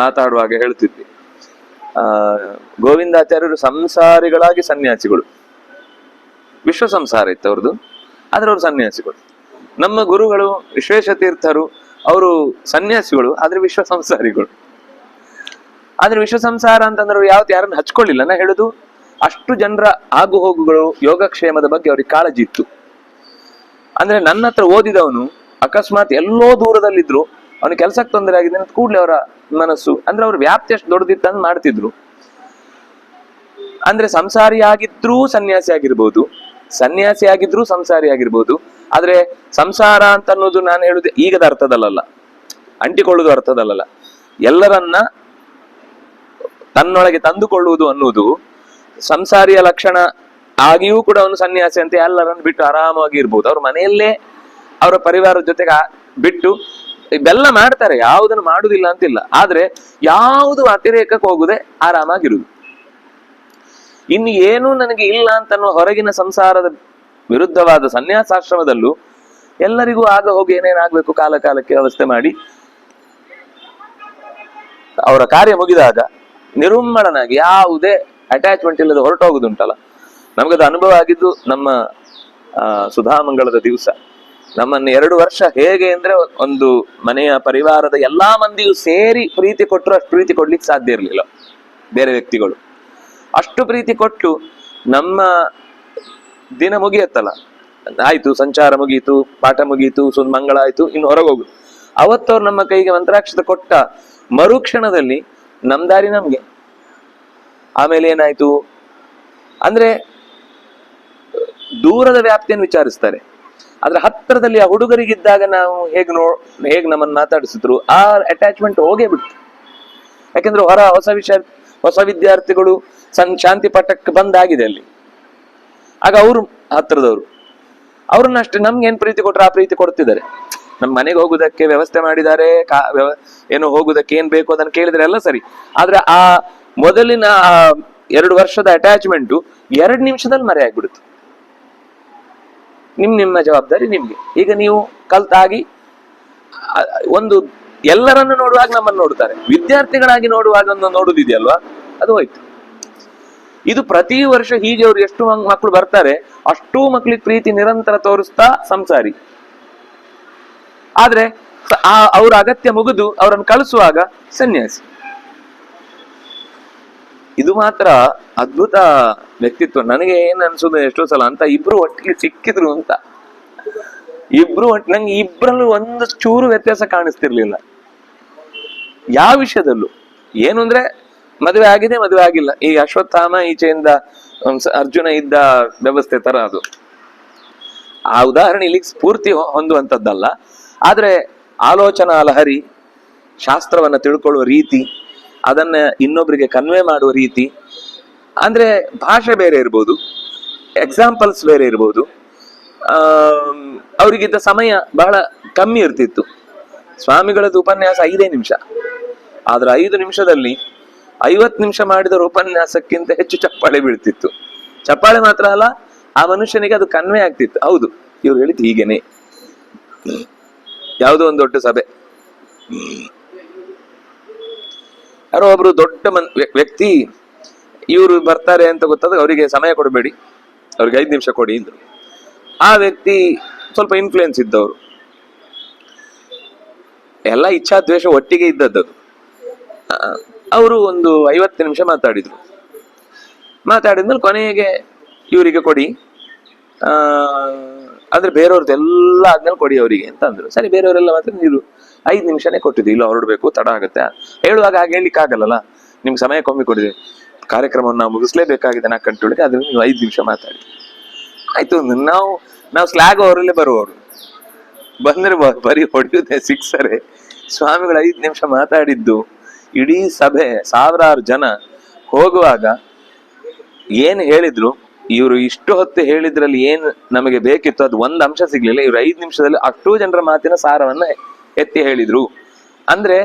ಮಾತಾಡುವಾಗ ಹೇಳ್ತಿದ್ವಿ, ಗೋವಿಂದಾಚಾರ್ಯರು ಸಂಸಾರಿಗಳಾಗಿ ಸನ್ಯಾಸಿಗಳು, ವಿಶ್ವ ಸಂಸಾರ ಇತ್ತು ಅವ್ರದ್ದು, ಆದ್ರೆ ಅವ್ರು ಸನ್ಯಾಸಿಗಳು. ನಮ್ಮ ಗುರುಗಳು ವಿಶ್ವೇಶ ತೀರ್ಥರು ಅವರು ಸನ್ಯಾಸಿಗಳು, ಆದ್ರೆ ವಿಶ್ವ ಸಂಸಾರಿಗಳು. ಆದ್ರೆ ವಿಶ್ವ ಸಂಸಾರ ಅಂತಂದ್ರೆ ಯಾರನ್ನ ಹಚ್ಕೊಳ್ಳಿಲ್ಲ. ನಾ ಹೇಳುದು, ಅಷ್ಟು ಜನರ ಆಗು ಹೋಗುಗಳು ಯೋಗಕ್ಷೇಮದ ಬಗ್ಗೆ ಅವ್ರಿಗೆ ಕಾಳಜಿ ಇತ್ತು. ಅಂದ್ರೆ ನನ್ನ ಹತ್ರ ಓದಿದವನು ಅಕಸ್ಮಾತ್ ಎಲ್ಲೋ ದೂರದಲ್ಲಿದ್ರು ಅವನಿಗೆ ಕೆಲ್ಸಕ್ಕೆ ತೊಂದರೆ ಆಗಿದೆ ಅಂತ ಕೂಡ್ಲೆ ಅವರ ಮನಸ್ಸು ಅಂದ್ರೆ ಅವ್ರ ವ್ಯಾಪ್ತಿ ಅಷ್ಟು ದೊಡ್ಡದಿತ್ತಂತ ಮಾಡ್ತಿದ್ರು. ಅಂದ್ರೆ ಸಂಸಾರಿ ಆಗಿದ್ರೂ ಸನ್ಯಾಸಿ ಆಗಿರ್ಬೋದು, ಸನ್ಯಾಸಿ ಆಗಿದ್ರೂ ಸಂಸಾರಿ ಆಗಿರ್ಬೋದು. ಆದ್ರೆ ಸಂಸಾರ ಅಂತ ಅನ್ನೋದು ನಾನು ಹೇಳುದು ಈಗದ ಅರ್ಥದಲ್ಲ, ಅಂಟಿಕೊಳ್ಳುವುದು ಅರ್ಥದಲ್ಲ. ಎಲ್ಲರನ್ನ ತನ್ನೊಳಗೆ ತಂದುಕೊಳ್ಳುವುದು ಅನ್ನುವುದು ಸಂಸಾರಿಯ ಲಕ್ಷಣ ಆಗಿಯೂ ಕೂಡ ಅವನು ಸನ್ಯಾಸಿ ಅಂತ ಎಲ್ಲರನ್ನು ಬಿಟ್ಟು ಆರಾಮಾಗಿ ಇರ್ಬೋದು. ಅವ್ರ ಮನೆಯಲ್ಲೇ ಅವರ ಪರಿವಾರದ ಜೊತೆಗೆ ಬಿಟ್ಟು ಇವೆಲ್ಲ ಮಾಡ್ತಾರೆ, ಯಾವುದನ್ನು ಮಾಡುದಿಲ್ಲ ಅಂತಿಲ್ಲ. ಆದ್ರೆ ಯಾವುದು ಅತಿರೇಕಕ್ಕೆ ಹೋಗುದೇ ಆರಾಮಾಗಿರುವುದು. ಇನ್ನು ಏನು ನನಗೆ ಇಲ್ಲ ಅಂತನ್ನುವ ಹೊರಗಿನ ಸಂಸಾರದ ವಿರುದ್ಧವಾದ ಸನ್ಯಾಸಾಶ್ರಮದಲ್ಲೂ ಎಲ್ಲರಿಗೂ ಆಗ ಹೋಗಿ ಏನೇನಾಗ್ಬೇಕು ಕಾಲ ಕಾಲಕ್ಕೆ ವ್ಯವಸ್ಥೆ ಮಾಡಿ ಅವರ ಕಾರ್ಯ ಮುಗಿದಾಗ ನಿರುಮ್ಮಳನಾಗಿ ಯಾವುದೇ ಅಟ್ಯಾಚ್ಮೆಂಟ್ ಇಲ್ಲದೆ ಹೊರಟೋಗುದುಂಟಲ್ಲ. ನಮಗದು ಅನುಭವ ಆಗಿದ್ದು ನಮ್ಮ ಸುಧಾಮಂಗಳದ ದಿವಸ. ನಮ್ಮನ್ನು 2 ವರ್ಷ ಹೇಗೆ ಅಂದ್ರೆ ಒಂದು ಮನೆಯ ಪರಿವಾರದ ಎಲ್ಲಾ ಮಂದಿಯು ಸೇರಿ ಪ್ರೀತಿ ಕೊಟ್ಟರು ಅಷ್ಟು ಪ್ರೀತಿ ಕೊಡ್ಲಿಕ್ಕೆ ಸಾಧ್ಯ ಇರಲಿಲ್ಲ ಬೇರೆ ವ್ಯಕ್ತಿಗಳು. ಅಷ್ಟು ಪ್ರೀತಿ ಕೊಟ್ಟು ನಮ್ಮ ದಿನ ಮುಗಿಯತ್ತಲ್ಲ, ಆಯ್ತು ಸಂಚಾರ ಮುಗೀತು, ಪಾಠ ಮುಗೀತು, ಮಂಗಳ ಆಯ್ತು, ಇನ್ನು ಹೊರಗೆ ಹೋಗುದು. ಅವತ್ತವ್ರು ನಮ್ಮ ಕೈಗೆ ಮಂತ್ರಾಕ್ಷತೆ ಕೊಟ್ಟ ಮರುಕ್ಷಣದಲ್ಲಿ ನಮ್ ದಾರಿ ನಮ್ಗೆ. ಆಮೇಲೆ ಏನಾಯ್ತು ಅಂದ್ರೆ ದೂರದ ವ್ಯಾಪ್ತಿಯನ್ನು ವಿಚಾರಿಸ್ತಾರೆ, ಆದ್ರೆ ಹತ್ತಿರದಲ್ಲಿ ಆ ಹುಡುಗರಿಗಿದ್ದಾಗ ನಾವು ಹೇಗ್ ನಮ್ಮನ್ನು ಮಾತಾಡಿಸಿದ್ರು ಆ ಅಟ್ಯಾಚ್ಮೆಂಟ್ ಹೋಗೇ ಬಿಡ್ತು. ಯಾಕೆಂದ್ರೆ ಹೊಸ ವಿದ್ಯಾರ್ಥಿಗಳು ಶಾಂತಿ ಪಾಠಕ್ಕೆ ಬಂದಾಗಿದೆ ಅಲ್ಲಿ. ಆಗ ಅವರು ಹತ್ತಿರದವರು ಅವ್ರನ್ನ ಅಷ್ಟೇ ನಮ್ಗೆ ಏನ್ ಪ್ರೀತಿ ಕೊಟ್ರೆ ಆ ಪ್ರೀತಿ ಕೊಡ್ತಿದ್ದಾರೆ. ನಮ್ ಮನೆಗೆ ಹೋಗುದಕ್ಕೆ ವ್ಯವಸ್ಥೆ ಮಾಡಿದ್ದಾರೆ, ಏನು ಹೋಗುದಕ್ಕೆ ಏನ್ ಬೇಕು ಅದನ್ನ ಕೇಳಿದ್ರೆ ಎಲ್ಲ ಸರಿ. ಆದ್ರೆ ಆ ಮೊದಲಿನ 2 ವರ್ಷದ ಅಟ್ಯಾಚ್ಮೆಂಟು 2 ನಿಮಿಷದಲ್ಲಿ ಮರೆ ಆಗ್ಬಿಡುತ್ತೆ. ನಿಮ್ಮ ಜವಾಬ್ದಾರಿ ನಿಮ್ಗೆ. ಈಗ ನೀವು ಕಲ್ತಾಗಿ ಒಂದು ಎಲ್ಲರನ್ನು ನೋಡುವಾಗ ನಮ್ಮನ್ನು ನೋಡುತ್ತಾರೆ, ವಿದ್ಯಾರ್ಥಿಗಳಾಗಿ ನೋಡುವಾಗ ನೋಡುದಿದೆಯಲ್ವಾ, ಅದು ಹೋಯ್ತು. ಇದು ಪ್ರತಿ ವರ್ಷ ಹೀಗೆ ಅವ್ರು ಎಷ್ಟು ಮಕ್ಕಳು ಬರ್ತಾರೆ ಅಷ್ಟೂ ಮಕ್ಳಿಗೆ ಪ್ರೀತಿ ನಿರಂತರ ತೋರಿಸ್ತಾ ಸಂಸಾರಿ. ಆದ್ರೆ ಅವ್ರ ಅಗತ್ಯ ಮುಗಿದು ಅವರನ್ನು ಕಳಿಸುವಾಗ ಸನ್ಯಾಸಿ. ಇದು ಮಾತ್ರ ಅದ್ಭುತ ವ್ಯಕ್ತಿತ್ವ. ನನಗೆ ಏನ್ ಅನ್ಸುದು ಎಷ್ಟೋ ಸಲ ಅಂತ ಇಬ್ರು ಒಟ್ಟಿಗೆ ಸಿಕ್ಕಿದ್ರು ಅಂತ, ನಂಗೆ ಇಬ್ರಲ್ಲೂ ಒಂದು ಚೂರು ವ್ಯತ್ಯಾಸ ಕಾಣಿಸ್ತಿರ್ಲಿಲ್ಲ ಯಾವ ವಿಷಯದಲ್ಲೂ. ಏನು ಅಂದ್ರೆ ಮದುವೆ ಆಗಿದೆ, ಮದುವೆ ಆಗಿಲ್ಲ. ಈ ಅಶ್ವತ್ಥಾಮ ಈಚೆಯಿಂದ ಅರ್ಜುನ ಇದ್ದ ವ್ಯವಸ್ಥೆ ತರ ಅದು. ಆ ಉದಾಹರಣೆ ಇಲ್ಲಿ ಸ್ಫೂರ್ತಿ ಹೊಂದುವಂಥದ್ದಲ್ಲ, ಆದ್ರೆ ಆಲೋಚನಾ ಲಹರಿ, ಶಾಸ್ತ್ರವನ್ನ ತಿಳ್ಕೊಳ್ಳುವ ರೀತಿ, ಅದನ್ನ ಇನ್ನೊಬ್ಬರಿಗೆ ಕನ್ವೆ ಮಾಡುವ ರೀತಿ, ಅಂದ್ರೆ ಭಾಷೆ ಬೇರೆ ಇರ್ಬೋದು, ಎಕ್ಸಾಂಪಲ್ಸ್ ಬೇರೆ ಇರ್ಬೋದು. ಅವರಿಗಿದ್ದ ಸಮಯ ಬಹಳ ಕಮ್ಮಿ ಇರ್ತಿತ್ತು. ಸ್ವಾಮಿಗಳದ್ದು ಉಪನ್ಯಾಸ 5 ನಿಮಿಷ, ಆದ್ರೆ 5 ನಿಮಿಷದಲ್ಲಿ 50 ನಿಮಿಷ ಮಾಡಿದರ ಉಪನ್ಯಾಸಕ್ಕಿಂತ ಹೆಚ್ಚು ಚಪ್ಪಾಳೆ ಬೀಳ್ತಿತ್ತು. ಚಪ್ಪಾಳೆ ಮಾತ್ರ ಅಲ್ಲ, ಆ ಮನುಷ್ಯನಿಗೆ ಅದು ಕನ್ವೆ ಆಗ್ತಿತ್ತು. ಹೌದು, ಇವ್ರು ಹೇಳಿದ್ದು ಹೀಗೇನೆ. ಯಾವುದೋ ಒಂದು ದೊಡ್ಡ ಸಭೆ, ಯಾರೋ ಒಬ್ರು ದೊಡ್ಡ ವ್ಯಕ್ತಿ ಇವರು ಬರ್ತಾರೆ ಅಂತ ಗೊತ್ತಾದಾಗ ಅವರಿಗೆ ಸಮಯ ಕೊಡಬೇಡಿ, ಅವ್ರಿಗೆ 5 ನಿಮಿಷ ಕೊಡಿ ಅಂದ್ರು. ಆ ವ್ಯಕ್ತಿ ಸ್ವಲ್ಪ ಇನ್ಫ್ಲೂಯೆನ್ಸ್ ಇದ್ದವರು, ಎಲ್ಲ ಇಚ್ಛಾದ್ವೇಷ ಒಟ್ಟಿಗೆ ಇದ್ದದ್ದು. ಅವರು ಒಂದು 50 ನಿಮಿಷ ಮಾತಾಡಿದ್ಮೇಲೆ ಕೊನೆಗೆ ಇವರಿಗೆ ಕೊಡಿ, ಆದ್ರೆ ಬೇರೆಯವ್ರದ್ದೆಲ್ಲ ಆದ್ಮೇಲೆ ಕೊಡಿ ಅವರಿಗೆ ಅಂತ ಅಂದ್ರು. ಸರಿ, ಬೇರೆಯವರೆಲ್ಲ ಮಾತ್ರ ನೀವು 5 ನಿಮಿಷನೇ ಕೊಟ್ಟಿದ್ದು, ಇಲ್ಲ ಹೊರಡ್ಬೇಕು, ತಡ ಆಗುತ್ತೆ ಹೇಳುವಾಗ ಹಾಗೆ ಹೇಳಿಕ್ ಆಗಲ್ಲ, ನಿಮ್ಗೆ ಸಮಯ ಕಮ್ಮಿ ಕೊಡಿದೆ, ಕಾರ್ಯಕ್ರಮವನ್ನು ನಾವು ಮುಗಿಸ್ಲೇಬೇಕಾಗಿದೆ 4 ಗಂಟೆ ಒಳಗೆ, ಆದ್ರೆ ನೀವು 5 ನಿಮಿಷ ಮಾತಾಡಿ ಆಯ್ತು. ನಾವು ಸ್ಲ್ಯಾಗ್ ಅವರಲ್ಲೇ ಬರುವವರು, ಬಂದ್ರೆ ಬರೀ ಹೊಡೆಯುತ್ತೆ ಸಿಕ್ಸರೆ. ಸ್ವಾಮಿಗಳು 5 ನಿಮಿಷ ಮಾತಾಡಿದ್ದು, ಇಡೀ ಸಭೆ 1000 ಜನ ಹೋಗುವಾಗ ಏನ್ ಹೇಳಿದ್ರು, ಇವರು ಇಷ್ಟು ಹೊತ್ತು ಹೇಳಿದ್ರಲ್ಲಿ ಏನ್ ನಮಗೆ ಬೇಕಿತ್ತು ಅದು ಒಂದು ಅಂಶ ಸಿಗ್ಲಿಲ್ಲ. ಇವ್ರು 5 ನಿಮಿಷದಲ್ಲಿ ಅಷ್ಟೂ ಜನರ ಮಾತಿನ ಸಾರವನ್ನ ಎತ್ತಿ ಹೇಳಿದ್ರು. ಅಂದ್ರೆ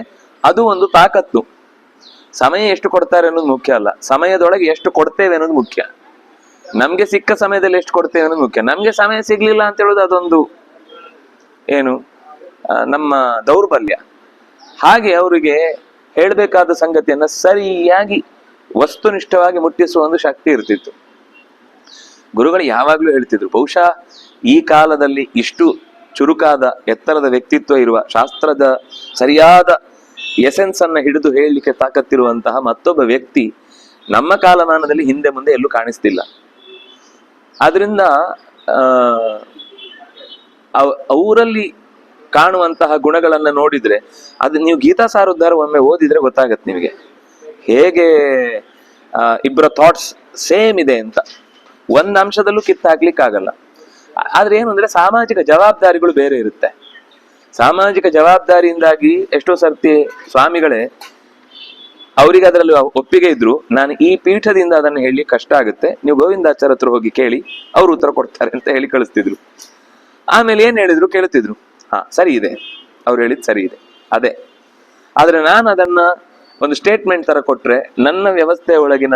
ಅದು ಒಂದು ತಾಕತ್ತು. ಸಮಯ ಎಷ್ಟು ಕೊಡ್ತಾರೆ ಅನ್ನೋದು ಮುಖ್ಯ ಅಲ್ಲ, ಸಮಯದೊಳಗೆ ಎಷ್ಟು ಕೊಡ್ತೇವೆ ಅನ್ನೋದು ಮುಖ್ಯ. ನಮ್ಗೆ ಸಿಕ್ಕ ಸಮಯದಲ್ಲಿ ಎಷ್ಟು ಕೊಡ್ತೇವೆ ಅನ್ನೋದು ಮುಖ್ಯ. ನಮ್ಗೆ ಸಮಯ ಸಿಗ್ಲಿಲ್ಲ ಅಂತ ಹೇಳೋದು ಅದೊಂದು ಏನು ನಮ್ಮ ದೌರ್ಬಲ್ಯ. ಹಾಗೆ ಅವರಿಗೆ ಹೇಳ್ಬೇಕಾದ ಸಂಗತಿಯನ್ನ ಸರಿಯಾಗಿ ವಸ್ತುನಿಷ್ಠವಾಗಿ ಮುಟ್ಟಿಸುವ ಒಂದು ಶಕ್ತಿ ಇರ್ತಿತ್ತು. ಗುರುಗಳು ಯಾವಾಗ್ಲೂ ಹೇಳ್ತಿದ್ರು, ಬಹುಶಃ ಈ ಕಾಲದಲ್ಲಿ ಇಷ್ಟು ಚುರುಕಾದ ಎತ್ತರದ ವ್ಯಕ್ತಿತ್ವ ಇರುವ, ಶಾಸ್ತ್ರದ ಸರಿಯಾದ ಎಸೆನ್ಸ್ ಅನ್ನ ಹಿಡಿದು ಹೇಳಲಿಕ್ಕೆ ತಾಕತ್ತಿರುವಂತಹ ಮತ್ತೊಬ್ಬ ವ್ಯಕ್ತಿ ನಮ್ಮ ಕಾಲಮಾನದಲ್ಲಿ ಹಿಂದೆ ಮುಂದೆ ಎಲ್ಲೂ ಕಾಣಿಸ್ತಿಲ್ಲ. ಆದ್ರಿಂದ ಅವರಲ್ಲಿ ಕಾಣುವಂತಹ ಗುಣಗಳನ್ನ ನೋಡಿದ್ರೆ, ಅದು ನೀವು ಗೀತಾ ಸಾರೋದ್ಧಾರ ಒಮ್ಮೆ ಓದಿದ್ರೆ ಗೊತ್ತಾಗತ್ತೆ ನಿಮಗೆ, ಹೇಗೆ ಇಬ್ಬರ ಥಾಟ್ಸ್ ಸೇಮ್ ಇದೆ ಅಂತ. ಒಂದ್ ಅಂಶದಲ್ಲೂ ಕಿತ್ತಾಕ್ಲಿಕ್ಕೆ ಆಗಲ್ಲ. ಆದ್ರೆ ಏನು ಅಂದ್ರೆ ಸಾಮಾಜಿಕ ಜವಾಬ್ದಾರಿಗಳು ಬೇರೆ ಇರುತ್ತೆ. ಸಾಮಾಜಿಕ ಜವಾಬ್ದಾರಿಯಿಂದಾಗಿ ಎಷ್ಟೋ ಸರ್ತಿ ಸ್ವಾಮಿಗಳೇ ಅವರಿಗೆ ಅದರಲ್ಲಿ ಒಪ್ಪಿಗೆ ಇದ್ರು, ನಾನು ಈ ಪೀಠದಿಂದ ಅದನ್ನು ಹೇಳಿ ಕಷ್ಟ ಆಗುತ್ತೆ, ನೀವು ಗೋವಿಂದಾಚಾರ್ಯ ಹತ್ರ ಹೋಗಿ ಕೇಳಿ, ಅವ್ರು ಉತ್ತರ ಕೊಡ್ತಾರೆ ಅಂತ ಹೇಳಿ ಕಳಿಸ್ತಿದ್ರು. ಆಮೇಲೆ ಏನ್ ಹೇಳಿದ್ರು ಕೇಳ್ತಿದ್ರು, ಹಾ ಸರಿ ಇದೆ, ಅವ್ರು ಹೇಳಿದ್ ಸರಿ ಇದೆ ಅದೇ. ಆದ್ರೆ ನಾನು ಅದನ್ನ ಒಂದು ಸ್ಟೇಟ್ಮೆಂಟ್ ತರ ಕೊಟ್ರೆ ನನ್ನ ವ್ಯವಸ್ಥೆ ಒಳಗಿನ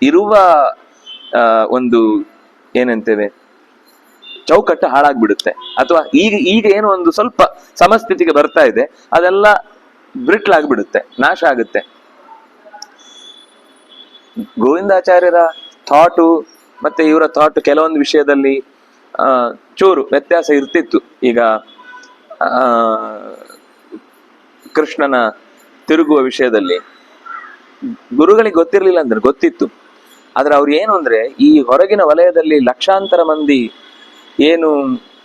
ಇರುವ ಒಂದು ಏನಂತೇವೆ ಚೌಕಟ್ಟು ಹಾಳಾಗ್ಬಿಡುತ್ತೆ. ಅಥವಾ ಈಗ ಏನೋ ಒಂದು ಸ್ವಲ್ಪ ಸಮಸ್ಥಿತಿಗೆ ಬರ್ತಾ ಇದೆ, ಅದೆಲ್ಲ ಬ್ರಿಟ್ಲ್ ಆಗ್ಬಿಡುತ್ತೆ, ನಾಶ ಆಗುತ್ತೆ. ಗೋವಿಂದಾಚಾರ್ಯರ ಥಾಟು ಮತ್ತೆ ಇವರ ಥಾಟ್ ಕೆಲವೊಂದು ವಿಷಯದಲ್ಲಿ ಚೂರು ವ್ಯತ್ಯಾಸ ಇರ್ತಿತ್ತು. ಈಗ ಕೃಷ್ಣನ ತಿರುಗುವ ವಿಷಯದಲ್ಲಿ ಗುರುಗಳಿಗೆ ಗೊತ್ತಿರ್ಲಿಲ್ಲ ಅಂದ್ರೆ ಗೊತ್ತಿತ್ತು, ಆದ್ರೆ ಅವ್ರು ಏನು ಅಂದ್ರೆ ಈ ಹೊರಗಿನ ವಲಯದಲ್ಲಿ ಲಕ್ಷಾಂತರ ಮಂದಿ ಏನು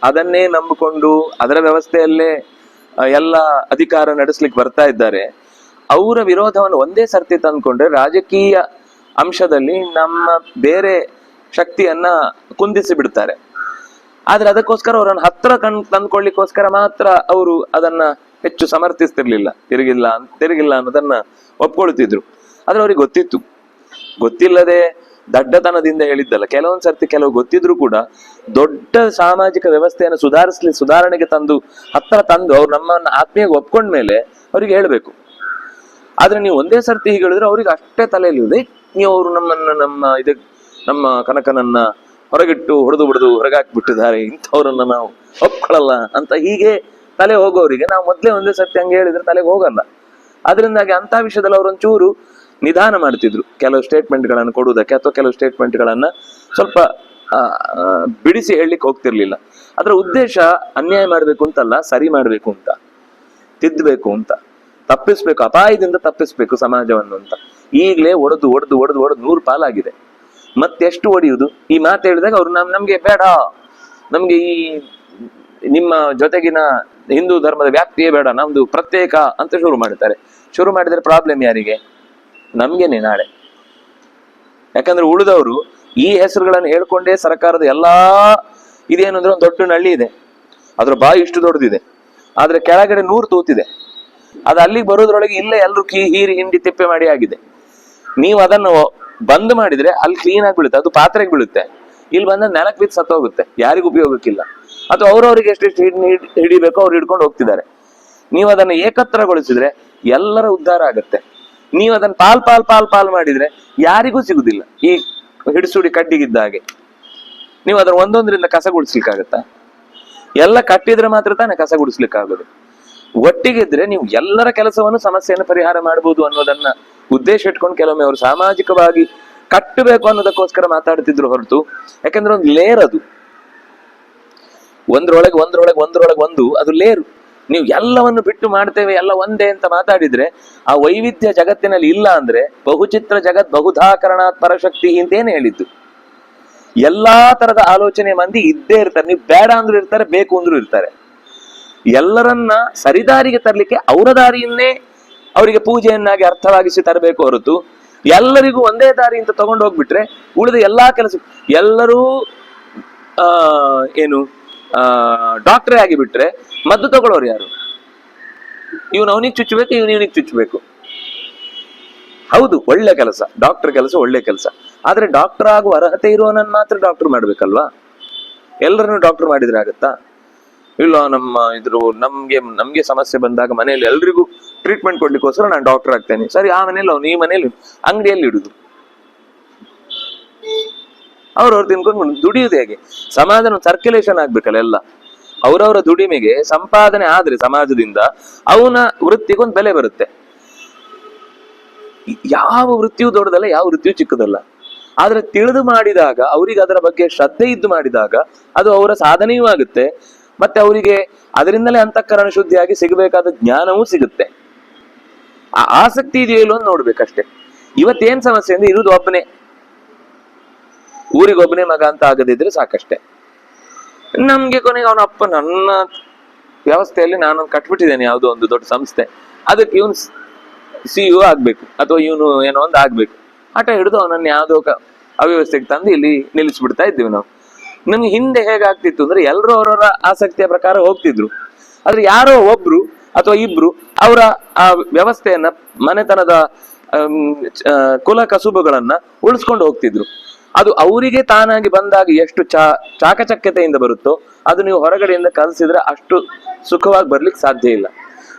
ಅದನ್ನೇ ನಂಬಿಕೊಂಡು ಅದರ ವ್ಯವಸ್ಥೆಯಲ್ಲೇ ಎಲ್ಲ ಅಧಿಕಾರ ನಡೆಸ್ಲಿಕ್ಕೆ ಬರ್ತಾ ಇದ್ದಾರೆ, ಅವರ ವಿರೋಧವನ್ನು ಒಂದೇ ಸರ್ತಿ ತಂದ್ಕೊಂಡ್ರೆ ರಾಜಕೀಯ ಅಂಶದಲ್ಲಿ ನಮ್ಮ ಬೇರೆ ಶಕ್ತಿಯನ್ನ ಕುಂದಿಸಿ ಬಿಡ್ತಾರೆ. ಆದ್ರೆ ಅದಕ್ಕೋಸ್ಕರ ಅವರನ್ನು ಹತ್ರ ತಂದ್ಕೊಳ್ಳಿಕ್ಕೋಸ್ಕರ ಮಾತ್ರ ಅವರು ಅದನ್ನ ಹೆಚ್ಚು ಸಮರ್ಥಿಸ್ತಿರ್ಲಿಲ್ಲ, ತಿರುಗಿಲ್ಲ ಅನ್ನೋದನ್ನ ಒಪ್ಕೊಳ್ತಿದ್ರು. ಆದ್ರೆ ಅವ್ರಿಗೆ ಗೊತ್ತಿತ್ತು, ಗೊತ್ತಿಲ್ಲದೆ ದಡ್ಡತನದಿಂದ ಹೇಳಿದ್ದಲ್ಲ. ಕೆಲವೊಂದ್ ಸರ್ತಿ ಕೆಲವು ಗೊತ್ತಿದ್ರು ಕೂಡ ದೊಡ್ಡ ಸಾಮಾಜಿಕ ವ್ಯವಸ್ಥೆಯನ್ನು ಸುಧಾರಣೆಗೆ ಹತ್ರ ತಂದು ಅವ್ರು ನಮ್ಮನ್ನ ಆತ್ಮೀಯ ಒಪ್ಕೊಂಡ್ಮೇಲೆ ಅವ್ರಿಗೆ ಹೇಳ್ಬೇಕು. ಆದ್ರೆ ನೀವು ಒಂದೇ ಸರ್ತಿ ಹೀಗೆ ಹೇಳಿದ್ರೆ ಅವ್ರಿಗೆ ಅಷ್ಟೇ ತಲೆಯಲ್ಲಿ ನೀವು ಅವರು ನಮ್ಮ ಕನಕನನ್ನ ಹೊರಗಿಟ್ಟು ಹೊಡೆದು ಹೊರಗಾಕ್ಬಿಟ್ಟಿದ್ದಾರೆ, ಇಂಥವ್ರನ್ನ ನಾವು ಒಪ್ಕೊಳ್ಳಲ್ಲ ಅಂತ ಹೀಗೆ ತಲೆ ಹೋಗೋರಿಗೆ ನಾವು ಮೊದ್ಲೇ ಒಂದೇ ಸರ್ತಿ ಹಂಗೆ ಹೇಳಿದ್ರೆ ತಲೆಗೆ ಹೋಗಲ್ಲ. ಅದರಿಂದಾಗಿ ಅಂತ ವಿಷಯದಲ್ಲಿ ಅವರೊಂಚೂರು ನಿಧಾನ ಮಾಡ್ತಿದ್ರು ಕೆಲವು ಸ್ಟೇಟ್ಮೆಂಟ್ಗಳನ್ನು ಕೊಡುವುದಕ್ಕೆ, ಅಥವಾ ಕೆಲವು ಸ್ಟೇಟ್ಮೆಂಟ್ಗಳನ್ನ ಸ್ವಲ್ಪ ಬಿಡಿಸಿ ಹೇಳಲಿಕ್ಕೆ ಹೋಗ್ತಿರ್ಲಿಲ್ಲ. ಅದರ ಉದ್ದೇಶ ಅನ್ಯಾಯ ಮಾಡ್ಬೇಕು ಅಂತಲ್ಲ, ಸರಿ ಮಾಡ್ಬೇಕು ಅಂತ, ತಿದ್ದಬೇಕು ಅಂತ, ತಪ್ಪಿಸ್ಬೇಕು, ಅಪಾಯದಿಂದ ತಪ್ಪಿಸ್ಬೇಕು ಸಮಾಜವನ್ನು ಅಂತ. ಈಗಲೇ ಒಡೆದು 100 ಪಾಲಾಗಿದೆ. ಮತ್ತೆಷ್ಟು ಒಡೆಯುವುದು? ಈ ಮಾತು ಹೇಳಿದಾಗ ಅವ್ರು ನಮ್ಗೆ ಬೇಡ, ನಮ್ಗೆ ಈ ನಿಮ್ಮ ಜೊತೆಗಿನ ಹಿಂದೂ ಧರ್ಮದ ವ್ಯಾಪ್ತಿಯೇ ಬೇಡ, ನಮ್ದು ಪ್ರತ್ಯೇಕ ಅಂತ ಶುರು ಮಾಡಿದ್ರೆ ಪ್ರಾಬ್ಲಮ್ ಯಾರಿಗೆ? ನಮ್ಗೇನೆ ನಾಳೆ. ಯಾಕಂದ್ರೆ ಉಳಿದವರು ಈ ಹೆಸರುಗಳನ್ನು ಹೇಳ್ಕೊಂಡೇ ಸರ್ಕಾರದ ಎಲ್ಲಾ ಇದೇನು ಅಂದ್ರೆ ಒಂದು ದೊಡ್ಡ ನಳ್ಳಿ ಇದೆ, ಅದ್ರ ಬಾಯಿ ಇಷ್ಟು ದೊಡ್ಡದಿದೆ, ಆದ್ರೆ ಕೆಳಗಡೆ 100 ತೂತಿದೆ. ಅದು ಅಲ್ಲಿಗೆ ಬರೋದ್ರೊಳಗೆ ಇಲ್ಲೇ ಎಲ್ಲರೂ ಹೀರಿ ಹಿಂಡಿ ತಿಪ್ಪೆ ಮಾಡಿ ಆಗಿದೆ. ನೀವು ಅದನ್ನು ಬಂದ್ ಮಾಡಿದ್ರೆ ಅಲ್ಲಿ ಕ್ಲೀನ್ ಆಗಿ ಬೀಳುತ್ತೆ, ಅದು ಪಾತ್ರೆಗೆ ಬೀಳುತ್ತೆ, ಇಲ್ಲಿ ಬಂದ ನೆಲಕ್ಕೆ ಬಿದ್ದು ಸತ್ತೋಗುತ್ತೆ, ಯಾರಿಗೂ ಉಪಯೋಗಕ್ಕಿಲ್ಲ. ಅಥವಾ ಅವ್ರವ್ರಿಗೆ ಎಷ್ಟೆಷ್ಟು ಹಿಡಿಬೇಕೋ ಅವ್ರು ಹಿಡ್ಕೊಂಡು ಹೋಗ್ತಿದ್ದಾರೆ. ನೀವು ಅದನ್ನು ಏಕತ್ರಗೊಳಿಸಿದ್ರೆ ಎಲ್ಲರ ಉದ್ಧಾರ ಆಗತ್ತೆ. ನೀವು ಅದನ್ನ ಪಾಲ್ ಮಾಡಿದ್ರೆ ಯಾರಿಗೂ ಸಿಗುದಿಲ್ಲ. ಈ ಹಿಡಿಸುಡಿ ಕಡ್ಡಿಗಿದ್ದ ಹಾಗೆ ನೀವು ಅದನ್ನ ಒಂದೊಂದರಿಂದ ಕಸ ಗುಡಿಸ್ಲಿಕ್ಕಾಗತ್ತ? ಎಲ್ಲ ಕಟ್ಟಿದ್ರೆ ಮಾತ್ರ ತಾನೇ ಕಸ ಗುಡಿಸ್ಲಿಕ್ಕಾಗೋದು. ಒಟ್ಟಿಗಿದ್ರೆ ನೀವು ಎಲ್ಲರ ಕೆಲಸವನ್ನು ಸಮಸ್ಯೆಯನ್ನು ಪರಿಹಾರ ಮಾಡಬಹುದು ಅನ್ನೋದನ್ನ ಉದ್ದೇಶ ಇಟ್ಕೊಂಡು ಕೆಲವೊಮ್ಮೆ ಅವರು ಸಾಮಾಜಿಕವಾಗಿ ಕಟ್ಟಬೇಕು ಅನ್ನೋದಕ್ಕೋಸ್ಕರ ಮಾತಾಡ್ತಿದ್ರು ಹೊರತು, ಯಾಕಂದ್ರೆ ಒಂದು ಲೇರ್, ಅದು ಒಂದ್ರೊಳಗೆ ಒಂದು ಅದು ಲೇರು. ನೀವು ಎಲ್ಲವನ್ನು ಬಿಟ್ಟು ಮಾಡ್ತೇವೆ ಎಲ್ಲ ಒಂದೇ ಅಂತ ಮಾತಾಡಿದ್ರೆ ಆ ವೈವಿಧ್ಯ ಜಗತ್ತಿನಲ್ಲಿ ಇಲ್ಲ ಅಂದ್ರೆ ಬಹುಚಿತ್ರ ಜಗತ್ ಬಹುಧಾಕರಣಾತ್ ಪರಶಕ್ತಿ ಅಂತೇನು ಹೇಳಿದ್ದು. ಎಲ್ಲಾ ತರದ ಆಲೋಚನೆ ಮಂದಿ ಇದ್ದೇ ಇರ್ತಾರೆ. ನೀವು ಬೇಡ ಅಂದ್ರೂ ಇರ್ತಾರೆ, ಬೇಕು ಅಂದ್ರೂ ಇರ್ತಾರೆ. ಎಲ್ಲರನ್ನ ಸರಿದಾರಿಗೆ ತರಲಿಕ್ಕೆ ಅವರ ದಾರಿಯನ್ನೇ ಅವರಿಗೆ ಪೂಜೆಯನ್ನಾಗಿ ಅರ್ಥವಾಗಿಸಿ ತರಬೇಕು ಹೊರತು ಎಲ್ಲರಿಗೂ ಒಂದೇ ದಾರಿ ಅಂತ ತಗೊಂಡು ಹೋಗ್ಬಿಟ್ರೆ ಉಳಿದ ಎಲ್ಲಾ ಕೆಲಸ ಎಲ್ಲರೂ ಡಾಕ್ಟ್ರೇ ಆಗಿಬಿಟ್ರೆ ಮದ್ದು ತಗೊಳ್ಳೋರು ಯಾರು? ಇವನು ಅವನಿಗೆ ಚುಚ್ಚಬೇಕು, ಇವನಿಗೆ ಚುಚ್ಚಬೇಕು. ಹೌದು, ಒಳ್ಳೆ ಕೆಲಸ, ಡಾಕ್ಟರ್ ಕೆಲಸ ಒಳ್ಳೆ ಕೆಲಸ. ಆದ್ರೆ ಡಾಕ್ಟರ್ ಆಗುವ ಅರ್ಹತೆ ಇರುವವನನ್ನು ಮಾತ್ರ ಡಾಕ್ಟರ್ ಮಾಡ್ಬೇಕಲ್ವಾ? ಎಲ್ಲರನ್ನು ಡಾಕ್ಟರ್ ಮಾಡಿದ್ರೆ ಆಗತ್ತಾ? ಇಲ್ಲ, ನಮ್ಗೆ ಸಮಸ್ಯೆ ಬಂದಾಗ ಮನೆಯಲ್ಲಿ ಎಲ್ರಿಗೂ ಟ್ರೀಟ್ಮೆಂಟ್ ಕೊಡ್ಲಿಕ್ಕೋಸ್ಕರ ನಾನು ಡಾಕ್ಟರ್ ಆಗ್ತೇನೆ. ಸರಿ, ಆ ಮನೇಲಿ ಅವನು ಈ ಮನೇಲಿ ಅಂಗಡಿಯಲ್ಲಿ ಇಡುದು, ಅವ್ರವ್ರು ತಿನ್ಕೊಂಡು ದುಡಿಯುದು ಹೇಗೆ? ಸಮಾಜನ ಸರ್ಕ್ಯುಲೇಷನ್ ಆಗ್ಬೇಕಲ್ಲ ಎಲ್ಲ. ಅವರವರ ದುಡಿಮೆಗೆ ಸಂಪಾದನೆ ಆದ್ರೆ ಸಮಾಜದಿಂದ ಅವನ ವೃತ್ತಿಗೊಂದು ಬೆಲೆ ಬರುತ್ತೆ. ಯಾವ ವೃತ್ತಿಯೂ ದೊಡ್ಡದಲ್ಲ, ಯಾವ ವೃತ್ತಿಯೂ ಚಿಕ್ಕದಲ್ಲ. ಆದ್ರೆ ತಿಳಿದು ಮಾಡಿದಾಗ, ಅವರಿಗೆ ಅದರ ಬಗ್ಗೆ ಶ್ರದ್ಧೆ ಇದ್ದು ಮಾಡಿದಾಗ ಅದು ಅವರ ಸಾಧನೆಯೂ ಆಗುತ್ತೆ. ಮತ್ತೆ ಅವರಿಗೆ ಅದರಿಂದಲೇ ಅಂತಃಕರಣ ಶುದ್ಧಿಯಾಗಿ ಸಿಗಬೇಕಾದ ಜ್ಞಾನವೂ ಸಿಗುತ್ತೆ. ಆ ಆಸಕ್ತಿ ಇದೆಯೋ ಅಂತ ನೋಡ್ಬೇಕಷ್ಟೇ. ಇವತ್ತೇನ್ ಸಮಸ್ಯೆ ಅಂದ್ರೆ ಇರುವುದು ಒಬ್ಬನೇ, ಊರಿಗೊಬ್ಬನೇ ಮಗ ಅಂತ ಆಗದಿದ್ರೆ ಸಾಕಷ್ಟೇ. ನಮ್ಗೆ ಕೊನೆಗೆ ಅವನ ಅಪ್ಪ, ನನ್ನ ವ್ಯವಸ್ಥೆಯಲ್ಲಿ ನಾನು ಕಟ್ಬಿಟ್ಟಿದ್ದೇನೆ ಯಾವುದೋ ಒಂದು ದೊಡ್ಡ ಸಂಸ್ಥೆ, ಅದಕ್ಕೆ ಇವನು CEO ಆಗ್ಬೇಕು ಅಥವಾ ಇವನು ಏನೋ ಒಂದು ಆಗ್ಬೇಕು, ಆಟ ಹಿಡಿದು ಅವನನ್ನು ಯಾವುದೋ ಅವ್ಯವಸ್ಥೆಗೆ ತಂದು ಇಲ್ಲಿ ನಿಲ್ಲಿಸ್ಬಿಡ್ತಾ ಇದ್ದೀವಿ ನಾವು. ನಮ್ಗೆ ಹಿಂದೆ ಹೇಗಾಗ್ತಿತ್ತು ಅಂದ್ರೆ ಎಲ್ಲರೂ ಅವರವರ ಆಸಕ್ತಿಯ ಪ್ರಕಾರ ಹೋಗ್ತಿದ್ರು. ಆದ್ರೆ ಯಾರೋ ಒಬ್ರು ಅಥವಾ ಇಬ್ರು ಅವರ ಆ ವ್ಯವಸ್ಥೆಯನ್ನ, ಮನೆತನದ ಕುಲ ಕಸುಬುಗಳನ್ನ ಉಳಿಸ್ಕೊಂಡು ಹೋಗ್ತಿದ್ರು. ಅದು ಅವರಿಗೆ ತಾನಾಗಿ ಬಂದಾಗ ಎಷ್ಟು ಚಾಕಚಕ್ಯತೆಯಿಂದ ಬರುತ್ತೋ ಅದು ನೀವು ಹೊರಗಡೆಯಿಂದ ಕಲಿಸಿದ್ರೆ ಅಷ್ಟು ಸುಖವಾಗಿ ಬರ್ಲಿಕ್ಕೆ ಸಾಧ್ಯ ಇಲ್ಲ.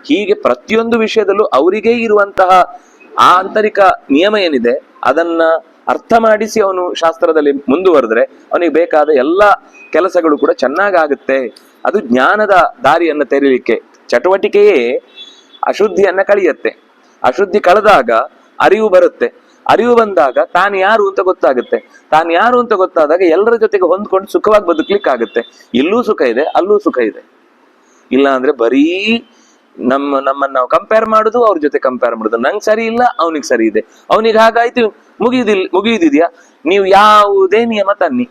ಹೀಗೆ ಪ್ರತಿಯೊಂದು ವಿಷಯದಲ್ಲೂ ಅವರಿಗೇ ಇರುವಂತಹ ಆಂತರಿಕ ನಿಯಮ ಏನಿದೆ ಅದನ್ನ ಅರ್ಥ ಮಾಡಿಸಿ ಅವನು ಶಾಸ್ತ್ರದಲ್ಲಿ ಮುಂದುವರೆದ್ರೆ ಅವನಿಗೆ ಬೇಕಾದ ಎಲ್ಲ ಕೆಲಸಗಳು ಕೂಡ ಚೆನ್ನಾಗಾಗುತ್ತೆ. ಅದು ಜ್ಞಾನದ ದಾರಿಯನ್ನ ತೆರೀಲಿಕ್ಕೆ. ಚಟುವಟಿಕೆಯೇ ಅಶುದ್ಧಿಯನ್ನ ಕಳೆಯುತ್ತೆ. ಅಶುದ್ಧಿ ಕಳೆದಾಗ ಅರಿವು ಬರುತ್ತೆ. ಅರಿವು ಬಂದಾಗ ತಾನು ಯಾರು ಅಂತ ಗೊತ್ತಾಗುತ್ತೆ. ತಾನು ಯಾರು ಅಂತ ಗೊತ್ತಾದಾಗ ಎಲ್ಲರ ಜೊತೆಗೆ ಹೊಂದ್ಕೊಂಡು ಸುಖವಾಗಿ ಬದುಕ್ಲಿಕ್ಕಾಗುತ್ತೆ. ಇಲ್ಲೂ ಸುಖ ಇದೆ, ಅಲ್ಲೂ ಸುಖ ಇದೆ. ಇಲ್ಲ ಅಂದ್ರೆ ಬರೀ ನಮ್ಮನ್ನ ನಾವು ಕಂಪೇರ್ ಮಾಡುದು, ಅವ್ರ ಜೊತೆ ಕಂಪೇರ್ ಮಾಡುದು. ನಂಗೆ ಸರಿ ಇಲ್ಲ, ಅವನಿಗೆ ಸರಿ ಇದೆ, ಅವನಿಗೆ ಹಾಗಾಯ್ತು, ಮುಗಿಯುದಿದ್ಯಾ? ನೀವು ಯಾವುದೇ ನಿಯಮ ತನ್ನಿ,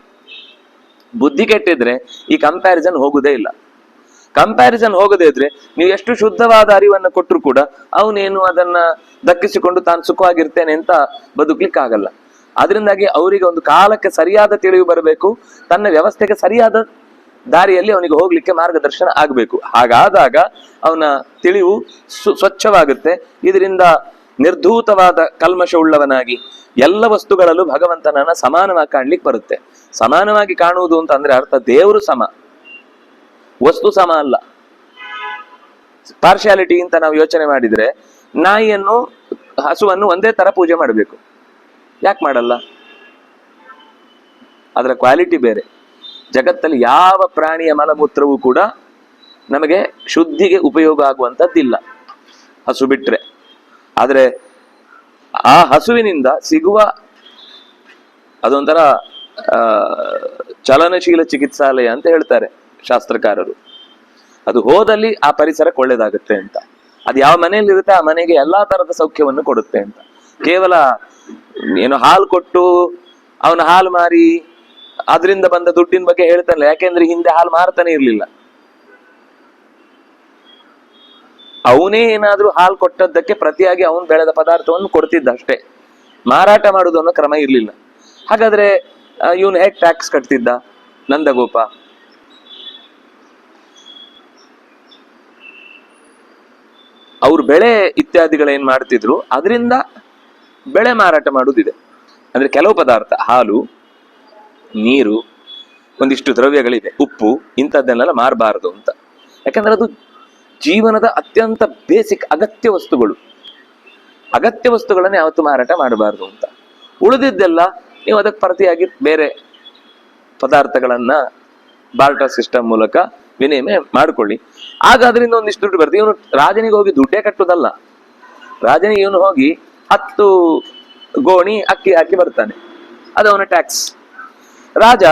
ಬುದ್ಧಿ ಕೆಟ್ಟಿದ್ರೆ ಈ ಕಂಪ್ಯಾರಿಸನ್ ಹೋಗುದೇ ಇಲ್ಲ. ಕಂಪ್ಯಾರಿಸನ್ ಹೋಗದೇ ಇದ್ರೆ ನೀವು ಎಷ್ಟು ಶುದ್ಧವಾದ ಅರಿವನ್ನ ಕೊಟ್ಟರು ಕೂಡ ಅವನೇನು ಅದನ್ನ ದಕ್ಕಿಸಿಕೊಂಡು ತಾನು ಸುಖವಾಗಿರ್ತೇನೆ ಅಂತ ಬದುಕ್ಲಿಕ್ಕಾಗಲ್ಲ. ಅದರಿಂದಾಗಿ ಅವರಿಗೆ ಒಂದು ಕಾಲಕ್ಕೆ ಸರಿಯಾದ ತಿಳಿವು ಬರಬೇಕು, ತನ್ನ ವ್ಯವಸ್ಥೆಗೆ ಸರಿಯಾದ ದಾರಿಯಲ್ಲಿ ಅವನಿಗೆ ಹೋಗ್ಲಿಕ್ಕೆ ಮಾರ್ಗದರ್ಶನ ಆಗಬೇಕು. ಹಾಗಾದಾಗ ಅವನ ತಿಳಿವು ಸ್ವಚ್ಛವಾಗುತ್ತೆ. ಇದರಿಂದ ನಿರ್ಧೂತವಾದ ಕಲ್ಮಶ ಉಳ್ಳವನಾಗಿ ಎಲ್ಲ ವಸ್ತುಗಳಲ್ಲೂ ಭಗವಂತನನ್ನ ಸಮಾನವಾಗಿ ಕಾಣ್ಲಿಕ್ಕೆ ಬರುತ್ತೆ. ಸಮಾನವಾಗಿ ಕಾಣುವುದು ಅಂತ ಅಂದ್ರೆ ಅರ್ಥ ದೇವರು ಸಮ, ವಸ್ತು ಸಮ ಅಲ್ಲ. ಪಾರ್ಶಿಯಾಲಿಟಿ ಅಂತ ನಾವು ಯೋಚನೆ ಮಾಡಿದ್ರೆ ನಾಯಿಯನ್ನು ಹಸುವನ್ನು ಒಂದೇ ತರ ಪೂಜೆ ಮಾಡಬೇಕು, ಯಾಕೆ ಮಾಡಲ್ಲ? ಅದರ ಕ್ವಾಲಿಟಿ ಬೇರೆ. ಜಗತ್ತಲ್ಲಿ ಯಾವ ಪ್ರಾಣಿಯ ಮಲಮೂತ್ರವೂ ಕೂಡ ನಮಗೆ ಶುದ್ಧಿಗೆ ಉಪಯೋಗ ಆಗುವಂಥದ್ದಿಲ್ಲ, ಹಸು ಬಿಟ್ರೆ. ಆದ್ರೆ ಆ ಹಸುವಿನಿಂದ ಸಿಗುವ ಅದೊಂಥರ ಚಲನಶೀಲ ಚಿಕಿತ್ಸಾಲಯ ಅಂತ ಹೇಳ್ತಾರೆ ಶಾಸ್ತ್ರಕಾರರು. ಅದು ಹೋದಲ್ಲಿ ಆ ಪರಿಸರಕ್ಕೆ ಒಳ್ಳೇದಾಗುತ್ತೆ ಅಂತ. ಅದು ಯಾವ ಮನೆಯಲ್ಲಿ ಇರುತ್ತೆ ಆ ಮನೆಗೆ ಎಲ್ಲಾ ತರದ ಸೌಖ್ಯವನ್ನು ಕೊಡುತ್ತೆ ಅಂತ. ಕೇವಲ ಏನು ಹಾಲು ಕೊಟ್ಟು ಅವನ ಹಾಲು ಮಾರಿ ಅದರಿಂದ ಬಂದ ದುಡ್ಡಿನ ಬಗ್ಗೆ ಹೇಳ್ತಾನಲ್ಲ, ಯಾಕೆಂದ್ರೆ ಹಿಂದೆ ಹಾಲು ಮಾರ್ತಾನೆ ಇರ್ಲಿಲ್ಲ. ಅವನೇ ಏನಾದ್ರೂ ಹಾಲು ಕೊಟ್ಟದ್ದಕ್ಕೆ ಪ್ರತಿಯಾಗಿ ಅವನು ಬೆಳೆದ ಪದಾರ್ಥವನ್ನು ಕೊಡ್ತಿದ್ದ ಅಷ್ಟೇ, ಮಾರಾಟ ಮಾಡುವುದು ಅನ್ನೋ ಕ್ರಮ ಇರ್ಲಿಲ್ಲ. ಹಾಗಾದ್ರೆ ಇವನು ಹೇಗೆ ಟ್ಯಾಕ್ಸ್ ಕಟ್ತಿದ್ದ? ನಂದಗೋಪ ಅವ್ರು ಬೆಳೆ ಇತ್ಯಾದಿಗಳೇನ್ ಮಾಡ್ತಿದ್ರು, ಅದರಿಂದ ಬೆಳೆ ಮಾರಾಟ ಮಾಡುವುದಿದೆ. ಅಂದ್ರೆ ಕೆಲವು ಪದಾರ್ಥ, ಹಾಲು, ನೀರು, ಒಂದಿಷ್ಟು ದ್ರವ್ಯಗಳಿದೆ, ಉಪ್ಪು, ಇಂಥದ್ದನ್ನೆಲ್ಲ ಮಾರಬಾರದು ಅಂತ. ಯಾಕಂದ್ರೆ ಅದು ಜೀವನದ ಅತ್ಯಂತ ಬೇಸಿಕ್ ಅಗತ್ಯ ವಸ್ತುಗಳು. ಅಗತ್ಯ ವಸ್ತುಗಳನ್ನ ಯಾವತ್ತು ಮಾರಾಟ ಮಾಡಬಾರದು ಅಂತ. ಉಳಿದಿದ್ದೆಲ್ಲ ನೀವು ಅದಕ್ಕೆ ಪ್ರತಿಯಾಗಿ ಬೇರೆ ಪದಾರ್ಥಗಳನ್ನ ಬಾರ್ಟರ್ ಸಿಸ್ಟಮ್ ಮೂಲಕ ವಿನಿಮಯ ಮಾಡ್ಕೊಳ್ಳಿ. ಆಗ ಅದರಿಂದ ಒಂದಿಷ್ಟು ದುಡ್ಡು ಬರ್ತದೆ. ಇವನು ರಾಜನಿಗೆ ಹೋಗಿ ದುಡ್ಡೇ ಕಟ್ಟುದಲ್ಲ, ರಾಜನಿಗೆ ಇವನು ಹೋಗಿ 10 ಗೋಣಿ ಅಕ್ಕಿ ಹಾಕಿ ಬರ್ತಾನೆ, ಅದು ಅವನ ಟ್ಯಾಕ್ಸ್. ರಾಜ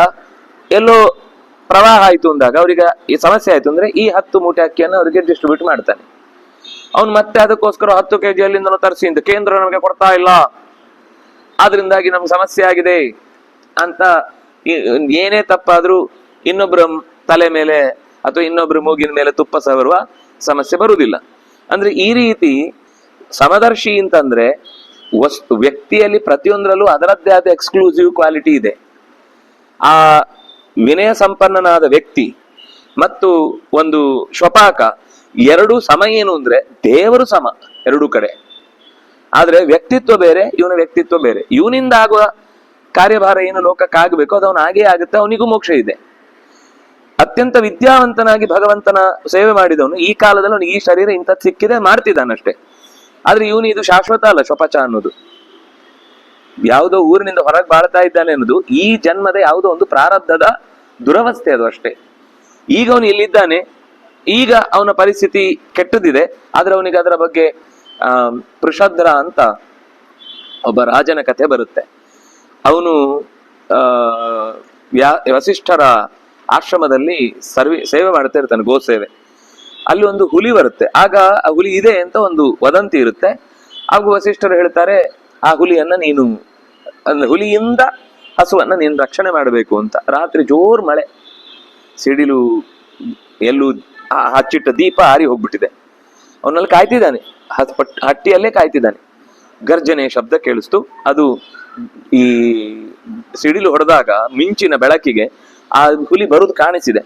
ಎಲ್ಲೋ ಪ್ರವಾಹ ಆಯ್ತು ಅಂದಾಗ, ಅವ್ರಿಗೆ ಈ ಸಮಸ್ಯೆ ಆಯ್ತು ಅಂದ್ರೆ ಈ 10 ಮೂಟೆ ಅಕ್ಕಿಯನ್ನು ಅವರಿಗೆ ಡಿಸ್ಟ್ರಿಬ್ಯೂಟ್ ಮಾಡ್ತಾನೆ. ಅವ್ನು ಮತ್ತೆ ಅದಕ್ಕೋಸ್ಕರ 10 kg ಅಲ್ಲಿಂದ ತರಿಸಿ ಅಂತ ಕೇಂದ್ರ ನಮಗೆ ಕೊಡ್ತಾ ಇಲ್ಲ, ಆದ್ರಿಂದಾಗಿ ನಮ್ಗೆ ಸಮಸ್ಯೆ ಆಗಿದೆ ಅಂತ ಏನೇ ತಪ್ಪಾದ್ರೂ ಇನ್ನೊಬ್ರ ತಲೆ ಮೇಲೆ ಅಥವಾ ಇನ್ನೊಬ್ರ ಮೂಗಿನ ಮೇಲೆ ತುಪ್ಪ ಸವರುವ ಸಮಸ್ಯೆ ಬರುವುದಿಲ್ಲ. ಅಂದ್ರೆ ಈ ರೀತಿ ಸಮದರ್ಶಿ ಅಂತಂದ್ರೆ ವ್ಯಕ್ತಿಯಲ್ಲಿ ಪ್ರತಿಯೊಂದರಲ್ಲೂ ಅದರದ್ದೇ ಆದ ಎಕ್ಸ್ಕ್ಲೂಸಿವ್ ಕ್ವಾಲಿಟಿ ಇದೆ. ಆ ವಿನಯ ಸಂಪನ್ನನಾದ ವ್ಯಕ್ತಿ ಮತ್ತು ಒಂದು ಶ್ವಪಾಕ ಎರಡೂ ಸಮ. ಏನು ಅಂದ್ರೆ ದೇವರು ಸಮ ಎರಡೂ ಕಡೆ. ಆದ್ರೆ ವ್ಯಕ್ತಿತ್ವ ಬೇರೆ, ಇವನ ವ್ಯಕ್ತಿತ್ವ ಬೇರೆ. ಇವನಿಂದ ಆಗುವ ಕಾರ್ಯಭಾರ ಏನು ಲೋಕಕ್ಕಾಗಬೇಕು ಅದು ಅವನು ಹಾಗೇ ಆಗುತ್ತೆ, ಅವನಿಗೂ ಮೋಕ್ಷ ಇದೆ. ಅತ್ಯಂತ ವಿದ್ಯಾವಂತನಾಗಿ ಭಗವಂತನ ಸೇವೆ ಮಾಡಿದವನು ಈ ಕಾಲದಲ್ಲಿ ಅವನಿಗೆ ಈ ಶರೀರ ಇಂಥದ್ದು ಸಿಕ್ಕಿದೆ ಮಾಡ್ತಿದ್ದಾನಷ್ಟೇ. ಆದ್ರೆ ಇವನು ಇದು ಶಾಶ್ವತ ಅಲ್ಲ. ಶ್ವಪಚ ಅನ್ನೋದು ಯಾವುದೋ ಊರಿನಿಂದ ಹೊರಗೆ ಬಾಳ್ತಾ ಇದ್ದಾನೆ ಅನ್ನೋದು ಈ ಜನ್ಮದ ಯಾವುದೋ ಒಂದು ಪ್ರಾರಬ್ಧದ ದುರವಸ್ಥೆ, ಅದು ಅಷ್ಟೇ. ಈಗ ಅವನು ಇಲ್ಲಿದ್ದಾನೆ, ಈಗ ಅವನ ಪರಿಸ್ಥಿತಿ ಕೆಟ್ಟದಿದೆ, ಆದ್ರೆ ಅವನಿಗೆ ಅದರ ಬಗ್ಗೆ ಪೃಷದ್ರ ಅಂತ ಒಬ್ಬ ರಾಜನ ಕಥೆ ಬರುತ್ತೆ. ಅವನು ವಸಿಷ್ಠರ ಆಶ್ರಮದಲ್ಲಿ ಸೇವೆ ಮಾಡ್ತಾ ಇರ್ತಾನೆ, ಗೋ ಸೇವೆ. ಅಲ್ಲಿ ಒಂದು ಹುಲಿ ಬರುತ್ತೆ. ಆಗ ಆ ಹುಲಿ ಇದೆ ಅಂತ ಒಂದು ವದಂತಿ ಇರುತ್ತೆ. ಹಾಗೂ ವಸಿಷ್ಠರು ಹೇಳ್ತಾರೆ, ಆ ಹುಲಿಯನ್ನ ನೀನು ಹುಲಿಯಿಂದ ಹಸುವನ್ನ ನೀನು ರಕ್ಷಣೆ ಮಾಡಬೇಕು ಅಂತ. ರಾತ್ರಿ ಜೋರ್ ಮಳೆ, ಸಿಡಿಲು, ಎಲ್ಲೂ ಹಚ್ಚಿಟ್ಟ ದೀಪ ಆರಿ ಹೋಗ್ಬಿಟ್ಟಿದೆ. ಅವನಲ್ಲಿ ಕಾಯ್ತಿದ್ದಾನೆ, ಹಟ್ಟಿಯಲ್ಲೇ ಕಾಯ್ತಿದ್ದಾನೆ. ಗರ್ಜನೆ ಶಬ್ದ ಕೇಳಿಸ್ತು. ಅದು ಈ ಸಿಡಿಲು ಹೊಡೆದಾಗ ಮಿಂಚಿನ ಬೆಳಕಿಗೆ ಆ ಹುಲಿ ಬರುವುದು ಕಾಣಿಸಿದೆ.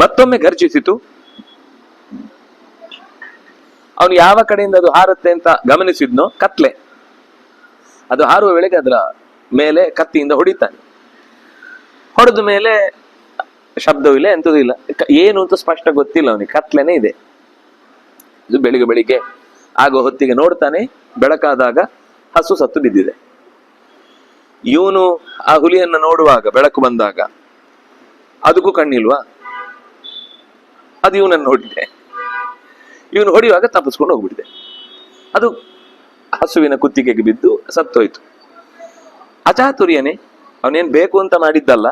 ಮತ್ತೊಮ್ಮೆ ಗರ್ಜಿಸಿತು. ಅವನು ಯಾವ ಕಡೆಯಿಂದ ಅದು ಹಾರುತ್ತೆ ಅಂತ ಗಮನಿಸಿದ್ನೋ, ಕತ್ಲೆ. ಅದು ಹಾರುವ ವೇಳೆಗೆ ಅದರ ಮೇಲೆ ಕತ್ತಿಯಿಂದ ಹೊಡಿತಾನೆ. ಹೊಡೆದ ಮೇಲೆ ಶಬ್ದವೂ ಇಲ್ಲ, ಎಂತದೂ ಇಲ್ಲ. ಏನು ಅಂತ ಸ್ಪಷ್ಟ ಗೊತ್ತಿಲ್ಲ ಅವನಿಗೆ, ಕತ್ಲೆನೇ ಇದೆ. ಇದು ಬೆಳಿಗ್ಗೆ ಆಗೋ ಹೊತ್ತಿಗೆ ನೋಡ್ತಾನೆ, ಬೆಳಕಾದಾಗ ಹಸು ಸತ್ತು ಬಿದ್ದಿದೆ. ಇವನು ಆ ಹುಲಿಯನ್ನ ನೋಡುವಾಗ ಬೆಳಕು ಬಂದಾಗ ಅದಕ್ಕೂ ಕಣ್ಣಿಲ್ವಾ? ಅದು ಇವನನ್ನು ನೋಡಿದೆ. ಇವನು ಹೊಡೆಯುವಾಗ ತಪ್ಪಿಸ್ಕೊಂಡು ಹೋಗ್ಬಿಟ್ಟಿದೆ. ಅದು ಹಸುವಿನ ಕುತ್ತಿಗೆಗೆ ಬಿದ್ದು ಸತ್ತೋಯ್ತು. ಅಚಾತುರ್ಯನೇ, ಅವನೇನ್ ಬೇಕು ಅಂತ ಮಾಡಿದ್ದಲ್ಲ.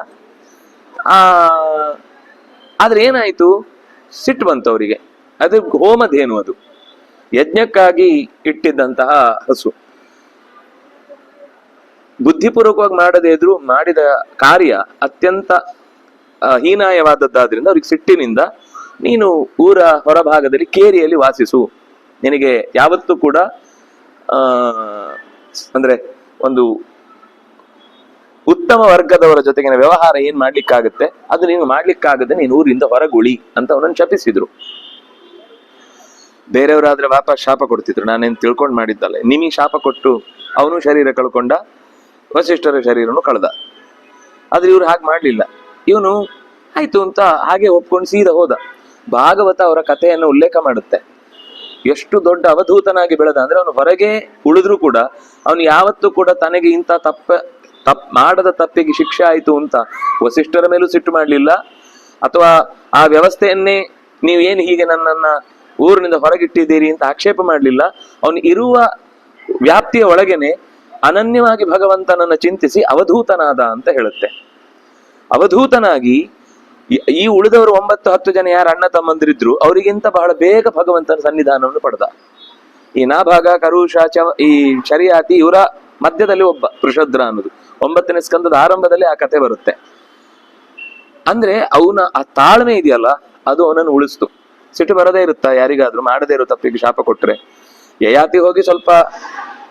ಆದ್ರೆ ಏನಾಯ್ತು, ಸಿಟ್ಟು ಬಂತು ಅವರಿಗೆ. ಅದು ಹೋಮಧೇನು, ಅದು ಯಜ್ಞಕ್ಕಾಗಿ ಇಟ್ಟಿದ್ದಂತಹ ಹಸು. ಬುದ್ಧಿಪೂರ್ವಕವಾಗಿ ಮಾಡದೇ ಇದ್ರು ಮಾಡಿದ ಕಾರ್ಯ ಅತ್ಯಂತ ಹೀನಾಯವಾದದ್ದಾದ್ರಿಂದ ಅವ್ರಿಗೆ ಸಿಟ್ಟಿನಿಂದ, ನೀನು ಊರ ಹೊರಭಾಗದಲ್ಲಿ ಕೇರಿಯಲ್ಲಿ ವಾಸಿಸು, ನಿನಗೆ ಯಾವತ್ತೂ ಕೂಡ ಅಂದ್ರೆ ಒಂದು ಉತ್ತಮ ವರ್ಗದವರ ಜೊತೆಗಿನ ವ್ಯವಹಾರ ಏನ್ ಮಾಡ್ಲಿಕ್ಕಾಗತ್ತೆ ಅದು ನೀನು ಮಾಡ್ಲಿಕ್ಕಾಗದೆ ನೀನು ಊರಿಂದ ಹೊರಗುಳಿ ಅಂತ ಅವನನ್ನು ಶಪಿಸಿದ್ರು. ಬೇರೆಯವರಾದ್ರೆ ವಾಪಸ್ ಶಾಪ ಕೊಡ್ತಿದ್ರು, ನಾನೇನ್ ತಿಳ್ಕೊಂಡ್ ಮಾಡಿದ್ದಲ್ಲ. ನಿಮಗೆ ಶಾಪ ಕೊಟ್ಟು ಅವನು ಶರೀರ ಕಳ್ಕೊಂಡ, ವಸಿಷ್ಠರ ಶರೀರನು ಕಳೆದ. ಆದ್ರೆ ಇವ್ರು ಹಾಗೆ ಮಾಡ್ಲಿಲ್ಲ. ಇವನು ಆಯ್ತು ಅಂತ ಹಾಗೆ ಒಪ್ಕೊಂಡು ಸೀದಾ ಹೋದ. ಭಾಗವತ ಅವರ ಕಥೆಯನ್ನು ಉಲ್ಲೇಖ ಮಾಡುತ್ತೆ. ಎಷ್ಟು ದೊಡ್ಡ ಅವಧೂತನಾಗಿ ಬೆಳೆದ ಅಂದ್ರೆ, ಅವನು ಹೊರಗೆ ಉಳಿದ್ರು ಕೂಡ ಅವನು ಯಾವತ್ತೂ ಕೂಡ ತನಗೆ ಇಂಥ ಮಾಡದ ತಪ್ಪಿಗೆ ಶಿಕ್ಷೆ ಆಯ್ತು ಅಂತ ವಸಿಷ್ಠರ ಮೇಲೂ ಸಿಟ್ಟು ಮಾಡ್ಲಿಲ್ಲ, ಅಥವಾ ಆ ವ್ಯವಸ್ಥೆಯನ್ನೇ ನೀವು ಏನು ಹೀಗೆ ನನ್ನನ್ನ ಊರಿನಿಂದ ಹೊರಗಿಟ್ಟಿದ್ದೀರಿ ಅಂತ ಆಕ್ಷೇಪ ಮಾಡ್ಲಿಲ್ಲ. ಅವನು ಇರುವ ವ್ಯಾಪ್ತಿಯ ಒಳಗೇನೆ ಅನನ್ಯವಾಗಿ ಭಗವಂತನನ್ನ ಚಿಂತಿಸಿ ಅವಧೂತನಾದ ಅಂತ ಹೇಳುತ್ತೆ. ಅವಧೂತನಾಗಿ ಈ ಉಳಿದವರು 9-10 ಜನ ಯಾರು ಅಣ್ಣ ತಮ್ಮಂದಿರಿದ್ರು ಅವರಿಗಿಂತ ಬಹಳ ಬೇಗ ಭಗವಂತನ ಸನ್ನಿಧಾನವನ್ನು ಪಡೆದ. ಈ ನಾಭಾಗ, ಕರುಷ, ಈ ಶರಿಯಾತಿ ಇವರ ಮಧ್ಯದಲ್ಲಿ ಒಬ್ಬ ವೃಷದ್ರ ಅನ್ನೋದು 9ನೇ ಸ್ಕಂದದ ಆರಂಭದಲ್ಲಿ ಆ ಕಥೆ ಬರುತ್ತೆ. ಅಂದ್ರೆ ಅವನ ಆ ತಾಳ್ಮೆ ಇದೆಯಲ್ಲ, ಅದು ಅವನನ್ನು ಉಳಿಸ್ತು. ಸಿಟ್ಟು ಬರದೇ ಇರುತ್ತಾ ಯಾರಿಗಾದ್ರೂ ಮಾಡದೇ ಇರೋ ತಪ್ಪಿಗೆ ಶಾಪ ಕೊಟ್ರೆ? ಯಯಾತಿ ಹೋಗಿ ಸ್ವಲ್ಪ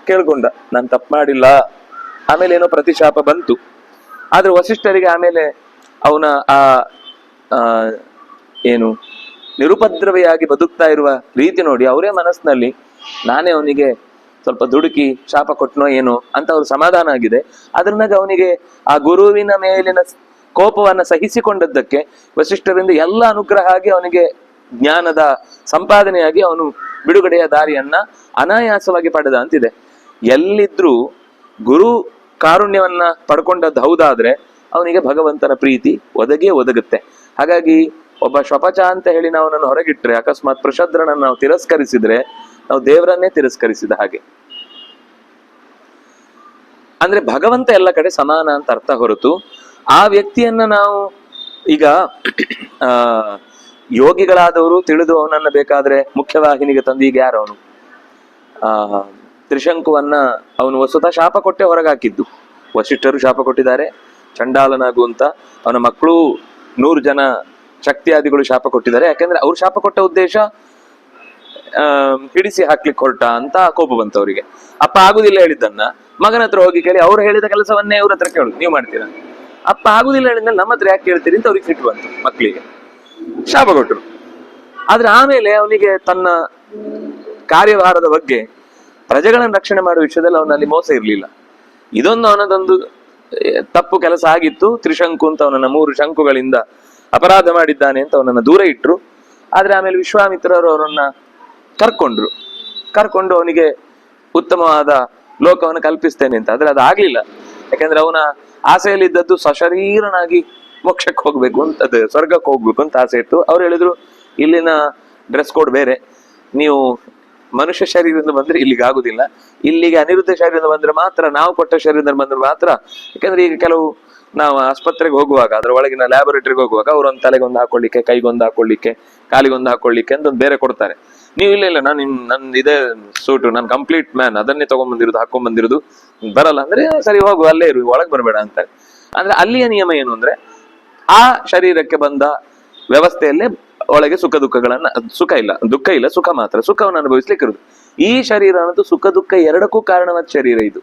ಕೇಳ್ಕೊಂಡ, ನಾನು ತಪ್ಪು ಮಾಡಿಲ್ಲ, ಆಮೇಲೆ ಏನೋ ಪ್ರತಿಶಾಪ ಬಂತು. ಆದ್ರೆ ವಸಿಷ್ಠರಿಗೆ ಆಮೇಲೆ ಅವನ ಏನು ನಿರುಪದ್ರವಿಯಾಗಿ ಬದುಕ್ತಾ ಇರುವ ರೀತಿ ನೋಡಿ ಅವರೇ ಮನಸ್ಸಿನಲ್ಲಿ ನಾನೇ ಅವನಿಗೆ ಸ್ವಲ್ಪ ದುಡುಕಿ ಶಾಪ ಕೊಟ್ಟನೋ ಏನೋ ಅಂತ ಅವ್ರು ಸಮಾಧಾನ ಆಗಿದೆ. ಅದ್ರನಾಗ ಅವನಿಗೆ ಆ ಗುರುವಿನ ಮೇಲಿನ ಕೋಪವನ್ನ ಸಹಿಸಿಕೊಂಡದ್ದಕ್ಕೆ ವಸಿಷ್ಠರಿಂದ ಎಲ್ಲ ಅನುಗ್ರಹ ಆಗಿ ಅವನಿಗೆ ಜ್ಞಾನದ ಸಂಪಾದನೆಯಾಗಿ ಅವನು ಬಿಡುಗಡೆಯ ದಾರಿಯನ್ನ ಅನಾಯಾಸವಾಗಿ ಪಡೆದ ಅಂತಿದೆ. ಎಲ್ಲಿದ್ರೂ ಗುರು ಕಾರುಣ್ಯವನ್ನ ಪಡ್ಕೊಂಡದ್ದು ಹೌದಾದ್ರೆ ಅವನಿಗೆ ಭಗವಂತನ ಪ್ರೀತಿ ಒದಗುತ್ತೆ. ಹಾಗಾಗಿ ಒಬ್ಬ ಶ್ವಪಚ ಅಂತ ಹೇಳಿ ನಾವು ಅವನನ್ನು ಹೊರಗಿಟ್ರೆ, ಅಕಸ್ಮಾತ್ ಪೃಷದ್ರನನ್ನು ನಾವು ತಿರಸ್ಕರಿಸಿದ್ರೆ ನಾವು ದೇವರನ್ನೇ ತಿರಸ್ಕರಿಸಿದ ಹಾಗೆ. ಅಂದ್ರೆ ಭಗವಂತ ಎಲ್ಲ ಕಡೆ ಸಮಾನ ಅಂತ ಅರ್ಥ ಹೊರತು ಆ ವ್ಯಕ್ತಿಯನ್ನ ನಾವು ಈಗ ಯೋಗಿಗಳಾದವರು ತಿಳಿದು ಅವನನ್ನ ಬೇಕಾದ್ರೆ ಮುಖ್ಯವಾಹಿನಿಗೆ ತಂದು, ಈಗ ಯಾರು ಅವನು ತ್ರಿಶಂಕುವನ್ನ ಅವನು ವಸ್ತುತಃ ಶಾಪ ಕೊಟ್ಟೆ ಹೊರಗಾಕಿದ್ದು. ವಸಿಷ್ಠರು ಶಾಪ ಕೊಟ್ಟಿದ್ದಾರೆ ಚಂಡಾಲನಾಗು ಅಂತ, ಅವನ ಮಕ್ಕಳು 100 ಜನ ಶಕ್ತಿಯಾದಿಗಳು ಶಾಪ ಕೊಟ್ಟಿದ್ದಾರೆ. ಯಾಕೆಂದ್ರೆ ಅವ್ರು ಶಾಪ ಕೊಟ್ಟ ಉದ್ದೇಶ ಹಿಡಿಸಿ ಹಾಕ್ಲಿಕ್ಕೆ ಹೊರಟ ಅಂತ ಕೋಪ ಬಂತು ಅವರಿಗೆ. ಅಪ್ಪ ಆಗುದಿಲ್ಲ ಹೇಳಿದ್ದನ್ನ ಮಗನ ಹತ್ರ ಹೋಗಿ ಕೇಳಿ, ಅವ್ರು ಹೇಳಿದ ಕೆಲಸವನ್ನೇ ಅವ್ರ ಹತ್ರ ಕೇಳು, ನೀವು ಮಾಡ್ತೀರಾ? ಅಪ್ಪ ಆಗುದಿಲ್ಲ ಹೇಳಿದ್ಮೇಲೆ ನಮ್ಮ ಹತ್ರ ಯಾಕೆ ಕೇಳ್ತೀರಿ ಅಂತ ಅವ್ರಿಗೆ ಸಿಟ್ಟು ಬಂತು, ಮಕ್ಕಳಿಗೆ ಶಾಪ ಕೊಟ್ಟರು. ಆದ್ರೆ ಆಮೇಲೆ ಅವನಿಗೆ ತನ್ನ ಕಾರ್ಯಭಾರದ ಬಗ್ಗೆ ಪ್ರಜೆಗಳನ್ನು ರಕ್ಷಣೆ ಮಾಡುವ ವಿಷಯದಲ್ಲಿ ಅವನಲ್ಲಿ ಮೋಸ ಇರಲಿಲ್ಲ. ಇದೊಂದು ಅವನದೊಂದು ತಪ್ಪು ಕೆಲಸ ಆಗಿತ್ತು. ತ್ರಿಶಂಕು ಅಂತ ಅವನನ್ನ 3 ಶಂಕುಗಳಿಂದ ಅಪರಾಧ ಮಾಡಿದ್ದಾನೆ ಅಂತ ಅವನನ್ನ ದೂರ ಇಟ್ರು. ಆದ್ರೆ ಆಮೇಲೆ ವಿಶ್ವಾಮಿತ್ರರು ಅವರನ್ನ ಕರ್ಕೊಂಡು ಅವನಿಗೆ ಉತ್ತಮವಾದ ಲೋಕವನ್ನು ಕಲ್ಪಿಸ್ತೇನೆ ಅಂತ. ಆದ್ರೆ ಅದಾಗ್ಲಿಲ್ಲ. ಯಾಕಂದ್ರೆ ಅವನ ಆಸೆಯಲ್ಲಿದ್ದದ್ದು ಸಶರೀರನಾಗಿ ಮೋಕ್ಷಕ್ಕೆ ಹೋಗ್ಬೇಕು ಅಂತ, ಸ್ವರ್ಗಕ್ಕೆ ಹೋಗ್ಬೇಕು ಅಂತ ಆಸೆ ಇತ್ತು. ಅವ್ರು ಹೇಳಿದ್ರು, ಇಲ್ಲಿನ ಡ್ರೆಸ್ ಕೋಡ್ ಬೇರೆ, ನೀವು ಮನುಷ್ಯ ಶರೀರದಿಂದ ಬಂದ್ರೆ ಇಲ್ಲಿಗೆ ಆಗುದಿಲ್ಲ, ಇಲ್ಲಿಗೆ ಅನಿರುದ್ಧ ಶರೀರದಿಂದ ಬಂದ್ರೆ ಮಾತ್ರ, ನಾವು ಕೊಟ್ಟ ಶರೀರದಿಂದ ಬಂದ್ರೆ ಮಾತ್ರ. ಯಾಕಂದ್ರೆ ಈಗ ಕೆಲವು ನಾವು ಆಸ್ಪತ್ರೆಗೆ ಹೋಗುವಾಗ, ಅದ್ರ ಒಳಗಿನ ಲ್ಯಾಬೊರೇಟರಿಗೆ ಹೋಗುವಾಗ ಅವ್ರೊಂದು ತಲೆಗೊಂದು ಹಾಕೊಳ್ಳಿಕ್ಕೆ, ಕೈಗೊಂದು ಹಾಕೊಳ್ಳಿಕ್ಕೆ, ಕಾಲಿಗೊಂದು ಹಾಕೊಳ್ಳಿಕ್ಕೆ ಅಂತ ಒಂದು ಬೇರೆ ಕೊಡ್ತಾರೆ. ನೀವು ಇಲ್ಲ ನನ್ ಇದೇ ಸೂಟು, ನಾನು ಕಂಪ್ಲೀಟ್ ಮ್ಯಾನ್, ಅದನ್ನೇ ತಗೊಂಡ್ಬಂದಿರೋದು, ಹಾಕೊಂಡ್ಬಂದಿರೋದು, ಬರಲ್ಲ ಅಂದ್ರೆ ಸರಿ ಹೋಗು, ಅಲ್ಲೇ ಇರು, ಒಳಗೆ ಬರಬೇಡ ಅಂತಾರೆ. ಅಂದ್ರೆ ಅಲ್ಲಿಯ ನಿಯಮ ಏನು ಅಂದ್ರೆ, ಆ ಶರೀರಕ್ಕೆ ಬಂದ ವ್ಯವಸ್ಥೆಯಲ್ಲೇ ಒಳಗೆ ಸುಖ ಇಲ್ಲ, ಸುಖ ಮಾತ್ರ, ಸುಖವನ್ನು ಅನುಭವಿಸ್ಲಿಕ್ಕೆ ಇರುದು. ಈ ಶರೀರ ಅನ್ನೋದು ಸುಖ ದುಃಖ ಎರಡಕ್ಕೂ ಕಾರಣವಾದ ಶರೀರ ಇದು.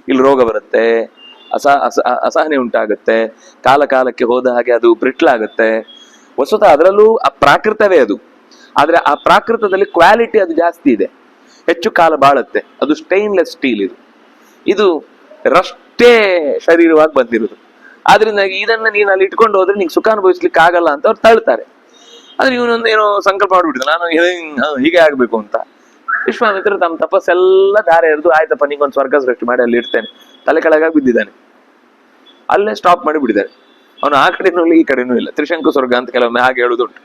ಇಲ್ಲಿ ರೋಗ ಬರುತ್ತೆ, ಅಸಹನೆ ಉಂಟಾಗುತ್ತೆ, ಕಾಲಕ್ಕೆ ಹೋದ ಹಾಗೆ ಅದು ಬ್ರಿಟ್ಲಾಗುತ್ತೆ. ವಸ್ತುತಃ ಅದರಲ್ಲೂ ಅಪ್ರಾಕೃತವೇ ಅದು. ಆದ್ರೆ ಆ ಪ್ರಾಕೃತದಲ್ಲಿ ಕ್ವಾಲಿಟಿ ಅದು ಜಾಸ್ತಿ ಇದೆ, ಹೆಚ್ಚು ಕಾಲ ಬಾಳುತ್ತೆ. ಅದು ಸ್ಟೈನ್ಲೆಸ್ ಸ್ಟೀಲ್. ಇದು ರಷ್ಟೇ ಶರೀರವಾಗಿ ಬಂದಿರುದು. ಆದ್ರಿಂದ ಇದನ್ನ ನೀನು ಅಲ್ಲಿ ಇಟ್ಕೊಂಡು ಹೋದ್ರೆ ನಿಂಗೆ ಸುಖ ಅನುಭವಿಸ್ಲಿಕ್ಕೆ ಆಗಲ್ಲ ಅಂತ ಅವ್ರು ತಳ್ತಾರೆ. ಆದ್ರೆ ಇವನೊಂದು ಏನೋ ಸಂಕಲ್ಪ ಮಾಡ್ಬಿಟ್ಟಿದ್ದ, ನಾನು ಹೀಗೆ ಆಗ್ಬೇಕು ಅಂತ. ವಿಶ್ವಾಮಿತ್ರ ತಮ್ಮ ತಪಸ್ಸೆಲ್ಲ ದಾರೆ ಎರೆದು, ಆಯ್ತಪ್ಪ ನಿಂಗೊಂದು ಸ್ವರ್ಗ ಸೃಷ್ಟಿ ಮಾಡಿ ಅಲ್ಲಿ ಇಡ್ತೇನೆ, ತಲೆ ಕೆಳಗಾಗಿ ಬಿದ್ದಿದ್ದಾನೆ. ಅಲ್ಲೇ ಸ್ಟಾಪ್ ಮಾಡಿ ಬಿಟ್ಟಿದ್ದಾರೆ. ಅವನು ಆ ಕಡೆನೂ ಇಲ್ಲ, ಈ ಕಡೆನೂ ಇಲ್ಲ. ತ್ರಿಶಂಕು ಸ್ವರ್ಗ ಅಂತ ಕೆಲವೊಮ್ಮೆ ಹಾಗೆ ಹೇಳುದುಂಟು.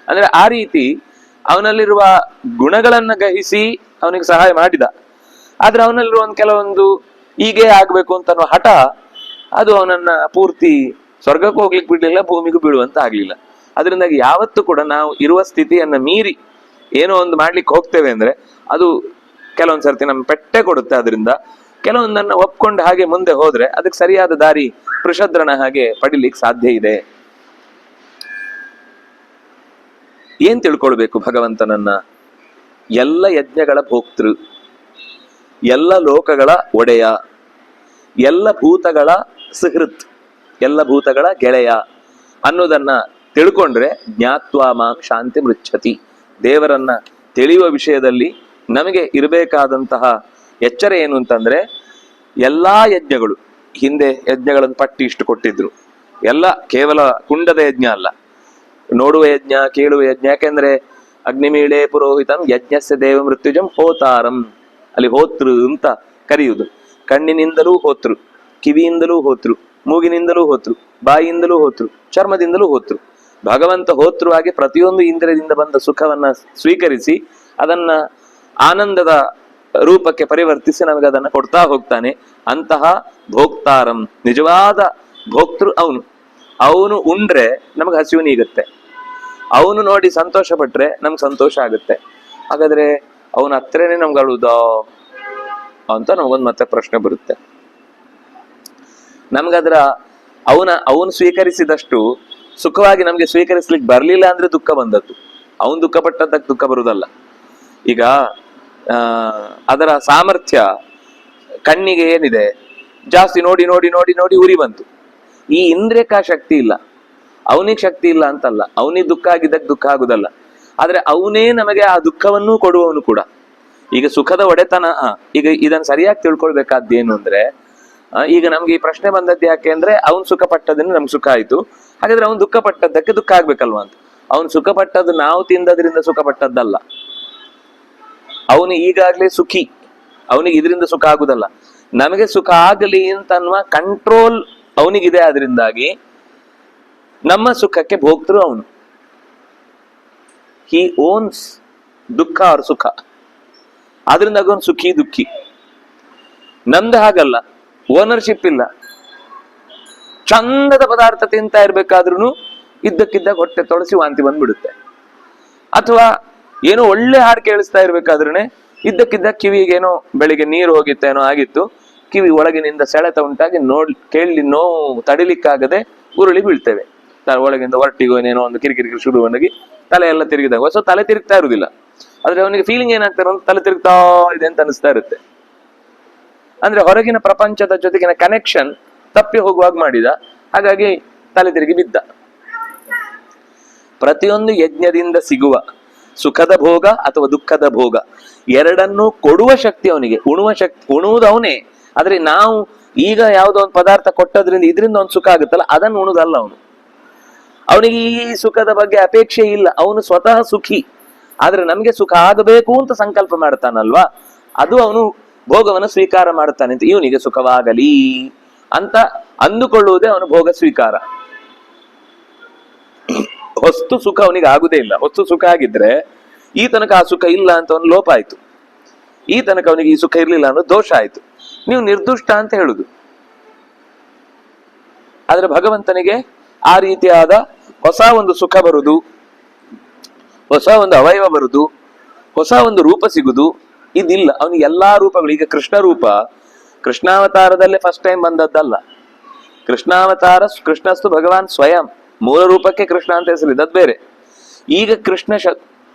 ಅಂದ್ರೆ ಆ ರೀತಿ ಅವನಲ್ಲಿರುವ ಗುಣಗಳನ್ನ ಗ್ರಹಿಸಿ ಅವನಿಗೆ ಸಹಾಯ ಮಾಡಿದ. ಆದ್ರೆ ಅವನಲ್ಲಿರುವ ಒಂದು ಕೆಲವೊಂದು ಹೀಗೆ ಆಗ್ಬೇಕು ಅಂತ ಅನ್ನೋ ಹಠ ಅದು ಅವನನ್ನ ಪೂರ್ತಿ ಸ್ವರ್ಗಕ್ಕೂ ಹೋಗ್ಲಿಕ್ಕೆ ಬಿಡ್ಲಿಲ್ಲ, ಭೂಮಿಗೂ ಬೀಳುವಂತ ಆಗ್ಲಿಲ್ಲ. ಅದರಿಂದಾಗಿ ಯಾವತ್ತೂ ಕೂಡ ನಾವು ಇರುವ ಸ್ಥಿತಿಯನ್ನ ಮೀರಿ ಏನೋ ಒಂದು ಮಾಡ್ಲಿಕ್ಕೆ ಹೋಗ್ತೇವೆ ಅಂದ್ರೆ ಅದು ಕೆಲವೊಂದ್ ಸರ್ತಿ ನಮ್ ಪೆಟ್ಟೆ ಕೊಡುತ್ತೆ. ಅದರಿಂದ ಕೆಲವೊಂದನ್ನ ಒಪ್ಕೊಂಡು ಹಾಗೆ ಮುಂದೆ ಹೋದ್ರೆ ಅದಕ್ಕೆ ಸರಿಯಾದ ದಾರಿ ವೃಷದ್ರನ ಹಾಗೆ ಪಡಿಲಿಕ್ಕೆ ಸಾಧ್ಯ ಇದೆ. ಏನ್ ತಿಳ್ಕೊಳ್ಬೇಕು ಭಗವಂತನನ್ನ? ಎಲ್ಲ ಯಜ್ಞಗಳ ಭೋಕ್ತೃ, ಎಲ್ಲ ಲೋಕಗಳ ಒಡೆಯ, ಎಲ್ಲ ಭೂತಗಳ ಸುಹೃತ್, ಎಲ್ಲ ಭೂತಗಳ ಗೆಳೆಯ ಅನ್ನೋದನ್ನ ತಿಳ್ಕೊಂಡ್ರೆ ಜ್ಞಾತ್ವಾ ಮಾಂ ಶಾಂತಿ ಮೃಚ್ಛತಿ. ದೇವರನ್ನ ತಿಳಿಯುವ ವಿಷಯದಲ್ಲಿ ನಮಗೆ ಇರಬೇಕಾದಂತಹ ಎಚ್ಚರ ಏನು ಅಂತಂದ್ರೆ, ಎಲ್ಲಾ ಯಜ್ಞಗಳು, ಹಿಂದೆ ಯಜ್ಞಗಳನ್ನು ಪಟ್ಟಿ ಇಷ್ಟು ಕೊಟ್ಟಿದ್ರು, ಎಲ್ಲ ಕೇವಲ ಕುಂಡದ ಯಜ್ಞ ಅಲ್ಲ, ನೋಡುವ ಯಜ್ಞ, ಕೇಳುವ ಯಜ್ಞ. ಯಾಕೆಂದ್ರೆ ಅಗ್ನಿಮೀಳೆ ಪುರೋಹಿತಂ ಯಜ್ಞಸ್ಯ ದೇವ ಮೃತ್ಯುಜಂ ಹೋತಾರಂ, ಅಲ್ಲಿ ಹೋತೃ ಅಂತ ಕರೆಯುವುದು. ಕಣ್ಣಿನಿಂದಲೂ ಹೋತೃ, ಕಿವಿಯಿಂದಲೂ ಹೋತೃ, ಮೂಗಿನಿಂದಲೂ ಹೋತೃ, ಬಾಯಿಯಿಂದಲೂ ಹೋತೃ, ಚರ್ಮದಿಂದಲೂ ಹೋತೃ. ಭಗವಂತ ಹೋತೃವಾಗಿ ಪ್ರತಿಯೊಂದು ಇಂದ್ರಿಯದಿಂದ ಬಂದ ಸುಖವನ್ನ ಸ್ವೀಕರಿಸಿ ಅದನ್ನ ಆನಂದದ ರೂಪಕ್ಕೆ ಪರಿವರ್ತಿಸಿ ನಮಗೆ ಅದನ್ನ ಕೊಡ್ತಾ ಹೋಗ್ತಾನೆ. ಅಂತಹ ಭೋಕ್ತಾರಂ, ನಿಜವಾದ ಭೋಕ್ತೃ ಅವನು. ಅವನು ಉಂಡ್ರೆ ನಮ್ಗೆ ಹಸಿವು ನೀಗುತ್ತೆ, ಅವನು ನೋಡಿ ಸಂತೋಷ ಪಟ್ರೆ ನಮ್ಗೆ ಸಂತೋಷ ಆಗುತ್ತೆ. ಹಾಗಾದ್ರೆ ಅವನ ಹತ್ರನೇ ನಮ್ಗೆ ಅಳುವುದೋ ಅಂತ ನಮಗೊಂದು ಮತ್ತೆ ಪ್ರಶ್ನೆ ಬರುತ್ತೆ. ನಮ್ಗದ್ರ ಅವನು ಸ್ವೀಕರಿಸಿದಷ್ಟು ಸುಖವಾಗಿ ನಮ್ಗೆ ಸ್ವೀಕರಿಸ್ಲಿಕ್ಕೆ ಬರ್ಲಿಲ್ಲ ಅಂದ್ರೆ ದುಃಖ ಬಂದದ್ದು. ಅವನು ದುಃಖ ಪಟ್ಟದ್ದಕ್ಕೆ ದುಃಖ ಬರುವುದಲ್ಲ. ಈಗ ಅದರ ಸಾಮರ್ಥ್ಯ ಕಣ್ಣಿಗೆ ಏನಿದೆ, ಜಾಸ್ತಿ ನೋಡಿ ನೋಡಿ ನೋಡಿ ನೋಡಿ ಉರಿ ಬಂತು. ಈ ಇಂದ್ರಿಯಕ್ಕ ಶಕ್ತಿ ಇಲ್ಲ, ಅವನಿಗೆ ಶಕ್ತಿ ಇಲ್ಲ ಅಂತಲ್ಲ, ಅವನಿಗೆ ದುಃಖ ಆಗಿದ್ದಕ್ಕೆ ದುಃಖ ಆಗುದಲ್ಲ. ಆದ್ರೆ ಅವನೇ ನಮಗೆ ಆ ದುಃಖವನ್ನೂ ಕೊಡುವವನು ಕೂಡ. ಈಗ ಸುಖದ ಒಡೆತನ, ಈಗ ಇದನ್ನ ಸರಿಯಾಗಿ ತಿಳ್ಕೊಳ್ಬೇಕಾದ್ದೇನು ಅಂದ್ರೆ, ಈಗ ನಮ್ಗೆ ಈ ಪ್ರಶ್ನೆ ಬಂದದ್ದು ಯಾಕೆ ಅಂದ್ರೆ, ಅವನ್ ಸುಖ ಪಟ್ಟದನ್ನು ನಮ್ಗೆ ಸುಖ ಆಯ್ತು, ಹಾಗಾದ್ರೆ ಅವನು ದುಃಖ ಪಟ್ಟದ್ದಕ್ಕೆ ದುಃಖ ಆಗ್ಬೇಕಲ್ವಾ ಅಂತ. ಅವನು ಸುಖ ಪಟ್ಟದ್ದು ನಾವು ತಿಂದದ್ರಿಂದ ಸುಖ ಪಟ್ಟದ್ದಲ್ಲ. ಅವನು ಈಗಾಗ್ಲೇ ಸುಖಿ, ಅವನಿಗೆ ಇದರಿಂದ ಸುಖ ಆಗುದಲ್ಲ. ನಮಗೆ ಸುಖ ಆಗಲಿ ಅಂತ ಅನ್ನುವ ಕಂಟ್ರೋಲ್ ಅವನಿಗಿದೆ. ಅದರಿಂದಾಗಿ ನಮ್ಮ ಸುಖಕ್ಕೆ ಭೋಕ್ತೃ ಅವನು. ಹಿ ಓನ್ಸ್ ದುಃಖ ಅವ್ರ ಸುಖ, ಆದ್ರಿಂದಾಗ ಅವನು ಸುಖಿ ದುಃಖಿ. ನಮ್ದು ಹಾಗಲ್ಲ, ಓನರ್ಶಿಪ್ ಇಲ್ಲ. ಚಂದದ ಪದಾರ್ಥ ತಿಂತಾ ಇರ್ಬೇಕಾದ್ರೂ ಇದ್ದಕ್ಕಿದ್ದಾಗ ಹೊಟ್ಟೆ ತೊಳಸಿ ವಾಂತಿ ಬಂದ್ಬಿಡುತ್ತೆ. ಅಥವಾ ಏನೋ ಒಳ್ಳೆ ಹಾಡು ಕೇಳಿಸ್ತಾ ಇರ್ಬೇಕಾದ್ರೂ ಇದ್ದಕ್ಕಿದ್ದಾಗ ಕಿವಿಗೆ ಏನೋ ಬೆಳಿಗ್ಗೆ ನೀರು ಹೋಗಿತ್ತೇನೋ ಆಗಿತ್ತು, ಕಿವಿ ಒಳಗಿನಿಂದ ಸೆಳೆತ ಉಂಟಾಗಿ ಕೇಳಿ ನೋವು ತಡಿಲಿಕ್ಕಾಗದೆ ಉರುಳಿ ಬೀಳ್ತೇವೆ. ಒಳಗಿಂದ ಹೊರಟಿಗೋ ಏನೇನೋ ಒಂದು ಕಿರಿಕಿರಿ ಶುರುವಾಗಿ ತಲೆ ಎಲ್ಲ ತಿರುಗಿದಾಗ ಹೊಸ ತಲೆ ತಿರುಗ್ತಾ ಇರುವುದಿಲ್ಲ, ಆದ್ರೆ ಅವನಿಗೆ ಫೀಲಿಂಗ್ ಏನಾಗ್ತಾರೆ, ಒಂದು ತಲೆ ತಿರುಗ್ತಾ ಇದೆ ಅಂತ ಅನಿಸ್ತಾ ಇರುತ್ತೆ. ಅಂದ್ರೆ ಹೊರಗಿನ ಪ್ರಪಂಚದ ಜೊತೆಗಿನ ಕನೆಕ್ಷನ್ ತಪ್ಪಿ ಹೋಗುವಾಗ ಮಾಡಿದ, ಹಾಗಾಗಿ ತಲೆ ತಿರುಗಿ ಬಿದ್ದ. ಪ್ರತಿಯೊಂದು ಯಜ್ಞದಿಂದ ಸಿಗುವ ಸುಖದ ಭೋಗ ಅಥವಾ ದುಃಖದ ಭೋಗ ಎರಡನ್ನೂ ಕೊಡುವ ಶಕ್ತಿ ಅವನಿಗೆ, ಉಣುವ ಶಕ್ತಿ, ಉಣುವುದು ಅವನೇ. ಆದ್ರೆ ನಾವು ಈಗ ಯಾವುದೋ ಒಂದು ಪದಾರ್ಥ ಕೊಟ್ಟದ್ರಿಂದ ಇದರಿಂದ ಒಂದು ಸುಖ ಆಗುತ್ತಲ್ಲ, ಅದನ್ನು ಉಣುದಲ್ಲ ಅವನು. ಅವನಿಗೆ ಈ ಸುಖದ ಬಗ್ಗೆ ಅಪೇಕ್ಷೆ ಇಲ್ಲ, ಅವನು ಸ್ವತಃ ಸುಖಿ. ಆದ್ರೆ ನಮ್ಗೆ ಸುಖ ಆಗಬೇಕು ಅಂತ ಸಂಕಲ್ಪ ಮಾಡ್ತಾನಲ್ವಾ, ಅದು ಅವನು ಭೋಗವನ್ನು ಸ್ವೀಕಾರ ಮಾಡ್ತಾನೆ. ಅಂತ ಇವನಿಗೆ ಸುಖವಾಗಲಿ ಅಂತ ಅಂದುಕೊಳ್ಳುವುದೇ ಅವನು ಭೋಗ ಸ್ವೀಕಾರ. ಹೊಸ್ತು ಸುಖ ಅವನಿಗೆ ಆಗುದೇ ಇಲ್ಲ. ಹೊಸ್ತು ಸುಖ ಆಗಿದ್ರೆ ಈ ತನಕ ಆ ಸುಖ ಇಲ್ಲ ಅಂತ ಅವನು ಲೋಪ ಆಯ್ತು, ಈ ತನಕ ಅವನಿಗೆ ಈ ಸುಖ ಇರ್ಲಿಲ್ಲ ಅನ್ನೋ ದೋಷ ಆಯ್ತು. ನೀವು ನಿರ್ದುಷ್ಟ ಅಂತ ಹೇಳುದು. ಆದ್ರೆ ಭಗವಂತನಿಗೆ ಆ ರೀತಿಯಾದ ಹೊಸ ಒಂದು ಸುಖ ಬರುದು, ಹೊಸ ಒಂದು ಅವಯವ ಬರುದು, ಹೊಸ ಒಂದು ರೂಪ ಸಿಗುದು ಇದಿಲ್ಲ ಅವನಿಗೆ. ಎಲ್ಲಾ ರೂಪಗಳು, ಈಗ ಕೃಷ್ಣ ರೂಪ ಕೃಷ್ಣಾವತಾರದಲ್ಲೇ ಫಸ್ಟ್ ಟೈಮ್ ಬಂದದ್ದಲ್ಲ. ಕೃಷ್ಣಾವತಾರ ಕೃಷ್ಣಸ್ತು ಭಗವಾನ್ ಸ್ವಯಂ, ಮೂಲ ರೂಪಕ್ಕೆ ಕೃಷ್ಣ ಅಂತ ಹೆಸರಿದೆ, ಅದು ಬೇರೆ. ಈಗ ಕೃಷ್ಣ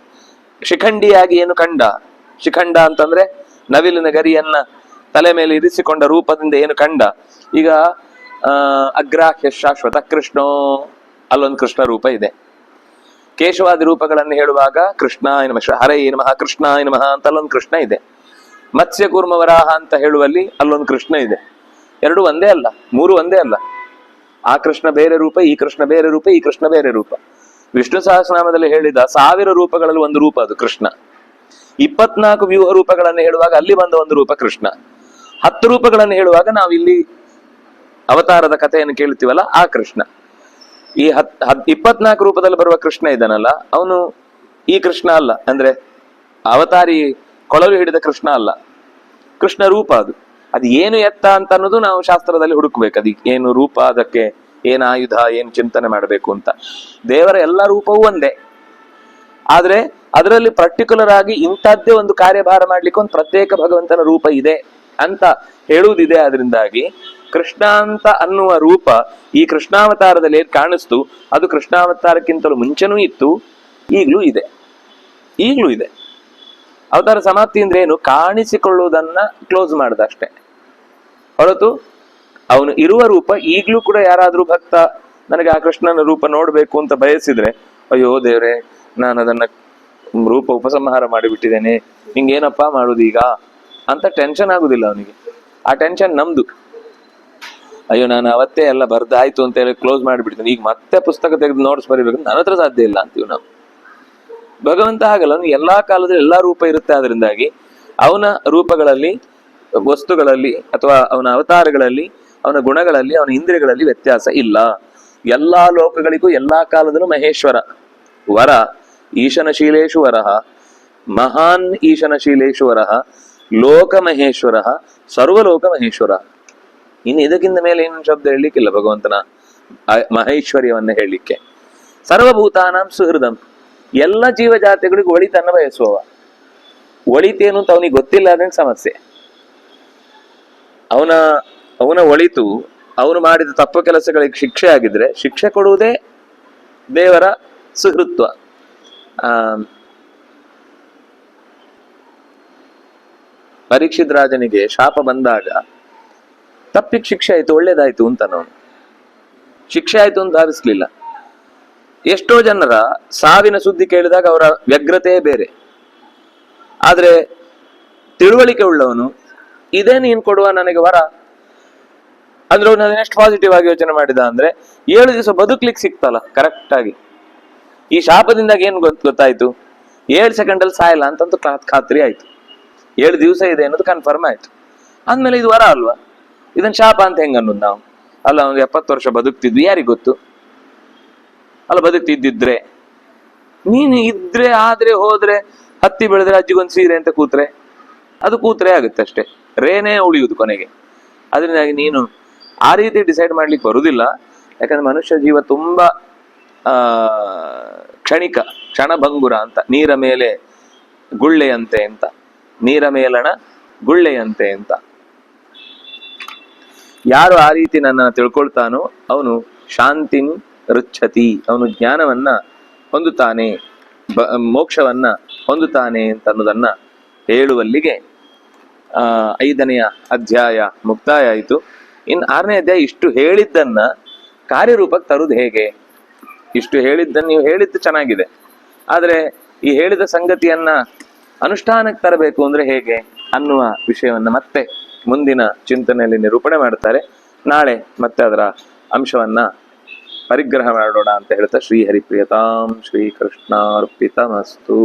ಶಿಖಂಡಿಯಾಗಿ ಏನು ಕಂಡ, ಶಿಖಂಡ ಅಂತಂದ್ರೆ ನವಿಲಿನ ಗರಿಯನ್ನ ತಲೆ ಮೇಲೆ ಇರಿಸಿಕೊಂಡ ರೂಪದಿಂದ ಏನು ಕಂಡ. ಈಗ ಅಗ್ರಾಹ್ಯ ಶಾಶ್ವತ ಕೃಷ್ಣೋ, ಅಲ್ಲೊಂದು ಕೃಷ್ಣ ರೂಪ ಇದೆ. ಕೇಶವಾದಿ ರೂಪಗಳನ್ನು ಹೇಳುವಾಗ ಕೃಷ್ಣ ನಮಃ, ಹರೇ ನಮಃ, ಕೃಷ್ಣ ನಮಃ ಅಂತ ಅಲ್ಲೊಂದು ಕೃಷ್ಣ ಇದೆ. ಮತ್ಸ್ಯ ಕೂರ್ಮ ವರಾಹ ಅಂತ ಹೇಳುವಲ್ಲಿ ಅಲ್ಲೊಂದು ಕೃಷ್ಣ ಇದೆ. ಎರಡು ಒಂದೇ ಅಲ್ಲ, ಮೂರು ಒಂದೇ ಅಲ್ಲ. ಆ ಕೃಷ್ಣ ಬೇರೆ ರೂಪ, ಈ ಕೃಷ್ಣ ಬೇರೆ ರೂಪ, ಈ ಕೃಷ್ಣ ಬೇರೆ ರೂಪ. ವಿಷ್ಣು ಸಹಸ್ರನಾಮದಲ್ಲಿ ಹೇಳಿದ 1000 ರೂಪಗಳಲ್ಲಿ ಒಂದು ರೂಪ ಅದು ಕೃಷ್ಣ. 24 ವ್ಯೂಹ ರೂಪಗಳನ್ನು ಹೇಳುವಾಗ ಅಲ್ಲಿ ಬಂದ ಒಂದು ರೂಪ ಕೃಷ್ಣ. 10 ರೂಪಗಳನ್ನು ಹೇಳುವಾಗ ನಾವು ಇಲ್ಲಿ ಅವತಾರದ ಕಥೆಯನ್ನು ಕೇಳ್ತೀವಲ್ಲ ಆ ಕೃಷ್ಣ. ಈ 24 ರೂಪದಲ್ಲಿ ಬರುವ ಕೃಷ್ಣ ಇದ್ದಾನಲ್ಲ, ಅವನು ಈ ಕೃಷ್ಣ ಅಲ್ಲ. ಅಂದ್ರೆ ಅವತಾರಿ ಕೊಳಲು ಹಿಡಿದ ಕೃಷ್ಣ ಅಲ್ಲ, ಕೃಷ್ಣ ರೂಪ ಅದು. ಅದು ಏನು ಎತ್ತ ಅಂತ ಅನ್ನೋದು ನಾವು ಶಾಸ್ತ್ರದಲ್ಲಿ ಹುಡುಕ್ಬೇಕು. ಅದಕ್ಕೆ ಏನು ರೂಪ, ಅದಕ್ಕೆ ಏನು ಆಯುಧ, ಏನು ಚಿಂತನೆ ಮಾಡಬೇಕು ಅಂತ. ದೇವರ ಎಲ್ಲ ರೂಪವೂ ಒಂದೇ, ಆದ್ರೆ ಅದರಲ್ಲಿ ಪರ್ಟಿಕ್ಯುಲರ್ ಆಗಿ ಇಂಥದ್ದೇ ಒಂದು ಕಾರ್ಯಭಾರ ಮಾಡ್ಲಿಕ್ಕೆ ಒಂದು ಪ್ರತ್ಯೇಕ ಭಗವಂತನ ರೂಪ ಇದೆ ಅಂತ ಹೇಳುವುದಿದೆ. ಅದರಿಂದಾಗಿ ಕೃಷ್ಣ ಅಂತ ಅನ್ನುವ ರೂಪ ಈ ಕೃಷ್ಣಾವತಾರದಲ್ಲಿ ಏನ್ ಕಾಣಿಸ್ತು, ಅದು ಕೃಷ್ಣಾವತಾರಕ್ಕಿಂತಲೂ ಮುಂಚೆನೂ ಇತ್ತು, ಈಗ್ಲೂ ಇದೆ. ಈಗ್ಲೂ ಇದೆ. ಅವತಾರ ಸಮಾಪ್ತಿ ಅಂದ್ರೆ ಏನು? ಕಾಣಿಸಿಕೊಳ್ಳುವುದನ್ನ ಕ್ಲೋಸ್ ಮಾಡ್ದ ಅಷ್ಟೇ ಹೊರತು ಅವನು ಇರುವ ರೂಪ ಈಗ್ಲೂ ಕೂಡ ಯಾರಾದ್ರೂ ಭಕ್ತ ನನಗೆ ಆ ಕೃಷ್ಣನ ರೂಪ ನೋಡ್ಬೇಕು ಅಂತ ಬಯಸಿದ್ರೆ, ಅಯ್ಯೋ ದೇವ್ರೆ, ನಾನು ಅದನ್ನ ರೂಪ ಉಪಸಂಹಾರ ಮಾಡಿಬಿಟ್ಟಿದ್ದೇನೆ, ಹಿಂಗೇನಪ್ಪಾ ಮಾಡುದು ಈಗ ಅಂತ ಟೆನ್ಷನ್ ಆಗುದಿಲ್ಲ ಅವನಿಗೆ. ಆ ಟೆನ್ಷನ್ ನಮ್ದು. ಅಯ್ಯೋ ನಾನು ಅವತ್ತೇ ಎಲ್ಲ ಬರ್ದಾಯ್ತು ಅಂತ ಹೇಳಿ ಕ್ಲೋಸ್ ಮಾಡಿಬಿಡ್ತೇನೆ, ಈಗ ಮತ್ತೆ ಪುಸ್ತಕ ತೆಗೆದು ನೋಟ್ಸ್ ಬರಿಬೇಕು, ನನ್ನ ಹತ್ರ ಸಾಧ್ಯ ಇಲ್ಲ ಅಂತೀವಿ ನಾವು. ಭಗವಂತ ಹಾಗಲ್ಲ, ಅವನು ಎಲ್ಲಾ ಕಾಲದಲ್ಲಿ ಎಲ್ಲಾ ರೂಪ ಇರುತ್ತೆ. ಅದರಿಂದಾಗಿ ಅವನ ರೂಪಗಳಲ್ಲಿ, ವಸ್ತುಗಳಲ್ಲಿ ಅಥವಾ ಅವನ ಅವತಾರಗಳಲ್ಲಿ, ಅವನ ಗುಣಗಳಲ್ಲಿ, ಅವನ ಇಂದ್ರಿಯಗಳಲ್ಲಿ ವ್ಯತ್ಯಾಸ ಇಲ್ಲ. ಎಲ್ಲಾ ಲೋಕಗಳಿಗೂ ಎಲ್ಲಾ ಕಾಲದಲ್ಲೂ ಮಹೇಶ್ವರ ವರ. ಈಶನಶೀಲೇಶು ವರಃ, ಮಹಾನ್ ಈಶನಶೀಲೇಶು ವರಃ, ಲೋಕ ಮಹೇಶ್ವರ, ಸರ್ವಲೋಕ ಮಹೇಶ್ವರ. ಇನ್ನು ಇದಕ್ಕಿಂತ ಮೇಲೆ ಏನು ಶಬ್ದ ಹೇಳಲಿಕ್ಕಿಲ್ಲ ಭಗವಂತನ ಮಹೇಶ್ವರ್ಯವನ್ನ ಹೇಳಲಿಕ್ಕೆ. ಸರ್ವಭೂತಾನಾಂ ಸುಹೃದಂ, ಎಲ್ಲ ಜೀವಜಾತಿಗಳಿಗೂ ಒಳಿತನ್ನ ಬಯಸುವವ. ಒಳಿತೇನು ಅಂತ ಅವನಿಗೆ ಗೊತ್ತಿಲ್ಲ, ಅದಕ್ಕೆ ಸಮಸ್ಯೆ. ಅವನ ಒಳಿತು, ಅವನು ಮಾಡಿದ ತಪ್ಪು ಕೆಲಸಗಳಿಗೆ ಶಿಕ್ಷೆ ಆಗಿದ್ರೆ ಶಿಕ್ಷೆ ಕೊಡುವುದೇ ದೇವರ ಸುಹೃತ್ವ. ಪರೀಕ್ಷಿತ್ ರಾಜನಿಗೆ ಶಾಪ ಬಂದಾಗ ತಪ್ಪಿಗೆ ಶಿಕ್ಷೆ ಆಯ್ತು, ಒಳ್ಳೇದಾಯ್ತು ಅಂತ ನಾವು ಶಿಕ್ಷೆ ಆಯ್ತು ಅಂತ ಭಾವಿಸ್ಲಿಲ್ಲ. ಎಷ್ಟೋ ಜನರ ಸಾವಿನ ಸುದ್ದಿ ಕೇಳಿದಾಗ ಅವರ ವ್ಯಗ್ರತೆ ಬೇರೆ. ಆದ್ರೆ ತಿಳುವಳಿಕೆ ಉಳ್ಳವನು, ಇದೇ ನೀನ್ ಕೊಡುವ ನನಗೆ ವರ ಅಂದ್ರೆ ಅವನು ಅದನ್ನೆಷ್ಟು ಪಾಸಿಟಿವ್ ಆಗಿ ಯೋಚನೆ ಮಾಡಿದ ಅಂದ್ರೆ, 7 ದಿವಸ ಬದುಕ್ಲಿಕ್ಕೆ ಸಿಕ್ತಲ್ಲ ಕರೆಕ್ಟ್ ಆಗಿ. ಈ ಶಾಪದಿಂದಾಗಿ ಏನ್ ಗೊತ್ತಾಯ್ತು? 7 ಸೆಕೆಂಡಲ್ಲಿ ಸಾಯಲ್ಲ ಅಂತಂತೂ ಖಾತ್ರಿ ಆಯ್ತು. 7 ದಿವಸ ಇದೆ ಅನ್ನೋದು ಕನ್ಫರ್ಮ್ ಆಯ್ತು. ಅಂದ್ಮೇಲೆ ಇದು ವರ ಅಲ್ವಾ? ಇದನ್ ಶಾಪ ಅಂತ ಹೆಂಗ ಅನ್ನೋದು ನಾವು? ಅಲ್ಲ, ಅವ್ನು 70 ವರ್ಷ ಬದುಕ್ತಿದ್ವಿ, ಯಾರಿಗ್ ಗೊತ್ತು? ಅಲ್ಲ, ಬದುಕ್ತಿದ್ದಿದ್ರೆ ನೀನು ಇದ್ರೆ, ಆದ್ರೆ ಹೋದ್ರೆ, ಹತ್ತಿ ಬೆಳೆದ್ರೆ ಅಜ್ಜಿಗೊಂದು ಸೀರೆ ಅಂತ ಕೂತ್ರೆ ಅದು ಕೂತ್ರೆ ಆಗುತ್ತೆ ಅಷ್ಟೇ, ರೇನೇ ಉಳಿಯುವುದು ಕೊನೆಗೆ. ಅದರಿಂದಾಗಿ ನೀನು ಆ ರೀತಿ ಡಿಸೈಡ್ ಮಾಡ್ಲಿಕ್ಕೆ ಬರುದಿಲ್ಲ. ಯಾಕಂದ್ರೆ ಮನುಷ್ಯ ಜೀವ ತುಂಬಾ ಕ್ಷಣಿಕ, ಕ್ಷಣಭಂಗುರ ಅಂತ. ನೀರ ಮೇಲೆ ಗುಳ್ಳೆಯಂತೆ ಅಂತ, ನೀರ ಮೇಲಣ ಗುಳ್ಳೆಯಂತೆ ಅಂತ. ಯಾರು ಆ ರೀತಿ ನನ್ನ ತಿಳ್ಕೊಳ್ತಾನೋ ಅವನು ಶಾಂತಿನ್ ರುಚ್ಛತಿ, ಅವನು ಜ್ಞಾನವನ್ನ ಹೊಂದುತ್ತಾನೆ, ಮೋಕ್ಷವನ್ನ ಹೊಂದುತ್ತಾನೆ ಅಂತ ಅನ್ನೋದನ್ನ ಹೇಳುವಲ್ಲಿಗೆ 5ನೆಯ ಅಧ್ಯಾಯ ಮುಕ್ತಾಯ ಆಯಿತು. ಇನ್ನು 6ನೇ ಅಧ್ಯಾಯ ಇಷ್ಟು ಹೇಳಿದ್ದನ್ನ ಕಾರ್ಯರೂಪಕ್ಕೆ ತರುವುದು ಹೇಗೆ? ಇಷ್ಟು ಹೇಳಿದ್ದನ್ನು ನೀವು ಹೇಳಿದ್ದು ಚೆನ್ನಾಗಿದೆ, ಆದ್ರೆ ಈ ಹೇಳಿದ ಸಂಗತಿಯನ್ನ ಅನುಷ್ಠಾನಕ್ಕೆ ತರಬೇಕು ಅಂದ್ರೆ ಹೇಗೆ ಅನ್ನುವ ವಿಷಯವನ್ನ ಮತ್ತೆ ಮುಂದಿನ ಚಿಂತನೆಯಲ್ಲಿ ನಿರೂಪಣೆ ಮಾಡ್ತಾರೆ. ನಾಳೆ ಮತ್ತೆ ಅದರ ಅಂಶವನ್ನ ಪರಿಗ್ರಹ ಮಾಡೋಣ ಅಂತ ಹೇಳ್ತಾ, ಶ್ರೀಹರಿಪ್ರಿಯತಾಂ ಶ್ರೀಕೃಷ್ಣಾರ್ಪಿತಮಸ್ತು.